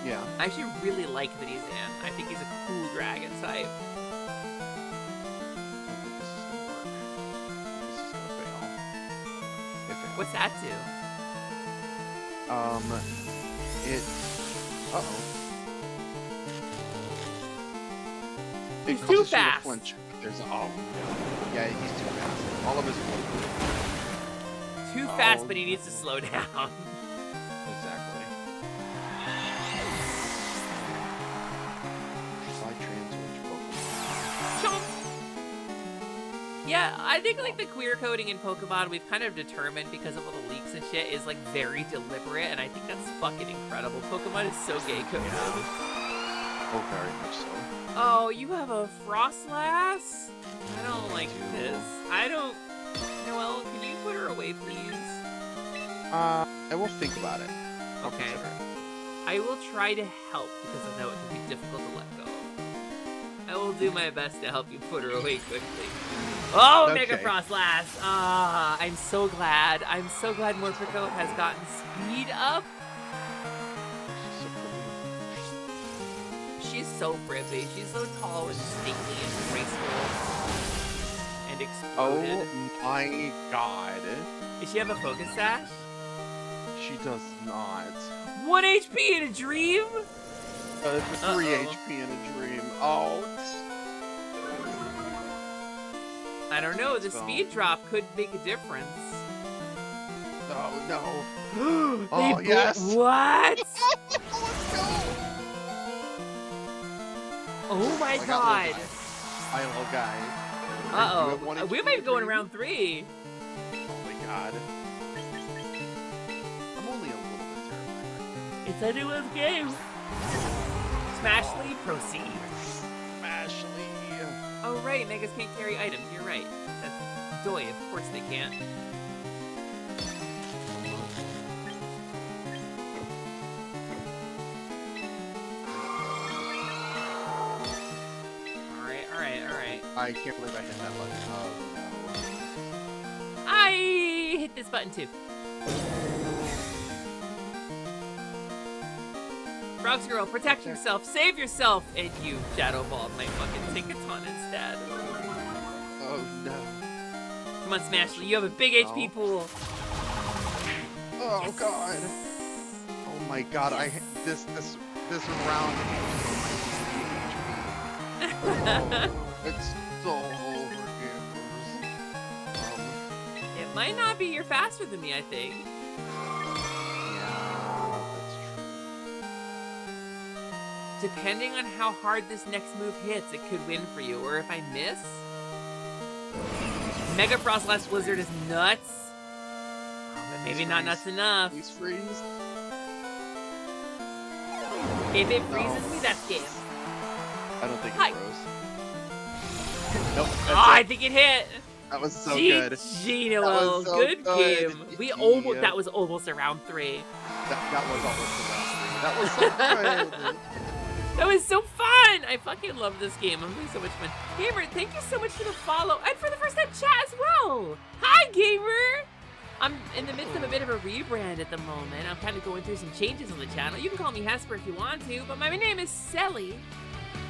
[SPEAKER 7] Yeah.
[SPEAKER 1] I actually really like that he's in. I think he's a cool dragon type.
[SPEAKER 7] This is gonna fail. It failed.
[SPEAKER 1] What's that do?
[SPEAKER 7] It. Uh-oh. It
[SPEAKER 1] He's too
[SPEAKER 7] causes you to
[SPEAKER 1] fast.
[SPEAKER 7] flinch. There's yeah, he's too fast. All of his
[SPEAKER 1] Too fast, but he needs to slow down.
[SPEAKER 7] exactly. Slide transwitch Pokemon.
[SPEAKER 1] Chomp. Yeah, I think like the queer coding in Pokemon we've kind of determined because of all the leaks and shit is like very deliberate, and I think that's fucking incredible. Pokemon is so gay coded.
[SPEAKER 7] Oh, very much so.
[SPEAKER 1] Oh, you have a Frostlass? I don't like this. I don't... Noelle, can you put her away, please?
[SPEAKER 7] I will think about it. I'll
[SPEAKER 1] Okay.
[SPEAKER 7] consider it.
[SPEAKER 1] I will try to help, because I know it can be difficult to let go. I will do my best to help you put her away quickly. Oh,
[SPEAKER 7] Okay.
[SPEAKER 1] Mega Frostlass! Ah, I'm so glad. I'm so glad Morpeko has gotten speed up.
[SPEAKER 7] She's so pretty.
[SPEAKER 1] She's so pretty. She's so tall and stately and graceful. And
[SPEAKER 7] Oh
[SPEAKER 1] exploded.
[SPEAKER 7] my god.
[SPEAKER 1] Does she have a focus sash?
[SPEAKER 7] She does not.
[SPEAKER 1] 1 HP in a dream?
[SPEAKER 7] 3
[SPEAKER 1] Uh-oh.
[SPEAKER 7] HP in a dream. Oh.
[SPEAKER 1] I don't know. The
[SPEAKER 7] So-
[SPEAKER 1] speed drop could make a difference.
[SPEAKER 7] Oh no.
[SPEAKER 1] They
[SPEAKER 7] Oh, yes.
[SPEAKER 1] What?
[SPEAKER 7] Let's go.
[SPEAKER 1] Oh my
[SPEAKER 7] I got
[SPEAKER 1] god.
[SPEAKER 7] Idle guy.
[SPEAKER 1] Uh-oh.
[SPEAKER 7] You have 1
[SPEAKER 1] We
[SPEAKER 7] HP
[SPEAKER 1] might be going
[SPEAKER 7] dream?
[SPEAKER 1] around 3.
[SPEAKER 7] Oh my god. I'm only a little bit terrified.
[SPEAKER 1] It's anyone's game. Smashly, proceed.
[SPEAKER 7] Ashley.
[SPEAKER 1] Oh, right. Megas can't carry items. You're right. That's doy. Of course they can't. Alright.
[SPEAKER 7] I can't believe I hit that button. Oh no.
[SPEAKER 1] I hit this button too. Frogs Girl, protect yourself, save yourself, and you Shadow Ball my fucking Tinkaton instead.
[SPEAKER 7] Oh no.
[SPEAKER 1] Come on, Smashly, you have a big HP pool.
[SPEAKER 7] Oh
[SPEAKER 1] Yes.
[SPEAKER 7] god. Oh my god.
[SPEAKER 1] Yes.
[SPEAKER 7] This round. It's so overgives.
[SPEAKER 1] It might not be you're faster than me, I think.
[SPEAKER 7] Yeah, that's true.
[SPEAKER 1] Depending on how hard this next move hits, it could win for you. Or if I miss... Mega Frostlass Blizzard is nuts. Oh, but maybe not nuts enough.
[SPEAKER 7] Please freeze.
[SPEAKER 1] If it freezes me, that's game.
[SPEAKER 7] I don't think
[SPEAKER 1] Hi.
[SPEAKER 7] it froze. Nope.
[SPEAKER 1] Oh,
[SPEAKER 7] That's
[SPEAKER 1] I
[SPEAKER 7] it.
[SPEAKER 1] think it hit.
[SPEAKER 7] That was so good.
[SPEAKER 1] GG,
[SPEAKER 7] That
[SPEAKER 1] Noelle.
[SPEAKER 7] was so
[SPEAKER 1] Good
[SPEAKER 7] good.
[SPEAKER 1] game. We
[SPEAKER 7] Yeah.
[SPEAKER 1] almost that was almost a round 3.
[SPEAKER 7] That was almost the last thing. That was so good.
[SPEAKER 1] That was so fun. I fucking love this game. I'm having so much fun. Gamer, thank you so much for the follow and for the first time chat as well. Hi, Gamer. I'm in the midst of a bit of a rebrand at the moment. I'm kind of going through some changes on the channel. You can call me Hesper if you want to, but my name is Selly.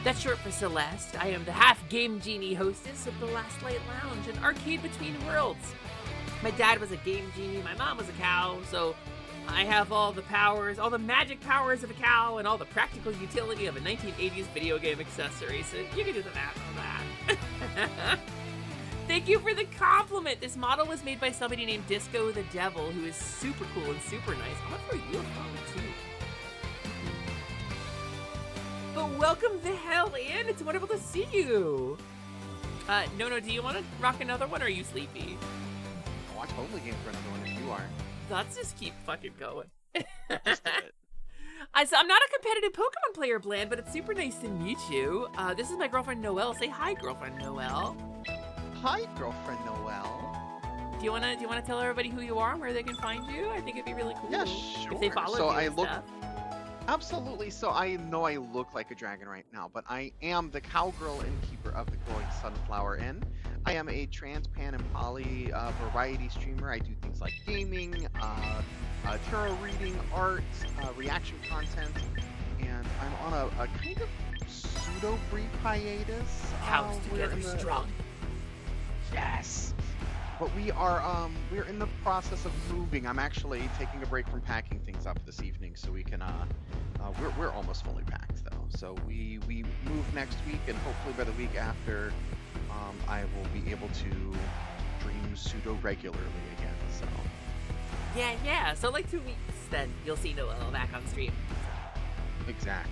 [SPEAKER 1] That's short for Celeste. I am the half Game Genie hostess of the Last Light Lounge, an arcade between worlds. My dad was a Game Genie, my mom was a cow, so I have all the powers, all the magic powers of a cow, and all the practical utility of a 1980s video game accessory, so you can do the math on that. Thank you for the compliment. This model was made by somebody named Disco the Devil, who is super cool and super nice. I'm gonna throw you a phone, too. But welcome the hell in. It's wonderful to see you. No, do you want to rock another one, or are you sleepy?
[SPEAKER 7] Oh, I totally game for another one if you are.
[SPEAKER 1] Let's just keep fucking going.
[SPEAKER 7] Just do it.
[SPEAKER 1] So I'm not a competitive Pokemon player, Bland, but it's super nice to meet you. This is my girlfriend, Noelle. Say hi, girlfriend, Noelle.
[SPEAKER 7] Hi, girlfriend Noelle.
[SPEAKER 1] Do you wanna tell everybody who you are and where they can find you? I think it'd be really cool
[SPEAKER 7] Yeah, sure.
[SPEAKER 1] if they follow
[SPEAKER 7] So
[SPEAKER 1] you
[SPEAKER 7] I
[SPEAKER 1] and
[SPEAKER 7] look.
[SPEAKER 1] stuff.
[SPEAKER 7] Absolutely. So I know I look like a dragon right now, but I am the cowgirl innkeeper of the Glowing Sunflower Inn. I am a trans, pan, and poly variety streamer. I do things like gaming, tarot reading, art, reaction content, and I'm on a kind of pseudo brief hiatus.
[SPEAKER 1] House
[SPEAKER 7] We're
[SPEAKER 1] together
[SPEAKER 7] in the-
[SPEAKER 1] strong.
[SPEAKER 7] Yes. But we're in the process of moving. I'm actually taking a break from packing things up this evening, so we can we're almost fully packed though. So we move next week, and hopefully by the week after, I will be able to stream pseudo regularly again. So
[SPEAKER 1] Yeah. So like 2 weeks, then you'll see Noelle back on stream.
[SPEAKER 7] exactly.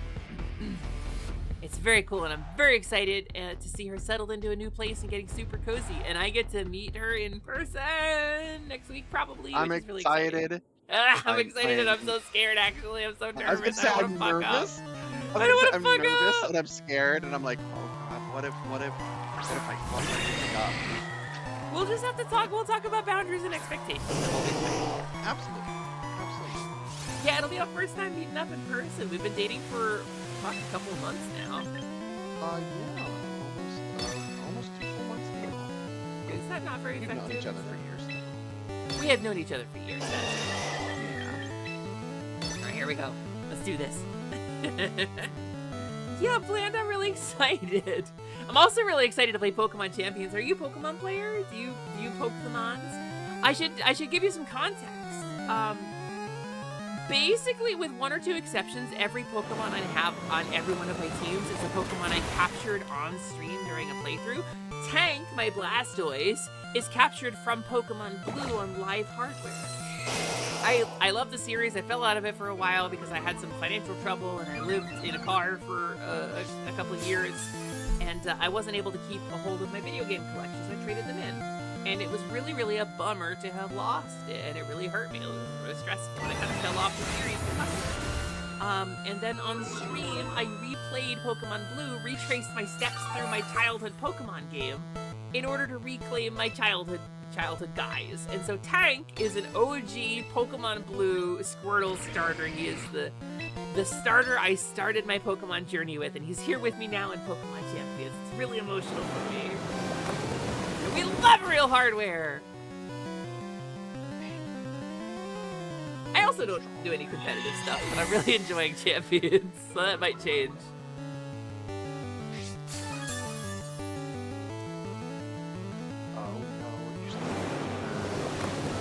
[SPEAKER 1] It's very cool, and I'm very excited to see her settled into a new place and getting super cozy. And I get to meet her in person next week, probably.
[SPEAKER 7] I'm
[SPEAKER 1] which is really
[SPEAKER 7] excited.
[SPEAKER 1] I'm excited, and I'm so scared. Actually, I'm so
[SPEAKER 7] I was
[SPEAKER 1] nervous.
[SPEAKER 7] gonna say
[SPEAKER 1] I
[SPEAKER 7] I'm
[SPEAKER 1] don't want to fuck up.
[SPEAKER 7] nervous.
[SPEAKER 1] I don't wanna
[SPEAKER 7] I'm
[SPEAKER 1] fuck
[SPEAKER 7] nervous
[SPEAKER 1] up.
[SPEAKER 7] and I'm scared, and I'm like, oh god, what if I fuck something up?
[SPEAKER 1] We'll just have to talk. We'll talk about boundaries and expectations.
[SPEAKER 7] Absolutely.
[SPEAKER 1] Yeah, it'll be our first time meeting up in person. We've been dating for a couple of months now.
[SPEAKER 7] Yeah, almost 2 full months now.
[SPEAKER 1] Is that not very
[SPEAKER 7] We've
[SPEAKER 1] effective?
[SPEAKER 7] known each other for years now.
[SPEAKER 1] We have known each other for years.
[SPEAKER 7] Yeah.
[SPEAKER 1] All right, here we go. Let's do this. Yeah, Bland, I'm really excited. I'm also really excited to play Pokemon Champions. Are you a Pokemon player? Do you Pokemons? I should give you some context. Basically, with 1 or 2 exceptions, every Pokemon I have on every one of my teams is a Pokemon I captured on stream during a playthrough. Tank, my Blastoise, is captured from Pokemon Blue on live hardware. I love the series. I fell out of it for a while because I had some financial trouble and I lived in a car for a couple of years, and I wasn't able to keep a hold of my video game collections. I traded them in. And it was really, really a bummer to have lost it, and it really hurt me. It was really stressful, and I kind of fell off the series because of it. And then on stream, I replayed Pokemon Blue, retraced my steps through my childhood Pokemon game in order to reclaim my childhood guys. And so Tank is an OG Pokemon Blue Squirtle starter. He is the starter I started my Pokemon journey with, and he's here with me now in Pokemon Champions. It's really emotional for me. We love real hardware! I also don't do any competitive stuff, but I'm really enjoying Champions, so that might change.
[SPEAKER 7] Oh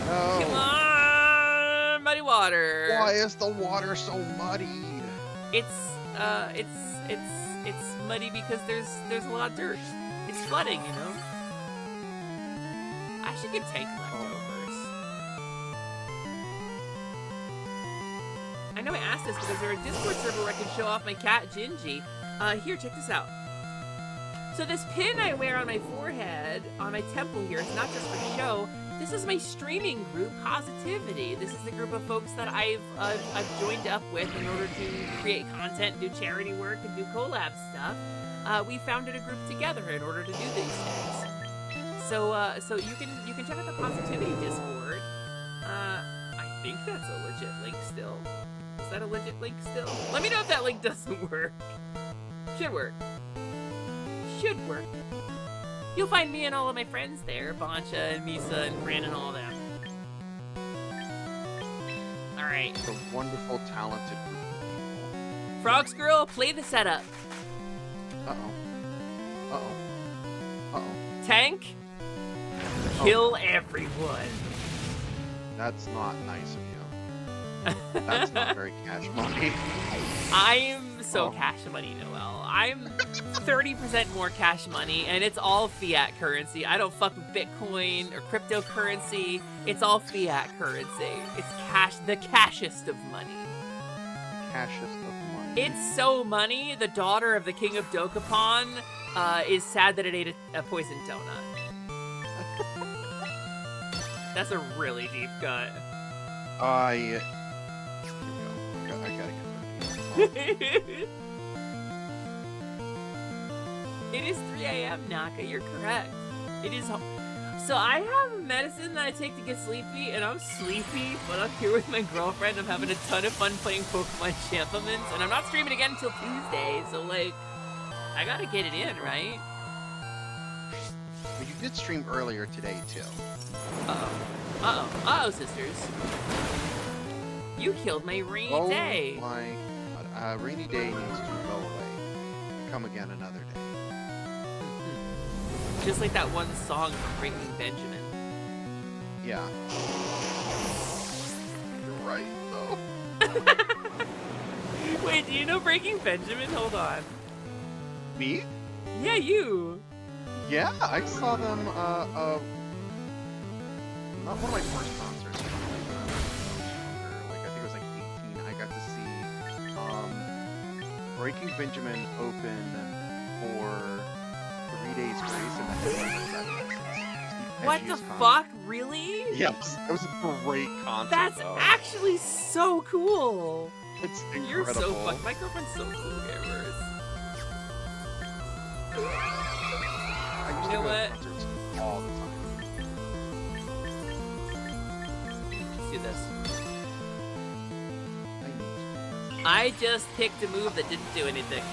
[SPEAKER 7] no,
[SPEAKER 1] Come on, muddy water!
[SPEAKER 7] Why is the water so muddied?
[SPEAKER 1] It's muddy because there's a lot of dirt. It's flooding, you know? I should get Tank leftovers. I know I asked this because there's a Discord server where I can show off my cat, Gingy. Here, check this out. So this pin I wear on my forehead, on my temple here, it's not just for show. This is my streaming group, Positivity. This is the group of folks that I've joined up with in order to create content, do charity work, and do collab stuff. We founded a group together in order to do these things. So you can check out the Positivity Discord. I think that's a legit link still. Is that a legit link still? Let me know if that link doesn't work. Should work. Should work. You'll find me and all of my friends there, Bancha and Misa and Fran and all of them. All right.
[SPEAKER 7] It's a wonderful, talented group of people.
[SPEAKER 1] Frogs Girl, play the setup. Tank, kill everyone.
[SPEAKER 7] That's not nice of you. That's not very cash money.
[SPEAKER 1] I'm so cash money, Noel. I'm 30% more cash money, and it's all fiat currency. I don't fuck with Bitcoin or cryptocurrency. It's all fiat currency. It's cash, the cashest of money.
[SPEAKER 7] Cashest of money.
[SPEAKER 1] It's so money, the daughter of the king of Dokapon is sad that it ate a poisoned donut. That's a really deep cut.
[SPEAKER 7] Here we go. I gotta get rid of these.
[SPEAKER 1] It is 3 a.m., Naka. You're correct. It is. So I have medicine that I take to get sleepy, and I'm sleepy, but I'm here with my girlfriend. I'm having a ton of fun playing Pokemon Champaments, and I'm not streaming again until Tuesday, so like, I gotta get it in, right?
[SPEAKER 7] But you did stream earlier today too.
[SPEAKER 1] Uh-oh, sisters. You killed my rainy day.
[SPEAKER 7] Oh my god. Rainy day needs to go away. Come again another day.
[SPEAKER 1] Just like that one song from Breaking Benjamin.
[SPEAKER 7] Yeah. You're right, though.
[SPEAKER 1] Wait, do you know Breaking Benjamin? Hold on.
[SPEAKER 7] Me?
[SPEAKER 1] Yeah, you.
[SPEAKER 7] Yeah, I saw them, not one of my first concerts. Like, I think it was like 18. I got to see, Breaking Benjamin open for 3 Days Grace and the headline.
[SPEAKER 1] What the fuck? Really?
[SPEAKER 7] Yes, it was a great concert.
[SPEAKER 1] That's
[SPEAKER 7] though.
[SPEAKER 1] actually so cool.
[SPEAKER 7] It's incredible.
[SPEAKER 1] You're so fuck. My girlfriend's so cool, gamers.
[SPEAKER 7] I used
[SPEAKER 1] You
[SPEAKER 7] to
[SPEAKER 1] know
[SPEAKER 7] go
[SPEAKER 1] what?
[SPEAKER 7] to concerts all the time.
[SPEAKER 1] Let's do this.
[SPEAKER 7] I need to.
[SPEAKER 1] I just picked a move that didn't do anything.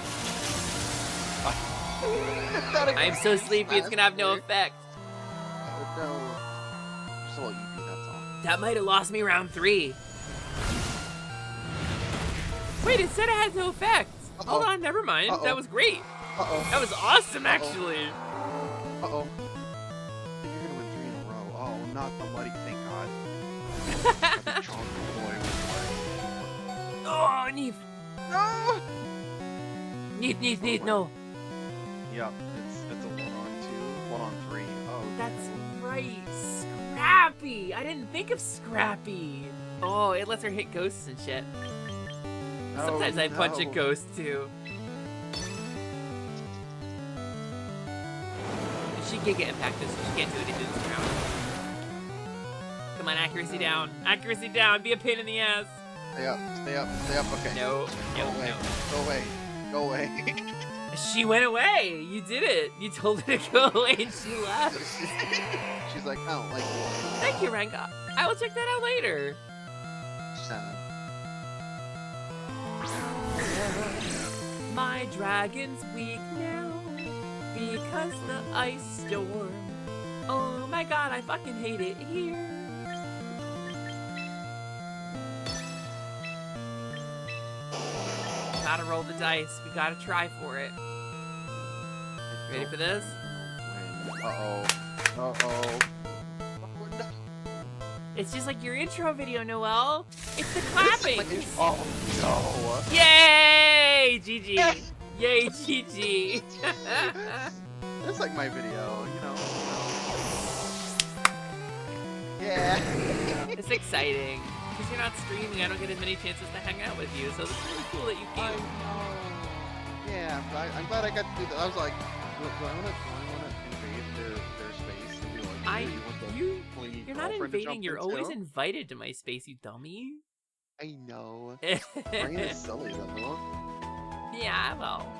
[SPEAKER 1] I'm so sleepy, it's gonna have no effect.
[SPEAKER 7] Oh no. Just a little EP, that's all.
[SPEAKER 1] That might have lost me round 3. Wait, it said it has no effect. Hold on, never mind. That was great. That was awesome, actually.
[SPEAKER 7] Uh-oh. I think you're gonna win 3 in a row. Oh, not the muddy, thank God. I think John Boy was
[SPEAKER 1] Oh, Neef.
[SPEAKER 7] No!
[SPEAKER 1] Neef, no.
[SPEAKER 7] Yep, it's a 1-on-2, 1-on-3. Oh,
[SPEAKER 1] That's right. Scrappy. I didn't think of Scrappy. Oh, it lets her hit ghosts and shit. Sometimes I punch a ghost too. She can get impacted, so she can't do anything this round. Come on, accuracy down. Accuracy down. Be a pain in the ass.
[SPEAKER 7] Stay up, stay up, stay up. Okay.
[SPEAKER 1] No,
[SPEAKER 7] Go away. Go away. Go away.
[SPEAKER 1] She went away. You did it. You told her to go away and she left.
[SPEAKER 7] She's like, I don't like you.
[SPEAKER 1] Thank you, Renga. I will check that out later.
[SPEAKER 7] Sad.
[SPEAKER 1] My dragon's weak now because the ice storm. Oh my god, I fucking hate it here. Gotta roll the dice. We gotta try for it. Ready for this?
[SPEAKER 7] Uh-oh. Uh-oh.
[SPEAKER 1] It's just like your intro video, Noelle. It's the clapping.
[SPEAKER 7] Oh, no.
[SPEAKER 1] Yay! GG. Yay, GG.
[SPEAKER 7] It's like my video, you know. Yeah.
[SPEAKER 1] It's exciting. Because you're not streaming, I don't get as many chances to hang out with you, so it's really cool that you
[SPEAKER 7] I
[SPEAKER 1] came.
[SPEAKER 7] know. Yeah, but I'm glad I got to do that. I was like, do I want to invade their space and be like, hey, you want the clingy
[SPEAKER 1] You're not
[SPEAKER 7] girlfriend to
[SPEAKER 1] invading,
[SPEAKER 7] jump
[SPEAKER 1] you're
[SPEAKER 7] in
[SPEAKER 1] always
[SPEAKER 7] too?
[SPEAKER 1] invited to my space, you dummy.
[SPEAKER 7] I know. Brain is silly though.
[SPEAKER 1] Yeah, well,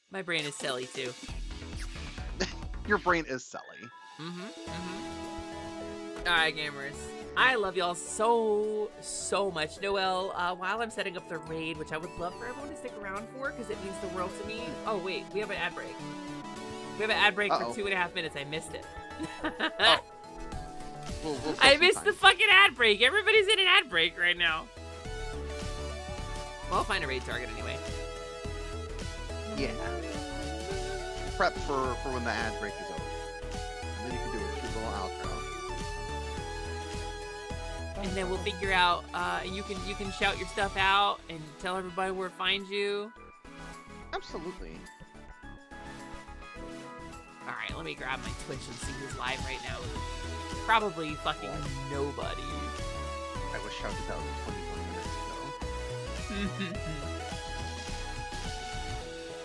[SPEAKER 1] my brain is silly too.
[SPEAKER 7] Your brain is silly.
[SPEAKER 1] Alright, gamers. I love y'all so much. Noelle, while I'm setting up the raid, which I would love for everyone to stick around for, because it means the world to me. Oh, wait, we have an ad break. We have an ad break for 2.5 minutes. I missed it.
[SPEAKER 7] We'll
[SPEAKER 1] I missed the fucking ad break. Everybody's in an ad break right now. Well, I'll find a raid target anyway.
[SPEAKER 7] Yeah. Prep for when the ad break is over. And then you can do a cute little outro.
[SPEAKER 1] And then we'll figure out, you can shout your stuff out and tell everybody where to find you.
[SPEAKER 7] Absolutely.
[SPEAKER 1] Alright, let me grab my Twitch and see who's live right now. Probably fucking nobody.
[SPEAKER 7] I was shouted out 21 minutes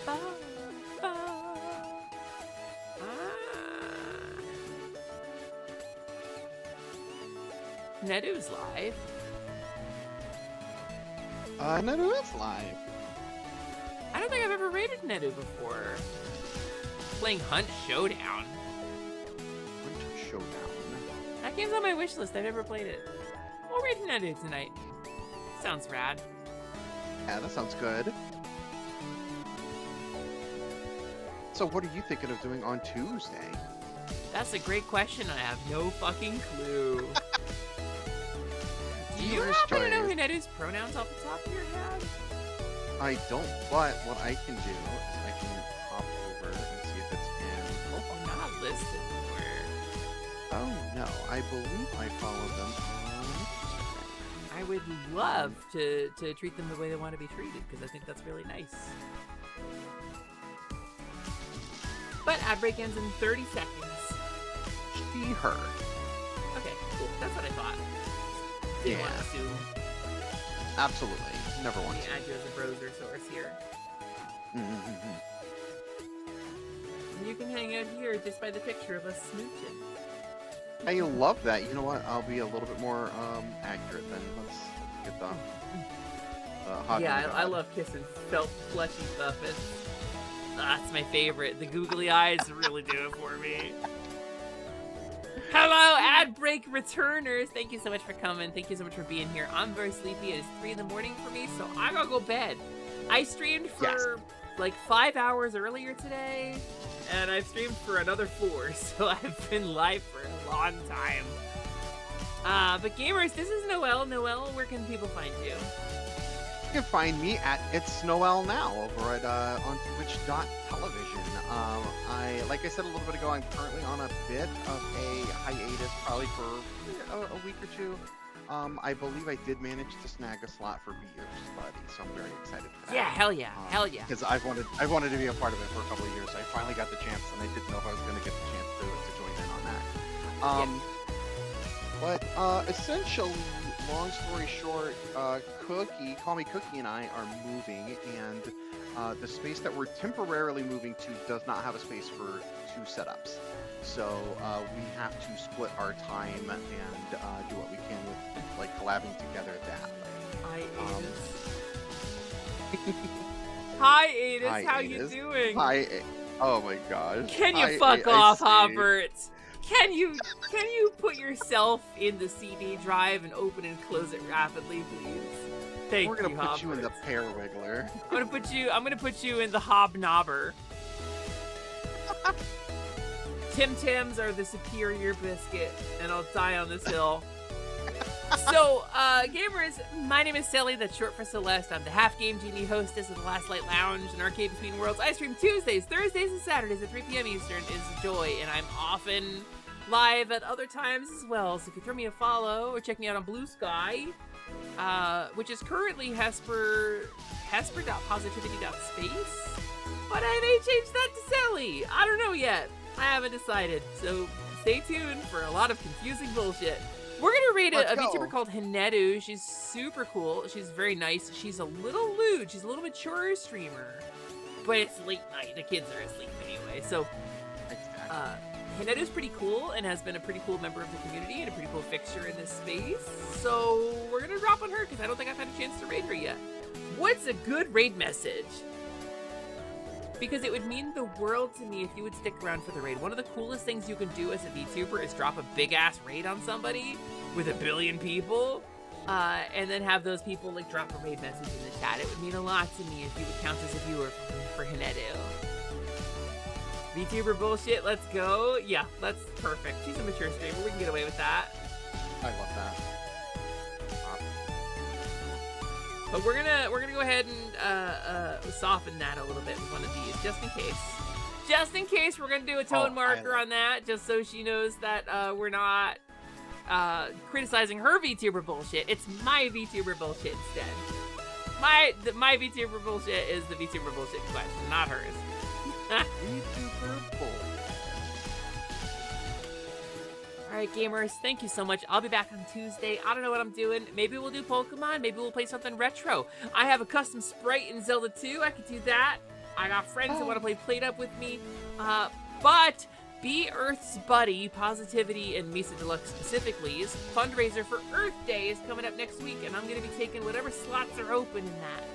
[SPEAKER 7] ago.
[SPEAKER 1] Nedu's live.
[SPEAKER 7] Nedu is live.
[SPEAKER 1] I don't think I've ever raided Nedu before. Playing Hunt Showdown.
[SPEAKER 7] Winter Showdown.
[SPEAKER 1] That game's on my wish list. I've never played it. We'll read Hinedu tonight. Sounds rad.
[SPEAKER 7] Yeah, that sounds good. So what are you thinking of doing on Tuesday?
[SPEAKER 1] That's a great question. I have no fucking clue. Do you
[SPEAKER 7] Viewers'
[SPEAKER 1] happen to know
[SPEAKER 7] choice.
[SPEAKER 1] Hinedu's pronouns off the top of your head?
[SPEAKER 7] I don't, but what I can do is I can hop over and see if it's in
[SPEAKER 1] They're
[SPEAKER 7] profile.
[SPEAKER 1] not listed anywhere.
[SPEAKER 7] Oh no, I believe I follow them on Instagram.
[SPEAKER 1] I would love to treat them the way they want to be treated, because I think that's really nice. But ad break ends in 30 seconds.
[SPEAKER 7] She, her.
[SPEAKER 1] Okay, cool. That's what I thought. Didn't want to
[SPEAKER 7] Yeah.
[SPEAKER 1] assume.
[SPEAKER 7] Absolutely. Never
[SPEAKER 1] Let
[SPEAKER 7] want
[SPEAKER 1] me
[SPEAKER 7] to.
[SPEAKER 1] add you as a browser source here.
[SPEAKER 7] Mm-hmm.
[SPEAKER 1] And you can hang out here just by the picture of us smooching.
[SPEAKER 7] I love that. You know what? I'll be a little bit more accurate then. Let's get the hot.
[SPEAKER 1] Yeah, I love kissing felt fleshy stuff. That's my favorite. The googly eyes really do it for me. Hello, ad break returners. Thank you so much for coming. Thank you so much for being here. I'm very sleepy. It is 3 in the morning for me, so I gotta go bed. I streamed for like 5 hours earlier today, and I've streamed for another 4, so I've been live for a long time. But gamers, this is Noelle. Noelle, where can people find you?
[SPEAKER 7] You can find me at It's Noel Now over at on Twitch.television. Like I said a little bit ago, I'm currently on a bit of a hiatus, probably for a week or two. I believe I did manage to snag a slot for Be Your Buddy, so I'm very excited for that.
[SPEAKER 1] Yeah, hell yeah, hell yeah.
[SPEAKER 7] Because I wanted to be a part of it for a couple of years. I finally got the chance, and I didn't know if I was going to get the chance to join in on that. But essentially, long story short, Cookie, call me Cookie, and I are moving, and the space that we're temporarily moving to does not have a space for 2 setups. So we have to split our time and do what we can with like collabing together that way.
[SPEAKER 1] Hi, Adis.
[SPEAKER 7] Hi,
[SPEAKER 1] How you
[SPEAKER 7] Adis.
[SPEAKER 1] doing?
[SPEAKER 7] Hi. Oh my gosh.
[SPEAKER 1] Can you
[SPEAKER 7] I
[SPEAKER 1] fuck off,
[SPEAKER 7] see.
[SPEAKER 1] Hobbert? Can you put yourself in the CD drive and open and close it rapidly, please? Thank
[SPEAKER 7] We're gonna
[SPEAKER 1] you,
[SPEAKER 7] put you in the
[SPEAKER 1] Hobbert.
[SPEAKER 7] pear wiggler.
[SPEAKER 1] I'm gonna put you in the hobnobber. Tim Tams are the superior biscuit, and I'll die on this hill. So, gamers, my name is Sally, that's short for Celeste. I'm the Half Game Genie hostess of the Last Light Lounge, an arcade between worlds. I stream Tuesdays, Thursdays, and Saturdays at 3 p.m. Eastern is Joy, and I'm often live at other times as well. So if you throw me a follow or check me out on Blue Sky, which is currently hesper.positivity.space, but I may change that to Sally. I don't know yet. I haven't decided. So stay tuned for a lot of confusing bullshit. We're gonna read a VTuber called Hinedu. She's super cool. She's very nice. She's a little lewd. She's a little mature streamer, but it's late night. The kids are asleep anyway. So, Hinedu's pretty cool and has been a pretty cool member of the community and a pretty cool fixture in this space. So we're gonna drop on her because I don't think I've had a chance to raid her yet. What's a good raid message? Because it would mean the world to me if you would stick around for the raid. One of the coolest things you can do as a VTuber is drop a big-ass raid on somebody with 1 billion people, and then have those people like drop a raid message in the chat. It would mean a lot to me if you would count as a viewer for Hinedu. VTuber bullshit, let's go. Yeah, that's perfect. She's a mature streamer. We can get away with that.
[SPEAKER 7] I love that.
[SPEAKER 1] But we're gonna go ahead and soften that a little bit with one of these, just in case. Just in case, we're gonna do a tone marker on that, just so she knows that we're not criticizing her VTuber bullshit. It's my VTuber bullshit instead. My VTuber bullshit is the VTuber bullshit question, not hers.
[SPEAKER 7] VTuber bullshit.
[SPEAKER 1] Alright, gamers, thank you so much. I'll be back on Tuesday. I don't know what I'm doing. Maybe we'll do Pokemon. Maybe we'll play something retro. I have a custom sprite in Zelda 2. I could do that. I got friends that want to play Plate Up with me. But Be Earth's Buddy, Positivity, and Misa Deluxe specifically's fundraiser for Earth Day is coming up next week, and I'm going to be taking whatever slots are open in that.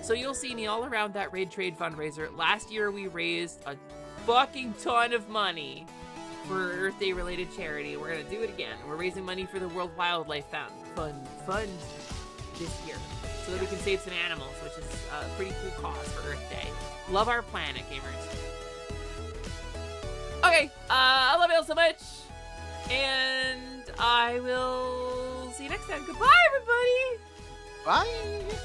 [SPEAKER 1] So you'll see me all around that Raid Trade fundraiser. Last year, we raised a fucking ton of money for Earth Day related charity. We're gonna do it again. We're raising money for the World Wildlife Fund this year, so that we can save some animals, which is a pretty cool cause for Earth Day. Love our planet, gamers. Okay, I love you all so much, and I will see you next time. Goodbye, everybody.
[SPEAKER 7] Bye.